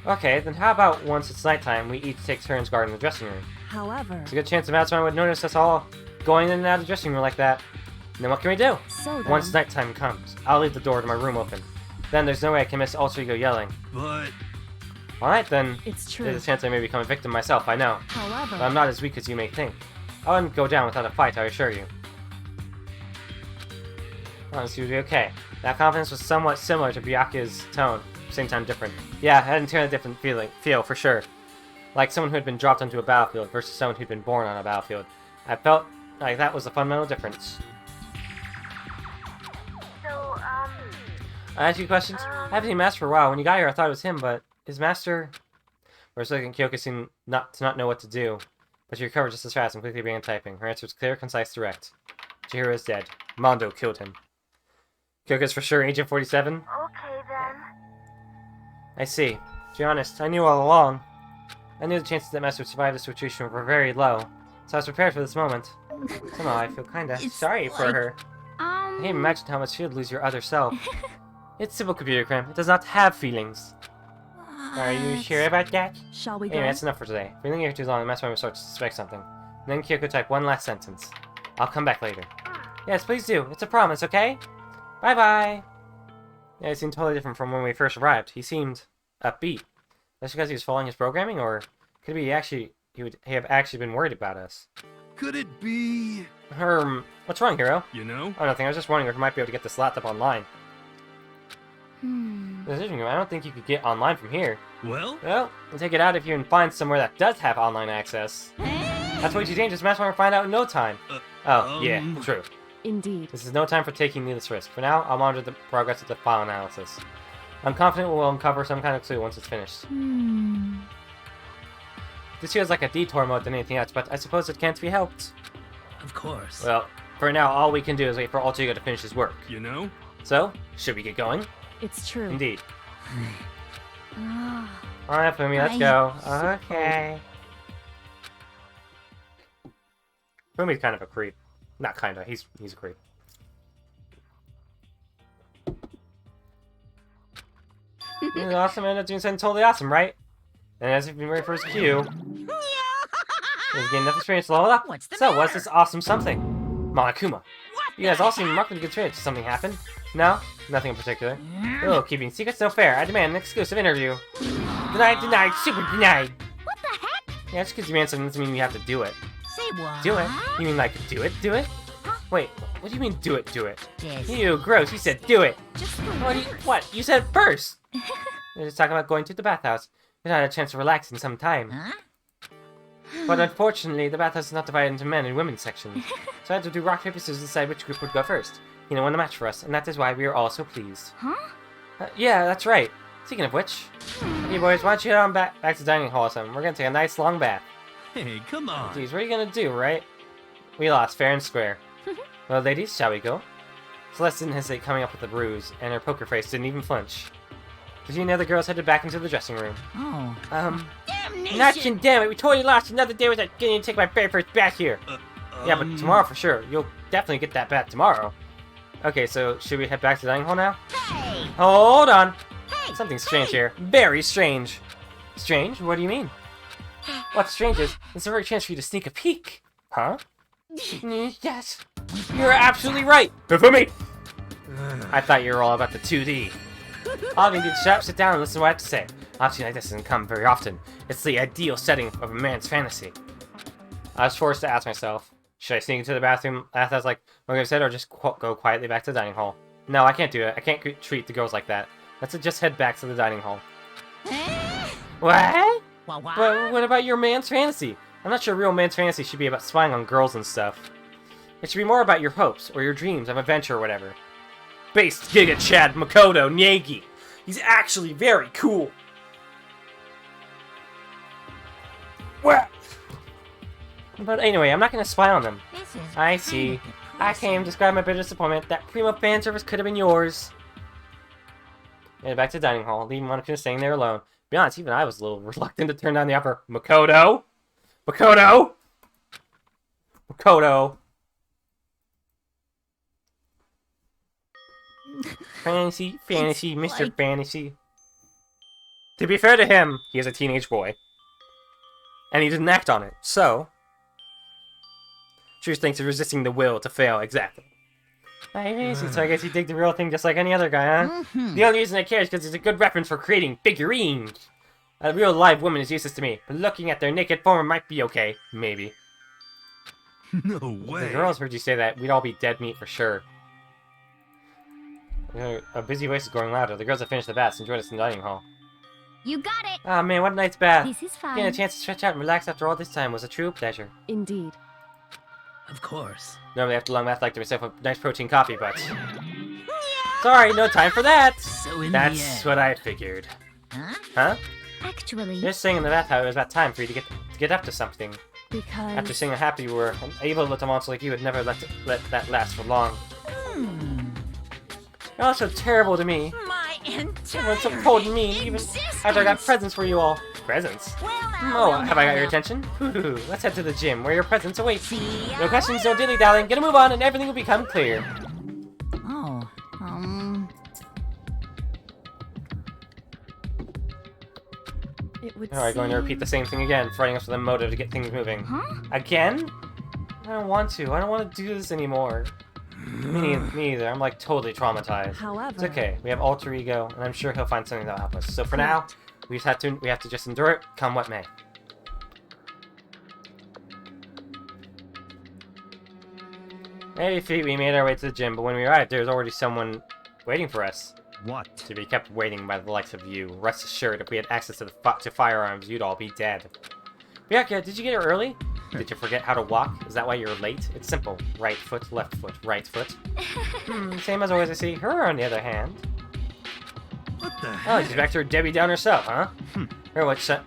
Okay, then how about once it's nighttime, we each take turns guarding the dressing room? However, There's a good chance the mastermind would notice us all going in and out of the dressing room like that. And then what can we do? so then, Once nighttime comes, I'll leave the door to my room open. Then there's no way I can miss Alter Ego yelling. But... Alright then, it's true. there's a chance I may become a victim myself, I know. However, But I'm not as weak as you may think. I wouldn't go down without a fight, I assure you. Honestly, you'll be okay. That confidence was somewhat similar to Byakuya's tone, same time different. Yeah, it had an entirely different feel, for sure. Like someone who had been dropped onto a battlefield versus someone who'd been born on a battlefield. I felt like that was a fundamental difference. So, I asked you questions? I haven't seen Master for a while. When you got here, I thought it was him, but is Master... For a second, Kyoko seemed not know what to do. But she recovered just as fast and quickly began typing. Her answer was clear, concise, direct. Chihiro is dead. Mondo killed him. Kyoko's for sure Agent 47? okay then. I see. To be honest, I knew all along. I knew the chances that Master would survive this situation were very low. So I was prepared for this moment. Somehow I feel kinda sorry for her. I can't imagine how much she'd lose your other self. It's simple computer cram. It does not have feelings. Are you sure about that? shall we go? Anyway, that's enough for today. If we linger here too long, the mastermind will start to suspect something. And then Kyoko type one last sentence. I'll come back later. Yes, please do. It's a promise, okay? Bye-bye! Yeah, he seemed totally different from when we first arrived. He seemed upbeat. That's because he was following his programming, or could it be he would have actually been worried about us? Could it be... What's wrong, Hero? You know? Oh, nothing. I was just wondering if we might be able to get this laptop online. Hmm. I don't think you could get online from here. Well? Well, we'll take it out if you can find somewhere that does have online access. That's way too dangerous. Match want to find out in no time. Yeah, true. Indeed. This is no time for taking needless risk. For now, I'll monitor the progress of the file analysis. I'm confident we'll uncover some kind of clue once it's finished. This feels like a detour mode than anything else, but I suppose it can't be helped. Of course. Well, for now, all we can do is wait for Alter Ego to finish his work. You know? So, should we get going? It's true. Indeed. Alright, Fumi, let's go. Okay. Fumi's kind of a creep. Not kinda, he's a creep. This is awesome, and doing something totally awesome, right? And as if you've been ready for his cue, he's getting enough experience to level up. What's this awesome something? Monokuma. You guys all seem remarkably good spirits. Did something happen? No? Nothing in particular. Oh, keeping secrets no fair. I demand an exclusive interview. Denied, super denied. What the heck? Yeah, just because you demand something doesn't mean you have to do it. Say what? Do it? You mean like do it? Do it? Wait, what do you mean do it? Do it? Yes. Ew, gross. You said do it. Just What? You said first. We're just talking about going to the bathhouse. We've not had a chance to relax in some time. Huh? But unfortunately, the bathhouse is not divided into men and women's sections. So I had to do rock, paper, scissors to decide which group would go first. You know, won the match for us, and that is why we are all so pleased. Huh? Yeah, that's right. Speaking of which, hey boys, why don't you head on back to the dining hall or something? We're gonna take a nice long bath. Hey, come on. Geez, what are you gonna do, right? We lost, fair and square. Well, ladies, shall we go? Celeste didn't hesitate coming up with the ruse, and her poker face didn't even flinch. The few other girls headed back into the dressing room. Oh. Damnation, damn it, we totally lost another day without getting to take my very first bath here. Yeah, but tomorrow for sure. You'll definitely get that bath tomorrow. Okay, so should we head back to the dining hall now? Hey! Hold on. Hey! Something strange here. Very strange. Strange? What do you mean? What's strange is, it's a rare chance for you to sneak a peek. Huh? Yes. You're absolutely right. For me. I thought you were all about the 2D. All you need to do is sit down and listen to what I have to say. Opportunity like this doesn't come very often. It's the ideal setting of a man's fantasy. I was forced to ask myself, should I sneak into the bathroom after I was like, what I said, or just go quietly back to the dining hall? No, I can't do it. I can't treat the girls like that. Let's just head back to the dining hall. What? What about your man's fantasy? I'm not sure real man's fantasy should be about spying on girls and stuff. It should be more about your hopes, or your dreams of adventure or whatever. Based Giga Chad Makoto Nyegi. He's actually very cool. What? But anyway, I'm not gonna spy on them. I see. I came to describe my bitter disappointment. That primo fan service could have been yours. Headed back to the dining hall, leaving Monica staying there alone. To be honest, even I was a little reluctant to turn down the offer. Makoto? Makoto? Makoto? Fantasy, Mr. Like... Fantasy. To be fair to him, he is a teenage boy. And he didn't act on it, so... Truth thinks of resisting the will to fail, exactly. I see, so I guess you dig the real thing just like any other guy, huh? The only reason I care is because it's a good reference for creating figurines. A real live woman is useless to me, but looking at their naked form might be okay. Maybe. No If way. the girls heard you say that, we'd all be dead meat for sure. A busy voice is growing louder. The girls have finished the baths and joined us in the dining hall. You got it. Ah, man, what a night's bath. This is fine. Getting a chance to stretch out and relax after all this time was a true pleasure. Indeed. Of course. Normally after long bath, I like to myself a nice protein coffee, but... Sorry, no time for that! So in That's the end... what I figured. Huh? Huh? Actually, You're saying in the bath how it was about time for you to get up to something. Because... After seeing how happy you were, an evil little monster like you would never let that last for long. You're all so terrible to me. My Everyone's so entire cold and mean, even existence. after I got presents for you all. Presents? Well, Oh, have I got your attention? Hoo-hoo, let's head to the gym, where your presents await. See ya No questions, no dilly-dallying, get a move on, and everything will become clear. Oh, It would Alright, going to repeat the same thing again, providing us with a motive to get things moving. Huh? Again? I don't want to. I don't want to do this anymore. Me either. I'm like totally traumatized. However... It's okay. We have Alter Ego, and I'm sure he'll find something that'll help us. So for now, we have to just endure it, come what may. Maybe feet, we made our way to the gym, but when we arrived, there was already someone waiting for us. What? To be kept waiting by the likes of you. Rest assured, if we had access to to firearms, you'd all be dead. Bianca, did you get here early? Did you forget how to walk? Is that why you're late? It's simple. Right foot, left foot, right foot. Same as always I see. Her, on the other hand. What the Oh, heck? she's back to her Debbie Downer self, huh? Her what's I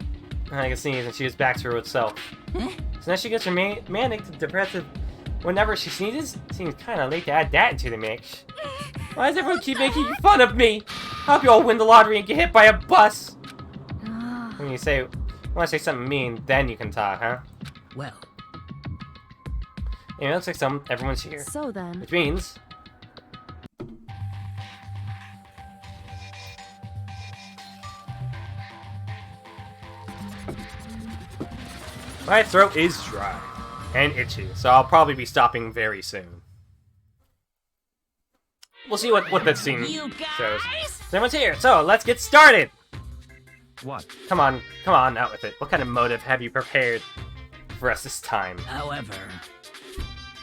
can sneeze, and she was back to her old self. So now she gets her manic to depressive whenever she sneezes. Seems kind of late to add that into the mix. Why does everyone keep making fun of me? I hope you all win the lottery and get hit by a bus. When you say, want to say something mean, then you can talk, huh? Well. Yeah, it looks like everyone's here. So then. Which means... my throat is dry and itchy, so I'll probably be stopping very soon. We'll see what this scene shows. Everyone's here, so let's get started! What? Come on, out with it. What kind of motive have you prepared for us this time? However...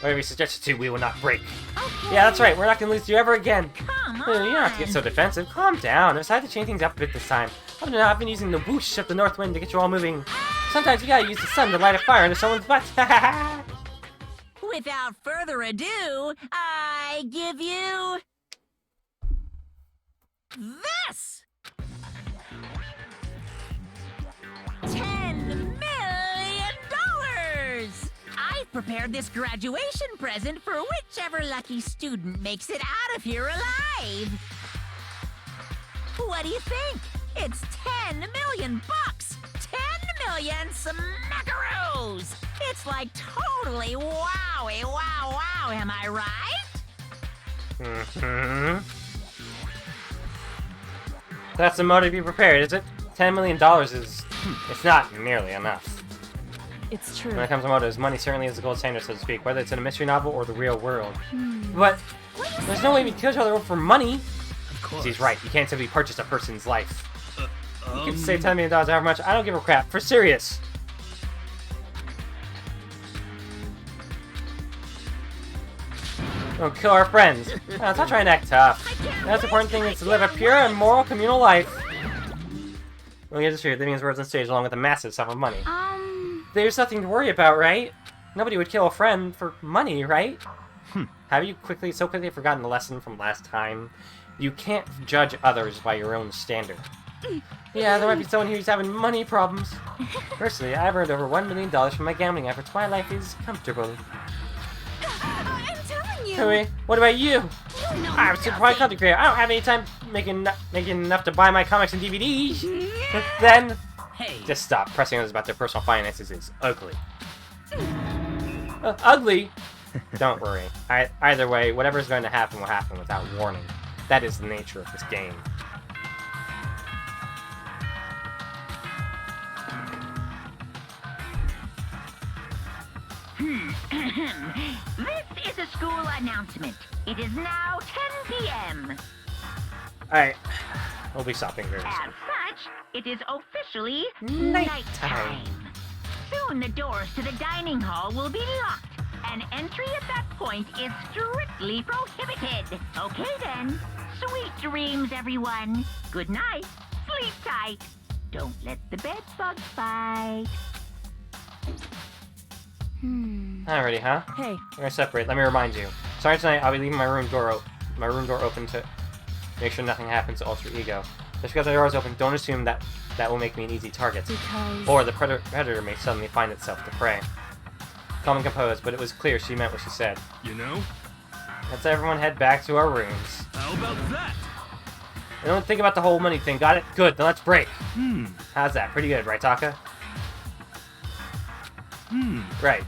whatever you suggested to, we will not break. Okay. Yeah, that's right, we're not gonna lose you ever again. Come You don't have to on. get so defensive. Calm down. I decided to change things up a bit this time. I've been using the whoosh of the north wind to get you all moving. Sometimes you gotta use the sun to light a fire into someone's butt. Without further ado, I give you... this! $10 million! I've prepared this graduation present for whichever lucky student makes it out of here alive. What do you think? It's 10 million bucks! 10 million smackaroos! It's like totally wowie, wow, wow, am I right? That's the motive you prepared, is it? $10 million is... it's not nearly enough. It's true. When it comes to motives, money certainly is the gold standard, so to speak, whether it's in a mystery novel or the real world. But there's no way we kill each other for money. Of course. He's right. You can't simply purchase a person's life. You can say $10 million however much. I don't give a crap. For serious. Don't kill our friends. No, it's not trying to act tough. The most important thing is to live a pure and moral communal life. Well, here's the truth. Living his words on stage along with a massive sum of money. There's nothing to worry about, right? Nobody would kill a friend for money, right? Have you so quickly forgotten the lesson from last time? You can't judge others by your own standard. Yeah, there might be someone here who's having money problems. Personally, I've earned over $1 million from my gambling efforts. My life is comfortable. I'm telling you. Anyway, what about you? No, I'm a super content creator. I don't have any time making enough to buy my comics and DVDs. But then, just stop. Pressing others about their personal finances is ugly. Ugly? Don't worry. Either way, whatever's going to happen will happen without warning. That is the nature of this game. This is a school announcement. It is now 10 p.m. Alright. We'll be stopping very As soon. such, it is officially Nighttime. Soon the doors to the dining hall will be locked, and entry at that point is strictly prohibited. Okay then. Sweet dreams, everyone. Good night. Sleep tight. Don't let the bed bugs bite. Alrighty, huh? Hey. We're gonna separate. Let me remind you. Starting tonight, I'll be leaving my room door open to make sure nothing happens to Alter Ego. Just because the door is open, don't assume that will make me an easy target. Because... or the predator may suddenly find itself to prey. Calm and composed, but it was clear she meant what she said. You know? Let's everyone head back to our rooms. How about that? And don't think about the whole money thing, got it? Good, then let's break. How's that? Pretty good, right, Taka? Right.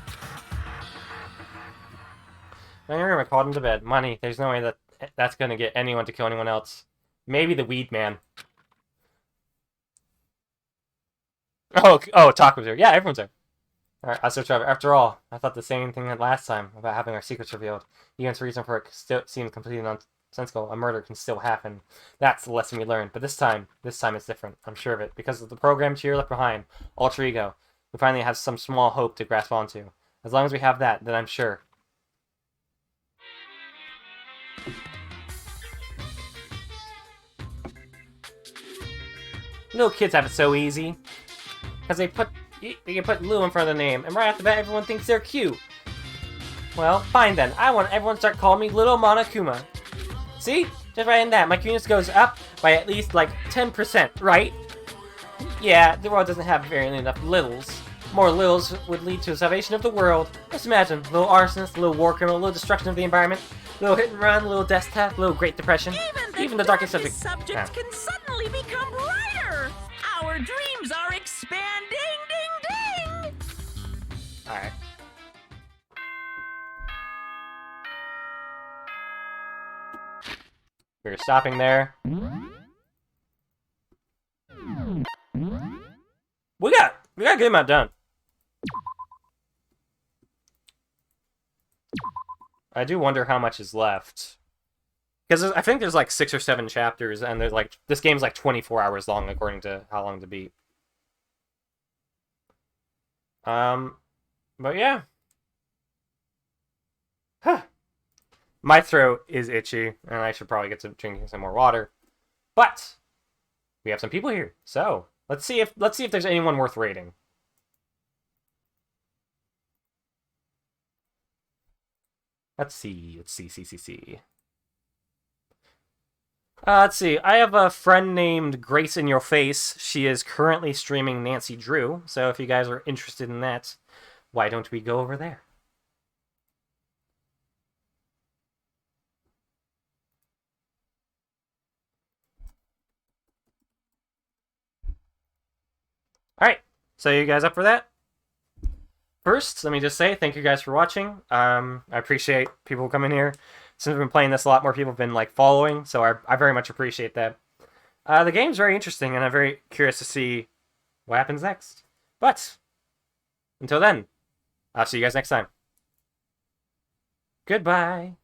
In your room, I called him to bed. Money. There's no way that's gonna get anyone to kill anyone else. Maybe the weed man. Oh, Taka's there. Yeah, everyone's there. Alright, I searched Trevor. After all, I thought the same thing that last time about having our secrets revealed. Even if the reason for it still seems completely nonsensical, a murder can still happen. That's the lesson we learned. But this time it's different. I'm sure of it. Because of the program Cheer left behind, Alter Ego, we finally have some small hope to grasp onto. As long as we have that, then I'm sure. Little kids have it so easy. Because they can put Lou in front of the name, and right off the bat, everyone thinks they're cute. Well, fine then. I want everyone to start calling me Little Monokuma. See? Just right in that, my cuteness goes up by at least, like, 10%, right? Yeah, the world doesn't have very enough littles. More littles would lead to the salvation of the world. Just imagine, little arsonist, little war criminal, little destruction of the environment, little hit and run, little death tap, little Great Depression. Even the darkest subject can suddenly become brighter. Our dreams are expanding. Ding ding. Alright. We're stopping there. We got a good amount done. I do wonder how much is left. Because I think there's like 6 or 7 chapters, and there's like this game's like 24 hours long according to how long to beat. But yeah. Huh. My throat is itchy, and I should probably get to drinking some more water. But we have some people here, so let's see if there's anyone worth rating. Let's see. Let's see. I have a friend named Grace in Your Face. She is currently streaming Nancy Drew, so if you guys are interested in that, why don't we go over there? Alright, so you guys up for that? First, let me just say thank you guys for watching. I appreciate people coming here. Since I've been playing this, a lot more people have been like following, so I very much appreciate that. The game's very interesting, and I'm very curious to see what happens next. But, until then, I'll see you guys next time. Goodbye.